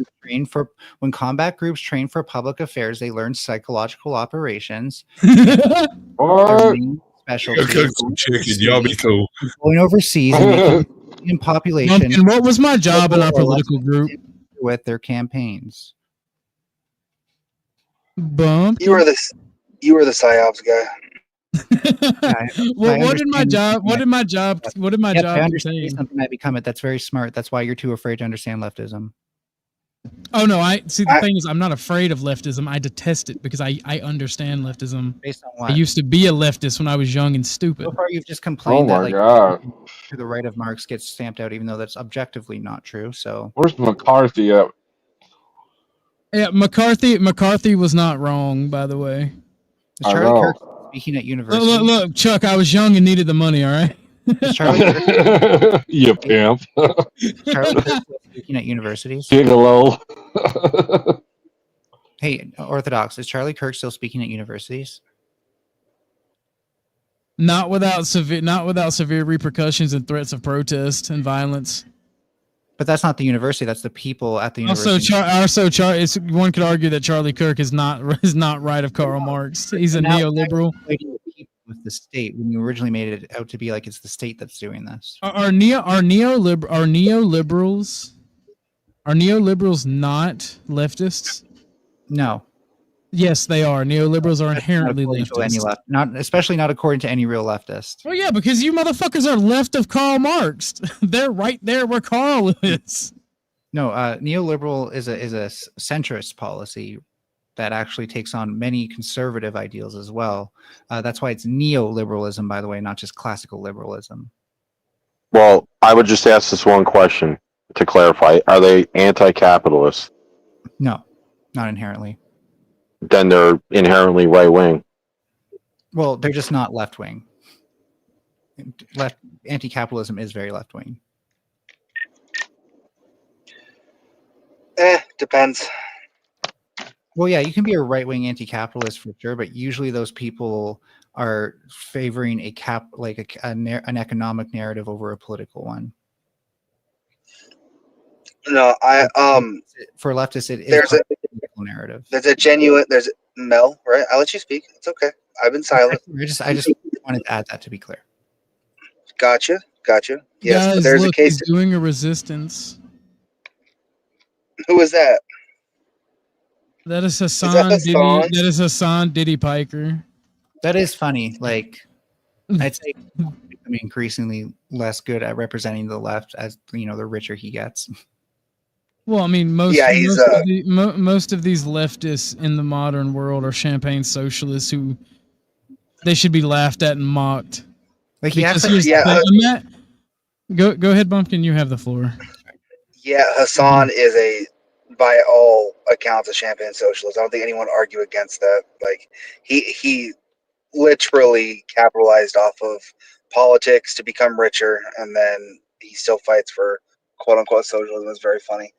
groups train for public affairs, they learn psychological operations. Their main specialty is y'all be cool. going overseas and making population. And what was my job in our political group? With their campaigns. Bump. You are the psyops guy. Well, what did my job I understand contain? something I become it. That's very smart. That's why you're too afraid to understand leftism. Oh no, the thing is I'm not afraid of leftism. I detest it because I understand leftism. Based on what? I used to be a leftist when I was young and stupid. So far you've just complained that to the right of Marx gets stamped out, even though that's objectively not true. So where's McCarthy at? Yeah, McCarthy was not wrong, by the way. Is Charlie Kirk speaking at university? Look, Chuck, I was young and needed the money, all right? Is Charlie Kirk you pimp. Charlie Kirk speaking at universities? Gigolo. Hey, Orthodox, is Charlie Kirk still speaking at universities? Not without severe repercussions and threats of protest and violence. But that's not the university. That's the people at the university. One could argue that Charlie Kirk is not right of Karl Marx. He's a neoliberal. With the state, when you originally made it out to be like it's the state that's doing this. Are neoliberals not leftists? No. Yes, they are. Neoliberals are inherently leftist. Especially not according to any real leftist. Well, yeah, because you motherfuckers are left of Karl Marx. They're right there where Karl is. No, neoliberal is a centrist policy that actually takes on many conservative ideals as well. That's why it's neoliberalism, by the way, not just classical liberalism. Well, I would just ask this one question to clarify. Are they anti-capitalist? No, not inherently. Then they're inherently right-wing. Well, they're just not left-wing. Anti-capitalism is very left-wing. Depends. Well, yeah, you can be a right-wing anti-capitalist for sure, but usually those people are favoring an economic narrative over a political one. No, for leftists, it there's is a political narrative. There's Mel, right? I'll let you speak. It's okay. I've been silent. I just wanted to add that to be clear. Gotcha. Yes, Guys, but there's look, a case. he's doing a resistance. Who is that? That is Hassan. Hassan? That is Hassan Diddy Piker. That is funny. Like, I'd say becoming increasingly less good at representing the left as the richer he gets. Well, I mean, most of these leftists in the modern world are champagne socialists who they should be laughed at and mocked. Like go ahead, Bumpkin. You have the floor. Yeah, Hassan is by all accounts, a champagne socialist. I don't think anyone would argue against that. Like he literally capitalized off of politics to become richer, and then he still fights for quote unquote socialism. It's very funny.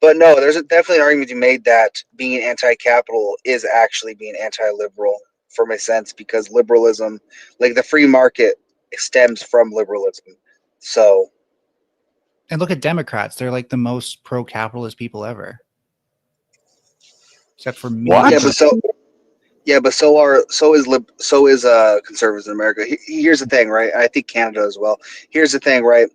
But no, there's definitely an argument to be made that being anti-capital is actually being anti-liberal, from a sense, because liberalism, like the free market, stems from liberalism. So, and look at Democrats; they're like the most pro-capitalist people ever, except for me. Yeah, but so is conservatives in America. Here's the thing, right? I think Canada as well. Here's the thing, right?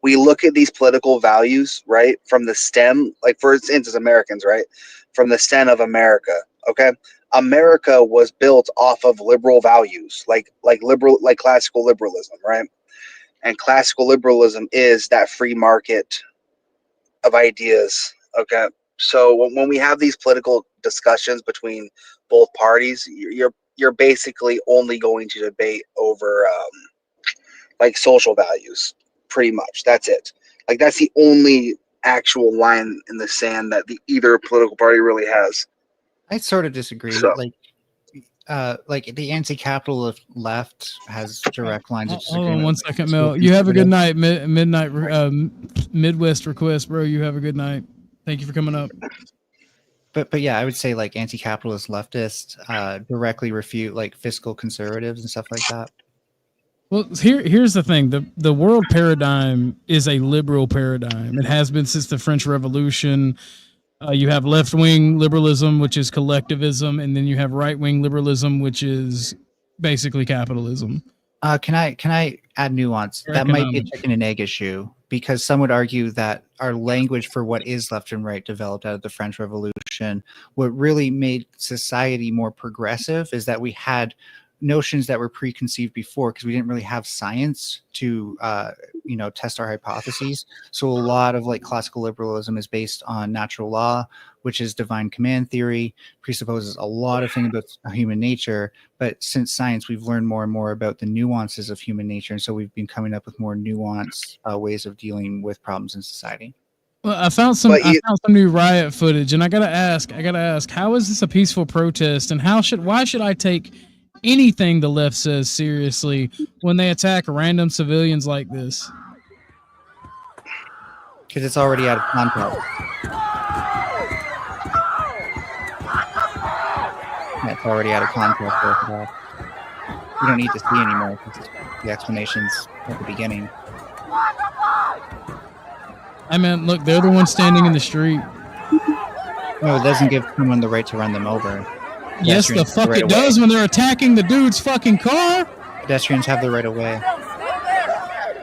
We look at these political values, right, from the stem, like for instance, as Americans, right, from the stem of America. Okay, America was built off of liberal values, like classical liberalism, right? And classical liberalism is that free market of ideas. Okay, so when we have these political discussions between both parties, you're basically only going to debate over like social values, pretty much. That's it. Like that's the only actual line in the sand that either political party really has. I sort of disagree. So. Like the anti-capitalist left has direct lines of Hold disagreement. on 1 second, Mel. You have a good night. Midnight Midwest request, bro. You have a good night. Thank you for coming up. But yeah, I would say like anti-capitalist leftists directly refute like fiscal conservatives and stuff like that. Well, here's the thing. The world paradigm is a liberal paradigm. It has been since the French Revolution. You have left-wing liberalism, which is collectivism, and then you have right-wing liberalism, which is basically capitalism. Can I add nuance? That might be a chicken and egg issue, because some would argue that our language for what is left and right developed out of the French Revolution. What really made society more progressive is that we had notions that were preconceived before, because we didn't really have science to test our hypotheses. So a lot of like classical liberalism is based on natural law, which is divine command theory, presupposes a lot of things about human nature. But since science, we've learned more and more about the nuances of human nature, and so we've been coming up with more nuanced ways of dealing with problems in society. Well, I found some new riot footage, and I gotta ask, how is this a peaceful protest, and why should I take anything the left says seriously when they attack random civilians like this? Because it's already out of context. It's already out of context. You don't need to see anymore, because the explanation's at the beginning. I mean, look, they're the ones standing in the street. No, it doesn't give someone the right to run them over. Yes, the fuck it does when they're attacking the dude's fucking car. Pedestrians have the right of way.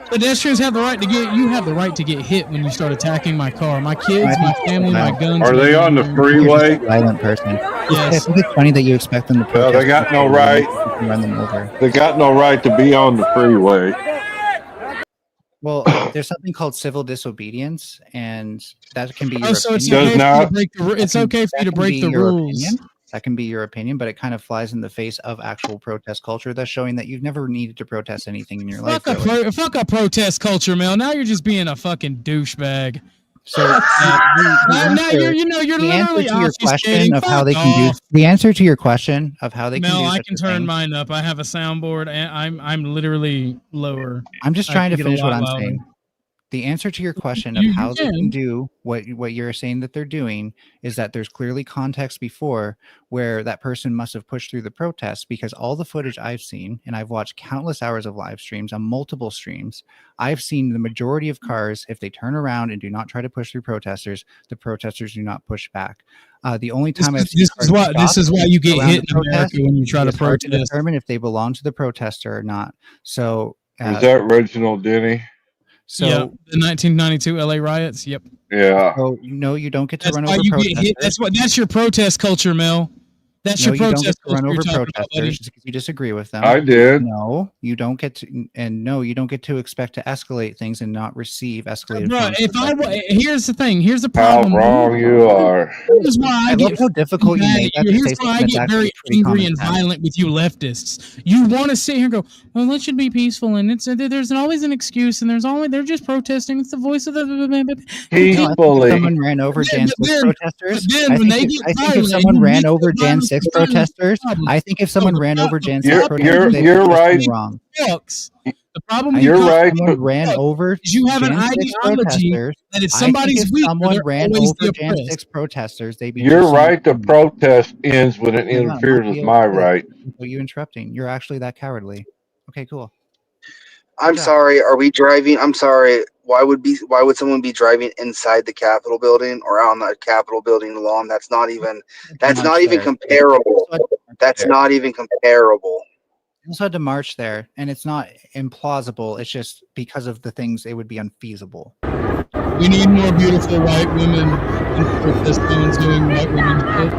Pedestrians have the right to get. You have the right to get hit when you start attacking my car, my kids, my family, my guns. Are they on the freeway? A violent person. Yes. I think it's funny that you expect them to protest. Well, they got no right. Run them over. They got no right to be on the freeway. Well, there's something called civil disobedience, and that can be your so it's opinion. okay for you to break the rules. That can be your opinion, but it kind of flies in the face of actual protest culture. That's showing that you've never needed to protest anything in your life. Fuck a protest culture, Mel. Now you're just being a fucking douchebag. So you're literally your question of how they can do the answer to your question of how they can do. Mel, I can turn mine up. I have a soundboard, and I'm literally lower. I'm just trying to finish what I'm saying. The answer to your question of how they can do what you're saying that they're doing is that there's clearly context before where that person must have pushed through the protest, because all the footage I've seen, and I've watched countless hours of live streams on multiple streams, I've seen the majority of cars, if they turn around and do not try to push through protesters, the protesters do not push back. The only time I've seen this is why you get hit in America when you try to protest. To determine if they belong to the protester or not. So is that Reginald Denny? So the 1992 LA riots. Yep. Yeah. So no, you don't get to run over protesters. That's your protest culture, Mel. That's your protest you don't get to run over protesters just because you disagree with them. I did. No, you don't get to, and no, you don't get to expect to escalate things and not receive escalated. Bro, here's the thing. Here's the problem. How wrong you are. Here's why I get how difficult you make that. Here's why I get very angry and violent with you leftists. You want to sit here and go, well, let's should be peaceful, and there's always an excuse, and they're just protesting. It's the voice of the peacefully. Someone ran over Jan 6 protesters. I think if someone ran over Jan 6 protesters, I think if someone ran over Jan 6 protesters, you're right. The The problem You're right. Someone ran over is you have an Jan 6 ideology protesters. that if I think somebody's if weak, someone they're ran always the over Jan oppressed. 6 protesters, they'd be You're just right. The protest ends when it Hang on, interferes I'll with be my okay right. without you interrupting. You're actually that cowardly. Okay, cool. I'm sorry. Are we driving? I'm sorry. Why would someone be driving inside the Capitol building or on the Capitol building lawn? That's not even comparable. That's not even comparable. You also had to march there, and it's not implausible. It's just because of the things, it would be unfeasible. We need more beautiful white women in protest zones doing white women shit.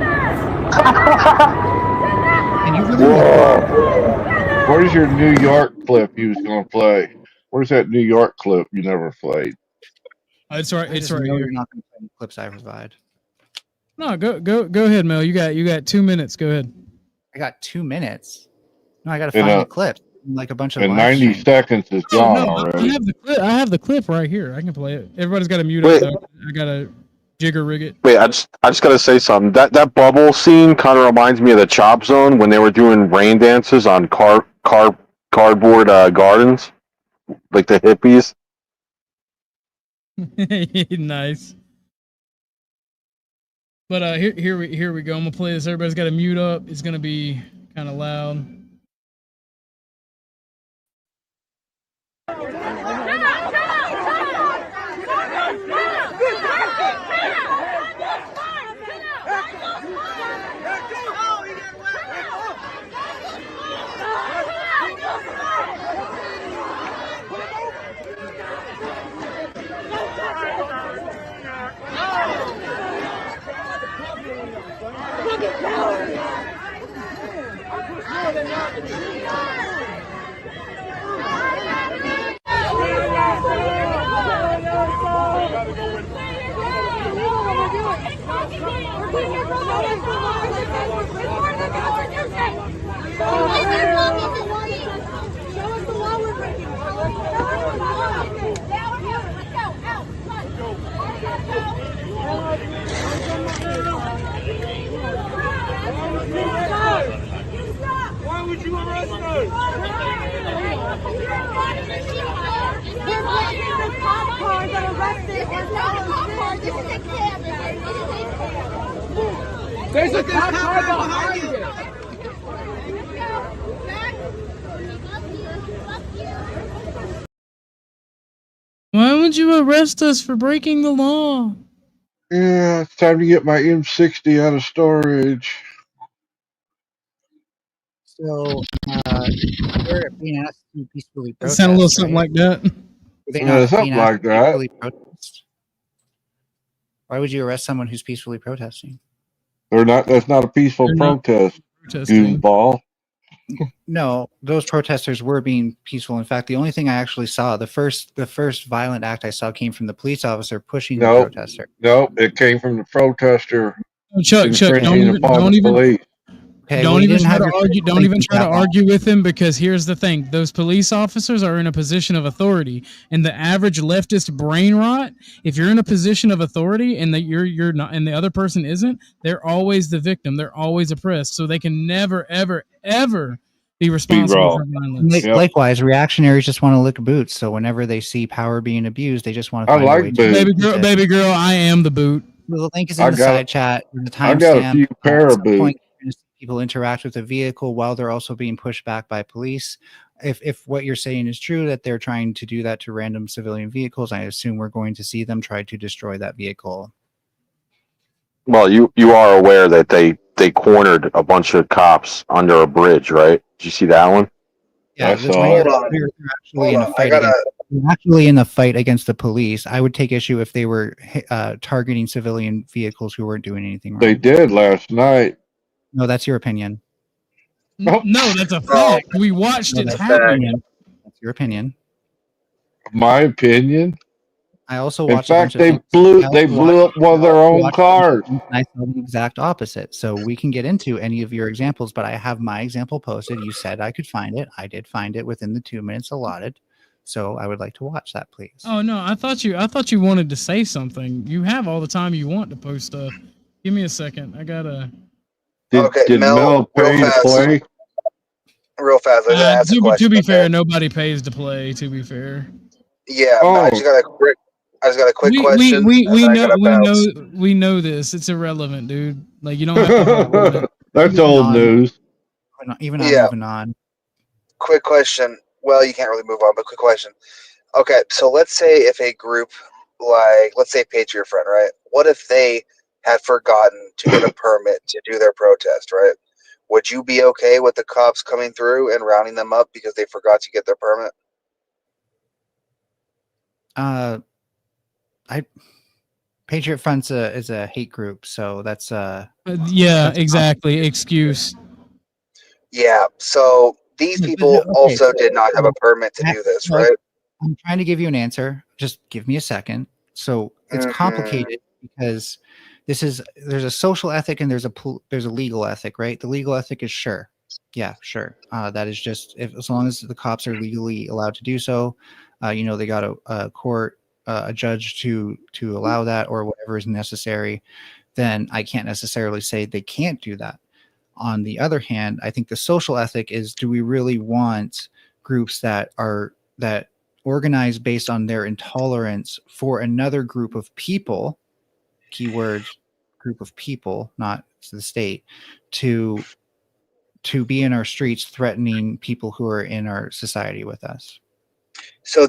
And you Whoa. Where's your New York clip you was going to play? Where's that New York clip you never played? It's right. I It's just right know here. you're not going to play the clips I provide. No, go ahead, Mel. You got 2 minutes. Go ahead. I got 2 minutes. No, I got to In find a- the clip. Like a bunch of And live 90 streams. seconds is Oh gone no, already. I have the clip right here. I can play it. Everybody's got to mute Wait. up though. I gotta jigger rig it. Wait, I just gotta say something. That bubble scene kind of reminds me of the Chop Zone when they were doing rain dances on cardboard gardens, like the hippies. Nice. But here we go. I'm gonna play this. Everybody's got to mute up. It's gonna be kind of loud. Why would you arrest us? We're blaming the cop cars that arrested our fellow citizens. There's a cop car behind you. Why would you arrest us for breaking the law? Yeah, it's time to get my M60 out of storage. So, they're being asked to peacefully It protest. sounded a little something like that. Were they Yeah, not something being asked like to that. peacefully protest? Why would you arrest someone who's peacefully protesting? They're not. That's not a peaceful They're not protest. protesting. Goofball. No, those protesters were being peaceful. In fact, the only thing I actually saw, the first violent act I saw came from the police officer pushing the Nope. protester. Nope. It came from the protester Chuck, infringing upon the police. Okay, don't well, you even didn't try have to your argue. Don't thing even try to that long. argue with him, because here's the thing: those police officers are in a position of authority, and the average leftist brain rot. If you're in a position of authority and that you're not, and the other person isn't, they're always the victim. They're always oppressed, so they can never, ever, ever be responsible for violence. Likewise, reactionaries just want to lick boots. So whenever they see power being abused, they just want to I find like a way boots. to. Baby girl, I am the boot. The link is I in the got- side chat. In the I got a timestamp. few pair At of some point, boots. you're going to see people interact with the vehicle while they're also being pushed back by police. If what you're saying is true, that they're trying to do that to random civilian vehicles, I assume we're going to see them try to destroy that vehicle. Well, you are aware that they cornered a bunch of cops under a bridge, right? Did you see that one? Yeah, I saw they're it. actually in a fight they're actually in the fight against the police. I would take issue if they were targeting civilian vehicles who weren't doing anything wrong. They did last night. No, that's your opinion. No, that's a fact. We watched No, it that's happen. That's your opinion. My opinion. I also In watched a bunch fact, of they things. blew I they also blew up one of their own watched a bunch of cars. things, and I saw the exact opposite. So we can get into any of your examples, but I have my example posted. You said I could find it. I did find it within the 2 minutes allotted. So I would like to watch that, please. Oh no, I thought you wanted to say something. You have all the time you want to post stuff. Give me a second. I gotta. Did Mel real pay to fast. play? real fast. I gotta ask a question. To be Okay? fair, nobody pays to play. To be fair. Yeah, I just Oh, got a quick question, and We then I gotta bounce. know this. It's irrelevant, dude. Like you don't have to hold on it. that's Moving old on. news. Even I'm Yeah, moving on. quick question. Well, you can't really move on, but quick question. Okay, so let's say if a group, like let's say Patriot Front, right? What if they had forgotten to get a permit to do their protest, right? Would you be okay with the cops coming through and rounding them up because they forgot to get their permit? Patriot Front's is a hate group, so that's Yeah, exactly. Excuse. Yeah. So these people okay. also did not have a permit to do this, right? I'm trying to give you an answer. Just give me a second. So it's complicated because there's a social ethic and there's a legal ethic, right? The legal ethic is sure. Yeah, sure. That is just as long as the cops are legally allowed to do so, they got a court, a judge to allow that or whatever is necessary. Then I can't necessarily say they can't do that. On the other hand, I think the social ethic is: do we really want groups that organize based on their intolerance for another group of people? Keyword: group of people, not the state, to be in our streets threatening people who are in our society with us. So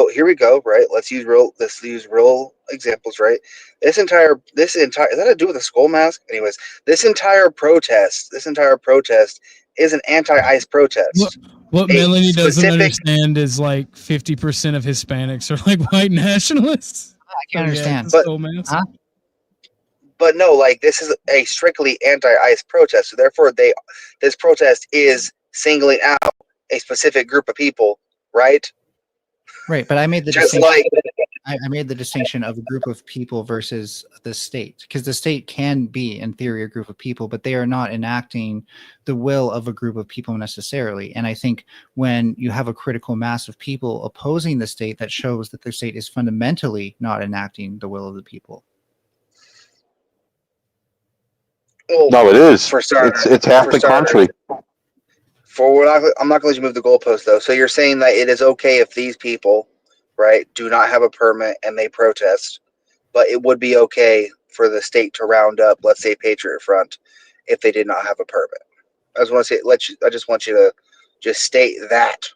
here we go, right? Let's use real examples, right? This entire is that to do with a skull mask? Anyways, this entire protest is an anti-ICE protest. What Melanie doesn't understand is like 50% of Hispanics are like white nationalists. I can't understand. But no, like this is a strictly anti-ICE protest. So therefore, this protest is singling out a specific group of people, right? Right, but I made the distinction. I made the distinction of a group of people versus the state, because the state can be, in theory, a group of people, but they are not enacting the will of a group of people necessarily. And I think when you have a critical mass of people opposing the state, that shows that the state is fundamentally not enacting the will of the people. Well, no, it is. It's half the country. I'm not going to let you move the goalpost though. So you're saying that it is okay if these people, right, do not have a permit and they protest, but it would be okay for the state to round up, let's say, Patriot Front, if they did not have a permit. I just want you to just state that.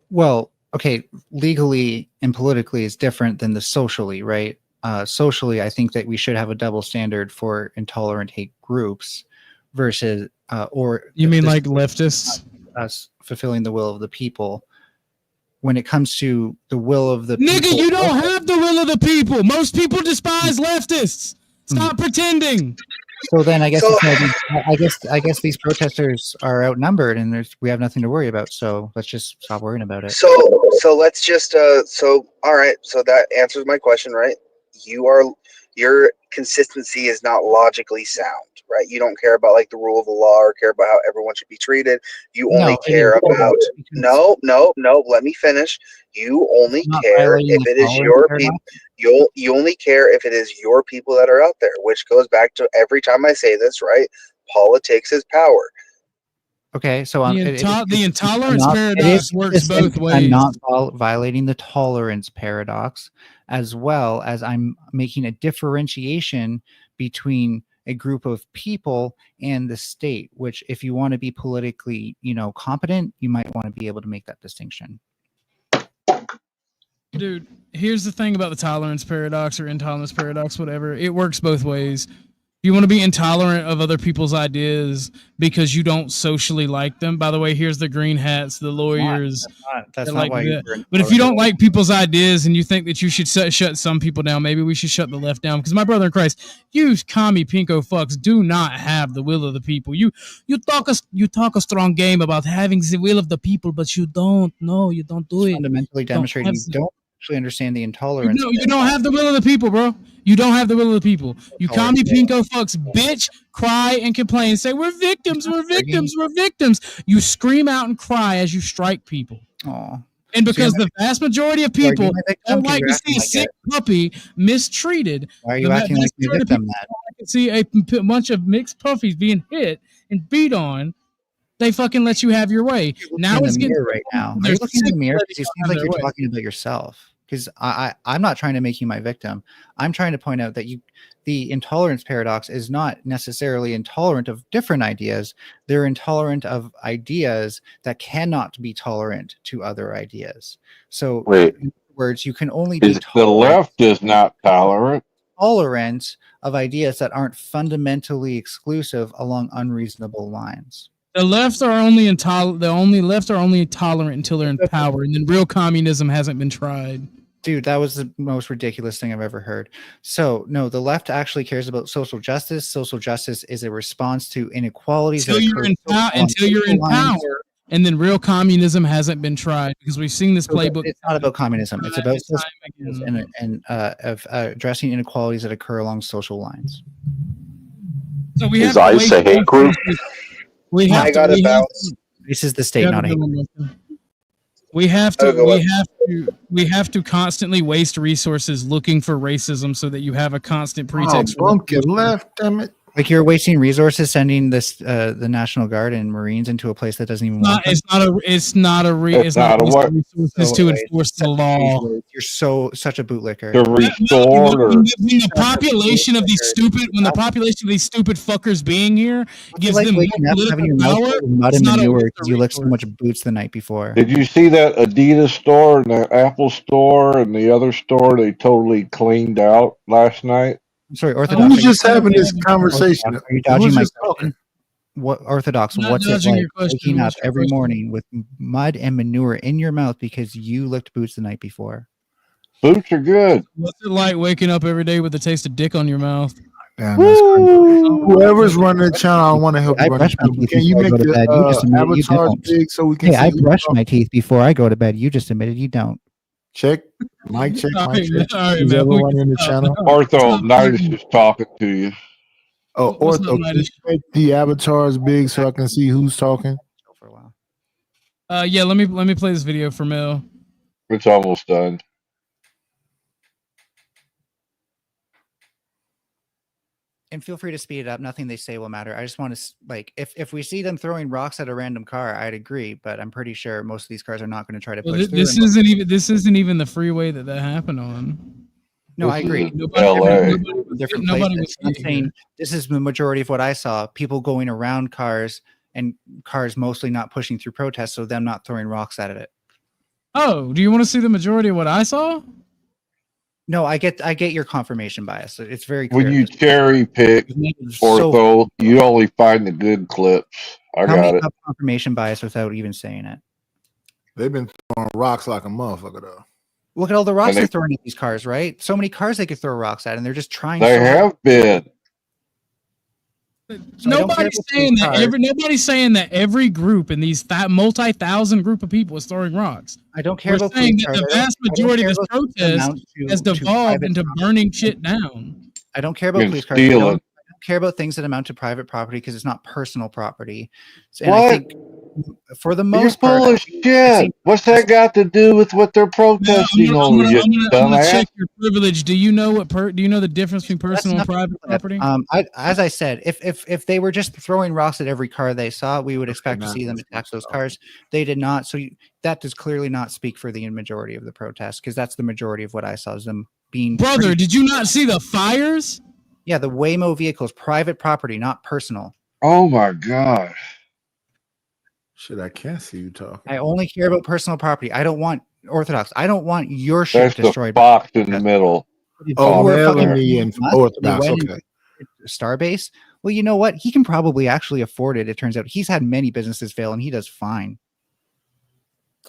Well, okay, legally and politically is different than the socially, right? Socially, I think that we should have a double standard for intolerant hate groups versus you mean like leftists? Us fulfilling the will of the people. When it comes to the will of the people, nigga, you don't have the will of the people. Most people despise leftists. Stop pretending. So then I guess I guess these protesters are outnumbered and we have nothing to worry about. So let's just stop worrying about it. So let's just all right. So that answers my question, right? Your consistency is not logically sound, right? You don't care about like the rule of the law or care about how everyone should be treated. You only care about no. Let me finish. You only care if it is your people. You only care if it is your people that are out there, which goes back to every time I say this, right? Politics is power. Okay, so the intolerance paradox works both ways. I'm not violating the tolerance paradox, as well as I'm making a differentiation between a group of people and the state, which if you want to be politically, competent, you might want to be able to make that distinction. Dude, here's the thing about the tolerance paradox or intolerance paradox, whatever. It works both ways. You want to be intolerant of other people's ideas because you don't socially like them. By the way, here's the green hats, the lawyers. That's not why. But if you don't like people's ideas and you think that you should shut some people down, maybe we should shut the left down. Because my brother in Christ, you commie pinko fucks do not have the will of the people. You talk a strong game about having the will of the people, but you don't. No, you don't do it. Fundamentally demonstrating you don't actually understand the intolerance. No, you don't have the will of the people, bro. You don't have the will of the people. You commie pinko fucks, bitch, cry and complain. Say, we're victims, we're victims, we're victims. You scream out and cry as you strike people. Aww. And because the vast majority of people don't like to see a sick puppy mistreated. Why are you acting like you victim that? I can see a bunch of mixed puppies being hit and beat on. they fucking let you have your way. Now in it's the getting mirror right now. Are they're you looking in sick the of mirror? letting Because it you seems have like their you're way. talking about yourself. Because I'm not trying to make you my victim. I'm trying to point out that the intolerance paradox is not necessarily intolerant of different ideas. They're intolerant of ideas that cannot be tolerant to other ideas. So, Wait, in other words, you can only be is the left is not tolerant? tolerant of ideas that aren't fundamentally exclusive along unreasonable lines. The left are only intolerant. The only left are only tolerant until they're in power, and then real communism hasn't been tried. Dude, that was the most ridiculous thing I've ever heard. So, no, the left actually cares about social justice. Social justice is a response to inequalities Until you're in power, and then real communism hasn't been tried because we've seen this playbook. It's not about communism. It's about social justice and of addressing inequalities that occur along social lines. So we Is have to ICE a hate group? We have to. This is the state, not hate. We have to constantly waste resources looking for racism so that you have a constant pretext. Bumpkin left, damn it. Like you're wasting resources sending this the National Guard and Marines into a place that doesn't even want them. It's not resources to enforce the law. You're such a bootlicker. To restore when the population of these stupid fuckers being here gives like them waking more up, having your political mouth power. full of mud It's and not a manure waste because of you licked so much boots the night before. Did you see that Adidas store and the Apple store and the other store they totally cleaned out last night? I'm sorry, Orthodox. Who's just having this conversation? Are you dodging Who's my just question? What Orthodox? I'm not What's it dodging like your question. waking up What's your every question? morning with mud and manure in your mouth because you licked boots the night before? Boots are good. What's it like waking up every day with the taste of dick on your mouth? Damn, that's crazy. Whoever's running the channel, I want to help you I run brush the my channel. teeth Can you before I make go to bed. You just the admitted you avatars don't. big so we can Hey, see I who's brush talking? my teeth before I go to bed. You just admitted you don't. Check. Mic check, All mic right, man. check. All right, Who's man. ever We running can the stop channel? now. Ortho, Nidus is talking to you. Oh, What's up, Ortho, can you Nidus? make the avatars big so I can see who's talking? Yeah, let me play this video for Mel. It's almost done. And feel free to speed it up. Nothing they say will matter. I just want to like if we see them throwing rocks at a random car, I'd agree. But I'm pretty sure most of these cars are not going to try to Well, push through. this isn't even the freeway that happened on. No, I agree. LA. Different Nobody places. was I'm saying this is the majority of what I saw. People going around cars and cars mostly not pushing through protests, so them not throwing rocks at it. Oh, do you want to see the majority of what I saw? No, I get your confirmation bias. It's very clear. When you cherry pick Ortho, you only find the good clips. I Tell got me it. about confirmation bias without even saying it. They've been throwing rocks like a motherfucker though. Look at all the rocks And they- they're throwing at these cars, right? So many cars they could throw rocks at, and they're just trying. They so hard. have been. So I don't care Nobody's about saying these that cars. nobody's saying that every group in these multi-thousand group of people is throwing rocks. I don't care We're about saying police that cars. the I don't- vast I don't majority of care this about the protest amount has to devolved private into property. burning shit down. I don't care about And police cars. I don't stealing. care about things that amount to private property because it's not personal property. And What? I think for the You're most part, full of shit. What's that got to do with what they're protesting over, you I'm gonna dumbass? check your privilege. Do you know do you know the difference between personal and private property? As I said, if they were just throwing rocks at every car they saw, we would expect to see them attack those cars. They did not. So that does clearly not speak for the majority of the protests because that's the majority of what I saw is them being. Brother, did you not see the fires? Yeah, the Waymo vehicles, private property, not personal. Oh my gosh. Shit, I can't see you talking. I only care about personal property. I don't want Orthodox. I don't want your shit That's the destroyed. fox in the middle. Oh, You were fucking Melanie and Musk, Orthodox. they went Okay. into Starbase. Well, you know what? He can probably actually afford it. It turns out he's had many businesses fail, and he does fine.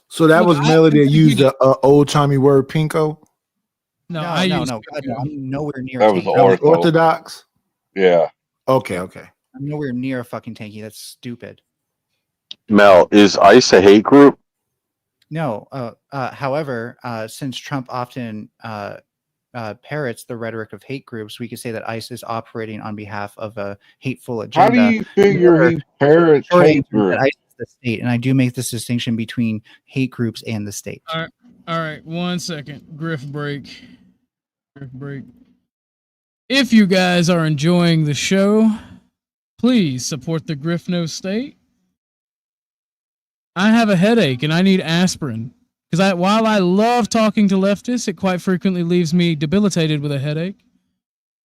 So that was Melody that used the old timey word pinko. No, God, no. I'm nowhere near. That was tanky. Ortho. Orthodox. Yeah. Okay. I'm nowhere near a fucking tanky. That's stupid. Mel, is ICE a hate group? No. However, since Trump often parrots the rhetoric of hate groups, we could say that ICE is operating on behalf of a hateful agenda. How do you figure he parrots Short hate answer is that group? ICE is the state, and I do make this distinction between hate groups and the state. All right. 1 second. Griff break. If you guys are enjoying the show, please support the Griff No State I have a headache and I need aspirin. Because while I love talking to leftists, it quite frequently leaves me debilitated with a headache.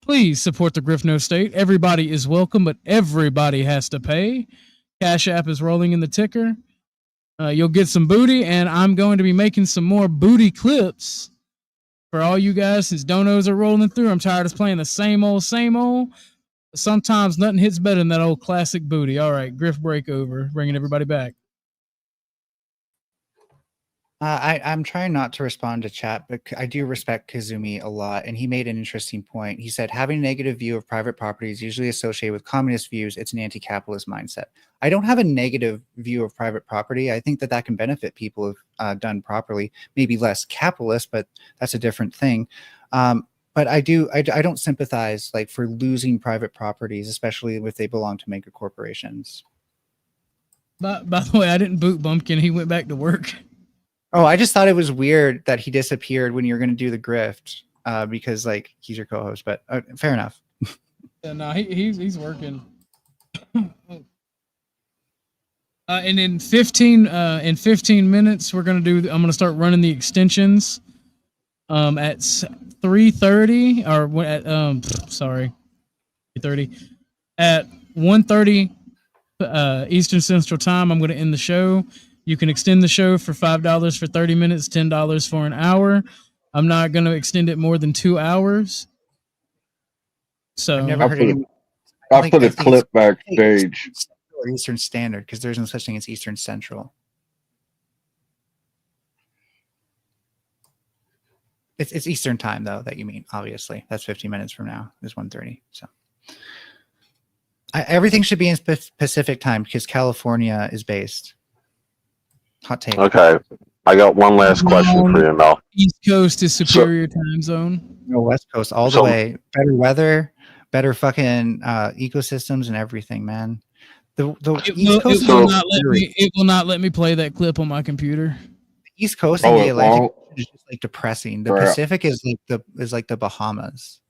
Please support the Griff No State. Everybody is welcome, but everybody has to pay. Cash App is rolling in the ticker. You'll get some booty, and I'm going to be making some more booty clips for all you guys since donos are rolling through. I'm tired of playing the same old, same old. Sometimes nothing hits better than that old classic booty. All right, Griff Breakover, bringing everybody back. I'm trying not to respond to chat, but I do respect Kazumi a lot, and he made an interesting point. He said, having a negative view of private property is usually associated with communist views. It's an anti-capitalist mindset. I don't have a negative view of private property. I think that that can benefit people if done properly. Maybe less capitalist, but that's a different thing. But I don't sympathize like for losing private properties, especially if they belong to mega corporations. By the way, I didn't boot Bumpkin. He went back to work. Oh, I just thought it was weird that he disappeared when you were going to do the grift because like he's your co-host, but fair enough. Yeah, no, he's working. And in 15 minutes, we're gonna I'm gonna start running the extensions. At 3:30 or at 3:30 at 1:30 Eastern Central Time. I'm gonna end the show. You can extend the show for $5 for 30 minutes, $10 for an hour. I'm not going to extend it more than 2 hours. So I've never heard anyone. I put a clip backstage. Or Eastern Standard, because there's no such thing as Eastern Central. It's Eastern Time though that you mean. Obviously, that's 15 minutes from now. It's 1:30. So everything should be in Pacific Time because California is based. Hot take. Okay. I got one last question for you, Mel. East Coast is superior time zone. No, West Coast all the way. Better weather, better fucking ecosystems and everything, man. The East Coast will not let me play that clip on my computer. The East Coast and the Atlantic is just like depressing. The Pacific is like the Bahamas.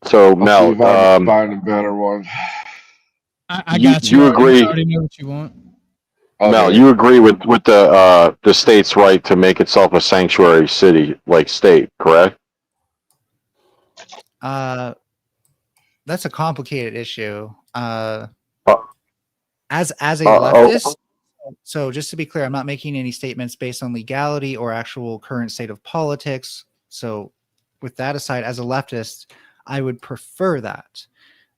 So Mel, find a better one. I got you. You agree? I already know what you want. Mel, you agree with the state's right to make itself a sanctuary city, like state, correct? That's a complicated issue. As a leftist, so just to be clear, I'm not making any statements based on legality or actual current state of politics. So, with that aside, as a leftist, I would prefer that.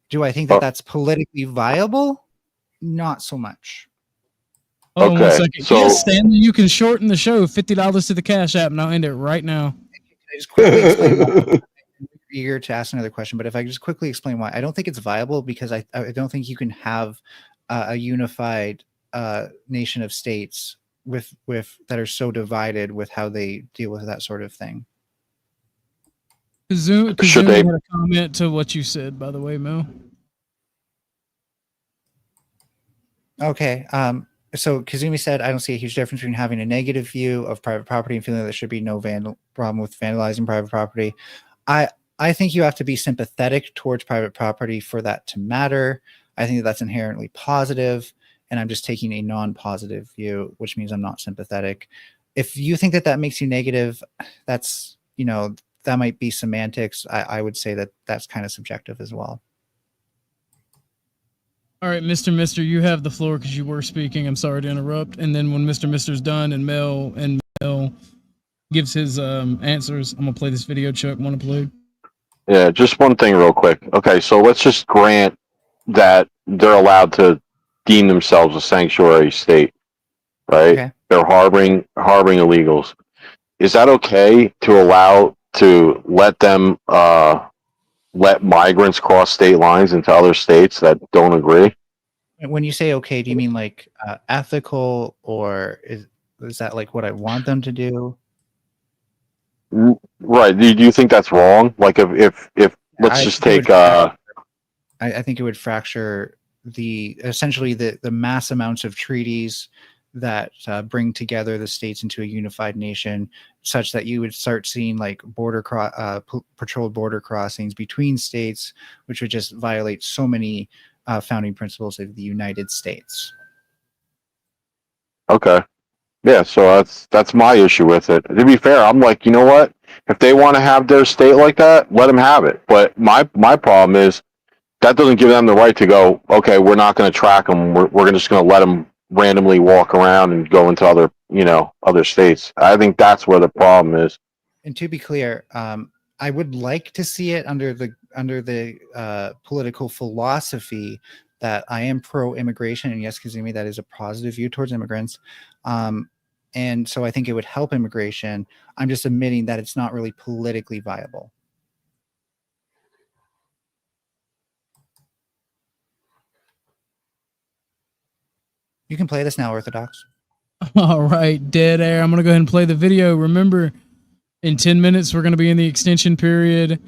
Do I think that that's politically viable? Not so much. Hold on 1 second. So, yes, Stanley, you can shorten the show. $50 to the Cash App, and I'll end it right now. Can I just quickly explain why? I'm eager to ask another question, but if I could just quickly explain why I don't think it's viable, because I don't think you can have a unified nation of states with that are so divided with how they deal with that sort of thing. Kazumi had a comment to what you said, by the way, Mel. Okay. So Kazumi said, I don't see a huge difference between having a negative view of private property and feeling that there should be no problem with vandalizing private property. I think you have to be sympathetic towards private property for that to matter. I think that's inherently positive, and I'm just taking a non-positive view, which means I'm not sympathetic. If you think that makes you negative, that's, that might be semantics. I would say that that's kind of subjective as well. All right, Mr. You have the floor because you were speaking. I'm sorry to interrupt. And then when Mr.'s done and Mel gives his answers, I'm gonna play this video Chuck want to play. Yeah, just one thing real quick. Okay, so let's just grant that they're allowed to deem themselves a sanctuary state, right? Okay. They're harboring illegals. Is that okay to allow to let them let migrants cross state lines into other states that don't agree? When you say okay, do you mean like ethical, or is that like what I want them to do? Right. Do you think that's wrong? Like if let's just take I think it would fracture essentially the mass amounts of treaties that bring together the states into a unified nation, such that you would start seeing like patrolled border crossings between states, which would just violate so many founding principles of the United States. Okay. Yeah, so that's my issue with it. To be fair, I'm like, you know what? If they want to have their state like that, let them have it. But my problem is that doesn't give them the right to go, okay, we're not going to track them. We're just going to let them randomly walk around and go into other states. I think that's where the problem is. And to be clear, I would like to see it under the political philosophy that I am pro-immigration, and yes, Kazumi, that is a positive view towards immigrants. And so I think it would help immigration. I'm just admitting that it's not really politically viable. You can play this now, Orthodox. All right, dead air. I'm going to go ahead and play the video. Remember, in 10 minutes, we're going to be in the extension period.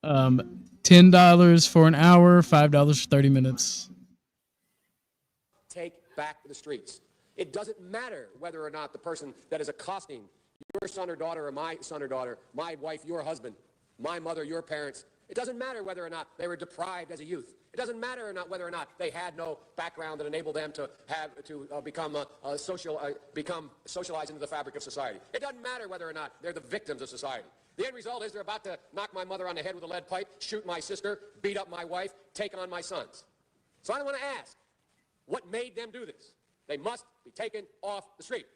$10 for an hour, $5 for 30 minutes. Take back the streets. It doesn't matter whether or not the person that is accosting your son or daughter or my son or daughter, my wife, your husband, my mother, your parents, it doesn't matter whether or not they were deprived as a youth. It doesn't matter or not whether or not they had no background that enabled them to become socialized into the fabric of society. It doesn't matter whether or not they're the victims of society. The end result is they're about to knock my mother on the head with a lead pipe, shoot my sister, beat up my wife, take on my sons. So I want to ask, what made them do this? They must be taken off the street.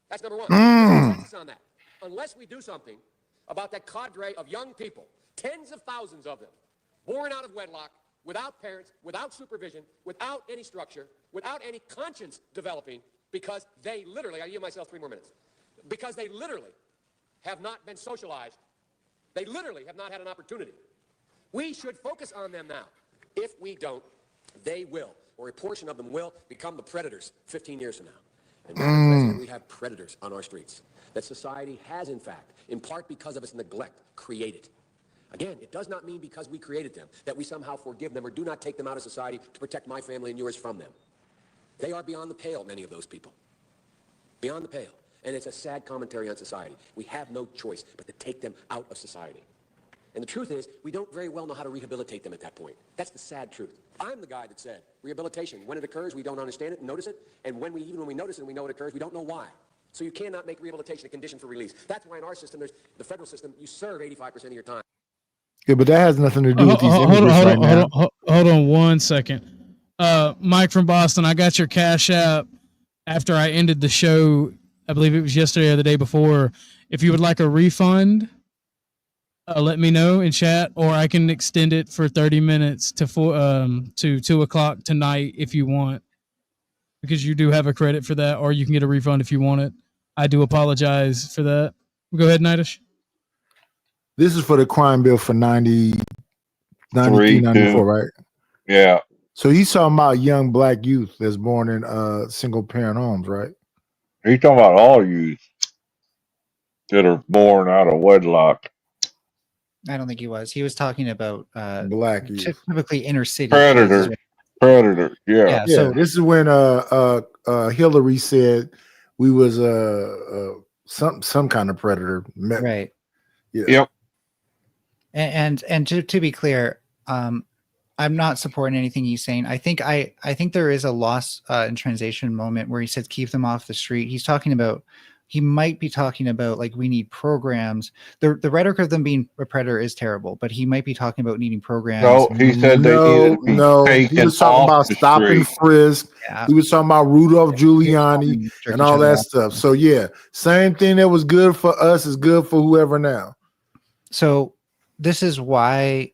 That's number one. Consensus on that. Unless we do something about that cadre of young people, tens of thousands of them, born out of wedlock, without parents, without supervision, without any structure, without any conscience developing, because they literally, I give myself 3 more minutes, because they literally have not been socialized. They literally have not had an opportunity. We should focus on them now. If we don't, they will, or a portion of them will, become the predators 15 years from now. And Madam President, we have predators on our streets that society has, in fact, in part because of its neglect, created. Again, it does not mean because we created them that we somehow forgive them or do not take them out of society to protect my family and yours from them. They are beyond the pale, many of those people. Beyond the pale. And it's a sad commentary on society. We have no choice but to take them out of society. And the truth is, we don't very well know how to rehabilitate them at that point. That's the sad truth. I'm the guy that said rehabilitation, when it occurs, we don't understand it and notice it. And even when we notice it and we know it occurs, we don't know why. So you cannot make rehabilitation a condition for release. That's why in our system, there's the federal system, you serve 85% of your time. Yeah, but that has nothing to do with these immigrants right now. Hold on 1 second. Mike from Boston, I got your Cash App after I ended the show. I believe it was yesterday or the day before. If you would like a refund, let me know in chat, or I can extend it for 30 minutes to 2 o'clock tonight if you want, because you do have a credit for that, or you can get a refund if you want it. I do apologize for that. Go ahead, Nightish. This is for the crime bill for 93, 94, right? Yeah. So he's talking about young black youth that's born in single parent homes, right? He's talking about all youth that are born out of wedlock. I don't think he was. He was talking about black youth. Typically inner city Predator. kids. Predator. Yeah. So this is when Hillary said we was some kind of predator. Right. Yeah. Yep. And to be clear, I'm not supporting anything he's saying. I think there is a loss in translation moment where he says keep them off the street. He might be talking about like we need programs. The rhetoric of them being a predator is terrible, but he might be talking about needing programs. No, he said they needed to be taken he was talking about off the stop and street. frisk. Yeah. He was talking about Rudolph Giuliani and all that stuff. So yeah, same thing that was good for us is good for whoever now. So this is why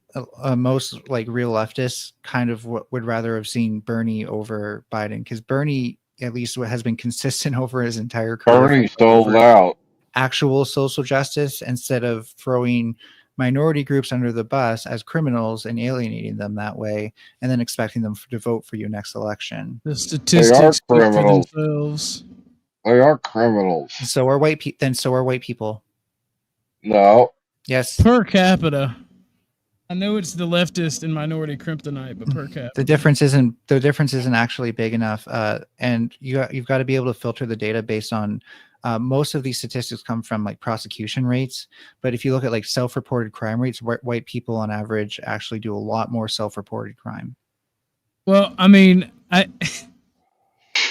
most like real leftists kind of would rather have seen Bernie over Biden, because Bernie at least has been consistent over his entire career. Bernie sold out. Actual social justice instead of throwing minority groups under the bus as criminals and alienating them that way, and then expecting them to vote for you next election. The statistics speak for criminals. themselves. They are criminals. So are white people. Then so are white people. No. Yes. Per capita. I know it's the leftist and minority kryptonite, but per capita. The difference isn't actually big enough, and you've got to be able to filter the data based on most of these statistics come from like prosecution rates. But if you look at like self-reported crime rates, white people on average actually do a lot more self-reported crime. Well, I mean,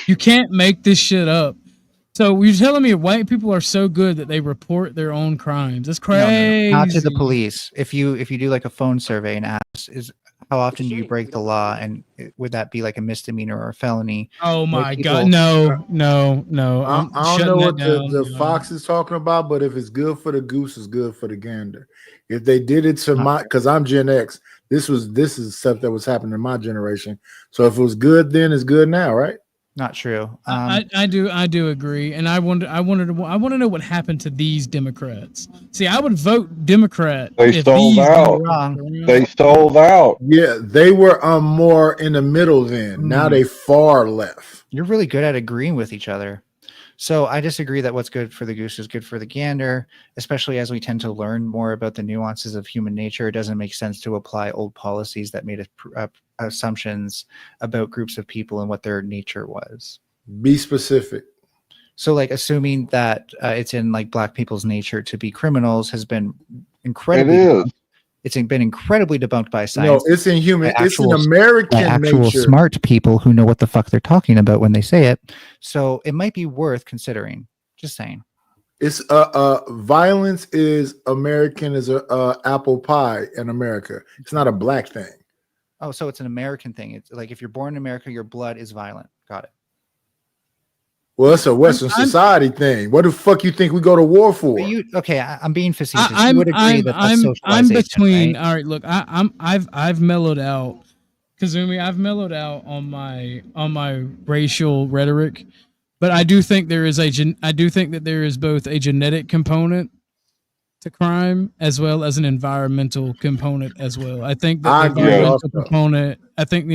You can't make this shit up. So you're telling me white people are so good that they report their own crimes? That's crazy. No, not to the police. If you do like a phone survey and ask, is how often do you break the law, and would that be like a misdemeanor or a felony? Oh my Like, god, people- no! I I'm don't shutting know that what down. the fox is talking about, but if it's good for the goose, it's good for the gander. If they did it to my, because I'm Gen X, this is stuff that was happening in my generation. So if it was good then, it's good now, right? Not true. I do agree, and I want to know what happened to these Democrats. See, I would vote Democrat They if sold these out. They sold out. Yeah, they were more in the middle then. Now they far left. You're really good at agreeing with each other. So I disagree that what's good for the goose is good for the gander, especially as we tend to learn more about the nuances of human nature. It doesn't make sense to apply old policies that made assumptions about groups of people and what their nature was. Be specific. So like assuming that it's in like black people's nature to be criminals has been incredibly debunked. It's been incredibly debunked by science. No, it's in human. It's in American actual nature. smart people who know what the fuck they're talking about when they say it. So it might be worth considering. Just saying. It's violence is American as a apple pie in America. It's not a black thing. Oh, so it's an American thing. It's like if you're born in America, your blood is violent. Got it. Well, it's a Western society thing. What the fuck you think we go to war for? I'm being facetious. I'm between. Right? All right, look, I've mellowed out, Kazumi. I've mellowed out on my racial rhetoric, but I do think that there is both a genetic component to crime as well as an environmental component as well. I think that the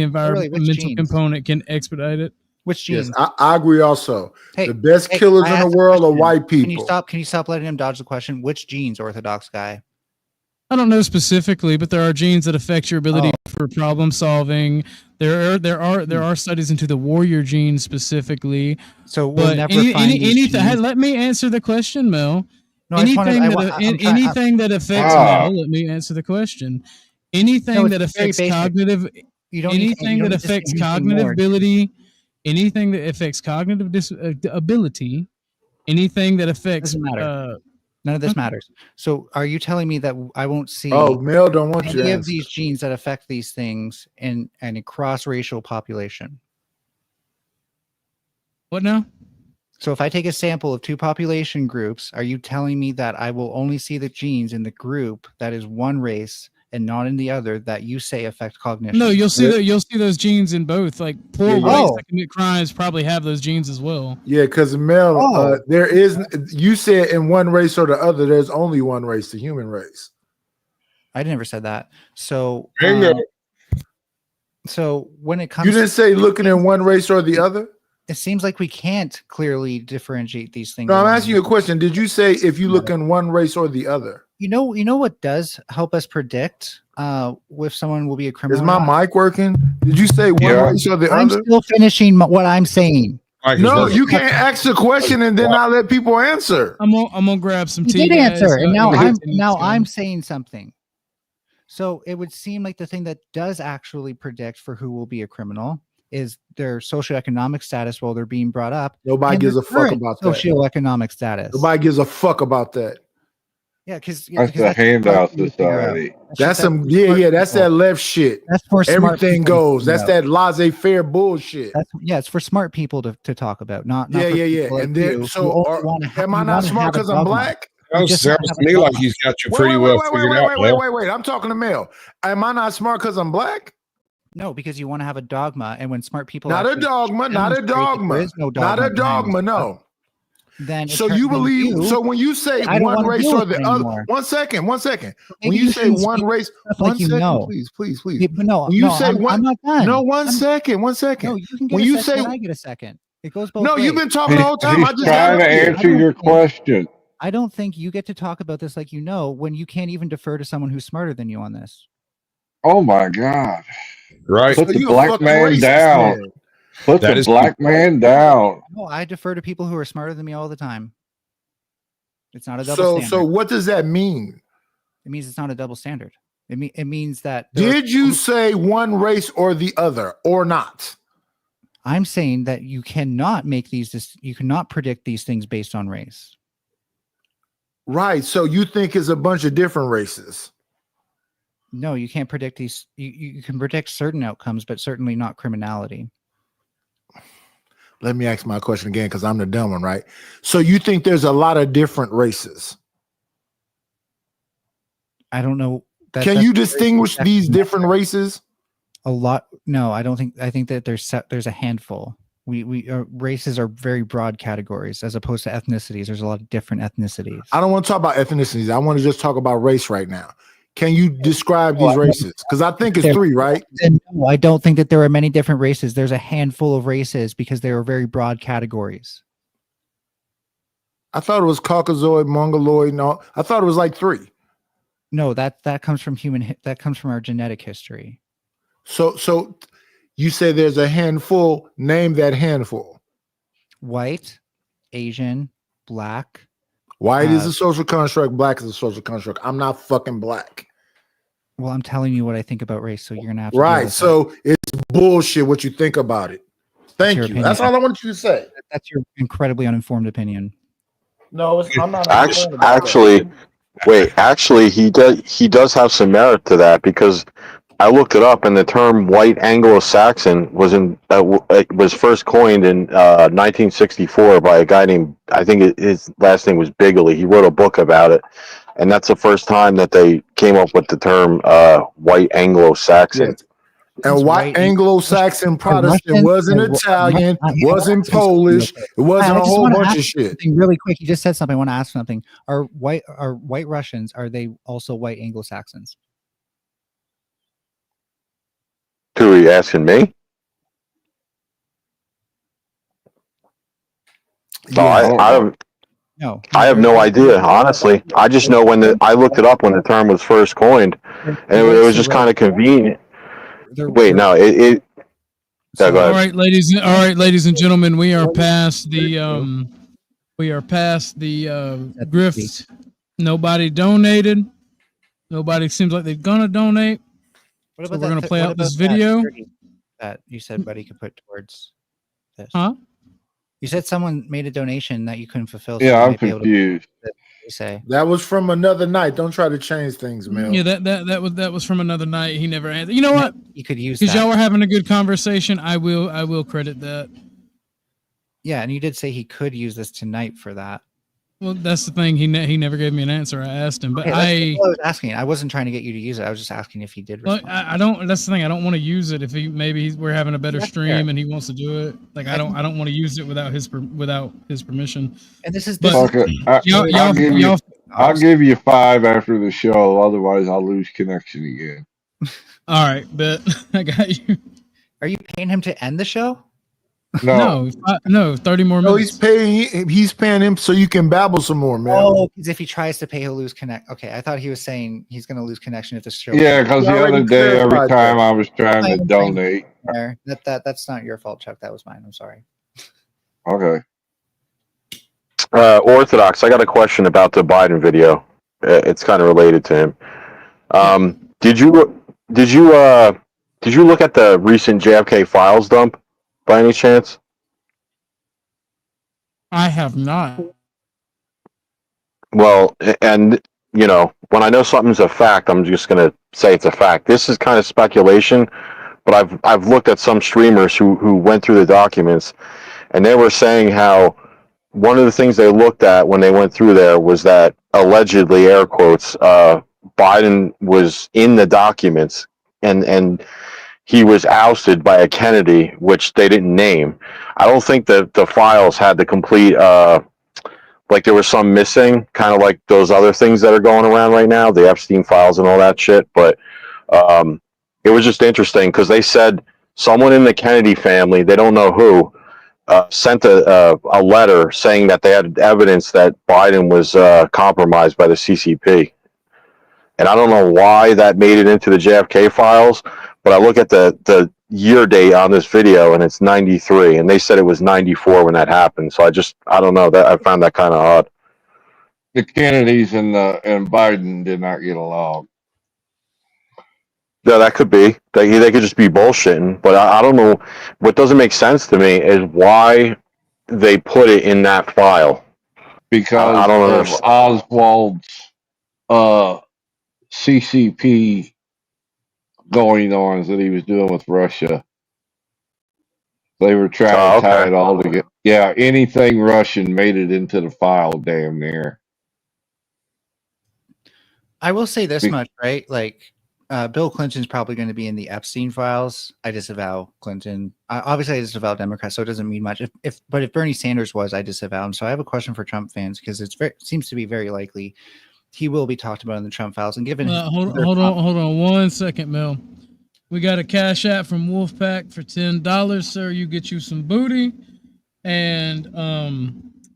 environmental component can expedite it. Which genes? Yes, I agree also. The best killers in the world are white people. Can you stop letting him dodge the question? Which genes, Orthodox guy? I don't know specifically, but there are genes that affect your ability for problem solving. There are studies into the warrior gene specifically. So we'll never find these genes. Let me answer the question, Mel. No, anything that affects Mel, let me answer the question. Anything that affects cognitive, anything that affects cognitive ability. Anything that affects cognitive ability, anything that affects doesn't matter. None of this matters. So, are you telling me that I won't see? Oh, Mel don't want any of these genes that affect these things in a cross-racial population? What now? So, if I take a sample of two population groups, are you telling me that I will only see the genes in the group that is one race and not in the other that you say affect cognition? No, you'll see those genes in both. Like poor whites that commit crimes probably have those genes as well. Yeah, because Mel, there is. You said in one race or the other, there's only one race, the human race. I never said that. So, so when it comes, you didn't say looking in one race or the other. It seems like we can't clearly differentiate these things. No, I'm asking you a question. Did you say if you look in one race or the other? You know what does help us predict if someone will be a criminal? Is my mic working? Did you say one race or the other? I'm still finishing what I'm saying. No, you can't ask the question and then not let people answer. I'm gonna grab some tea. You did answer, and now I'm saying something. So it would seem like the thing that does actually predict for who will be a criminal is their socioeconomic status while they're being brought up. Nobody gives a fuck about that. Socioeconomic status. Nobody gives a fuck about that. Yeah, because that's a handout society. That's some that's that left shit. That's for everything goes. That's that laissez-faire bullshit. It's for smart people to talk about. Not yeah. Like and then am I not smart because I'm black? Sounds to me like he's got you pretty well figured out. Wait. I'm talking to Mel. Am I not smart because I'm black? No, because you want to have a dogma, and when smart people not a dogma. There is no dogma. Not a dogma. No. Then so you believe? So when you say one race or the other, 1 second. When you say one race, please. No, when you say one, I'm not done. No, 1 second. No, you can get when you say I get a second. It goes both. No, ways. you've been talking the whole time. He's trying to answer your question. I don't think you get to talk about this like when you can't even defer to someone who's smarter than you on this. Oh my God! Right, put the black man down. Man. Put the black man down. No, I defer to people who are smarter than me all the time. It's not a double standard. So what does that mean? It means it's not a double standard. It means that. Did you say one race or the other or not? I'm saying that you cannot make you cannot predict these things based on race. Right. So you think it's a bunch of different races? No, you can't predict these. You can predict certain outcomes, but certainly not criminality. Let me ask my question again because I'm the dumb one, right? So you think there's a lot of different races? I don't know. Can you distinguish these different races? A lot. No, I don't think. I think that there's a handful. Races are very broad categories as opposed to ethnicities. There's a lot of different ethnicities. I don't want to talk about ethnicities. I want to just talk about race right now. Can you describe these races? Because I think it's 3, right? No, I don't think that there are many different races. There's a handful of races because they are very broad categories. I thought it was Caucasoid, Mongoloid. No, I thought it was like 3. No, that comes from that comes from our genetic history. So you say there's a handful. Name that handful. White, Asian, black. White is a social construct. Black is a social construct. I'm not fucking black. Well, I'm telling you what I think about race, so you're gonna have to. Right. So it's bullshit what you think about it. Thank you. Opinion. That's all I want you to say. That's your incredibly uninformed opinion. No, I'm not. Actually, he does have some merit to that because I looked it up, and the term "white Anglo-Saxon" was first coined in 1964 by a guy named, I think his last name was Bigley. He wrote a book about it, and that's the first time that they came up with the term "white Anglo-Saxon." Yes. And white Anglo-Saxon Protestant wasn't Italian, wasn't Polish, it wasn't a whole bunch of shit. Really quick, you just said something. I want to ask something. Are white Russians? Are they also white Anglo-Saxons? Who are you asking me? Yeah. I have no idea, honestly. I just know I looked it up when the term was first coined, and it was just kind of convenient. Wait, no, go ahead. All right, ladies and gentlemen, we are past the grift. Nobody donated. Nobody seems like they're gonna donate. What So about we're gonna play out this that video that you said Buddy could put towards this. Huh? You said someone made a donation that you couldn't fulfill. So Yeah, I'm confused. Say that was from another night. Don't try to change things, man. Yeah, that was from another night. He never answered. You know what? You could use because that. y'all were having a good conversation. I will credit that. Yeah, and you did say he could use this tonight for that. Well, that's the thing. He never gave me an answer. I asked him, but I was asking. I wasn't trying to get you to use it. I was just asking if he did. Well, I don't. That's the thing. I don't want to use it if we're having a better stream and he wants to do it. Like I don't want to use it without his permission. And this is okay. I'll give you 5 after the show. Otherwise, I'll lose connection again. All right, bet I got you. Are you paying him to end the show? No, 30 more minutes. He's paying him so you can babble some more, man. Oh, because if he tries to pay, he'll lose connect. Okay, I thought he was saying he's going to lose connection if the show. Yeah, because the other day, every time I was trying to donate. That's not your fault, Chuck. That was mine. I'm sorry. Okay. Orthodox, I got a question about the Biden video. It's kind of related to him. Did you look at the recent JFK files dump by any chance? I have not. Well, and when I know something's a fact, I'm just gonna say it's a fact. This is kind of speculation, but I've looked at some streamers who went through the documents, and they were saying how one of the things they looked at when they went through there was that allegedly, air quotes, Biden was in the documents and he was ousted by a Kennedy, which they didn't name. I don't think that the files had the complete, like there was some missing, kind of like those other things that are going around right now, the Epstein files and all that shit. But it was just interesting because they said someone in the Kennedy family, they don't know who, sent a letter saying that they had evidence that Biden was compromised by the CCP. And I don't know why that made it into the JFK files, but I look at the year date on this video and it's 93, and they said it was 94 when that happened. So I don't know, that I found that kind of odd. The Kennedys and Biden did not get along. Yeah, that could be. They could just be bullshitting, but I don't know. What doesn't make sense to me is why they put it in that file. Because I don't of understand. Oswald's CCP going ons that he was doing with Russia. They were trying to tie Okay. it all together. Yeah, anything Russian made it into the file, damn near. I will say this much, right? Like, Bill Clinton's probably going to be in the Epstein files. I disavow Clinton. Obviously, I disavow Democrats, so it doesn't mean much. But if Bernie Sanders was, I disavow him. So I have a question for Trump fans because it seems to be very likely he will be talked about in the Trump files. And given hold on 1 second, Mel. We got a cash app from Wolfpack for $10, sir. You get you some booty, and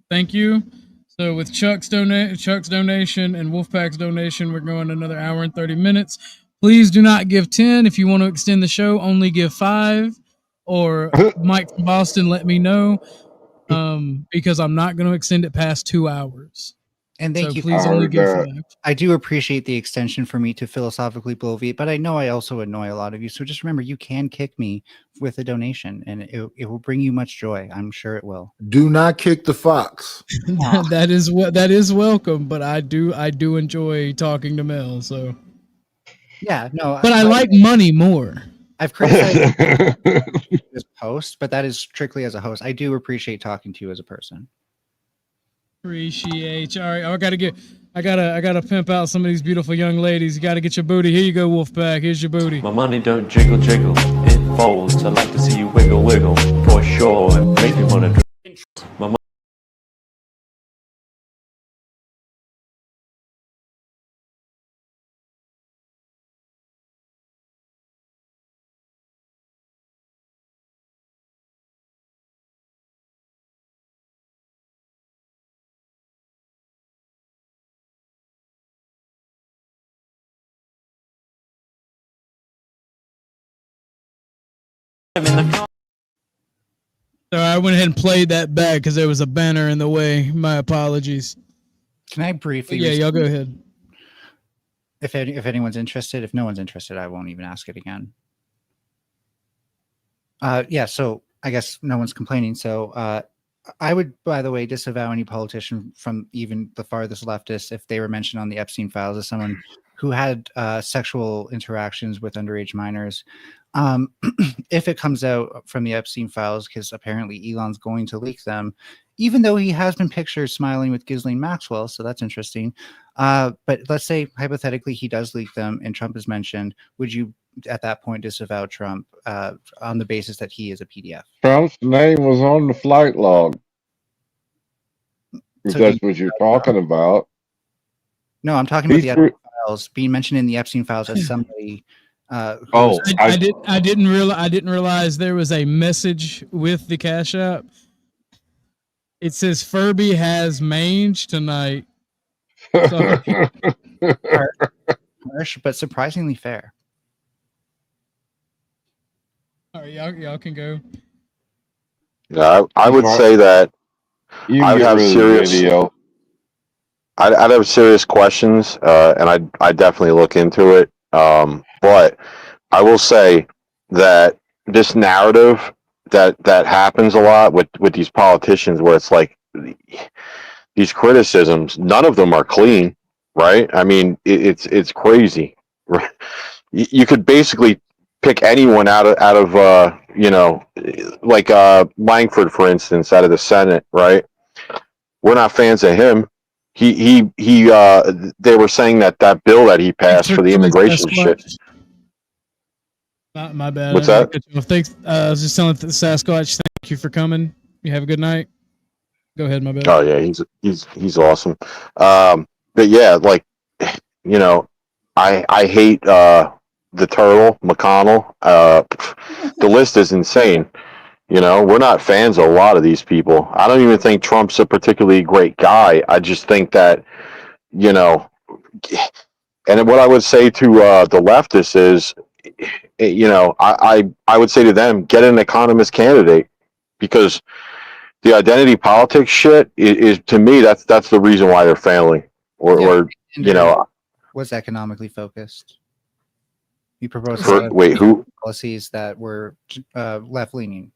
thank you. So with Chuck's donation and Wolfpack's donation, we're going another hour and 30 minutes. Please do not give 10. If you want to extend the show, only give 5. Or Mike from Boston, let me know, because I'm not going to extend it past 2 hours. And thank you. Please only give 5. I do appreciate the extension for me to philosophically bloviate, but I know I also annoy a lot of you. So just remember, you can kick me with a donation, and it will bring you much joy. I'm sure it will. Do not kick the fox. That is welcome, but I do enjoy talking to Mel. So yeah, no, but I like money more. I've criticized this post, but that is strictly as a host. I do appreciate talking to you as a person. Appreciate you. All right, I gotta pimp out some of these beautiful young ladies. You gotta get your booty. Here you go, Wolfpack. Here's your booty. My money don't jiggle, jiggle. It folds. I like to see you wiggle, wiggle. For sure. It makes me wanna drink. My money. So I went ahead and played that back because there was a banner in the way. My apologies. Can I briefly? Yeah, y'all go ahead. If anyone's interested, if no one's interested, I won't even ask it again. Yeah, so I guess no one's complaining. So I would, by the way, disavow any politician from even the farthest leftists if they were mentioned on the Epstein files as someone who had sexual interactions with underage minors. If it comes out from the Epstein files, because apparently Elon's going to leak them, even though he has been pictured smiling with Ghislaine Maxwell, so that's interesting. But let's say hypothetically he does leak them and Trump is mentioned. Would you at that point disavow Trump on the basis that he is a PDF? Trump's name was on the flight log. If that's what you're talking about. No, I'm talking about the Epstein files being mentioned in the Epstein files as somebody. I didn't realize there was a message with the Cash App. It says Furby has mange tonight. So, harsh, but surprisingly fair. all right, y'all can go. Yeah, I would say that I'd have serious. I'd have serious questions, and I'd definitely look into it. But I will say that this narrative that happens a lot with these politicians, where it's like these criticisms, none of them are clean, right? I mean, it's crazy. Right? You could basically pick anyone out of like Langford, for instance, out of the Senate, right? We're not fans of him. They were saying that bill that he passed for the immigration shit. My bad. What's that? Thanks. I was just telling Sasquatch, thank you for coming. You have a good night. Go ahead, my bad. Oh yeah, he's awesome. But yeah, like, you know, I hate the turtle McConnell. The list is insane. You know, we're not fans of a lot of these people. I don't even think Trump's a particularly great guy. I just think that, you know, and what I would say to the leftists is, you know, I would say to them, get an economist candidate, because the identity politics shit is to me, that's the reason why they're failing, or you know, was economically focused. He proposed a lot of Wait, who? policies that were left leaning.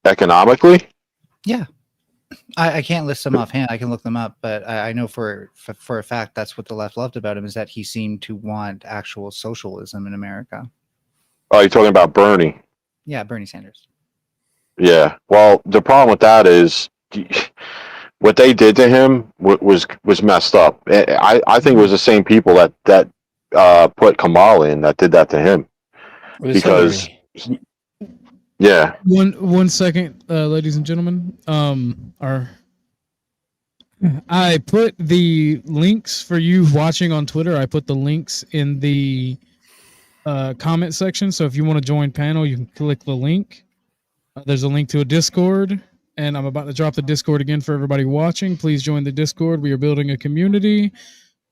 Economically? Yeah. I can't list them offhand. I can look them up, but I know for a fact that's what the left loved about him, is that he seemed to want actual socialism in America. Oh, you're talking about Bernie? Yeah, Bernie Sanders. Yeah. Well, the problem with that is what they did to him was messed up. I think it was the same people that put Kamala in that did that to him. Because yeah. One second, ladies and gentlemen. I put the links for you watching on Twitter. I put the links in the comment section. So if you want to join panel, you can click the link. There's a link to a Discord, and I'm about to drop the Discord again for everybody watching. Please join the Discord. We are building a community.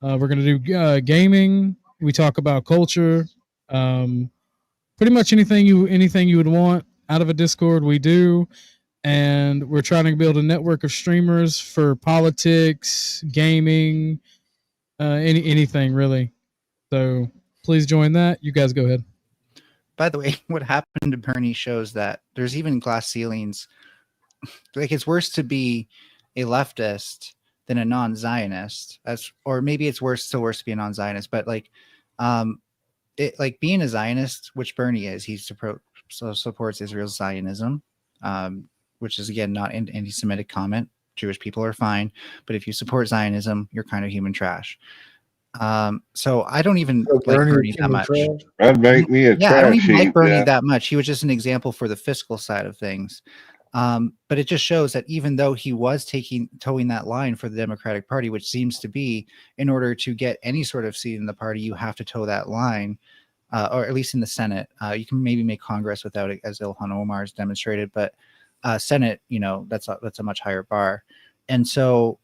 We're going to do gaming. We talk about culture. Pretty much anything you would want out of a Discord, we do. And we're trying to build a network of streamers for politics, gaming, anything really. So please join that. You guys go ahead. By the way, what happened to Bernie shows that there's even glass ceilings. Like, it's worse to be a leftist than a non-Zionist. Or maybe it's still worse to be a non-Zionist. But like being a Zionist, which Bernie is, he supports Israel's Zionism. Which is, again, not an anti-Semitic comment. Jewish people are fine. But if you support Zionism, you're kind of human trash. So I don't even like Bernie that much. That'd make me a I don't trash even like heap, Bernie yeah. that much. He was just an example for the fiscal side of things. But it just shows that even though he was towing that line for the Democratic Party, which seems to be, in order to get any sort of seat in the party, you have to toe that line. Or at least in the Senate. You can maybe make Congress without it, as Ilhan Omar has demonstrated, but Senate, that's a much higher bar. And so,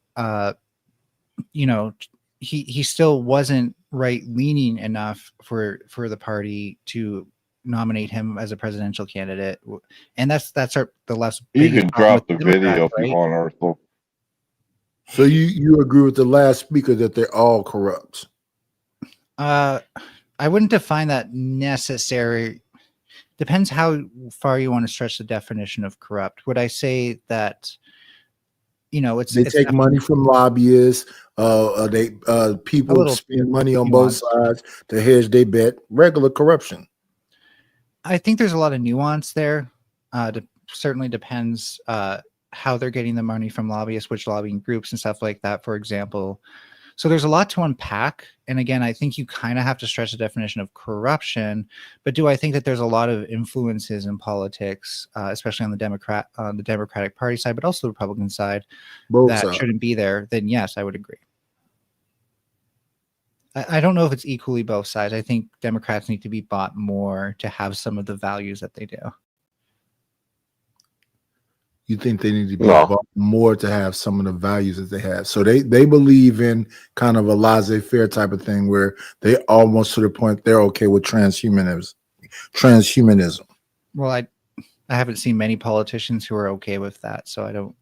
he still wasn't right leaning enough for the party to nominate him as a presidential candidate. And that's the left's You biggest can problem drop the with Democrats, video if you right? want, Arthur. So you agree with the last speaker that they're all corrupt? I wouldn't define that necessary. Depends how far you want to stretch the definition of corrupt. Would I say that, they take money from lobbyists, people spend money on both sides to hedge their bet, regular corruption? I think there's a lot of nuance there. Certainly depends how they're getting the money from lobbyists, which lobbying groups and stuff like that, for example. So there's a lot to unpack. And again, I think you kind of have to stretch the definition of corruption. But do I think that there's a lot of influences in politics, especially on the Democratic Party side, but also the Republican side, that shouldn't be there? Then yes, I would agree. I don't know if it's equally both sides. I think Democrats need to be bought more to have some of the values that they do. You think they need to be bought more to have some of the values that they have? So they believe in kind of a laissez-faire type of thing where they almost to the point they're okay with transhumanism. Well, I haven't seen many politicians who are okay with that, so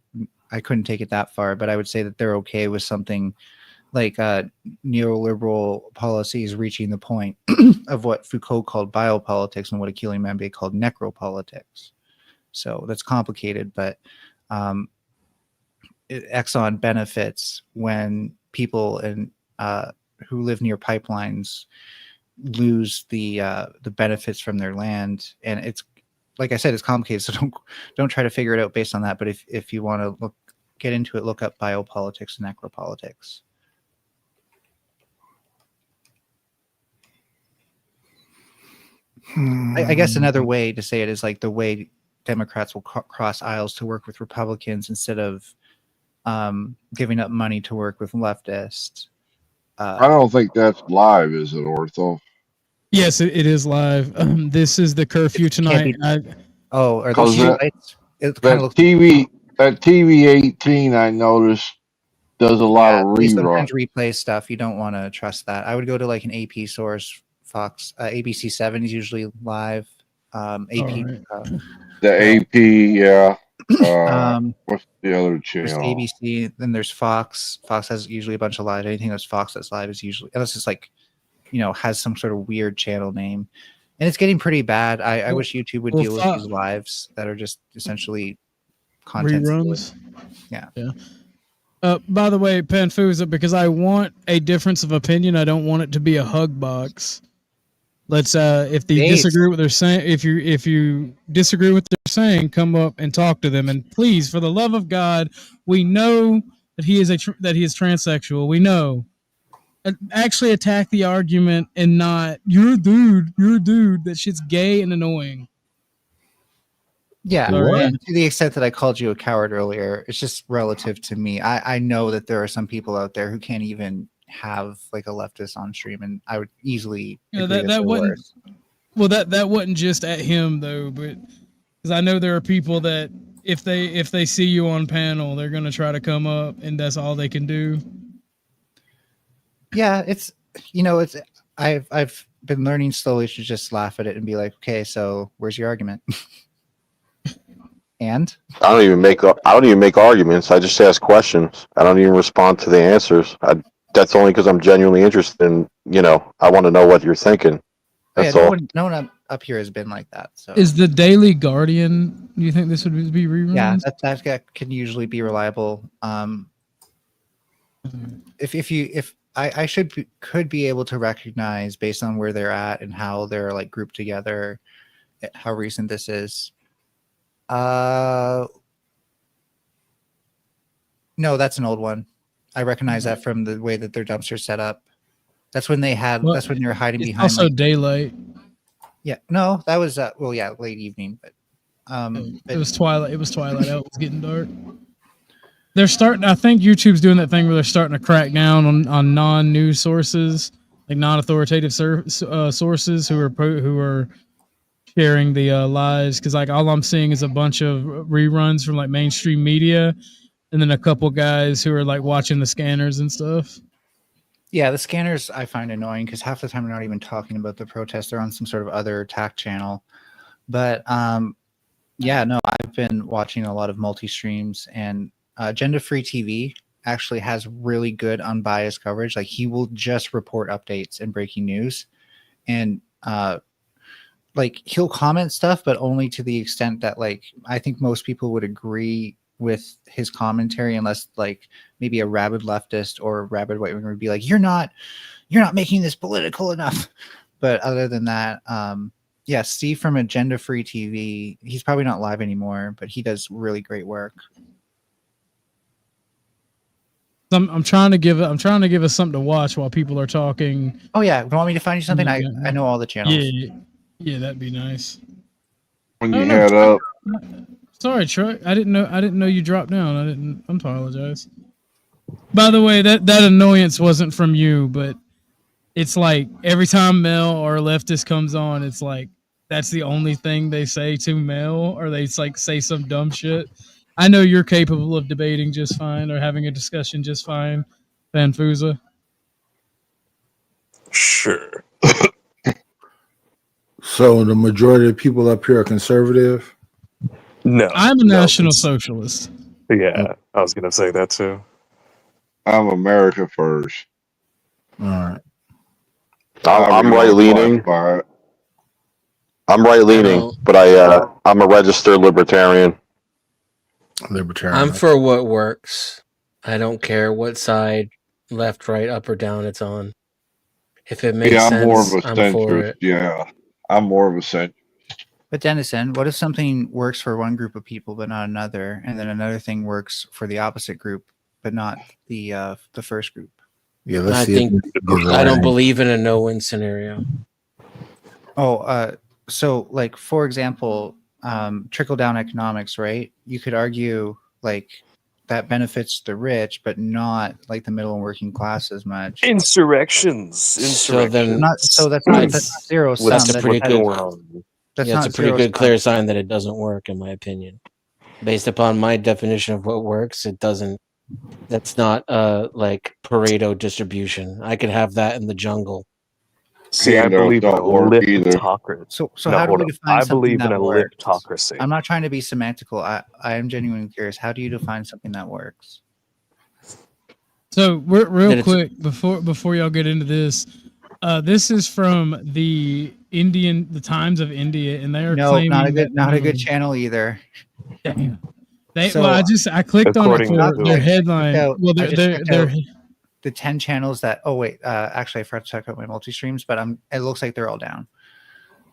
I couldn't take it that far, but I would say that they're okay with something like neoliberal policies reaching the point of what Foucault called biopolitics and what Achille Mbembe called necropolitics. So that's complicated, but Exxon benefits when people who live near pipelines lose the benefits from their land. And it's, like I said, it's complicated. So don't try to figure it out based on that. But if you want to get into it, look up biopolitics and necropolitics. I guess another way to say it is like the way Democrats will cross aisles to work with Republicans instead of giving up money to work with leftists. I don't think that's live, is it, Ortho? Yes, it is live. This is the curfew tonight. Are those lights? That TV 18 I noticed does a lot of They rerun. sometimes replay stuff. You don't want to trust that. I would go to like an AP source. Fox, ABC 7 is usually live. AP. The AP, yeah. What's the other There's channel? ABC, then there's Fox. Fox has usually a bunch of live. Anything that's Fox that's live is usually, unless it's like, has some sort of weird channel name. And it's getting pretty bad. I wish YouTube would deal with these lives that are just essentially content reruns. Yeah. By the way, Panfusa, because I want a difference of opinion, I don't want it to be a hug box. Let's if they disagree with what they're saying, if you disagree with what they're saying, come up and talk to them. And please, for the love of God, we know that he is transsexual. We know. Actually attack the argument and not you're a dude. That shit's gay and annoying. Yeah, Sorry. and to the extent that I called you a coward earlier, it's just relative to me. I know that there are some people out there who can't even have like a leftist on stream, and I would easily agree that wasn't worse. well that wasn't just at him though, but because I know there are people that if they see you on panel, they're gonna try to come up, and that's all they can do. Yeah, it's I've been learning slowly to just laugh at it and be like, okay, so where's your argument? And I don't even make arguments. I just ask questions. I don't even respond to the answers. That's only because I'm genuinely interested in, I want to know what you're thinking. That's all. No one up here has been like that. So is the Daily Guardian? Do you think this would be reruns? Yeah, that can usually be reliable. If I could be able to recognize based on where they're at and how they're like grouped together, how recent this is. No, that's an old one. I recognize that from the way that their dumpster's set up. That's when they had. Well, that's when they were hiding it's behind. Also, daylight. Yeah, no, that was late evening, but it was twilight. It was twilight out. It was getting dark. They're starting. I think YouTube's doing that thing where they're starting to crack down on non-news sources, like non-authoritative sources who are sharing the lies. Because like all I'm seeing is a bunch of reruns from like mainstream media, and then a couple guys who are like watching the scanners and stuff. Yeah, the scanners I find annoying because half the time they're not even talking about the protest. They're on some sort of other attack channel. But yeah, no, I've been watching a lot of multi-streams, and Agenda Free TV actually has really good unbiased coverage. Like he will just report updates and breaking news, and like he'll comment stuff, but only to the extent that like I think most people would agree with his commentary, unless like maybe a rabid leftist or a rabid white winger would be like, you're not making this political enough. But other than that, yeah, Steve from Agenda Free TV, he's probably not live anymore, but he does really great work. I'm trying to give us something to watch while people are talking. Oh yeah, you want me to find you something? I know all the channels. Yeah, that'd be nice. When you head up. Sorry, Troy. I didn't know you dropped down. I apologize. By the way, that annoyance wasn't from you, but it's like every time Mel or a leftist comes on, it's like that's the only thing they say to Mel, or they like say some dumb shit. I know you're capable of debating just fine or having a discussion just fine, Fanfusa. Sure. So the majority of people up here are conservative? No. I'm a national socialist. Yeah, I was going to say that too. I'm America first. All right. I'm right leaning. I'm right leaning, but I'm a registered libertarian. I'm for what works. I don't care what side, left, right, up, or down it's on. If it makes sense, I'm more of a I'm for centrist. it. Yeah, I'm more of a centrist. But Dennison, what if something works for one group of people but not another, and then another thing works for the opposite group but not the first group? Yeah, let's I see. think I don't believe in a no-win scenario. Oh, so like for example, trickle-down economics, right? You could argue like that benefits the rich, but not like the middle and working class as much. Insurrections. So then, that's not zero sum. That's a pretty good. That's That's not a pretty zero good sum. clear sign that it doesn't work, in my opinion. Based upon my definition of what works, it doesn't. That's not like Pareto distribution. I could have that in the jungle. See, I Candles believe in a don't work either. liptocracy. So No, how do hold we up. define I something believe in that a works? liptocracy. I'm not trying to be semantical. I am genuinely curious. How do you define something that works? So real That it's quick before y'all get into this, this is from the Times of India, and they are No, claiming that not a good channel either. Damn. So I clicked on it According for to their who? headline. Well, I just checked their out the 10 channels that. Oh wait, actually, I forgot to check out my multi streams, but it looks like they're all down.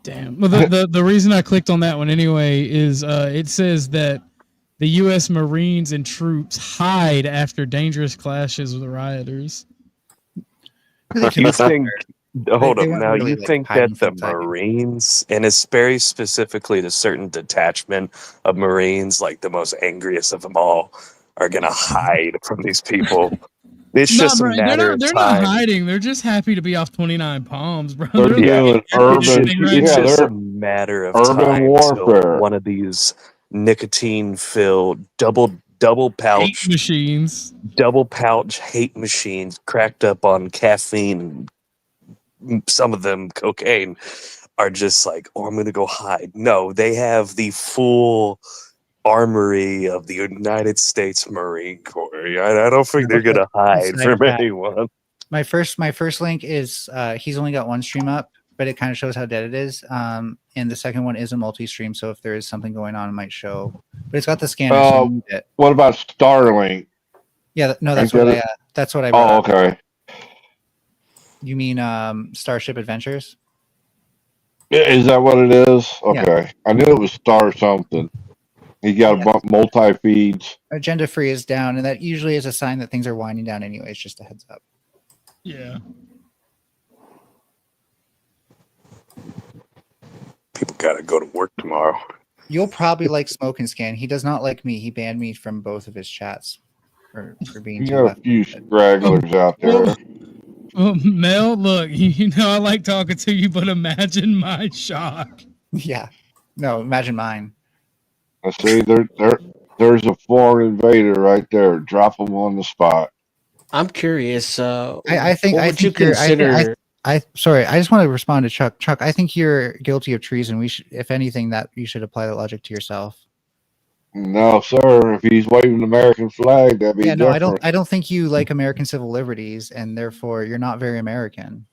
damn. Well, the reason I clicked on that one anyway is it says that the U.S. Marines and troops hide after dangerous clashes with rioters. You think? Hold They up. weren't Now really, you like, think hiding that the from sight. Marines, and it's very specifically the certain detachment of Marines, like the most angriest of them all, are gonna hide from these people? It's Nah, just a bro, matter of they're not time. hiding. They're just happy to be off 29 Palms, bro. They're They're Yeah, doing urban. it's Yeah, just a they're matter of urban time till warfare. one of these nicotine-filled double hate pouch machines. hate machines cracked up on caffeine, some of them cocaine, are just like, oh, I'm gonna go hide. No, they have the full armory of the United States Marine Corps. I don't think they're gonna hide Besides from that, anyone. my first link is he's only got one stream up, but it kind of shows how dead it is. And the second one is a multi-stream, so if there is something going on, it might show. But it's got the scanner, so you need it. What about Starlink? Yeah, no, Ain't that's what I brought up. okay. You mean Starship Adventures? Is that what it is? Yeah. Okay. I knew it was Star something. You got a multi feeds. Agenda free is down, and that usually is a sign that things are winding down anyways, just a heads up. Yeah. People gotta go to work tomorrow. You'll probably like Smoke and Scan. He does not like me. He banned me from both of his chats for being You too got left. a few stragglers out there. Well, Mel, look, you know I like talking to you, but imagine my shock. Yeah. No, imagine mine. I see there's a foreign invader right there. Drop them on the spot. I'm curious. I think what would you consider? Sorry, I just want to respond to Chuck. Chuck, I think you're guilty of treason. We should, if anything, that you should apply that logic to yourself. No, sir. If he's waving the American flag, that'd be Yeah, no, different. I don't think you like American civil liberties, and therefore you're not very American.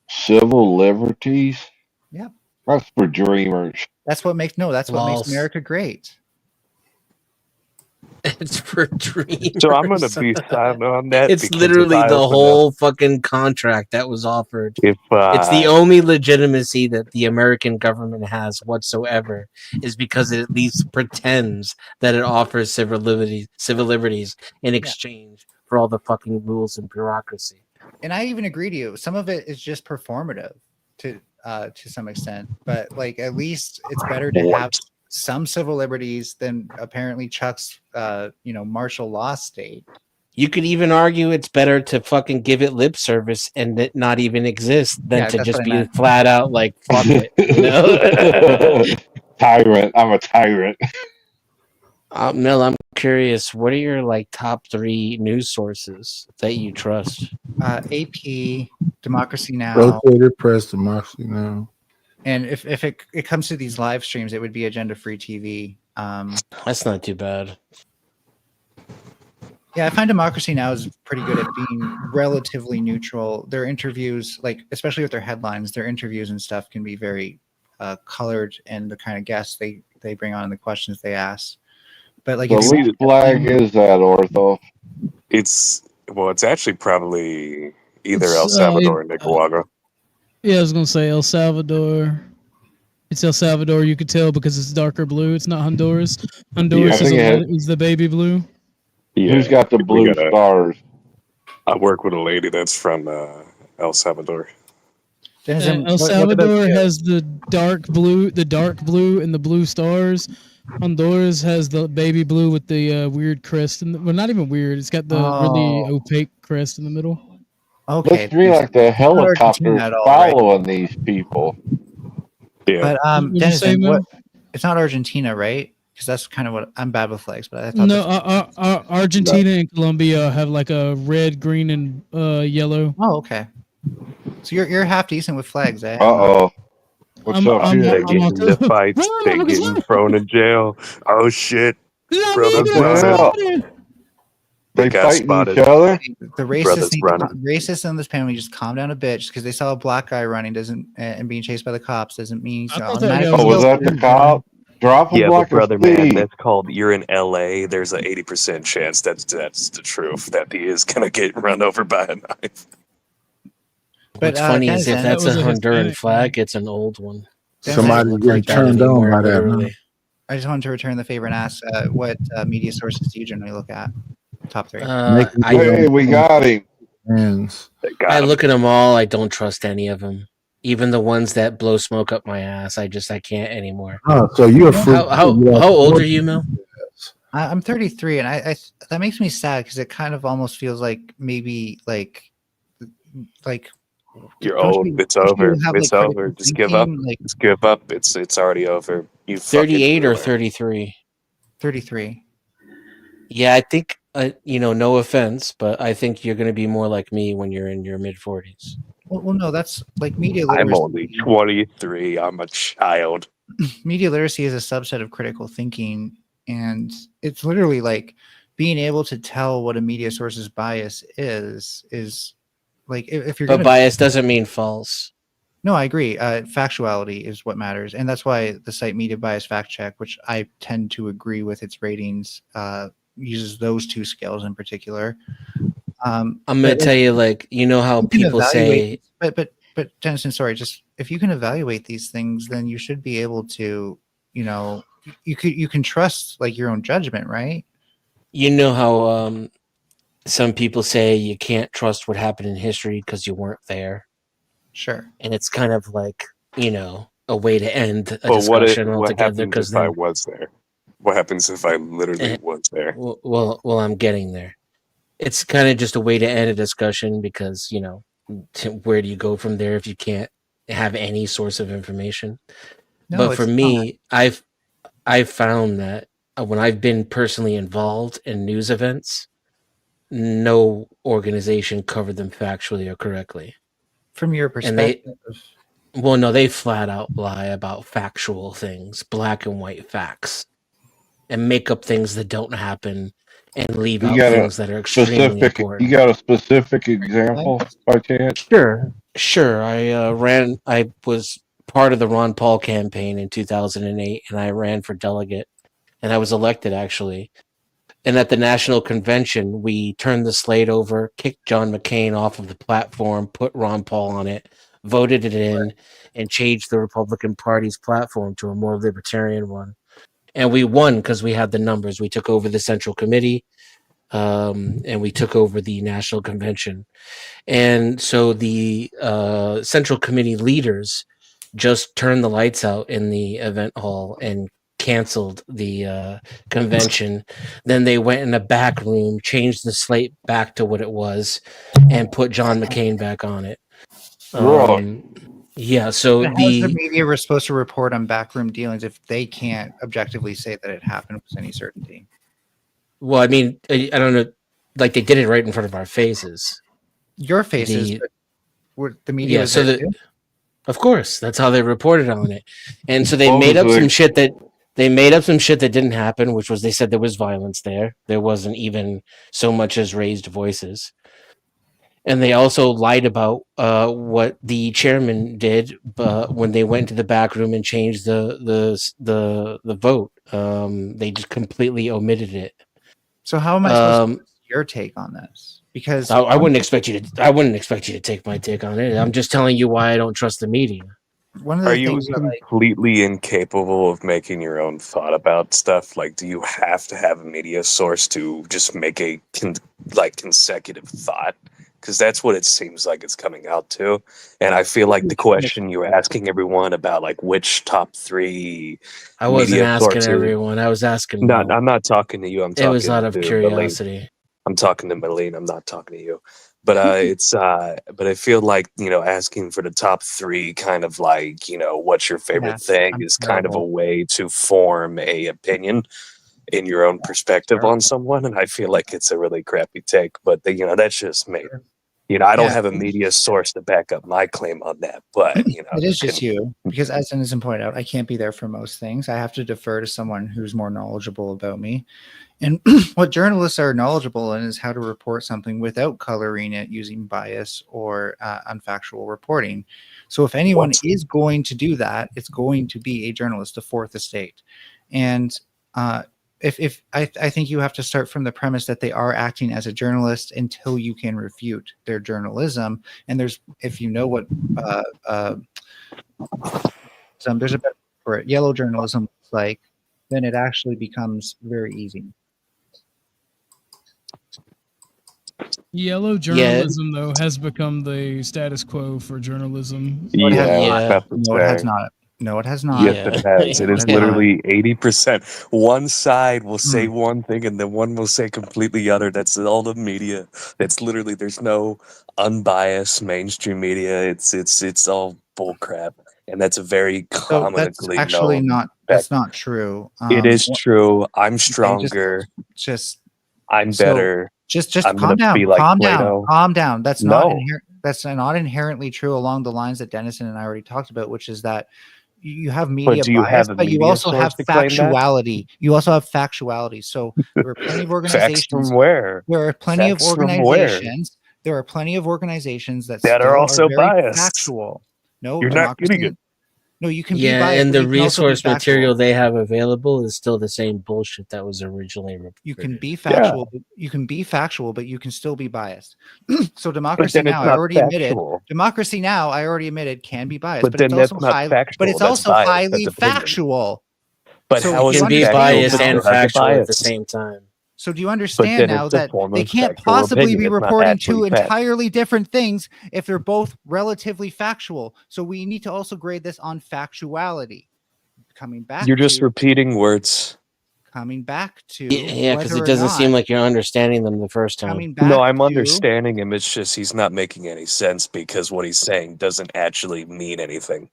Civil liberties? Yep. That's for dreamers. That's what makes what makes Lost. America great. It's for dreamers. So I'm gonna be silent on that. It's because literally if I the open whole fucking contract that was offered. If It's the only legitimacy that the American government has whatsoever is because it at least pretends that it offers civil liberties in exchange for all the fucking rules and bureaucracy. And I even agree to you. Some of it is just performative to some extent, but like at least it's better to have some civil liberties than apparently Chuck's martial law state. You could even argue it's better to fucking give it lip service and it not even exist than Yeah, to that's just what I be meant. flat out like fuck it. You know? Tyrant. I'm a tyrant. Mel, I'm curious. What are your like top 3 news sources that you trust? AP, Democracy Now, Rotated Press, Democracy Now. and if it comes to these live streams, it would be Agenda Free TV. That's not too bad. Yeah, I find Democracy Now is pretty good at being relatively neutral. Their interviews, like especially with their headlines, their interviews and stuff can be very colored, and the kind of guests they bring on and the questions they ask. But like, So which flag is that, Ortho? it's actually probably either El Salvador or Nicaragua. Yeah, I was gonna say El Salvador. It's El Salvador. You could tell because it's darker blue. It's not Honduras. Honduras is the baby blue. Yeah, Who's got the blue stars? I work with a lady that's from El Salvador. El Salvador has the dark blue, and the blue stars. Honduras has the baby blue with the weird crest, well, not even weird. It's got the really opaque crest in the middle. Okay, Looks to me like the helicopter's at all, right? following these people. Yeah. But Denizen, it's not Argentina, right? Because that's kind of what I'm bad with flags. But I thought No, Argentina and Colombia have like a red, green, and yellow. Oh, okay. So you're half decent with flags, eh? Uh-oh. What's up I'm here? They get on into fights. They getting thrown in jail. Oh shit, brother's running. They They got fighting each spotted. other? The Brother's running. racists in this panel just calm down a bitch because they saw a black guy running and being chased by the cops doesn't mean he's I thought that guy automatically was Oh, was that guilty. the cop? Drop him Yeah, but like a brother, man, seed. that's called you're in LA. There's a 80% chance that's the truth that he is gonna get run over by a knife. But What's funny is if Denizen, that's was a a Honduran Hispanic flag, it's an old one. It Denizen, doesn't look like that turned on anymore, by that, literally. man. I just wanted to return the favor and ask what media sources do you generally look at? Top three. Hey, we got him. I look at them all. I don't trust any of them, even the ones that blow smoke up my ass. I can't anymore. Oh, so you're a freak. How old are you, Mel? I'm 33, and I that makes me sad because it kind of almost feels like maybe like You're don't old. you- It's don't you over. have, It's like, over. critical Just give up. thinking, like- Just give up. It's already over. You fucking 38 or boomer. 33? 33. Yeah, I think no offense, but I think you're going to be more like me when you're in your mid 40s. Well, no, that's like media I'm literacy. only 23. I'm a child. Media literacy is a subset of critical thinking, and it's literally like being able to tell what a media source's bias is like if you're But gonna bias doesn't mean false. No, I agree. Factuality is what matters, and that's why the site Media Bias Fact Check, which I tend to agree with its ratings, uses those two scales in particular. I'm going to tell you, like, how you can people say, evaluate, but Jensen, sorry, just if you can evaluate these things, then you should be able to, you can trust like your own judgment, right? how some people say you can't trust what happened in history because you weren't there. Sure. And it's kind of like, a way to end a But what discussion altogether. happens Because if I was there? What happens if I literally was there? Well, I'm getting there. It's kind of just a way to end a discussion because, where do you go from there if you can't have any source of information? No, but for it's me, I've found that when I've been personally involved in news events, no organization covered them factually or correctly. From your perspective. They flat out lie about factual things, black and white facts, and make up things that don't happen and leave out things that are extremely important. You got a specific example by chance? Sure. I was part of the Ron Paul campaign in 2008, and I ran for delegate, and I was elected, actually. And at the national convention, we turned the slate over, kicked John McCain off of the platform, put Ron Paul on it, voted it in, and changed the Republican Party's platform to a more libertarian one. And we won because we had the numbers. We took over the Central Committee, and we took over the national convention. And so the Central Committee leaders just turned the lights out in the event hall and canceled the convention. Then they went in a back room, changed the slate back to what it was, and put John McCain back on it. Yeah, so how's the media were supposed to report on backroom dealings if they can't objectively say that it happened with any certainty? Well, I mean, I don't know, like they did it right in front of our faces. Your faces, but the media was there too? Of course, that's how they reported on it. And so they made up some shit that didn't happen, which was they said there was violence there. There wasn't even so much as raised voices. And they also lied about what the chairman did when they went to the back room and changed the vote. They just completely omitted it. So how am I supposed to your take on this? Because I wouldn't expect you to take my take on it. I'm just telling you why I don't trust the media. One of the Are you completely incapable of making your own thought about stuff? Like, do you have to have a media source to just make a consecutive thought? Because that's what it seems like it's coming out to. And I feel like the question you're asking everyone about, like, which top three I wasn't media asking sources, everyone. I was asking. No, I'm not talking to you. I'm talking. It was out of to curiosity. Malene. I'm talking to Malene. I'm not talking to you. But but I feel like, asking for the top three, kind of like, what's your favorite thing, is kind of a way to form a opinion in your own perspective on someone. And I feel like it's a really crappy take, but that's just me. You know, I don't Yeah. have a media source to back up my claim on that, but you know, It is just you, because as Innocent pointed out, I can't be there for most things. I have to defer to someone who's more knowledgeable about me. And what journalists are knowledgeable in is how to report something without coloring it using bias or unfactual reporting. So if anyone is going to do that, it's going to be a journalist, the fourth estate. And if I think you have to start from the premise that they are acting as a journalist until you can refute their journalism. And there's, if you know what, there's a better for it. Yellow journalism looks like, then it actually becomes very easy. Yellow journalism, though, has become the status quo for journalism. No, it has yeah, not. that's the No, it has thing. not. No, it has not. Yes, it has. It No, is has not. literally 80%. One side will say one thing and then one will say completely other. That's all the media. It's literally, there's no unbiased mainstream media. It's all bullcrap. And that's a very So that's commonly actually known not. That's not true. It is What- true. I'm okay, stronger. Just I'm so better. just I'm calm gonna down. be like Calm Plato. down. Calm down. That's not No. that's not inherently true along the lines that Dennison and I already talked about, which is that you have But media do you bias, have a but you media also have source to claim that? factuality. You also have factuality. So there are plenty of Facts organizations. from where? There are plenty of Facts from where? organizations. There are plenty of organizations that That still are are also very biased. factual. No, You're not getting democracy. it. No, you can be Yeah, biased, and but the you can also be resource material factual. they have available is still the same bullshit that was originally reported. You can be factual. You can be factual, but you can still be biased. So But democracy then it's now, I not already admitted. factual. Democracy now, I already admitted, can be biased, But but then it's that's also not highly. factual. But it's That's also bias. highly That's opinion. factual. But So how You is do you can be it factual? understand biased now? and Because of factual at the bias. same time. So do you But understand then now it's a that form they of can't factual possibly opinion. be It's not reporting two actually fact. entirely different things if they're both relatively factual? So we need to also grade this on factuality. Coming back You're just to repeating words. Yeah, because whether it or doesn't not seem like you're understanding them the first time. coming back No, I'm to understanding him. It's just he's not making any sense because what he's saying doesn't actually mean anything.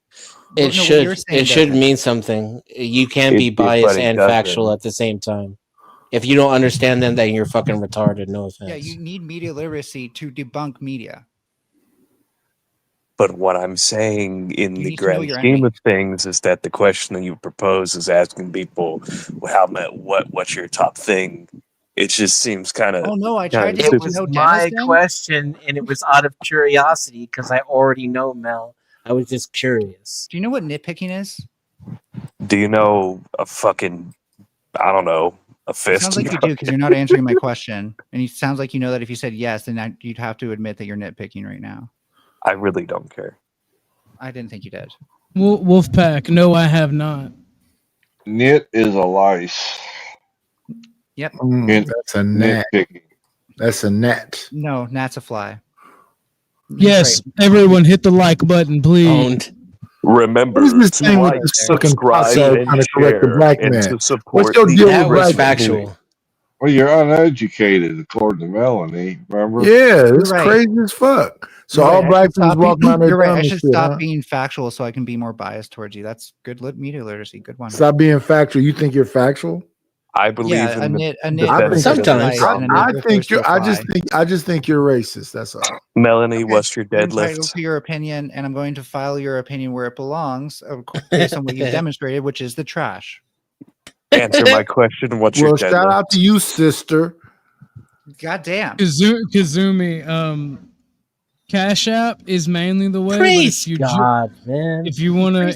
It no, what you're should. saying It should doesn't. mean something. You can be But biased it and factual doesn't. at the same time. If you don't understand them, then you're fucking retarded. No offense. Yeah, you need media literacy to debunk media. But what I'm saying in You the need to know grand your scheme enemy. of things is that the question that you propose is asking people what's your top thing. It just seems kind of Oh no, I tried to It get to was know my Dennison. question, and it was out of curiosity because I already know Mel. I was just curious. Do you know what nitpicking is? Do you know a fucking I don't know a It fist? sounds like you do because you're not answering my question, and it sounds like you know that if you said yes, then you'd have to admit that you're nitpicking right now. I really don't care. I didn't think you did. Wolfpack, no, I have not. Nit is a lice. Yep. That's a net. Nitpicking. That's a net. No, gnat's a fly. Yes, everyone hit the like button, please. Remember What is this to thing with like, this fucking subscribe, Paso and trying to correct the share, black and man? to support What's your the deal That with was black people? factual. Well, you're uneducated, according to Melanie. Remember? Yeah, You're it's right. crazy as fuck. So You're all right. I black should people stop walking around there You're right. dumb I and should shit, stop huh? being factual so I can be more biased towards you. That's good media literacy. Good one. Stop being factual. You think you're factual? I believe Yeah, in the a nit defense refers to Sometimes. lice, and a I nit refers think to you're. a fly. I just think you're racist. That's all. Melanie, Okay. what's your You're entitled deadlift? to your opinion, and I'm going to file your opinion where it belongs, based on what you've demonstrated, which is the trash. Answer my question. What's your Well, shout deadlift? out to you, sister. God damn. Kazumi, Cash App is mainly the way. Praise but if you God, man. if you wanna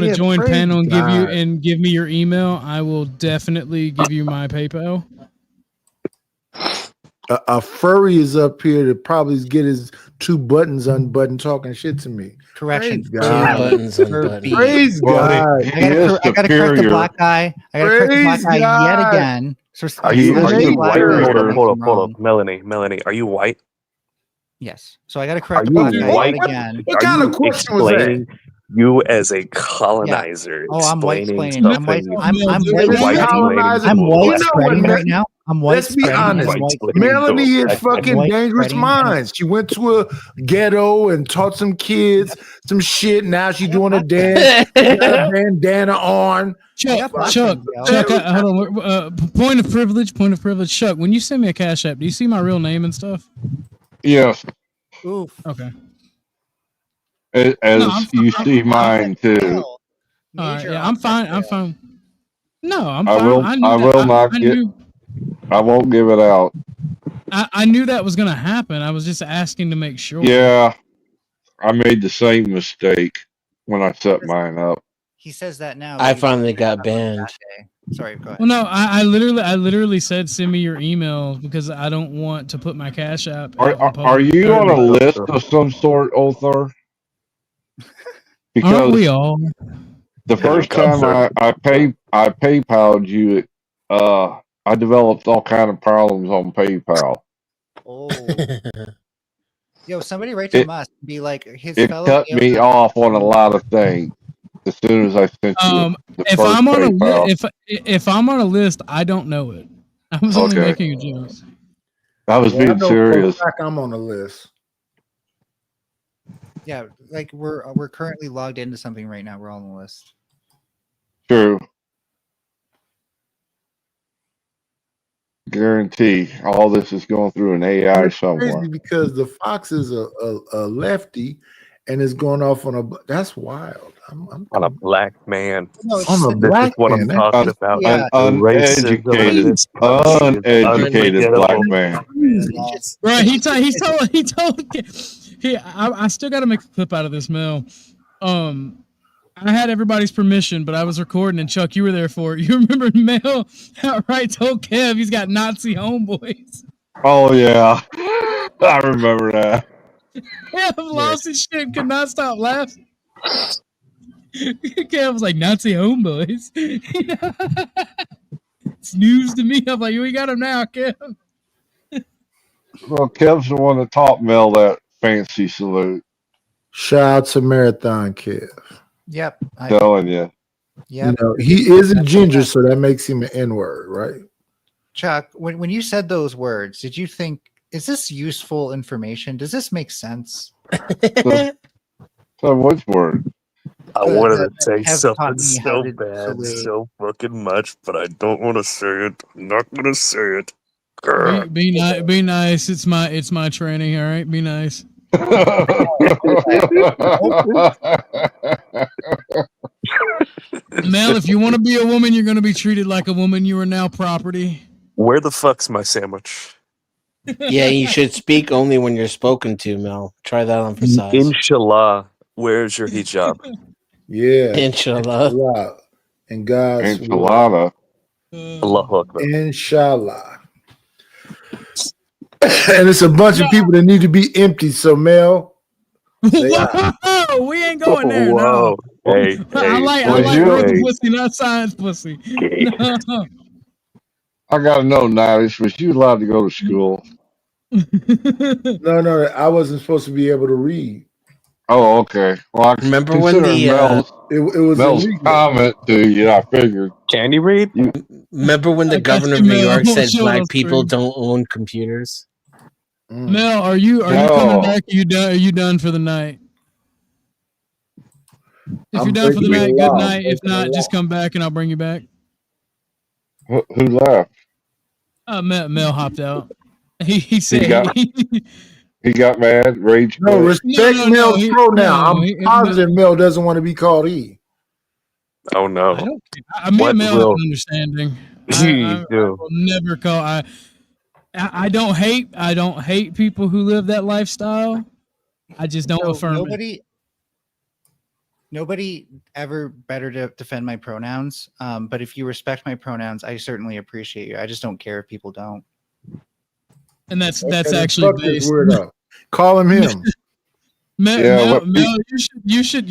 Yeah, join praise panel and God. give me your email, I will definitely give you my PayPal. A furry is up here to probably get his two buttons unbuttoned, talking shit to me. Correction. Praise God. buttons unbuttoned. Praise God. He I is gotta correct the black guy. I gotta correct the black Praise guy yet God. again. So Are He's you a black hater. guy hold doing up, something wrong. Melanie, are you white? Yes. So I gotta Are correct the you black guy white? yet again. What Are kind you of question was that? explaining you as a colonizer Oh, I'm white explaining splaining. I'm white. something? I'm white Let's white be spreading. honest. I'm white You know what? spreading right now. I'm white Let's be spreading and honest. I'm white Melanie spreading. is fucking white dangerous spreading and- minds. She went to a ghetto and taught some kids some shit. Now she's doing a dance. She got a bandana on. Chuck, Fuck. hold on. Point of privilege. Chuck, when you send me a Cash App, do you see my real name and stuff? Yes. Oof. Okay. As you see mine too. All right. Yeah, I'm fine. I'm fine. No, I'm I fine. will. I knew I that. will not I get. knew. I won't give it out. I knew that was gonna happen. I was just asking to make sure. Yeah, I made the same mistake when I set mine up. He says that now. I But you brought finally it got up on that banned. day. Sorry, go ahead. Well, no, I literally said send me your email because I don't want to put my Cash App out in Are public. you on a list of some sort, Othar? Aren't we Because all? the first time I PayPal'd you, I developed all kind of problems on PayPal. Oh. Yo, somebody write to It Musk and be like his it fellow cut me off on a lot of things as soon as I sent you the If first I'm on PayPal. if I'm on a list, I don't know it. I was only Okay, making a joke. I was Well, I being know for a serious. fact I'm on the list. Yeah, like we're currently logged into something right now. We're all on the list. True. Guarantee all this is going through an AI It's somewhere. crazy because the Fox is a lefty and is going off on a. That's wild. I'm On a black man. No, on a This is black what I'm man. talking That's about. Yeah. The racism in this country is Uneducated black unforgettable. man. Right, he told I still got to make a clip out of this, Mel. I had everybody's permission, but I was recording, and Chuck, you were there for it. You remember Mel outright told Kev he's got Nazi homeboys. Oh yeah, I remember that. Kev lost his shit and could not stop laughing. Kev was like, Nazi homeboys. It's news to me. I'm like, we got him now, Kev. Well, Kev's the one that taught Mel that fancy salute. Shout out to Marathon Kev. Yep. Telling you. Yep. You know, he is a ginger, so that makes him an N-word, right? Chuck, when you said those words, did you think, is this useful information? Does this make sense? So which word? I wanted to say Kev taught something me how so to bad, salute. so fucking much, but I don't want to say it. I'm not going to say it. Be nice. It's my training. All right, be nice. Mel, if you want to be a woman, you're going to be treated like a woman. You are now property. Where the fuck's my sandwich? Yeah, you should speak only when you're spoken to, Mel. Try that on for size. Inshallah, where's your hijab? Yeah. Inshallah. Inshallah. And God's Enchilada. Allahu Akbar. Inshallah. And it's a bunch of people that need to be empty. So Mel, Whoa, we ain't going there. Whoa. No. Hey, I like earthy pussy, not science pussy. No. I gotta know, Nadish, was you allowed to go to school? no, I wasn't supposed to be able to read. Oh, okay. Well, I Remember when the it was Mel's illegal. comment to you, I figured. Can you read? Remember when the I got governor you, of New Mel. York said Show black us, people please. don't own computers? Mel, are you No. coming back? Are you done for the night? If I'm you're done for the breaking night, the good law. night. If Breaking the not, just law. come back and I'll bring you back. Who left? Mel hopped out. He said He got mad, rage No, quit. respect No, Mel's pronoun. he- I'm positive Mel doesn't want to be called E. Oh no. I don't. Me and Mel have an understanding. I do. will never call. I don't hate people who live that lifestyle. I just don't So affirm it. Nobody ever better to defend my pronouns. But if you respect my pronouns, I certainly appreciate you. I just don't care if people don't. And that's Okay, actually fuck this based. weirdo. Call him him. Mel, you should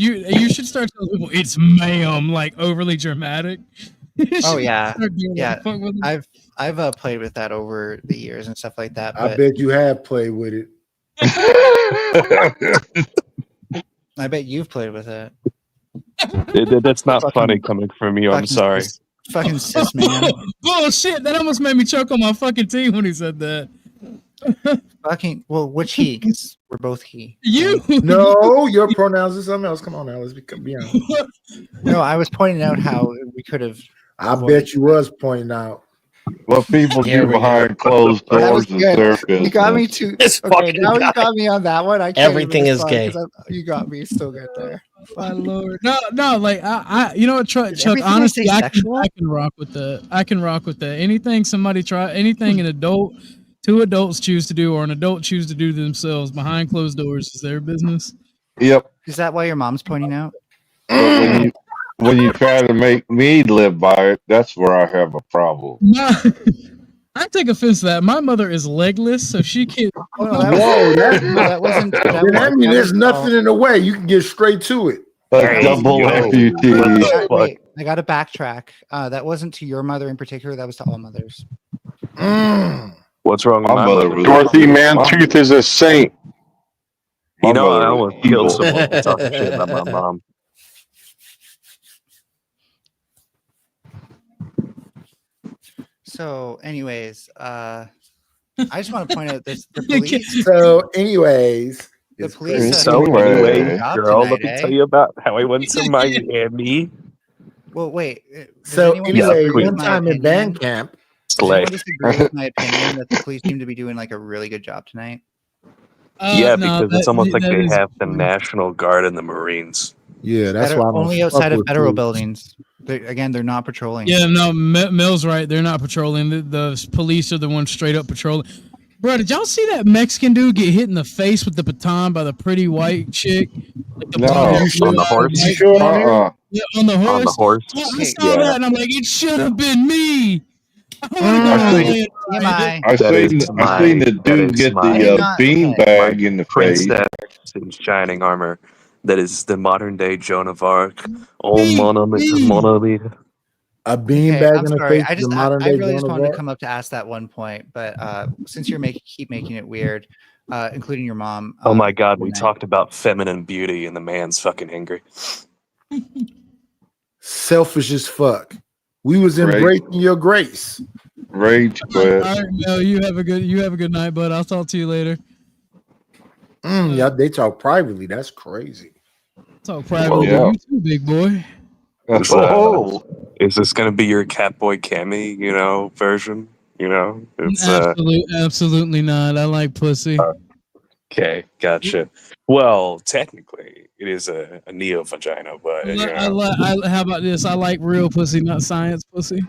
start telling people it's ma'am, like overly dramatic. Oh yeah, Start doing yeah. that. Fuck with them. I've played with that over the years and stuff like that. I But bet you have played with it. I bet you've played with it. That's not Fucking- funny coming from you. I'm sorry. Fucking cis man. Bullshit! That almost made me choke on my fucking tea when he said that. Fucking well, which he? Because we're both he. You No, your pronouns is something else. Come on now, let's be honest. No, I was pointing out how we could have. I bet you was pointing out. What people Here do we go. behind closed That was doors is good. their You got me business. to This okay. fucking Now guy. you got me on that one. I can't Everything even is respond gay. because you got me still good there. My lord, no, like you know what, Chuck? Did everything I Honestly, say I sexual? can rock with that. I can rock with that. Anything an adult, two adults choose to do, or an adult choose to do themselves behind closed doors is their business. Yep. Is that why your mom's pointing out? But when you try to make me live by it, that's where I have a problem. I take offense to that. My mother is legless, so she can't. Oh no, that was Whoa, that's no, that wasn't. That then was. that means That there's was nothing in the way. You can get straight to it. A that wasn't. double amputee. Wait, I got to backtrack. That wasn't to your mother in particular. That was to all mothers. What's wrong with My my mother mother? was Dorothy Mantooth is a saint. my You know, I mother was almost killed evil. someone for talking shit about my mom. So, anyways, I just want to point out this: the police. So, anyways, The it's police crazy. So, did a really anyway, good job girl, tonight, let me eh? tell you about how I went to Miami. Well, wait. Does So anyone Yeah, anyway, disagree queen. with one my time in opinion? band camp, Does Slay. anyone disagree with my opinion that the police seem to be doing like a really good job tonight? Yeah, No, because it's almost like that they is have the National Guard and the Marines. yeah, that's why I don't Only fuck outside of with federal police. buildings. They're not patrolling. Yeah, no, Mill's right. They're not patrolling. The police are the ones straight up patrolling. Bro, did y'all see that Mexican dude get hit in the face with the baton by the pretty white chick? Like the blonde No. hair, On the horse? white Show it on here. Uh-uh. yeah, on the On the horse. horse? I Hey, saw Yeah, that and I'm like, it should have been me. I want to go I out seen and TMI. I that is seen I seen the dude get I did the not. bean Okay. bag in the face. princess in shining armor. That is the modern day Joan of Arc. Oh, me. Mon Ami. A bean Okay, bag I'm in the sorry. face is a modern I day really Joan just of wanted to Arc. come up to ask that one point, but since you're keep making it weird, including your mom. Oh my god, we good night. talked about feminine beauty and the man's fucking angry. Selfish as fuck. We was Right. embracing your grace. Rage All quit. right, Mel, you have a good night, bud. I'll talk to you later. Yeah, they talk privately. That's crazy. Talk privately to Yeah. you too, big boy. Is this gonna be your Catboy Cammy, version? It's Absolutely not. I like pussy. okay, gotcha. Well, technically, it is a neo vagina, but How about this? I like real pussy, not science pussy.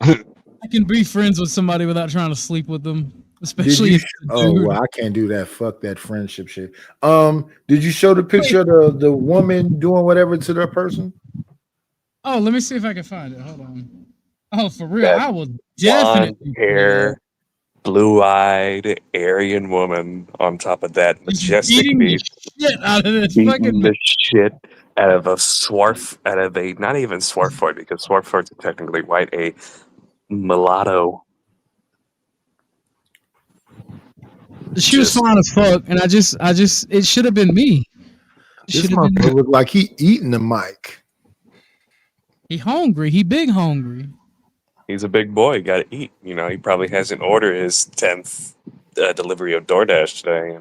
I can be friends with somebody without trying to sleep with them, especially if it's a Oh dude. well, I can't do that. Fuck that friendship shit. Did you show the picture of the woman doing whatever to that person? Oh, let me see if I can find it. Hold on. Oh, for real? That I will blonde definitely hair, blue-eyed Aryan woman on top of that majestic beating the beast, shit out of this beating fucking. the shit out of not even Swarford, because Swarford's technically white, a mulatto. She was fine as fuck, and it should have been me. This motherfucker look like he eating the mic. He hungry. He big hungry. He's a big boy. Got to eat. He probably hasn't ordered his 10th delivery of DoorDash today.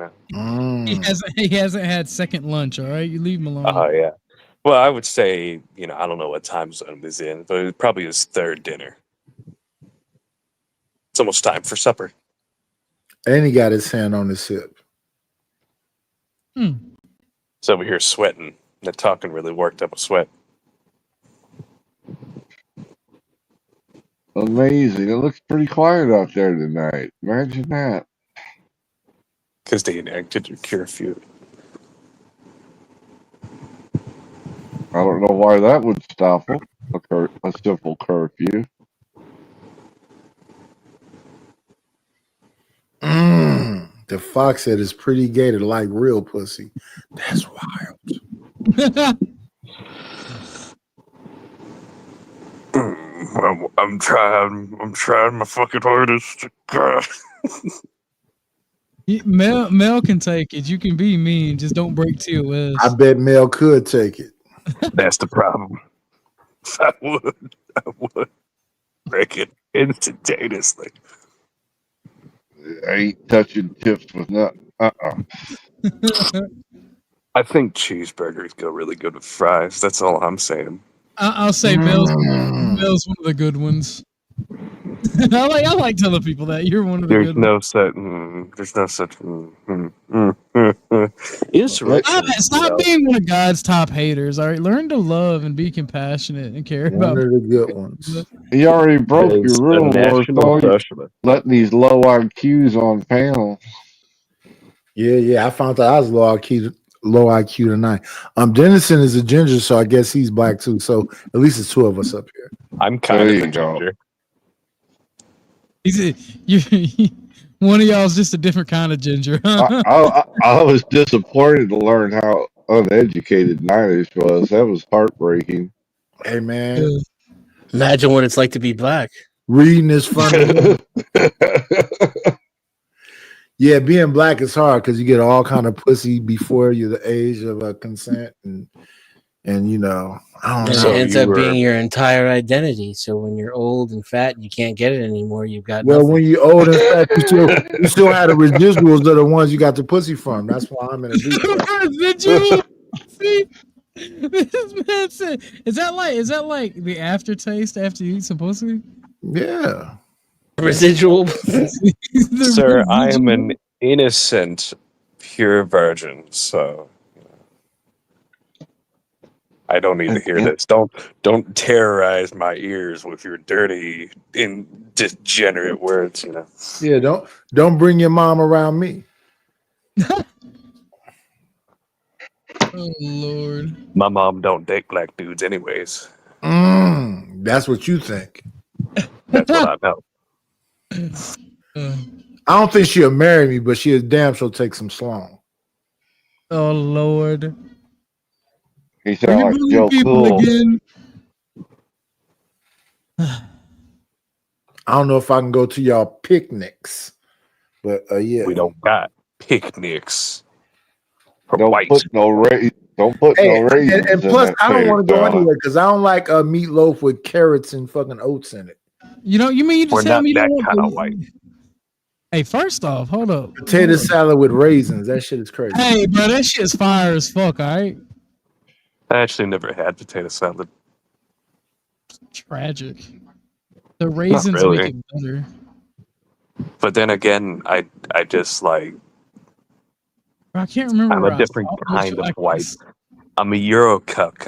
He hasn't had second lunch. All right, you leave him alone. Oh yeah. Well, I would say I don't know what time zone he's in, but it's probably his third dinner. It's almost time for supper. And he got his hand on his hip. He's over here sweating. That talking really worked up a sweat. Amazing. It looks pretty quiet out there tonight. Imagine that. Because they enacted your curfew. I don't know why that would stop them. A simple curfew. The fox said it's pretty gay to like real pussy. That's wild. I'm trying my fucking hardest. Mel can take it. You can be mean. Just don't break TOS. I bet Mel could take it. That's the problem. I would break it instantaneously. I ain't touching tips with nut. I think cheeseburgers go really good with fries. That's all I'm saying. I'll say Mel's one of the good ones. I like telling people that you're one of the There's good no ones. such. There's no such. Insurrection. Stop being one of God's top haters. All right, learn to love and be compassionate and care One about. of the good ones. You already broke your Is a rule, national Morris. socialist. Let these low IQs on panel. Yeah. I found out I was low IQ tonight. Dennison is a ginger, so I guess he's black too. So at least it's two of us up here. I'm kind of a ginger. One of y'all's just a different kind of ginger. I was disappointed to learn how uneducated Ninish was. That was heartbreaking. Hey man, Imagine what it's like to be black. reading is fun. Yeah, being black is hard because you get all kind of pussy before you're the age of consent, and you know, I don't And know. it ends up being your entire identity. So when you're old and fat, you can't get it anymore. You've got Well, nothing. when you're old and fat, you still have the residuals of the ones you got the pussy from. That's why I'm in a deep. Residual. See, this man said, "Is that like the aftertaste after you eat some pussy?" Yeah. Residual. Sir, I am an innocent, pure virgin, so I don't need to hear this. Don't terrorize my ears with your dirty, degenerate words. You know. Yeah. Don't bring your mom around me. Oh Lord. My mom don't date black dudes, anyways. That's what you think. That's what I know. I don't think she'll marry me, but she'll damn sure take some slong. Oh Lord. He sound like Joe Cool. Again. I don't know if I can go to y'all picnics, but yeah, We don't got picnics. Don't put no raisins. And plus, I don't want to go anywhere because I don't like meatloaf with carrots and fucking oats in it. You mean you We're just tell not me you that don't want kind of to- white. Hey, first off, hold up. Potato salad with raisins. That shit is crazy. Hey, bro, that shit's fire as fuck. All right. I actually never had potato salad. Tragic. The raisins really. make it better. But then again, I just like I can't remember. I'm where a I different saw kind this, of like, white. I'm a Euro cuck.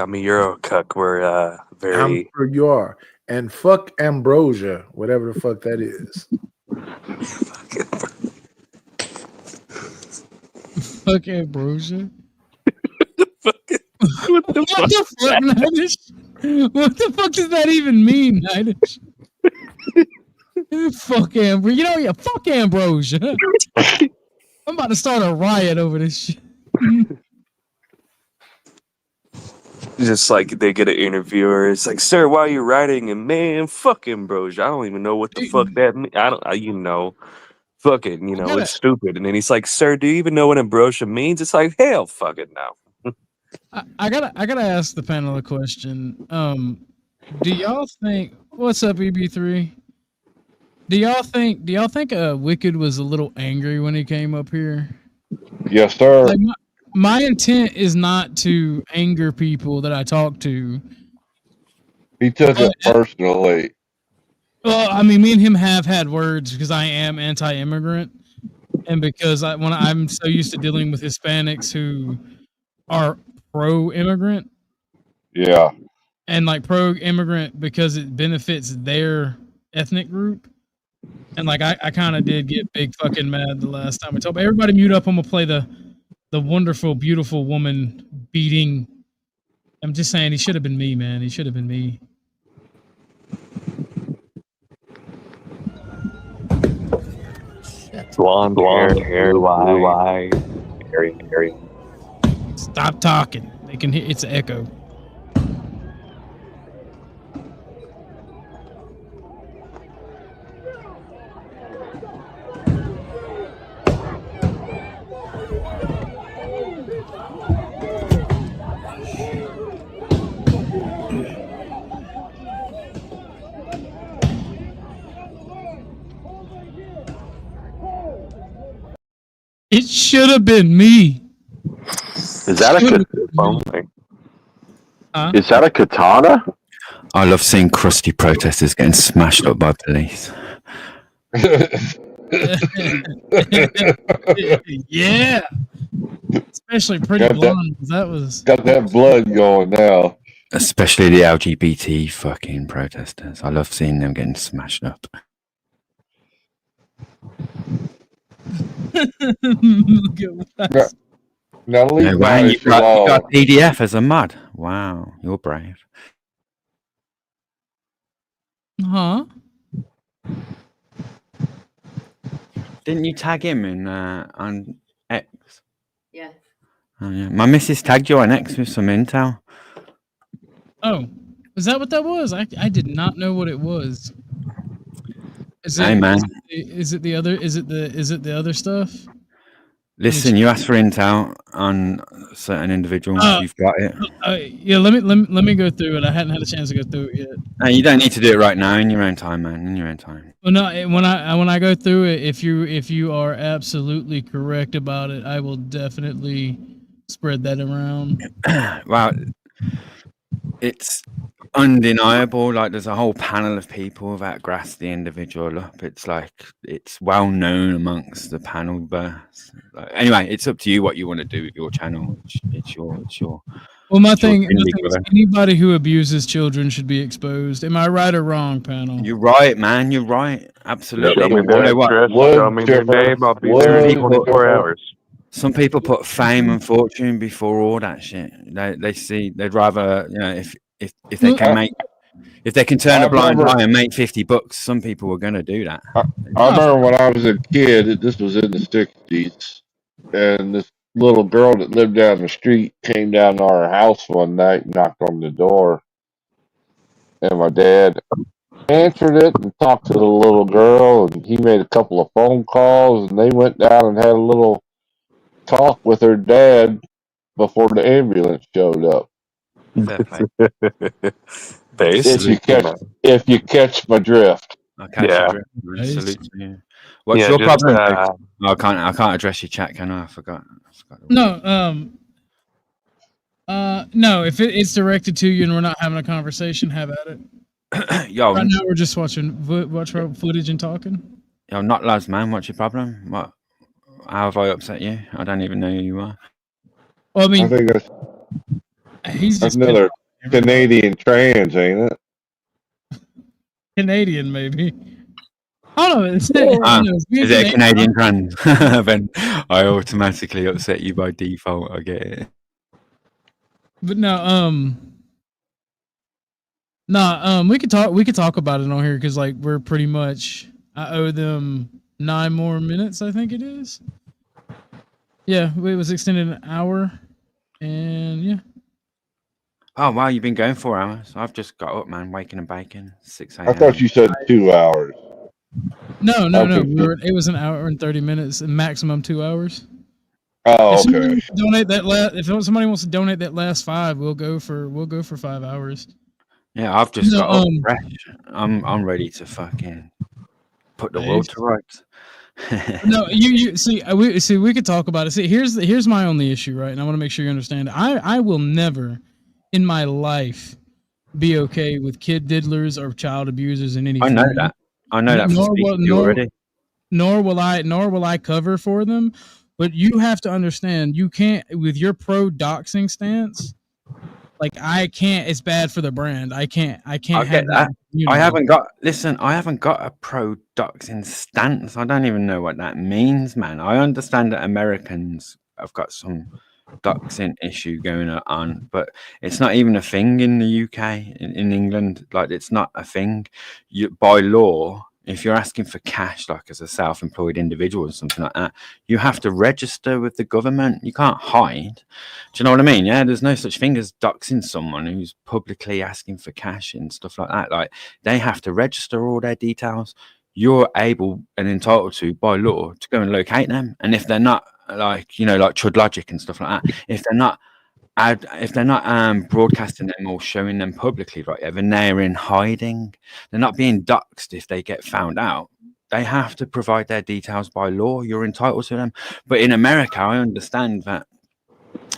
We're very. I'm sure you are. And fuck ambrosia, whatever the fuck that is. Fuck ambrosia. What the fuck, Nidish? What the fuck does that even mean, Nidish? Fuck ambrosia. Yeah, fuck ambrosia. I'm about to start a riot over this shit. Just like they get an interviewer, it's like, "Sir, why are you writing?" And man, fuck ambrosia. I don't even know what the fuck that means. Fuck it. It's stupid. And then he's like, "Sir, do you even know what ambrosia means?" It's like, hell, fuck it now. I gotta ask the panel a question. Do y'all think? What's up, EB3? Do y'all think Wicked was a little angry when he came up here? Yes, sir. Like, my intent is not to anger people that I talk to. He took it personally. Well, I mean, me and him have had words because I am anti-immigrant, and because I'm so used to dealing with Hispanics who are pro-immigrant. Yeah. And like pro-immigrant because it benefits their ethnic group. And like I kind of did get big fucking mad the last time I told everybody mute up. I'm gonna play the wonderful, beautiful woman beating. I'm just saying he should have been me, man. He should have been me. Blonde hair, blue eye, hairy. Stop talking. They can hear it's an echo. It should have been me. Is that is that a katana? I love seeing crusty protesters getting smashed up by police. Yeah, especially Pretty Got that, Blonde. That was got that blood going now. Especially the LGBT fucking protesters. I love seeing them getting smashed up. Look at that. Now, at least Wow, now you it's got law. PDF as a mod. Wow, you're brave. Huh? Didn't you tag him in on X? Yeah. Oh, yeah. My missus tagged you on X with some intel. Oh, is that what that was? I did not know what it was. Is Hey, it? man. Is it the other? Is it the other stuff? Listen, you asked for intel on certain individuals. You've got it. Yeah. Let me go through it. I hadn't had a chance to go through it yet. No, you don't need to do it right now. In your own time, man. In your own time. Well, no. When I go through it, if you are absolutely correct about it, I will definitely spread that around. Wow, it's undeniable. Like, there's a whole panel of people that grass the individual up. It's like it's well known amongst the panel bursts. Like, anyway, it's up to you what you want to do with your channel. It's your. Well, my it's your thing thing, is brother. anybody who abuses children should be exposed. Am I right or wrong, panel? You're right, man. You're right. Absolutely. Show me You that know what? address, show me their name, I'll be there in 24 hours. Some people put fame and fortune before all that shit. They'd rather, if they can make, if they can turn a blind eye and make $50, some people are gonna do that. I remember when I was a kid, this was in the 60s, and this little girl that lived down the street came down to our house one night and knocked on the door. And my dad answered it and talked to the little girl, and he made a couple of phone calls, and they went down and had a little talk with her dad before the ambulance showed up. Fair play. If you catch my drift. I catch your drift. Man. Salute to you. What's your problem? I can't address your chat, can I? I forgot. No, no. If it's directed to you and we're not having a conversation, have at it. Yo, right now we're just watching footage and talking. Yo, not lads, man. What's your problem? What? How have I upset you? I don't even know who you are. Well, I mean, I think he's that's just another Canadian trans, ain't it? Canadian, maybe. I don't know. Is it a Canadian trans? Then I automatically upset you by default. I get it. But no, we could talk about it on here because like we're pretty much. I owe them 9 more minutes. I think it is. Yeah, it was extended an hour, and yeah. Oh wow, you've been going 4 hours. I've just got up, man, waking and baking. 6 a.m. I thought you said 2 hours. No. It was an hour and 30 minutes, and maximum 2 hours. Oh, if okay. If somebody wants to donate that last 5, we'll go for 5 hours. Yeah, I've just got up fresh. I'm ready to fucking put the world to rights. No, you see, we could talk about it. See, here's my only issue, right? And I want to make sure you understand. I will never, in my life, be okay with kid diddlers or child abusers in any. I know that. I know that. Nor will I cover for them. But you have to understand, you can't with your pro doxing stance. Like I can't. It's bad for the brand. I can't have that. I haven't got a pro doxing stance. I don't even know what that means, man. I understand that Americans have got some doxing issue going on, but it's not even a thing in the UK, in England. Like it's not a thing. By law, if you're asking for cash, like as a self-employed individual or something like that, you have to register with the government. You can't hide. Do you know what I mean? Yeah, there's no such thing as doxing someone who's publicly asking for cash and stuff like that. Like they have to register all their details. You're able and entitled to, by law, to go and locate them. And if they're not, like Chud Logic and stuff like that, if they're not broadcasting them or showing them publicly, right, then they're in hiding. They're not being doxed if they get found out. They have to provide their details by law. You're entitled to them. But in America, I understand that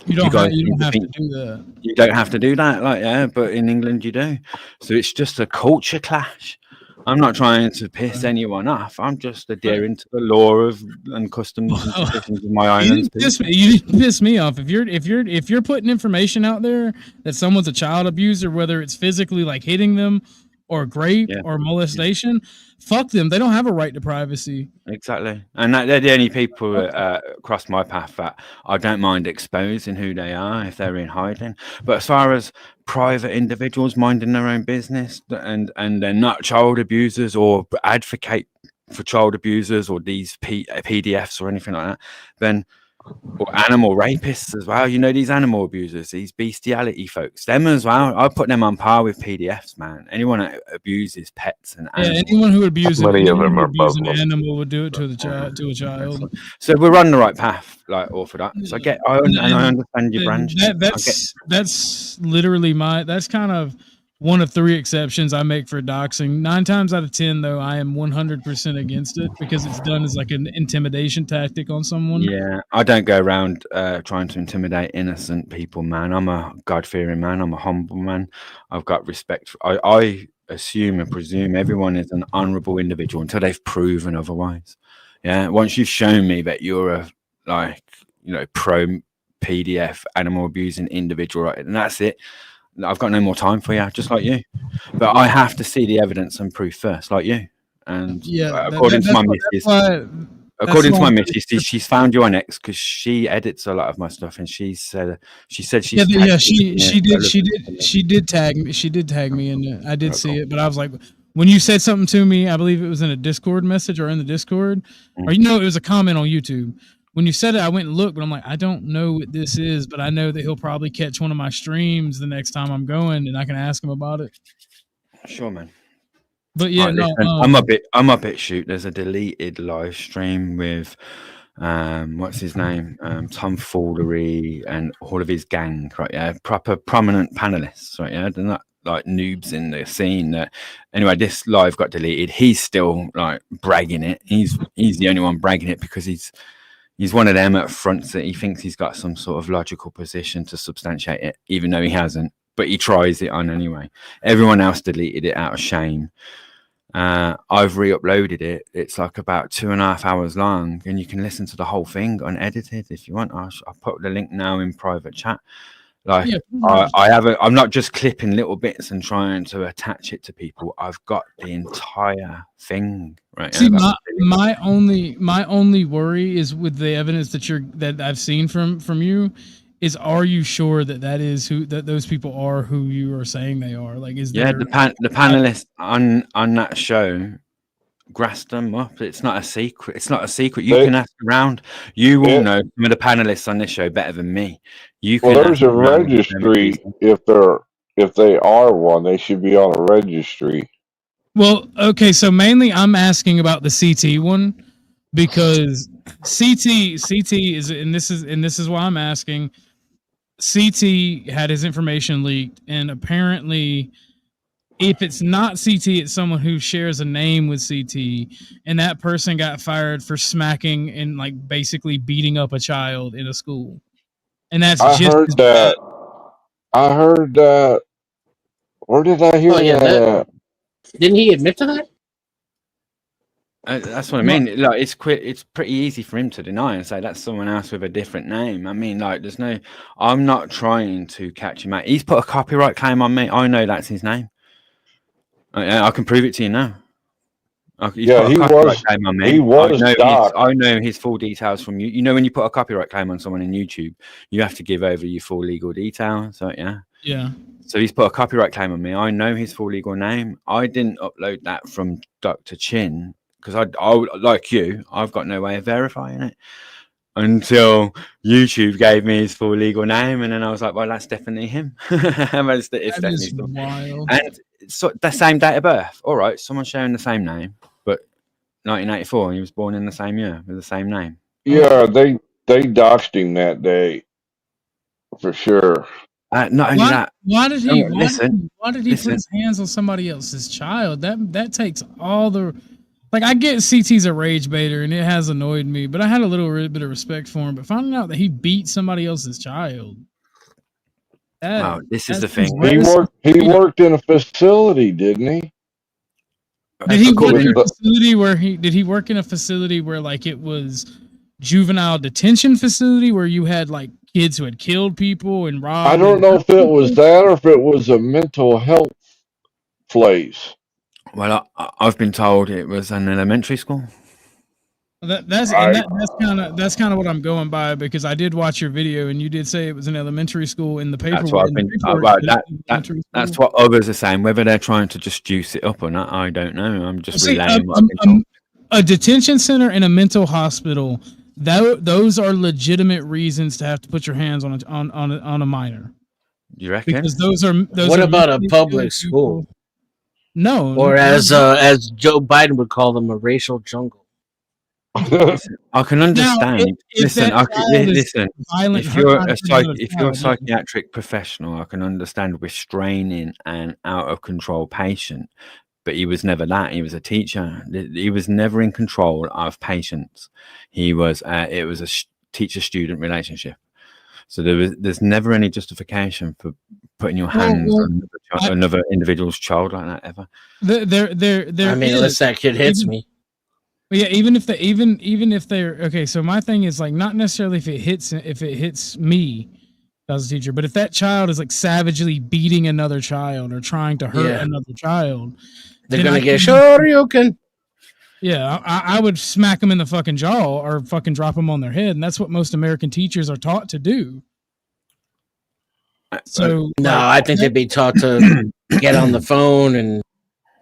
you don't have to do that. You don't have to do that, but in England you do. So it's just a culture clash. I'm not trying to piss anyone off. I'm just adhering to the law and customs and traditions of my island's people. You didn't piss me off. If you're putting information out there that someone's a child abuser, whether it's physically like hitting them or rape or molestation, fuck them. They don't have a right to privacy. Exactly, and they're the only people that cross my path that I don't mind exposing who they are if they're in hiding. But as far as private individuals minding their own business and they're not child abusers or advocate for child abusers or these PDFs or anything like that, then or animal rapists as well. You know, these animal abusers, these bestiality folks, them as well. I put them on par with PDFs, man. Anyone that abuses pets and animals. Anyone who abuses Many of them are an above animal would do it to the child to a child. So we're on the right path, like Orthodox. I understand your branch. That's literally that's kind of one of 3 exceptions I make for doxing. 9 times out of 10, though, I am 100% against it because it's done as like an intimidation tactic on someone. Yeah, I don't go around trying to intimidate innocent people, man. I'm a God-fearing man. I'm a humble man. I've got respect. I assume and presume everyone is an honourable individual until they've proven otherwise. Yeah, once you've shown me that you're a pro PDF animal abusing individual, right, and that's it. I've got no more time for you, just like you. But I have to see the evidence and proof first, like you. And according to my missus, she's found you on X because she edits a lot of my stuff, and she said she did tag me. She did tag me, and I did see it. But I was like, when you said something to me, I believe it was in a Discord message or in the Discord, or it was a comment on YouTube. When you said it, I went and looked, but I'm like, I don't know what this is, but I know that he'll probably catch one of my streams the next time I'm going, and I can ask him about it. Sure, man. But yeah, I'm a bit shoot. There's a deleted live stream with what's his name, Tomfoolery and all of his gang, right? Yeah, proper prominent panelists, right? Yeah, they're not like noobs in the scene. Anyway, this live got deleted. He's still like bragging it. He's the only one bragging it because he's one of them at front that he thinks he's got some sort of logical position to substantiate it, even though he hasn't. But he tries it on anyway. Everyone else deleted it out of shame. I've re-uploaded it. It's like about 2.5 hours long, and you can listen to the whole thing unedited if you want. I'll put the link now in private chat. Like I'm not just clipping little bits and trying to attach it to people. I've got the entire thing. Right. See, my only worry is with the evidence that I've seen from you is, are you sure that those people are who you are saying they are? Like, is there... the panelists on that show grassed them up. It's not a secret. You can ask around. You will know some of the panelists on this show better than me. There's a registry. If they are one, they should be on a registry. Well, okay, so mainly I'm asking about the CT one because CT is, and this is why I'm asking. CT had his information leaked, and apparently, if it's not CT, it's someone who shares a name with CT, and that person got fired for smacking and like basically beating up a child in a school. And that's I heard that. Where did I hear that? Didn't he admit to that? That's what I mean. Like, it's pretty easy for him to deny and say that's someone else with a different name. I mean, like, I'm not trying to catch him out. He's put a copyright claim on me. I know that's his name. I can prove it to you now. He was. I know his full details from you. You know, when you put a copyright claim on someone in YouTube, you have to give over your full legal details. So yeah. So he's put a copyright claim on me. I know his full legal name. I didn't upload that from Dr. Chin because I like you. I've got no way of verifying it until YouTube gave me his full legal name, and then I was like, well, that's definitely him. It's definitely wild. And so the same date of birth. All right, someone's sharing the same name, but 1984, he was born in the same year with the same name. Yeah, they doxed him that day for sure. Not only that. Why did he put his hands on somebody else's child? That takes all the... Like, I get CT's a rage baiter, and it has annoyed me, but I had a little bit of respect for him. But finding out that he beat somebody else's child... Wow, this is the thing. He worked in a facility, didn't he? Did he work in according a to- facility where did he work in a facility where like it was juvenile detention facility where you had like kids who had killed people and robbed? I don't know if it was that or if it was a mental health place. Well, I've been told it was an elementary school. That's kind of what I'm going by, because I did watch your video and you did say it was an elementary school in the paper. That's what I've been. That's what others are saying. Whether they're trying to just juice it up or not, I don't know. I'm just relaying what I've been told. A detention center and a mental hospital. Those are legitimate reasons to have to put your hands on a minor. You reckon? Because those are. What about a public school? No, or as Joe Biden would call them, a racial jungle. I can understand. Listen, if you're a psychiatric professional, I can understand restraining an out of control patient, but he was never that. He was a teacher. He was never in control of patients. It was a teacher-student relationship. So there's never any justification for putting your hands on another individual's child like that ever. There I mean, unless that kid hits me. Yeah, even if they're okay. So my thing is like not necessarily if it hits me as a teacher, but if that child is like savagely beating another child or trying to hurt another child, they're gonna get Shoryuken. Yeah, I would smack them in the fucking jaw or fucking drop them on their head, and that's what most American teachers are taught to do. So no, I think they'd be taught to get on the phone and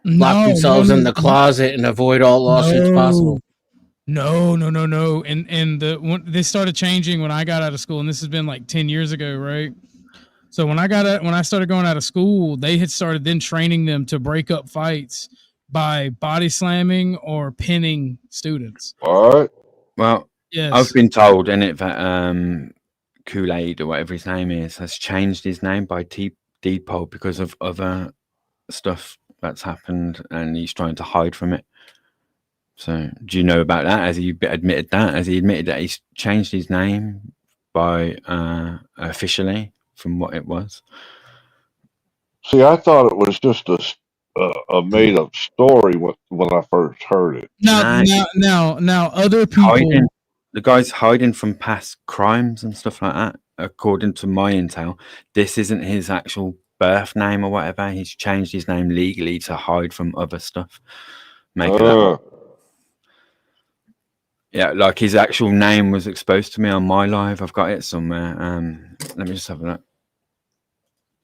lock themselves in the closet and avoid all lawsuits possible. No. And they started changing when I got out of school, and this has been like 10 years ago, right? So when I started going out of school, they had started then training them to break up fights by body slamming or pinning students. All right. Well, yes. I've been told in it that Kool-Aid or whatever his name is has changed his name by Depot because of other stuff that's happened, and he's trying to hide from it. So, do you know about that? Has he admitted that? Has he admitted that he's changed his name by officially from what it was? See, I thought it was just a made up story when I first heard it. Now, other people. The guy's hiding from past crimes and stuff like that. According to my intel, this isn't his actual birth name or whatever. He's changed his name legally to hide from other stuff. Yeah, like his actual name was exposed to me on my live. I've got it somewhere. Let me just have a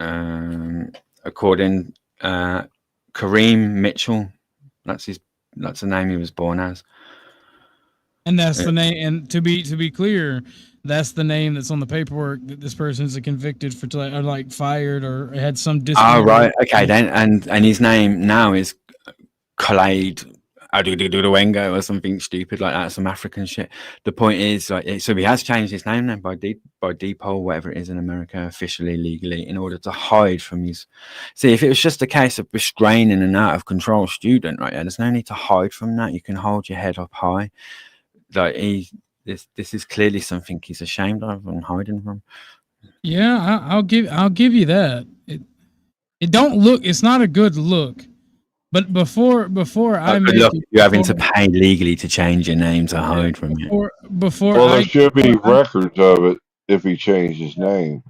look. According Kareem Mitchell, that's the name he was born as. And that's the name. And to be clear, that's the name that's on the paperwork that this person's convicted for, or like fired or had some discipline. Oh, right. Okay, then. And his name now is Khalid Adududuwengo or something stupid like that, some African shit. The point is, like, so he has changed his name now by Depot, whatever it is in America, officially, legally, in order to hide from his. See, if it was just a case of restraining an out of control student, right? There's no need to hide from that. You can hold your head up high. Like this is clearly something he's ashamed of and hiding from. Yeah, I'll give you that. It don't look. It's not a good look. But before I make look, you're having to pay legally to change your name to hide from it. Well, there should be records of it if he changed his name.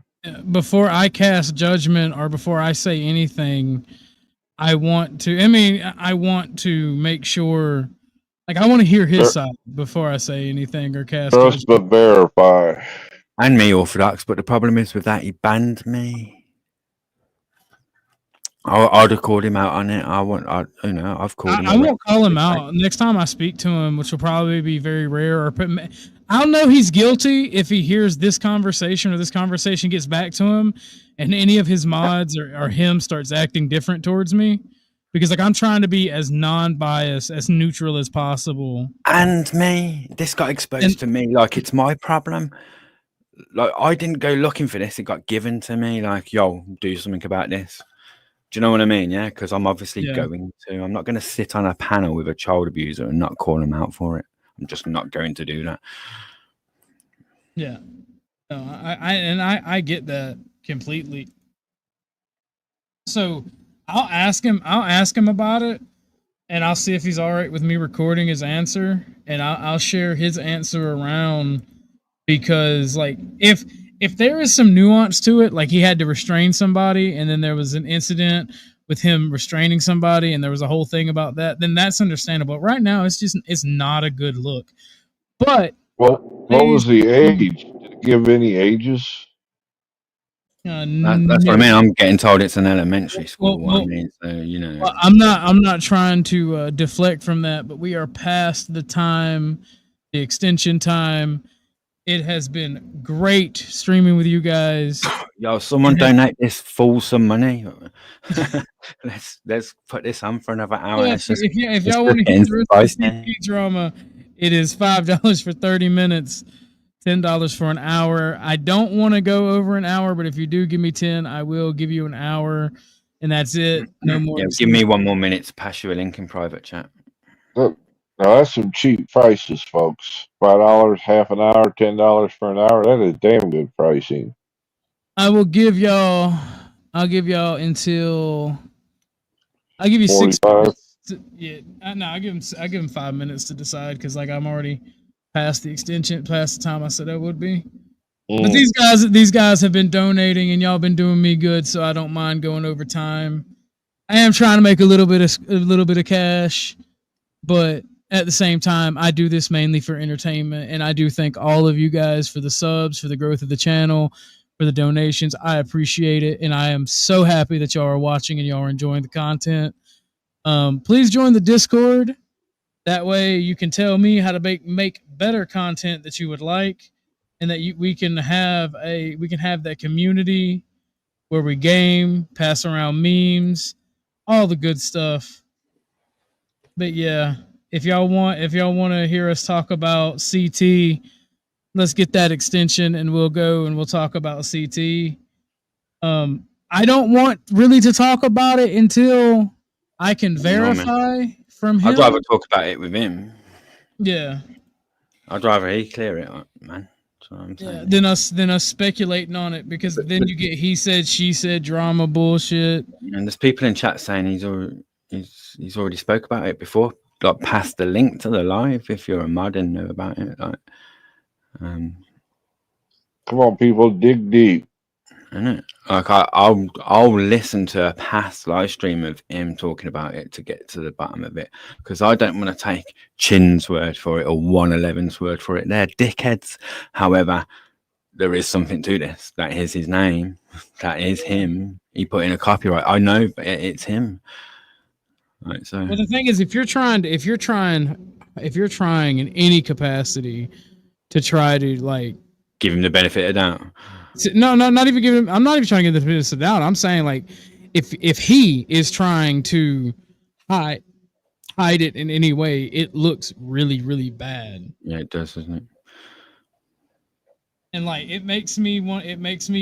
Before I cast judgment or before I say anything, I want to make sure. Like, I want to hear his side before I say anything or cast. Trust but verify. And me, Orthodox, but the problem is with that, he banned me. I'd have called him out on it. I've called him. I won't call him out next time I speak to him, which will probably be very rare. I'll know he's guilty if he hears this conversation or this conversation gets back to him, and any of his mods or him starts acting different towards me. Because like I'm trying to be as non-biased, as neutral as possible. And this got exposed to me. Like it's my problem. Like I didn't go looking for this. It got given to me. Like, yo, do something about this. Do you know what I mean? Yeah, because I'm obviously going to. I'm not going to sit on a panel with a child abuser and not call him out for it. I'm just not going to do that. Yeah, no, I get that completely. So I'll ask him about it, and I'll see if he's all right with me recording his answer, and I'll share his answer around, because like if there is some nuance to it, like he had to restrain somebody, and then there was an incident with him restraining somebody, and there was a whole thing about that, then that's understandable. Right now, it's not a good look. But what was the age? Did it give any ages? That's what I mean. I'm getting told it's an elementary school. Well, I mean, so you know. Well, I'm not trying to deflect from that, but we are past the time, the extension time. It has been great streaming with you guys. Yo, someone donate this fool some money. let's put this on for another hour. Yeah, if y'all want to hear the rest of the CP drama, it is $5 for 30 minutes, $10 for an hour. I don't want to go over an hour, but if you do give me 10, I will give you an hour, and that's it. No more. Yeah, give me 1 more minute to pass you a link in private chat. Look, now that's some cheap prices, folks. $5, half an hour, $10 for an hour. That is damn good pricing. I'll give y'all until I'll give you 6 minutes. I'll give him 5 minutes to decide, because like I'm already past the extension, past the time I said I would be. But these guys have been donating, and y'all been doing me good, so I don't mind going over time. I am trying to make a little bit of cash, but at the same time, I do this mainly for entertainment, and I do thank all of you guys for the subs, for the growth of the channel, for the donations. I appreciate it, and I am so happy that y'all are watching and y'all are enjoying the content. Please join the Discord. That way you can tell me how to make better content that you would like, and that we can have that community where we game, pass around memes, all the good stuff. But yeah, if y'all want to hear us talk about CT, let's get that extension and we'll go and we'll talk about CT. I don't want really to talk about it until I can verify from him. I'd rather talk about it with him. Yeah. I'd rather he clear it up, man. That's what I'm saying. Yeah, than us speculating on it, because then you get he said, she said drama bullshit. And there's people in chat saying he's already spoke about it before. Like, pass the link to the live if you're a mod and know about it. Like, come on, people, dig deep. Innit? Like I'll listen to a past live stream of him talking about it to get to the bottom of it, because I don't want to take Chin's word for it or 111's word for it. They're dickheads. However, there is something to this. That is his name. That is him. He put in a copyright. I know, but it's him. Right. So. Well, the thing is, if you're trying in any capacity to try to like give him the benefit of doubt. No, not even giving him. I'm not even trying to give the benefit of doubt. I'm saying, like, if he is trying to hide it in any way, it looks really, really bad. Yeah, it does, doesn't it? And like, it makes me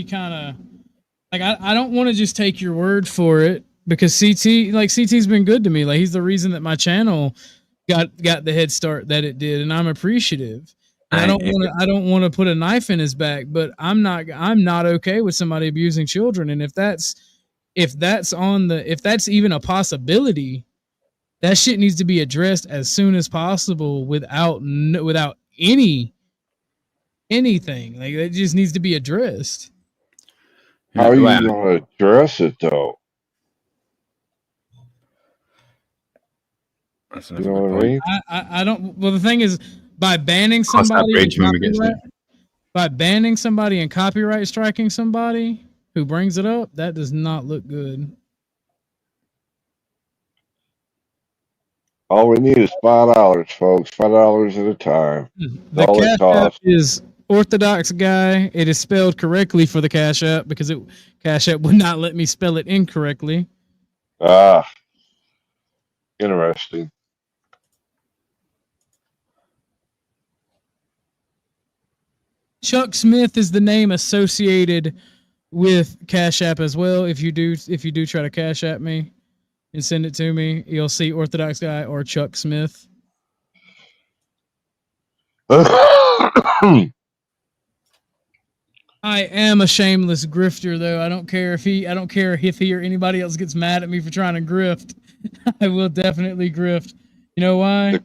kind of like, I don't want to just take your word for it, because CT's been good to me. Like, he's the reason that my channel got the head start that it did, and I'm appreciative. I don't want to put a knife in his back, but I'm not okay with somebody abusing children. And if that's even a possibility, that shit needs to be addressed as soon as possible without anything. Like, it just needs to be addressed. How are you going to address it, though? You know what I mean? I don't. Well, the thing is, by banning somebody and copyright striking somebody who brings it up, that does not look good. All we need is $5, folks. $5 at a time. The Cash App is Orthodox Guy. It is spelled correctly for the Cash App, because Cash App would not let me spell it incorrectly. Interesting. Chuck Smith is the name associated with Cash App as well. If you do try to Cash App me and send it to me, you'll see Orthodox Guy or Chuck Smith. I am a shameless grifter, though. I don't care if he or anybody else gets mad at me for trying to grift. I will definitely grift. You know why?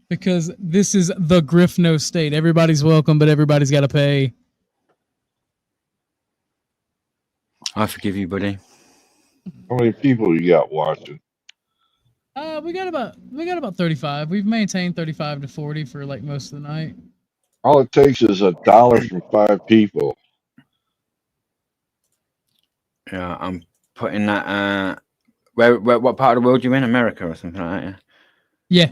Because this is the Griffno state. Everybody's welcome, but everybody's got to pay. I forgive you, buddy. How many people you got watching? We got about 35. We've maintained 35 to 40 for like most of the night. All it takes is $1 from 5 people. Yeah, I'm putting that. Where what part of the world you in? America or something like that? Yeah.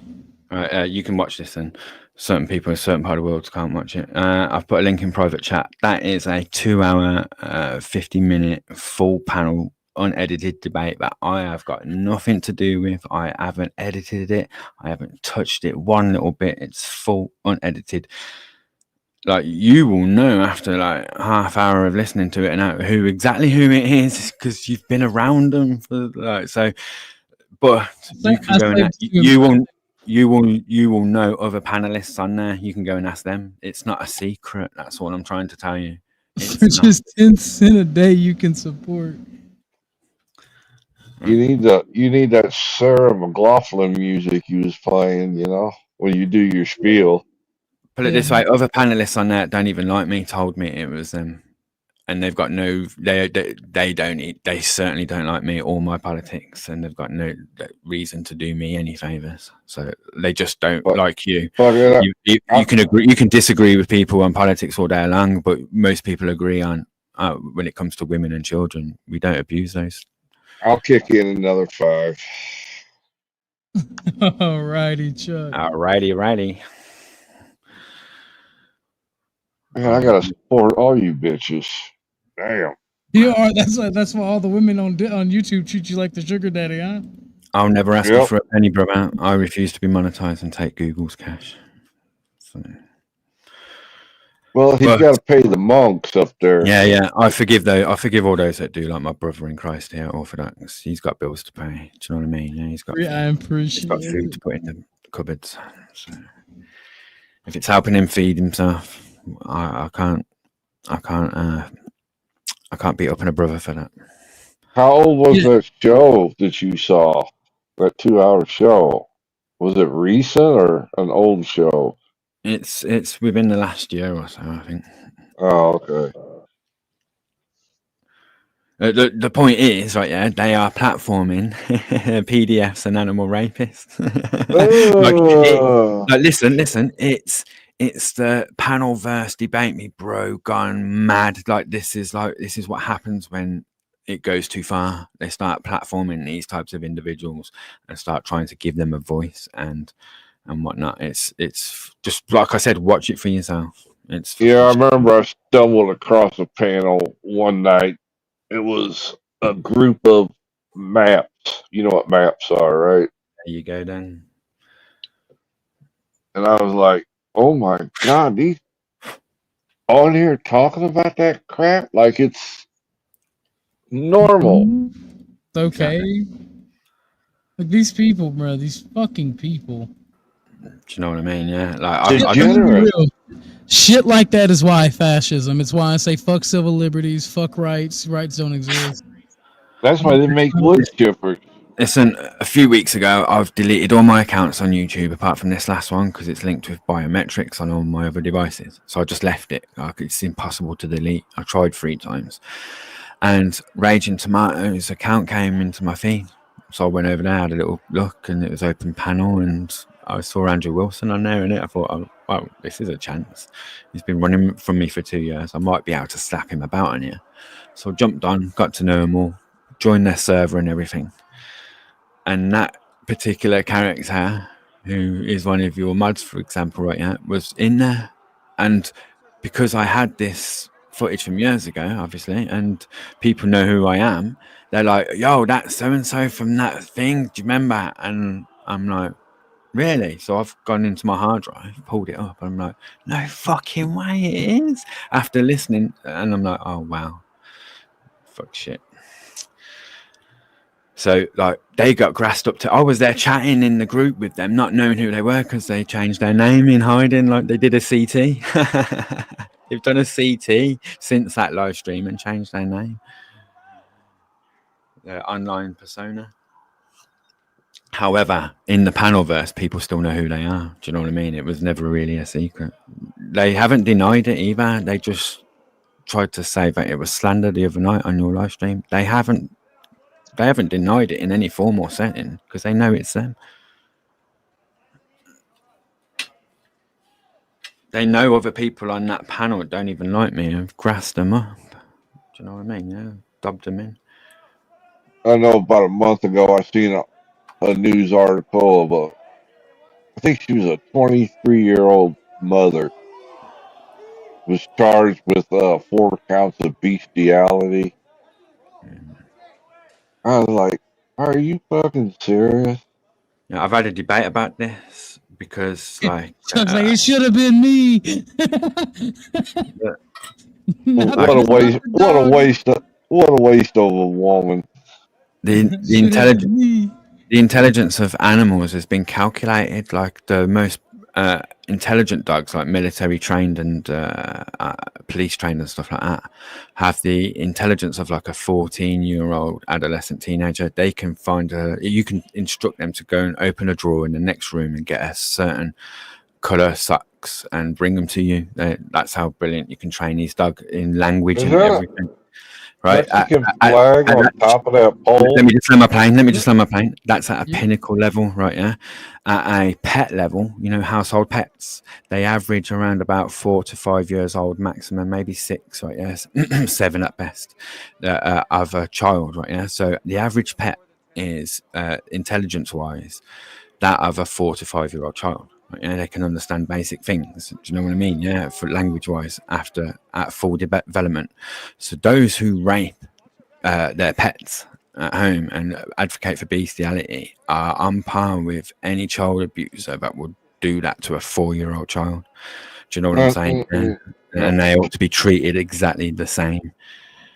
Right, you can watch this, and certain people in a certain part of the world can't watch it. I've put a link in private chat. That is a 2-hour, 50-minute full panel unedited debate that I have got nothing to do with. I haven't edited it. I haven't touched it one little bit. It's full unedited. Like, you will know after like half hour of listening to it and who it is, because you've been around them for like so. But you can go and you will know other panelists on there. You can go and ask them. It's not a secret. That's what I'm trying to tell you. For just 10 cents a day, you can support. You need that Sarah McLaughlin music you was playing, when you do your spiel. Put it this way: other panelists on there don't even like me. Told me it was them, and they've got no. They certainly don't like me or my politics, and they've got no reason to do me any favors. So they just don't like you. You can agree, you can disagree with people on politics all day long, but most people agree on when it comes to women and children. We don't abuse those. I'll kick in another 5. Alrighty, Chuck. Alrighty. Man, I gotta support all you bitches. Damn. You are. That's why all the women on YouTube treat you like the sugar daddy, huh? I'll never ask you for a penny, brother. I refuse to be monetized and take Google's cash. So. Well, he's got to pay the monks up there. Yeah. I forgive all those that do, like my brother in Christ here, Orthodox. He's got bills to pay. Do you know what I mean? Yeah, he's got food to put in the cupboards. So if it's helping him feed himself, I can't beat up on a brother for that. How old was that show that you saw? That 2-hour show? Was it recent or an old show? It's within the last year or so, I think. Oh, okay. The point is, right? Yeah, they are platforming PDFs and animal rapists. Listen. It's the panel verse debate me, bro, gone mad. Like this is what happens when it goes too far. They start platforming these types of individuals and start trying to give them a voice and whatnot. It's just like I said, watch it for yourself. I remember I stumbled across a panel one night. It was a group of maps. You know what maps are, right? There you go, then. And I was like, oh my God, these on here talking about that crap like it's normal. It's okay. Like these people, bro, these fucking people. Do you know what I mean? Yeah, like shit like that is why fascism. It's why I say fuck civil liberties, fuck rights. Rights don't exist. That's why they make wood chippers. Listen, a few weeks ago, I've deleted all my accounts on YouTube apart from this last one because it's linked with biometrics on all my other devices. So I just left it. Like, it's impossible to delete. I tried 3 times. And Raging Tomatoes account came into my feed. So I went over there, had a little look, and it was open panel, and I saw Andrew Wilson on there, and I thought, oh, well, this is a chance. He's been running from me for 2 years. I might be able to slap him about on here. So I jumped on, got to know them all, joined their server and everything. And that particular character, who is one of your mods, for example, right now, was in there. And because I had this footage from years ago, obviously, and people know who I am, they're like, yo, that's so-and-so from that thing. Do you remember? And I'm like, really? So I've gone into my hard drive, pulled it up, and I'm like, no fucking way it is. After listening, and I'm like, oh, wow. Fuck shit. So, like, they got grassed up to... I was there chatting in the group with them, not knowing who they were because they changed their name in hiding, like they did a CT. They've done a CT since that live stream and changed their name. Their online persona. However, in the panelverse, people still know who they are. Do you know what I mean? It was never really a secret. They haven't denied it either. They just tried to say that it was slander the other night on your live stream. They haven't denied it in any form or setting because they know it's them. They know other people on that panel that don't even like me have grassed them up. Do you know what I mean? Yeah, dubbed them in. I know about a month ago I seen a news article of I think she was a 23-year-old mother was charged with 4 counts of bestiality. I was like, are you fucking serious? Yeah, I've had a debate about this because, like, Chuck's like, it should have been me. What a waste! What a waste! What a waste of a woman. The intelligence of animals has been calculated. Like the most intelligent dogs, like military trained and police trained and stuff like that, have the intelligence of like a 14-year-old adolescent teenager. They can you can instruct them to go and open a drawer in the next room and get a certain color socks and bring them to you. That's how brilliant you can train these dogs in language and everything. Right, Mexican flag on top of that pole. Let me just land my plane. That's at a pinnacle level, right? Yeah, at a pet level, you know, household pets, they average around about 4 to 5 years old maximum, maybe 6, right? Yes, 7 at best, of a child, right? Yeah, so the average pet is intelligence-wise that of a 4 to 5 year old child. Yeah, they can understand basic things. Do you know what I mean? Yeah, for language-wise, at full development. So those who rape their pets at home and advocate for bestiality are on par with any child abuser that would do that to a 4-year-old child. Do you know what I'm saying? And they ought to be treated exactly the same.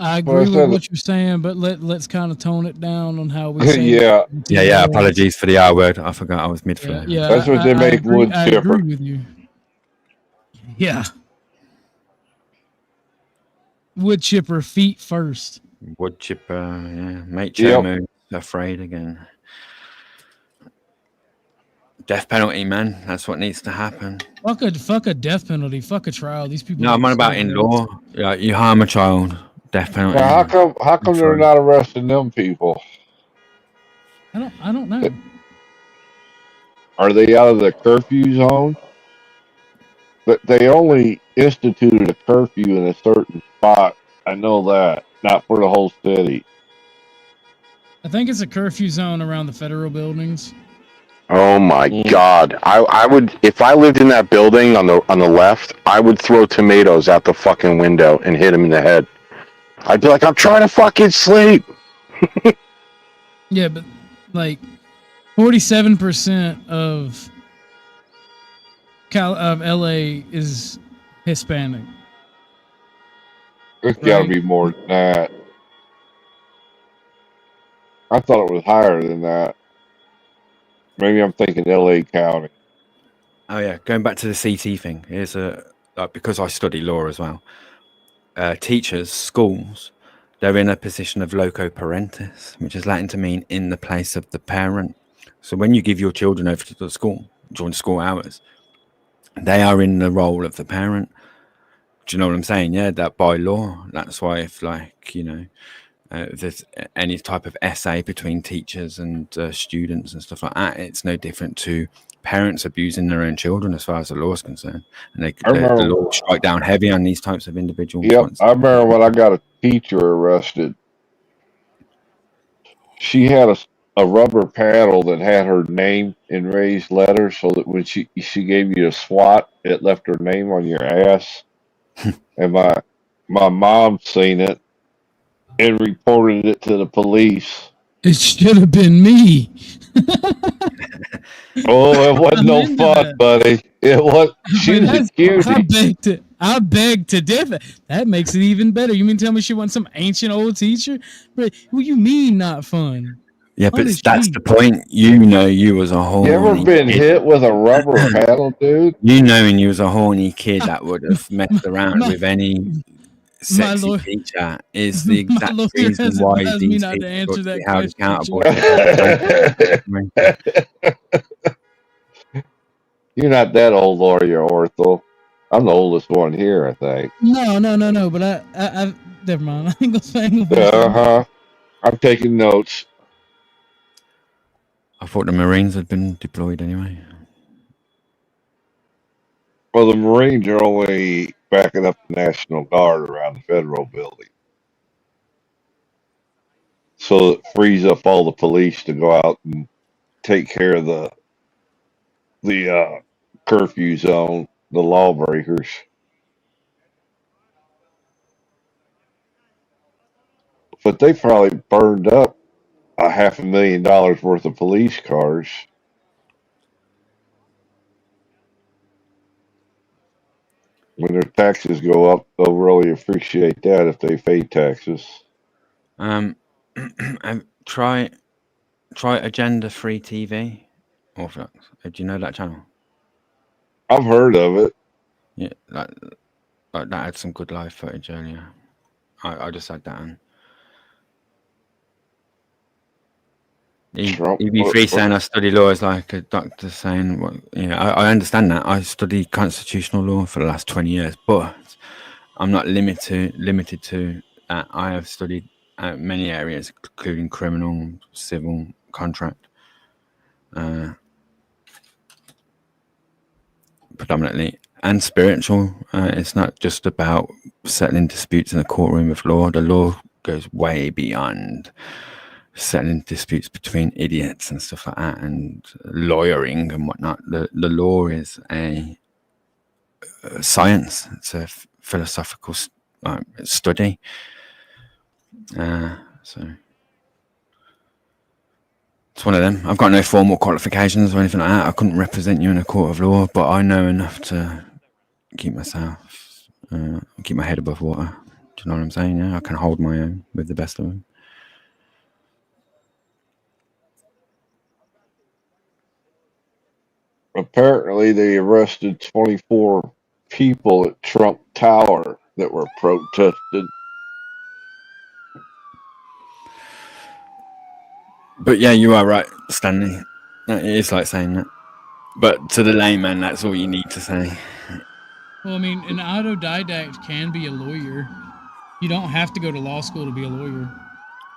I agree with what you're saying, but let's kind of tone it down on how we say it. Yeah. Apologies for the R word. I forgot I was mid-flow. Yeah, that's what they make wood I chipper. agree with you. Yeah. Wood chipper feet first. Wood chipper, yeah. Mate Chomo, afraid again. Death penalty, man. That's what needs to happen. Fuck a death penalty. Fuck a trial. These people. No, I'm on about in law. Yeah, you harm a child. Death penalty. Well, how come they're not arresting them people? I don't know. Are they out of the curfew zone? But they only instituted a curfew in a certain spot. I know that, not for the whole city. I think it's a curfew zone around the federal buildings. Oh my God! I would, if I lived in that building on the left, I would throw tomatoes out the fucking window and hit him in the head. I'd be like, I'm trying to fucking sleep. Yeah, but like 47% of LA is Hispanic. It's got to be more than that. I thought it was higher than that. Maybe I'm thinking LA County. Oh yeah, going back to the CT thing. Here's because I study law as well. Teachers, schools, they're in a position of loco parentis, which is Latin to mean in the place of the parent. So when you give your children over to the school during school hours, they are in the role of the parent. Do you know what I'm saying? Yeah, that by law. That's why if if there's any type of essay between teachers and students and stuff like that, it's no different to parents abusing their own children as far as the law is concerned. And the law strike down heavy on these types of individuals. Yep, I remember when I got a teacher arrested. She had a rubber paddle that had her name in raised letters, so that when she gave you a swat, it left her name on your ass. And my mom seen it and reported it to the police. It should have been me. Oh, it wasn't no fun, buddy. It was. She was a cutie. I beg to differ. That makes it even better. You mean tell me she wasn't some ancient old teacher? But what you mean not fun? Yeah, but Holy that's shit. the point. You know, you was a horny. You ever been kid. hit with a rubber paddle, dude? You knowing you was a horny kid that would have messed around My- with any My sexy lawyer, teacher is the my exact lawyer reason has why advised me these not to people answer ought to be that held question. accountable Joe. You're not that old, Lawyer Orthel. I'm the oldest one here, I think. No. But I never mind. I ain't gonna say anything. Uh-huh. I'm taking notes. I thought the Marines had been deployed anyway. Well, the Marines are only backing up the National Guard around the federal building. So it frees up all the police to go out and take care of the curfew zone, the lawbreakers. But they probably burned up $500,000 worth of police cars. When their taxes go up, they'll really appreciate that if they pay taxes. And try Agenda Free TV. Orthodox. Do you know that channel? I've heard of it. Yeah, that had some good live footage earlier. I just had that on. EB3 saying I study law is like a doctor saying, well, I understand that. I studied constitutional law for the last 20 years, but I'm not limited to that. I have studied many areas, including criminal, civil, contract, predominantly, and spiritual. It's not just about settling disputes in a courtroom of law. The law goes way beyond settling disputes between idiots and stuff like that, and lawyering and whatnot. The law is a science. It's a philosophical study. So it's one of them. I've got no formal qualifications or anything like that. I couldn't represent you in a court of law, but I know enough to keep myself, keep my head above water. Do you know what I'm saying? Yeah, I can hold my own with the best of them. Apparently, they arrested 24 people at Trump Tower that were protested. But yeah, you are right, Stanley. It is like saying that. But to the layman, that's all you need to say. Well, I mean, an autodidact can be a lawyer. You don't have to go to law school to be a lawyer.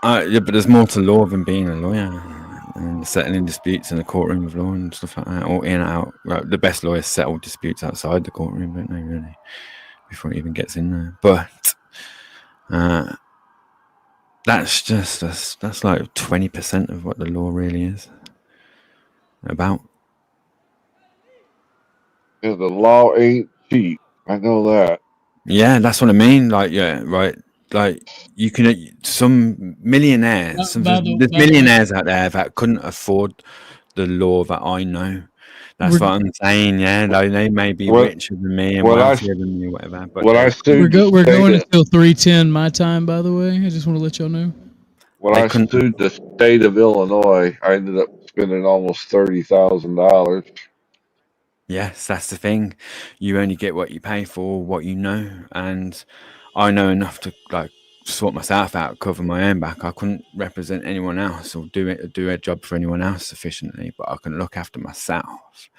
Yeah, but there's more to law than being a lawyer and settling disputes in the courtroom of law and stuff like that, or in and out. Like, the best lawyers settle disputes outside the courtroom, don't they? Really, before it even gets in there. But that's like 20% of what the law really is about. Yeah, the law ain't cheap. I know that. Yeah, that's what I mean. Like, yeah, right. Like, you can some millionaires. There's millionaires out there that couldn't afford the law that I know. That's what I'm saying. Yeah, like, they may be richer than me and wealthier than me, whatever. But we're going until 3:10 my time. By the way, I just want to let y'all know. When I sued the state of Illinois, I ended up spending almost $30,000. Yes, that's the thing. You only get what you pay for, what you know, and I know enough to like sort myself out, cover my own back. I couldn't represent anyone else or do a job for anyone else sufficiently, but I can look after myself.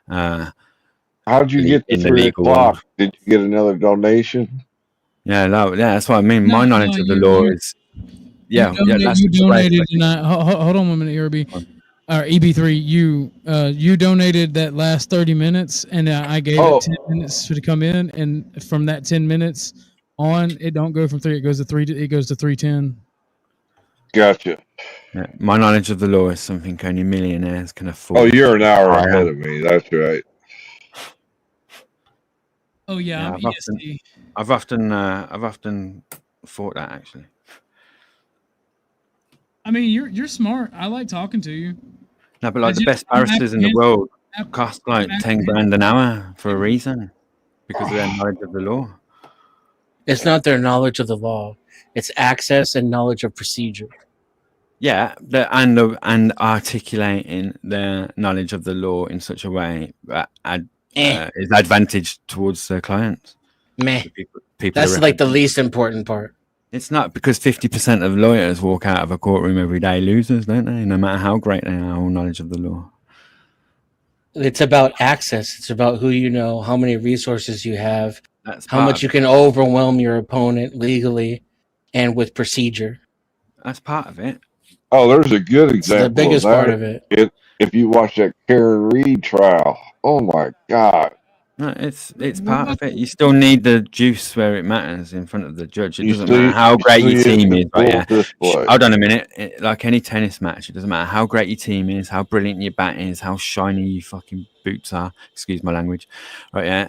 How'd you get to 3 o'clock? Did you get another donation? Yeah, no, yeah, that's what I mean. My knowledge of the law is, You donated tonight. Hold on 1 minute, ERB. Or EB3, you donated that last 30 minutes, and I gave it 10 minutes to come in, and from that 10 minutes on, it don't go from 3. It goes to 3. It goes to 3:10. Gotcha. Yeah, my knowledge of the law is something only millionaires can afford. Oh, you're an hour ahead of me. That's right. Oh yeah, I've often thought that actually. I mean, you're smart. I like talking to you. No, but like the best barristers in the world cost like 10 grand an hour for a reason, because of their knowledge of the law. It's not their knowledge of the law; it's access and knowledge of procedure. Yeah, and articulating their knowledge of the law in such a way that is advantage towards their clients. Meh. People That's are like the least important part. It's not, because 50% of lawyers walk out of a courtroom every day losers, don't they? No matter how great they are, all knowledge of the law. It's about access. It's about who you know, how many resources you have, how part much of you can overwhelm your opponent legally and with procedure. That's part of it. Oh, there's a good It's the example of biggest part that. of it. If you watch that Karen Reed trial, oh my God. No, it's part of it. You still need the juice where it matters in front of the judge. It You doesn't matter see, how you great your see it team in is. full Right, yeah. display. Hold on a minute. Like any tennis match, it doesn't matter how great your team is, how brilliant your bat is, how shiny your fucking boots are. Excuse my language. Right, yeah.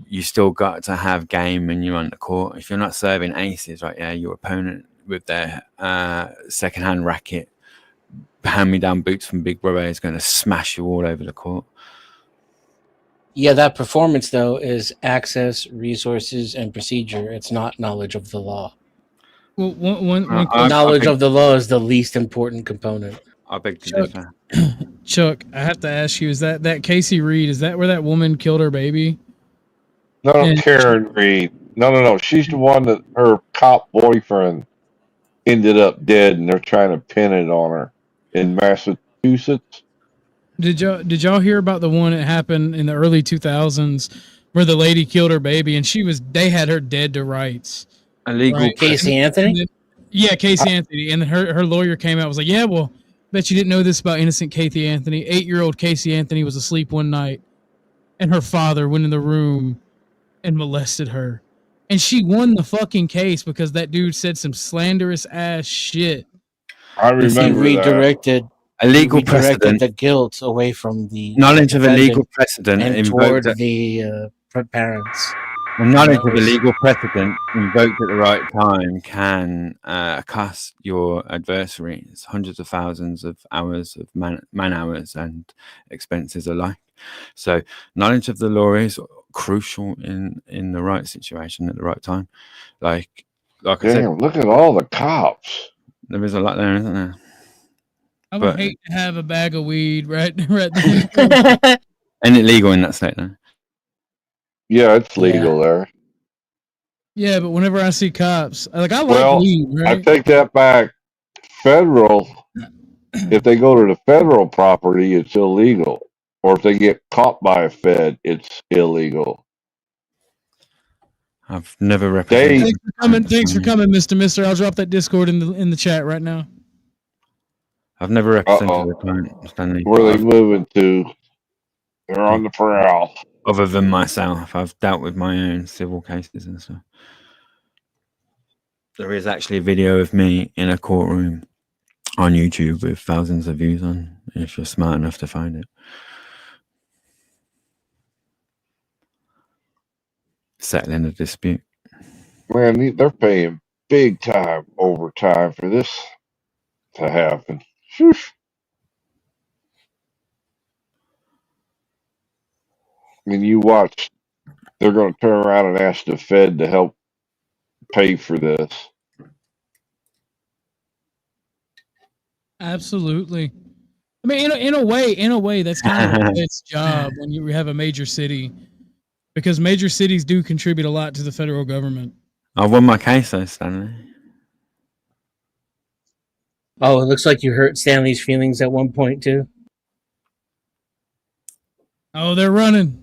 You still got to have game when you're on the court. If you're not serving aces, right, yeah, your opponent with their second-hand racket, hand-me-down boots from Big Brother is going to smash you all over the court. Yeah, that performance, though, is access, resources, and procedure. It's not knowledge of the law. Well, one knowledge of the law is the least important component. I beg to Chuck, differ. Chuck, I have to ask you: is that Casey Reed? Is that where that woman killed her baby? No, And Karen Reed. No. She's the one that her cop boyfriend ended up dead, and they're trying to pin it on her in Massachusetts. Did y'all hear about the one that happened in the early 2000s where the lady killed her baby and they had her dead to rights? Illegal. Right? Casey Anthony? Yeah, Casey Anthony. And her lawyer came out and was like, yeah, well, bet you didn't know this about innocent Casey Anthony. 8-year-old Casey Anthony was asleep one night and her father went in the room and molested her. And she won the fucking case because that dude said some slanderous ass shit. I remember redirected illegal redirected precedent. the guilt away from the Knowledge of defendant illegal precedent and invoked toward the parents. The knowledge That of was- illegal precedent invoked at the right time can cost your adversaries hundreds of thousands of hours of man hours and expenses alike. So knowledge of the law is crucial in the right situation at the right time. Like I said, Damn, look at all the cops. there is a lot there, isn't there? I would But- hate to have a bag of weed right there. And it legal in that state now? Yeah, it's legal there. Yeah, but whenever I see cops, I like Well, weed, right? I take that back. Federal, if they go to the federal property, it's illegal. Or if they get caught by a Fed, it's illegal. I've never represented. Thanks for coming, Mister. I'll drop that Discord in the chat right now. I've never represented a client, Stanley. Where are they moving to? They're on the prowl. Other than myself, I've dealt with my own civil cases and stuff. There is actually a video of me in a courtroom on YouTube with thousands of views on, if you're smart enough to find it. Settling a dispute. Man, they're paying big time overtime for this to happen. Whew. And you watch, they're going to turn around and ask the Fed to help pay for this. Absolutely. I mean, in a way, that's kind of its job when you have a major city, because major cities do contribute a lot to the federal government. I won my case though, Stanley. Oh, it looks like you hurt Stanley's feelings at one point too. Oh, they're running.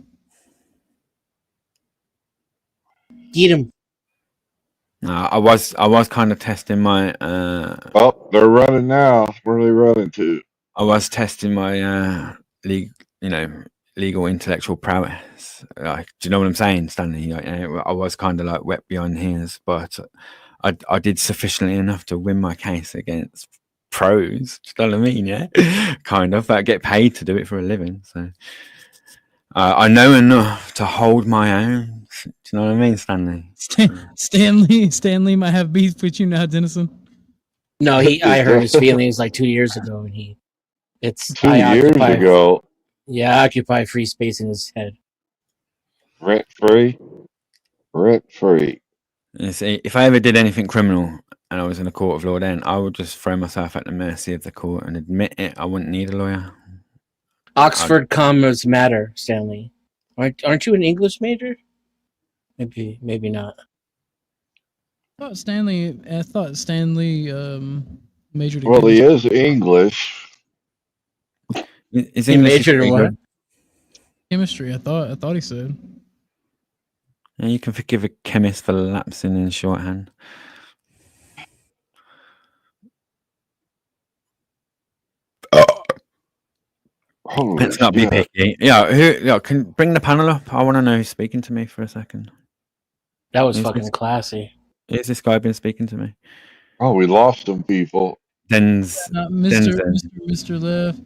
Get him. I was kind of testing my. Oh, they're running now. Where are they running to? I was testing my legal intellectual prowess. Like, do you know what I'm saying, Stanley? Like, I was kind of like wet beyond his, but I did sufficiently enough to win my case against pros. Do you know what I mean? Yeah, kind of. I get paid to do it for a living, so I know enough to hold my own. Do you know what I mean, Stanley? Stanley might have beef with you now, Dennison. No, I hurt his feelings like 2 years ago, and it's 2 years ago. Yeah, I occupy free space in his head. Rent free. You see, if I ever did anything criminal and I was in a court of law then, I would just throw myself at the mercy of the court and admit it. I wouldn't need a lawyer. Oxford commas matter, Stanley. Aren't you an English major? Maybe not. I thought Stanley majored in Well, he chemistry. is English. Is He English majored in illegal? what? Chemistry. I thought he said. Yeah, you can forgive a chemist for lapsing in shorthand. Holy Let's not be shit. picky. Yeah, can bring the panel up. I want to know who's speaking to me for a second. That was Is fucking this- classy. Is this guy been speaking to me? Oh, we lost some people. Mr. Left.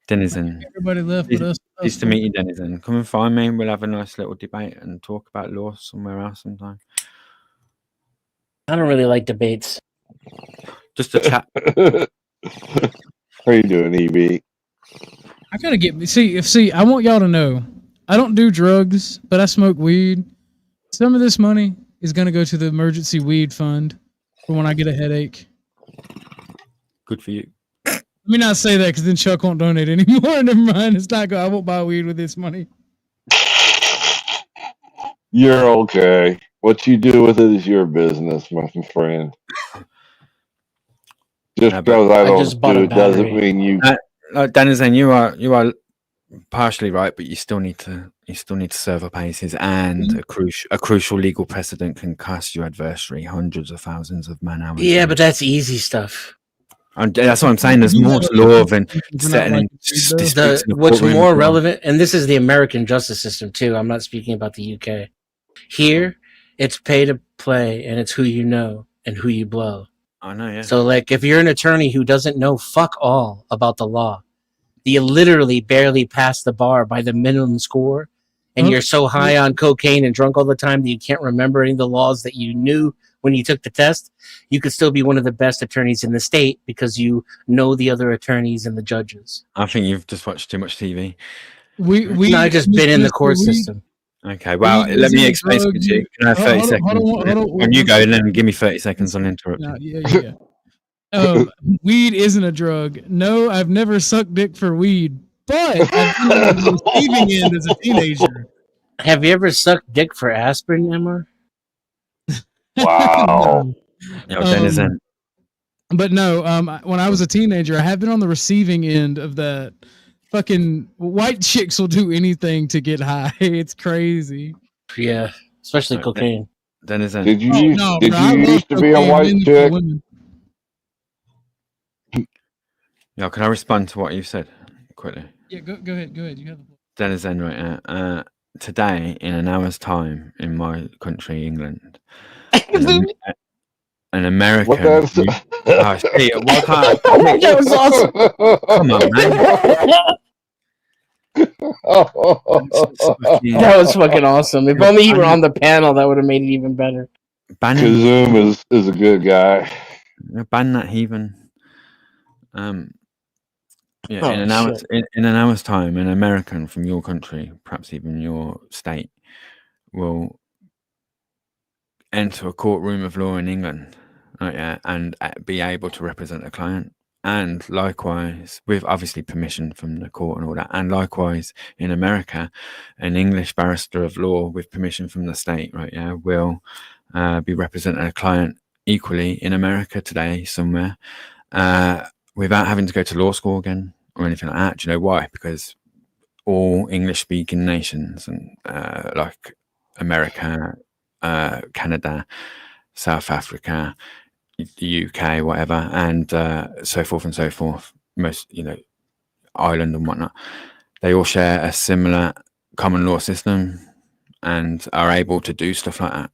Denizen. Everybody left but us. Pleased to meet you, Denizen. Come and find me. We'll have a nice little debate and talk about law somewhere else sometime. I don't really like debates. Just a chat. How you doing, EB? I gotta see. I want y'all to know, I don't do drugs, but I smoke weed. Some of this money is gonna go to the emergency weed fund for when I get a headache. Good for you. Let me not say that because then Chuck won't donate anymore. Never mind. It's not good. I won't buy weed with this money. You're okay. What you do with it is your business, my friend. Just because I don't do it doesn't mean you. Denizen, you are partially right, but you still need to serve up aces, and a crucial legal precedent can cost your adversary hundreds of thousands of man hours. Yeah, but that's easy stuff. That's what I'm saying. There's more to law than settling disputes. What's more relevant, and this is the American justice system too. I'm not speaking about the UK. Here, it's pay to play, and it's who you know and who you blow. I know, yeah. So, like, if you're an attorney who doesn't know fuck all about the law, you literally barely pass the bar by the minimum score, and you're so high on cocaine and drunk all the time that you can't remember any of the laws that you knew when you took the test, you could still be one of the best attorneys in the state because you know the other attorneys and the judges. I think you've just watched too much TV. I just been in the court system. Okay, well, let me explain something to you. Can I have 30 seconds? When you go, then give me 30 seconds uninterrupted. Yeah. Weed isn't a drug. No, I've never sucked dick for weed, but I've been on the receiving end as a teenager. Have you ever sucked dick for aspirin, Emma? Wow. But no, when I was a teenager, I have been on the receiving end of that. Fucking white chicks will do anything to get high. It's crazy. Yeah, especially cocaine. Denizen. Did you used to be a white chick? Yeah, can I respond to what you said quickly? Yeah, go ahead. You have the floor. Denizen, right? Today, in an hour's time, in my country, England, an American. What That was awesome. Come on, man. That was fucking awesome. If only you were on the panel, that would have made it even better. Kazoom is a good guy. Ban that heathen. Yeah, Oh, in an hour's time, an American from your country, perhaps even your state, will enter a courtroom of law in England, and be able to represent a client. And likewise, with obviously permission from the court and all that. And likewise, in America, an English barrister of law with permission from the state, will be representing a client equally in America today somewhere, without having to go to law school again or anything like that. Do you know why? Because all English-speaking nations, and like America, Canada, South Africa, the UK, whatever, and so forth and so forth, most, Ireland and whatnot, they all share a similar common law system and are able to do stuff like that.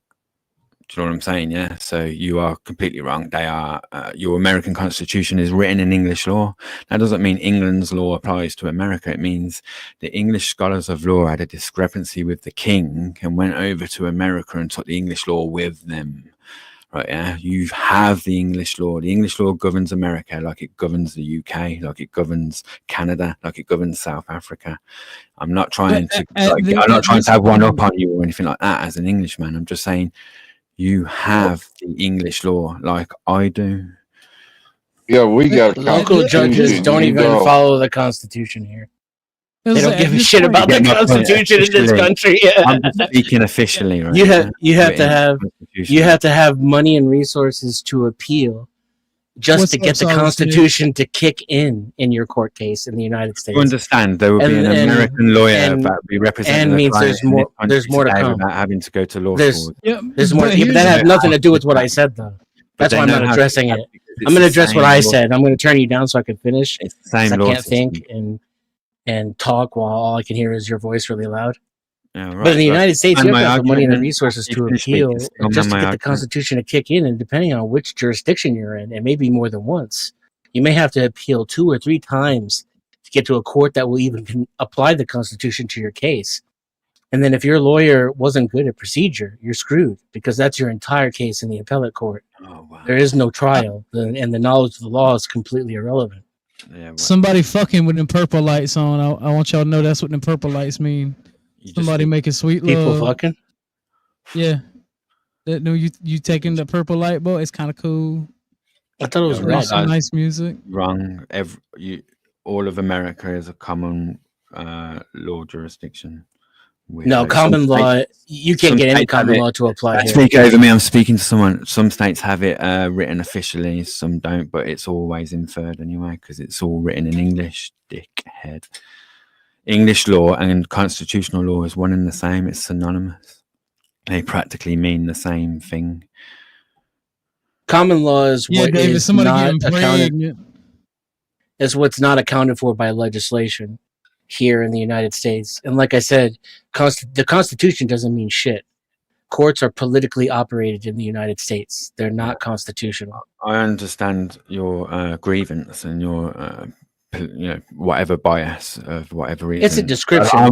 Do you know what I'm saying? Yeah. So you are completely wrong. They are, your American Constitution is written in English law. That doesn't mean England's law applies to America. It means the English scholars of law had a discrepancy with the king and went over to America and took the English law with them. Right, yeah, you have the English law. The English law governs America like it governs the UK, like it governs Canada, like it governs South Africa. I'm not trying to have one up on you or anything like that as an Englishman. I'm just saying You have the English law like I do. Yeah, we got a Local judges constitution. don't You even don't. follow the Constitution here. It They was don't like, give at a this shit point- about the Yeah, my point, Constitution in this officially, country. I'm just speaking officially, right? You have now, you have to written have constitutionally. you have to have money and resources to appeal just What's to up, get the Solid Constitution to kick in your court case in the United States. You understand there will be an American lawyer that will be representing the means client in this country there's more to today come. without having to go to law There's school. there's more, but that has nothing to do with what I said though. But That's they why I'm know not how to addressing act it. because it's I'm going to the address what same I law. said. I'm going to turn you down so I can finish. It's the same I law can't system. think and talk while all I can hear is your voice really loud. Yeah, right. But in the Well, United States, and you have my to have the money and the argument, resources you to finish speaking, appeal still just to my get the argument. Constitution to kick in. And depending on which jurisdiction you're in, it may be more than once. You may have to appeal 2 or 3 times to get to a court that will even apply the Constitution to your case. And then if your lawyer wasn't good at procedure, you're screwed because that's your entire case in the appellate court. Oh, wow. There is no trial, and the knowledge of the law is completely irrelevant. Yeah, well, Somebody fucking with them purple lights on. I want y'all to know that's what them purple lights mean. Somebody making sweet love. People fucking? Yeah. That no, you taking the purple light, bro? It's kind of cool. I thought it was red. Some nice music. Wrong. All of America is a common law jurisdiction. No, common law. You can't get any common law to apply here. Speak over me. I'm speaking to someone. Some states have it written officially, some don't, but it's always inferred anyway because it's all written in English. Dickhead. English law and constitutional law is one and the same. It's synonymous. They practically mean the same thing. Common law is what David, is somebody not getting accounted. pregnant. Is what's not accounted for by legislation here in the United States. And like I said, the Constitution doesn't mean shit. Courts are politically operated in the United States. They're not constitutional. I understand your grievance and your whatever bias of whatever reason. It's a description. How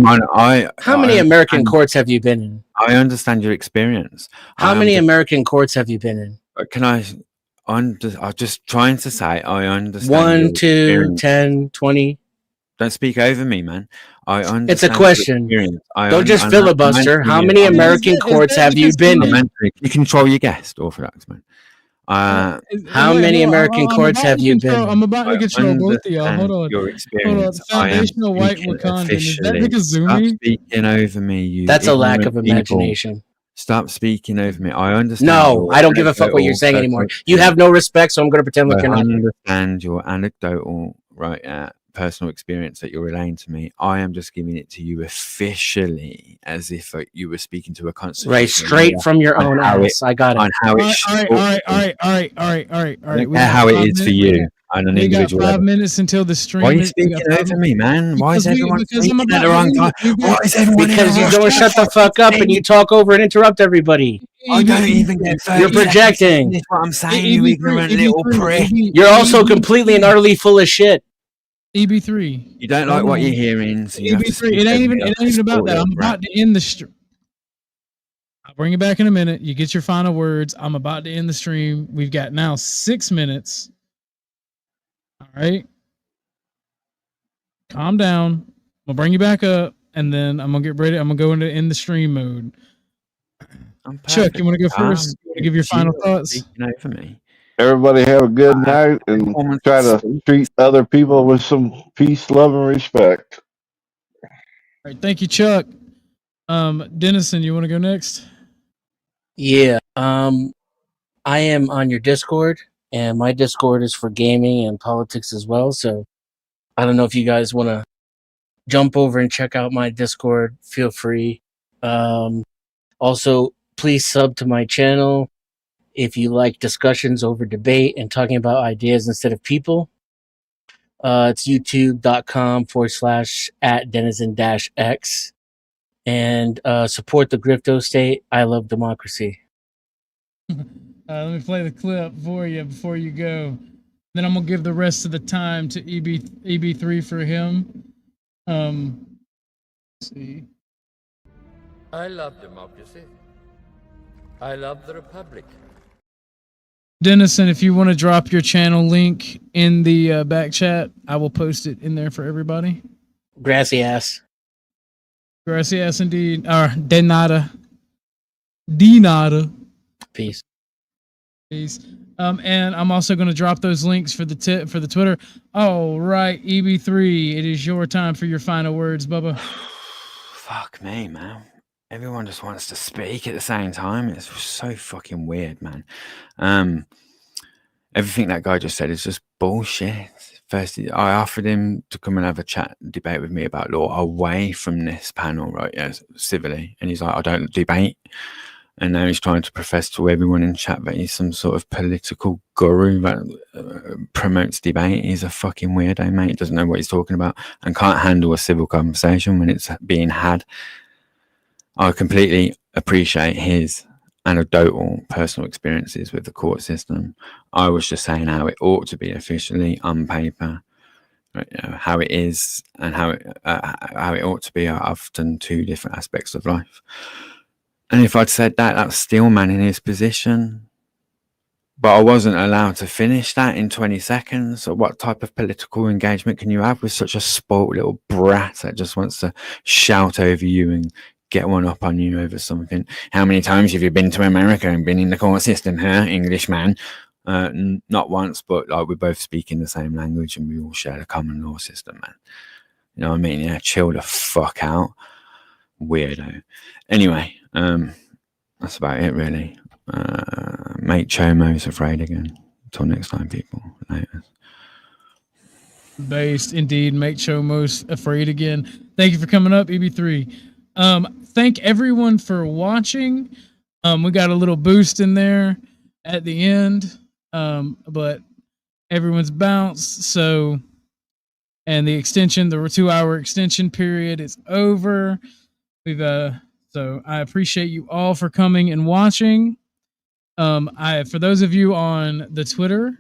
many American courts have you been in? I understand your experience. How many American courts have you been in? Can I'm just trying to say I understand. 1, 2, 10, 20. Don't speak over me, man. I understand. It's a question. Don't just filibuster. How many American courts have you been in? You control your guest, Orthodox man. How many American courts have you been in? I'm about to control both of y'all. Hold on. Your experience. Foundational white Wakandan. Is that nigga Stop Zumi? speaking over me. You That's a lack of ignorant people. imagination. Stop speaking over me. I understand. No, I don't give a fuck what you're saying anymore. You have no respect, so I'm going to pretend like you're I not. understand your anecdotal, personal experience that you're relaying to me. I am just giving it to you officially, as if you were speaking to a constitution. Right, straight from your own ass. I got it. On how it how it is for you on an We got individual 5 level. minutes until the stream. Why are you speaking over me, man? Why is everyone because I'm speaking at about the wrong to- time? Why is everyone Because you don't shut the fuck up and you talk over and interrupt everybody. I don't even get 30 You're projecting. That's what I'm saying, you ignorant little prick. You're also completely and utterly full of shit. EB3. You don't like what you're hearing, so you have to EB3. speak It ain't even. over me. It ain't even about that. I'm Right. about to end the stream. I'll bring it back in a minute. You get your final words. I'm about to end the stream. We've got now 6 minutes. All right. Calm down. I'll bring you back up, and then I'm gonna get ready. I'm gonna go into end the stream mode. Chuck, you want to go first? You want to give your final thoughts? Speaking over me. Everybody have a good night and try to treat other people with some peace, love, and respect. All right. Thank you, Chuck. Dennison, you want to go next? Yeah. I am on your Discord, and my Discord is for gaming and politics as well. So I don't know if you guys want to jump over and check out my Discord. Feel free. Also, please sub to my channel if you like discussions over debate and talking about ideas instead of people. It's youtube.com/@denizen-x. And support the Grifto State. I love democracy. Let me play the clip for you before you go. Then I'm gonna give the rest of the time to EB3 for him. Let's see. I love democracy. I love the republic. Dennison, if you want to drop your channel link in the back chat, I will post it in there for everybody. Grassy ass. Gracias indeed. Or de nada. De nada. Peace. Peace. And I'm also going to drop those links for the for the Twitter. All right, EB3, it is your time for your final words, Bubba. Fuck me, man. Everyone just wants to speak at the same time. It's so fucking weird, man. Everything that guy just said is just bullshit. First, I offered him to come and have a chat, debate with me about law away from this panel, right? Yes, civilly. And he's like, I don't debate. And now he's trying to profess to everyone in chat that he's some sort of political guru that promotes debate. He's a fucking weirdo, mate. He doesn't know what he's talking about and can't handle a civil conversation when it's being had. I completely appreciate his anecdotal personal experiences with the court system. I was just saying how it ought to be officially on paper, how it is and how it ought to be are often two different aspects of life. And if I'd said that, that's still man in his position. But I wasn't allowed to finish that in 20 seconds. So what type of political engagement can you have with such a spoilt little brat that just wants to shout over you and get one up on you over something? How many times have you been to America and been in the court system, huh, Englishman? Not once, but like we're both speaking the same language and we all share the common law system, man. You know what I mean? Yeah, chill the fuck out, weirdo. Anyway, that's about it, really. Mate Chomo's afraid again. Until next time, people. Later. Based, indeed. Mate Chomo's afraid again. Thank you for coming up, EB3. Thank everyone for watching. We got a little boost in there at the end, but everyone's bounced. So, and the extension, the 2-hour extension period is over. So I appreciate you all for coming and watching. For those of you on the Twitter,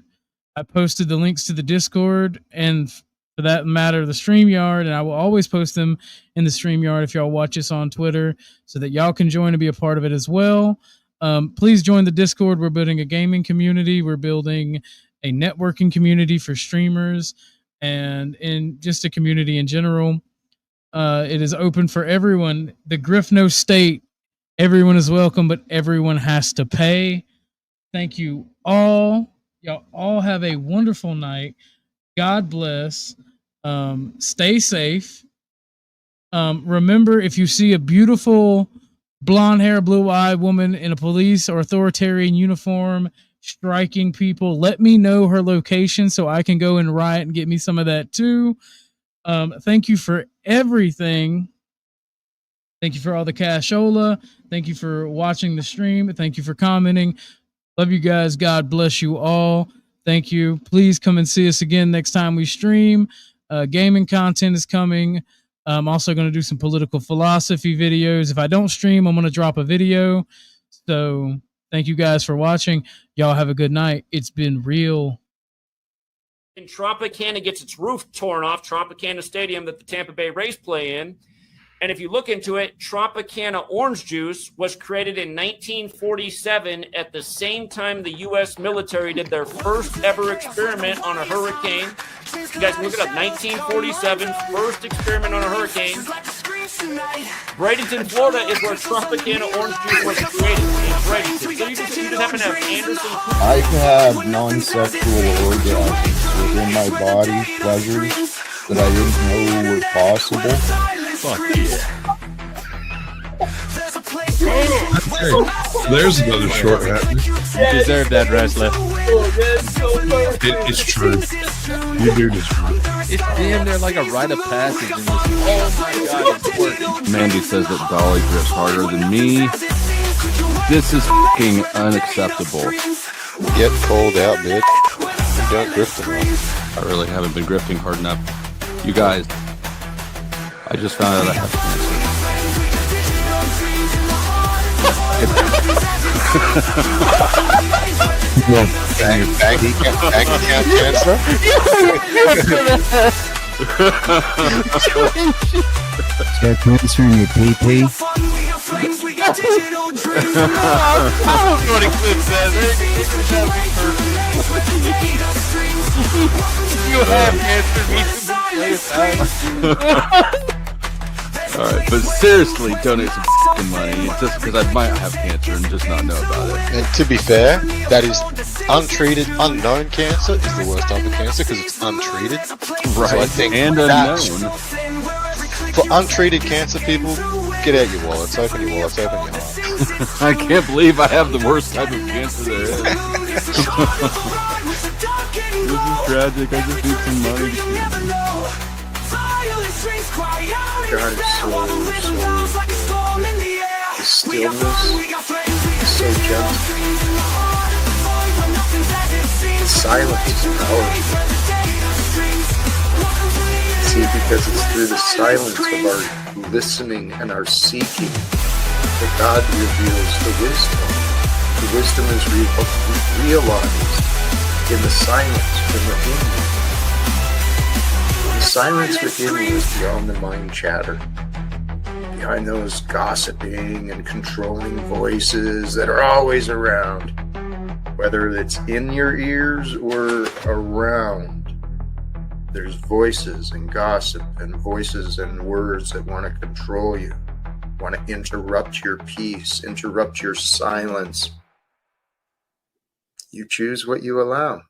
I posted the links to the Discord and for that matter, the StreamYard, and I will always post them in the StreamYard if y'all watch us on Twitter so that y'all can join and be a part of it as well. Please join the Discord. We're building a gaming community. We're building a networking community for streamers and in just a community in general. It is open for everyone. The Griff No State, everyone is welcome, but everyone has to pay. Thank you all. Y'all all have a wonderful night. God bless. Stay safe. Remember, if you see a beautiful blonde hair, blue eyed woman in a police or authoritarian uniform striking people, let me know her location so I can go and riot and get me some of that too. Thank you for everything. Thank you for all the cashola. Thank you for watching the stream. Thank you for commenting. Love you guys. God bless you all. Thank you. Please come and see us again next time we stream. Gaming content is coming. I'm also going to do some political philosophy videos. If I don't stream, I'm going to drop a video. So thank you guys for watching. Y'all have a good night. It's been real. And Tropicana gets its roof torn off, Tropicana Stadium that the Tampa Bay Rays play in. And if you look into it, Tropicana orange juice was created in 1947 at the same time the U.S. military did their first ever experiment on a hurricane. You guys can look it up, 1947, first experiment on a hurricane. Bradenton, Florida is where Tropicana orange juice was created. So you just happen to have Anderson. I have non-sexual orgasms within my body, pleasures that I didn't know were possible. Fuck yeah. There's another short happening. You deserve that, wrestler. It's true. You do this. It's damn near like a rite of passage in this. Oh my god, it's working. Mandy says that Dolly grips harder than me. This is fucking unacceptable. Get cold out, bitch. Don't grifting enough. I really haven't been grifting hard enough. You guys, I just found out I have cancer. Got cancer in your pee-pee? You have cancer. All right, but seriously, donate some fucking money just because I might have cancer and just not know about it. And to be fair, that is untreated, unknown cancer is the worst type of cancer because it's untreated. Right, So I think and that's- unknown. For untreated cancer people, get out your wallets, open your wallets, open your heart. I can't believe I have the worst type of cancer there is. This is tragic. I just need some money. God is so the stillness is so gentle. The silence is powerful. See, because it's through the silence of our listening and our seeking that God reveals the wisdom. The wisdom is realized in the silence from within you. The silence within you is beyond the mind chatter, behind those gossiping and controlling voices that are always around, whether it's in your ears or around. There's voices and gossip and voices and words that want to control you, want to interrupt your peace, interrupt your silence. You choose what you allow.